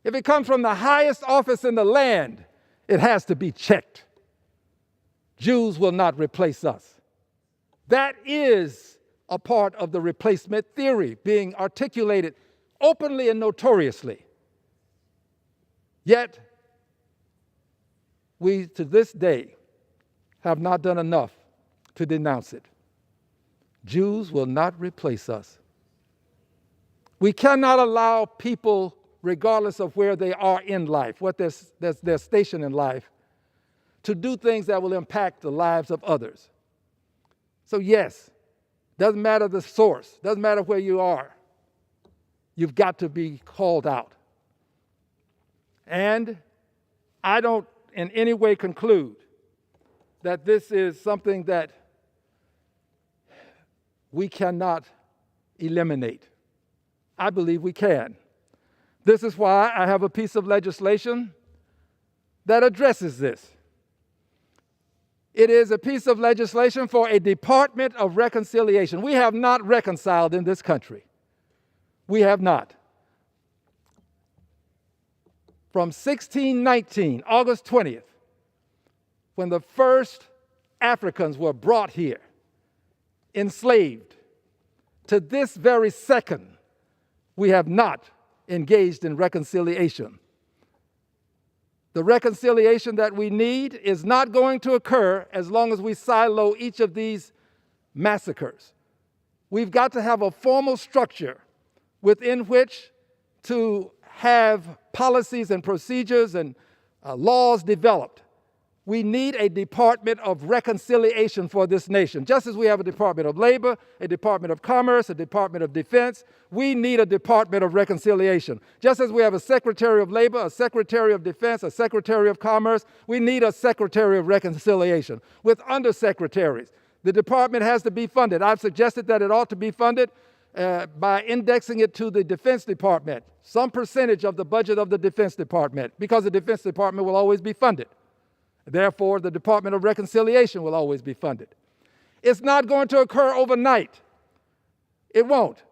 S17: If it comes from the highest office in the land, it has to be checked. Jews will not replace us. That is a part of the replacement theory being articulated openly and notoriously. Yet, we to this day have not done enough to denounce it. Jews will not replace us. We cannot allow people, regardless of where they are in life, what their station in life, to do things that will impact the lives of others. So yes, doesn't matter the source, doesn't matter where you are, you've got to be called out. And I don't in any way conclude that this is something that we cannot eliminate. I believe we can. This is why I have a piece of legislation that addresses this. It is a piece of legislation for a Department of Reconciliation. We have not reconciled in this country. We have not. From 1619, August 20th, when the first Africans were brought here, enslaved, to this very second, we have not engaged in reconciliation. The reconciliation that we need is not going to occur as long as we silo each of these massacres. We've got to have a formal structure within which to have policies and procedures and laws developed. We need a Department of Reconciliation for this nation. Just as we have a Department of Labor, a Department of Commerce, a Department of Defense, we need a Department of Reconciliation. Just as we have a Secretary of Labor, a Secretary of Defense, a Secretary of Commerce, we need a Secretary of Reconciliation with undersecretaries. The department has to be funded. I've suggested that it ought to be funded by indexing it to the Defense Department, some percentage of the budget of the Defense Department, because the Defense Department will always be funded. Therefore, the Department of Reconciliation will always be funded. It's not going to occur overnight. It won't.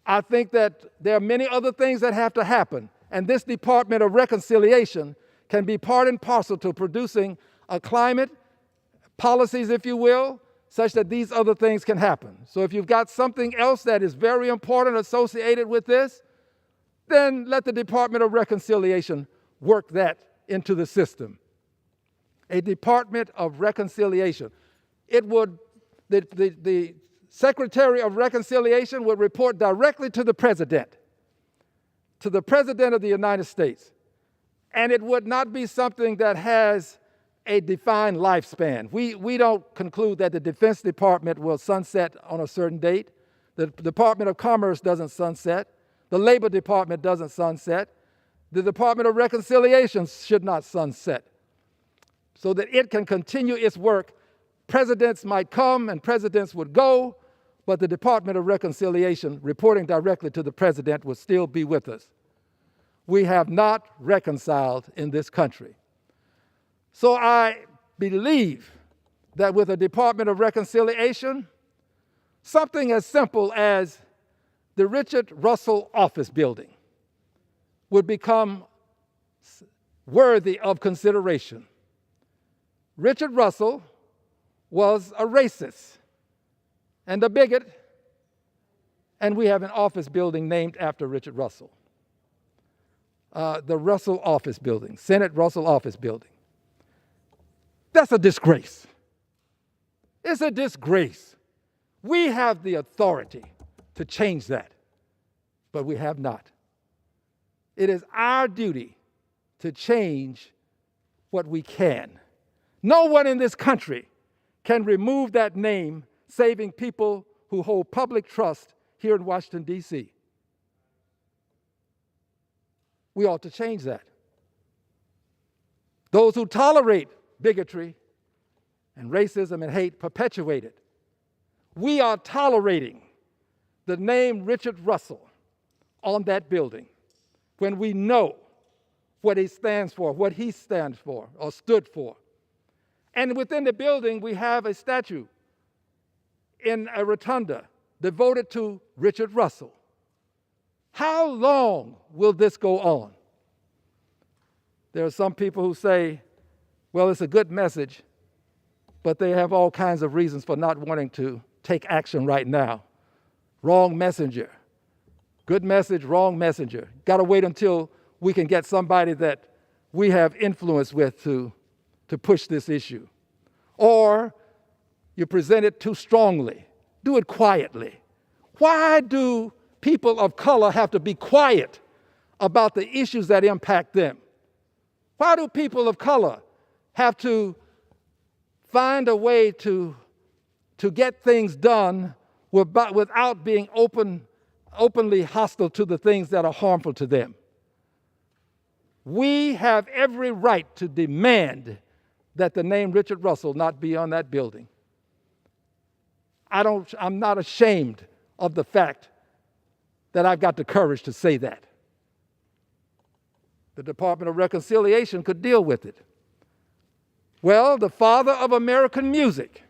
S17: I think that there are many other things that have to happen, and this Department of Reconciliation can be part and parcel to producing a climate, policies, if you will, such that these other things can happen. So if you've got something else that is very important associated with this, then let the Department of Reconciliation work that into the system. A Department of Reconciliation. The Secretary of Reconciliation would report directly to the President of the United States. And it would not be something that has a defined lifespan. We don't conclude that the Defense Department will sunset on a certain date. The Department of Commerce doesn't sunset. The Labor Department doesn't sunset. The Department of Reconciliation should not sunset, so that it can continue its work. Presidents might come and presidents would go, but the Department of Reconciliation, reporting directly to the President, will still be with us. We have not reconciled in this country. So I believe that with a Department of Reconciliation, something as simple as the Richard Russell Office Building would become worthy of consideration. Richard Russell was a racist and a bigot, and we have an office building named after Richard Russell. The Russell Office Building, Senate Russell Office Building. That's a disgrace. It's a disgrace. We have the authority to change that, but we have not. It is our duty to change what we can. No one in this country can remove that name, saving people who hold public trust here in Washington, D.C. We ought to change that. Those who tolerate bigotry and racism and hate perpetuate it. We are tolerating the name Richard Russell on that building when we know what he stands for or stood for. And within the building, we have a statue in a rotunda devoted to Richard Russell. How long will this go on? There are some people who say, well, it's a good message, but they have all kinds of reasons for not wanting to take action right now. Wrong messenger. Good message, wrong messenger. Got to wait until we can get somebody that we have influence with to push this issue. Or you present it too strongly. Do it quietly. Why do people of color have to be quiet about the issues that impact them? Why do people of color have to find a way to get things done without being openly hostile to the things that are harmful to them? We have every right to demand that the name Richard Russell not be on that building. I'm not ashamed of the fact that I've got the courage to say that. The Department of Reconciliation could deal with it. Well, the father of American music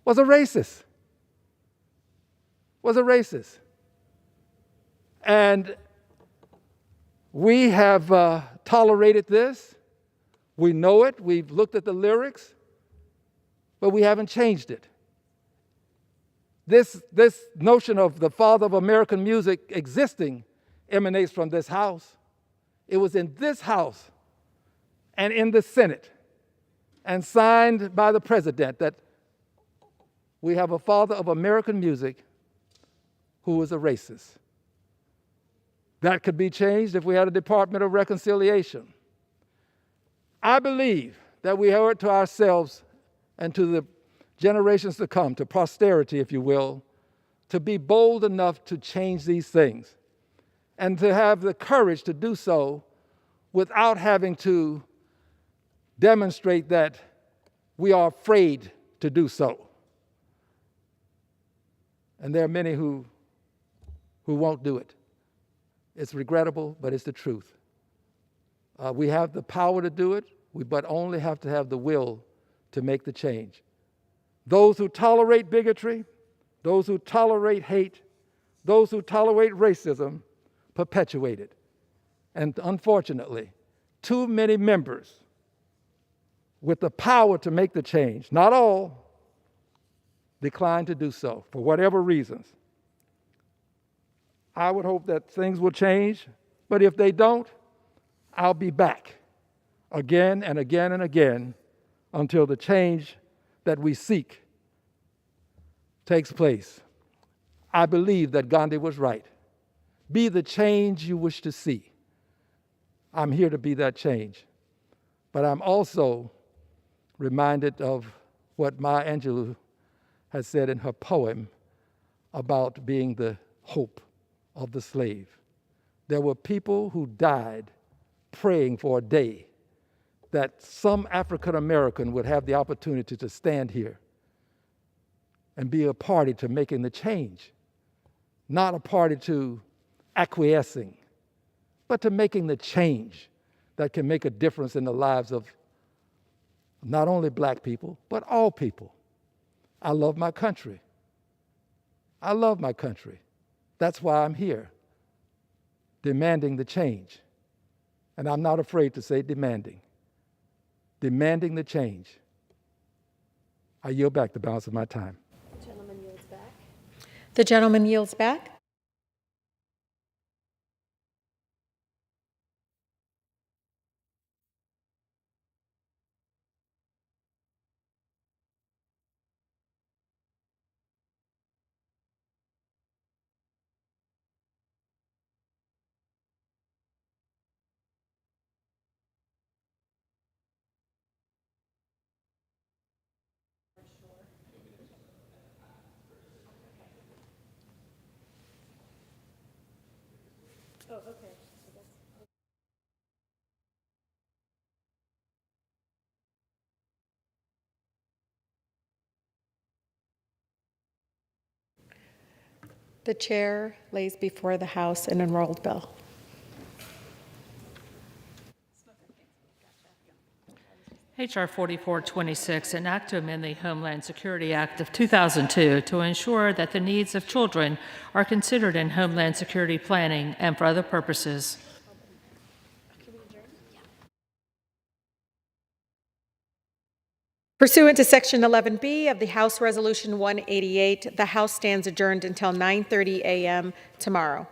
S17: was a racist. And we have tolerated this. We know it. We've looked at the lyrics, but we haven't changed it. This notion of the father of American music existing emanates from this House. It was in this House and in the Senate and signed by the President that we have a father of American music who was a racist. That could be changed if we had a Department of Reconciliation. I believe that we owe it to ourselves and to the generations to come, to posterity, if you will, to be bold enough to change these things and to have the courage to do so without having to demonstrate that we are afraid to do so. And there are many who won't do it. It's regrettable, but it's the truth. We have the power to do it, but only have to have the will to make the change. Those who tolerate bigotry, those who tolerate hate, those who tolerate racism, perpetuate it. And unfortunately, too many members with the power to make the change, not all, declined to do so for whatever reasons. I would hope that things will change, but if they don't, I'll be back again and again and again until the change that we seek takes place. I believe that Gandhi was right. Be the change you wish to see. I'm here to be that change. But I'm also reminded of what Maya Angelou has said in her poem about being the hope of the slave. There were people who died praying for a day that some African American would have the opportunity to stand here and be a party to making the change, not a party to acquiescing, but to making the change that can make a difference in the lives of not only black people, but all people. I love my country. I love my country. That's why I'm here, demanding the change. And I'm not afraid to say demanding the change. I yield back the balance of my time.
S1: The gentleman yields back. The gentleman yields back. Oh, okay. The chair lays before the House an enrolled bill.
S2: H.R. 4426, an act to amend the Homeland Security Act of 2002 to ensure that the needs of children are considered in Homeland Security planning and for other purposes.
S1: Pursuant to Section 11B of the House Resolution 188, the House stands adjourned until 9:30 a.m. tomorrow.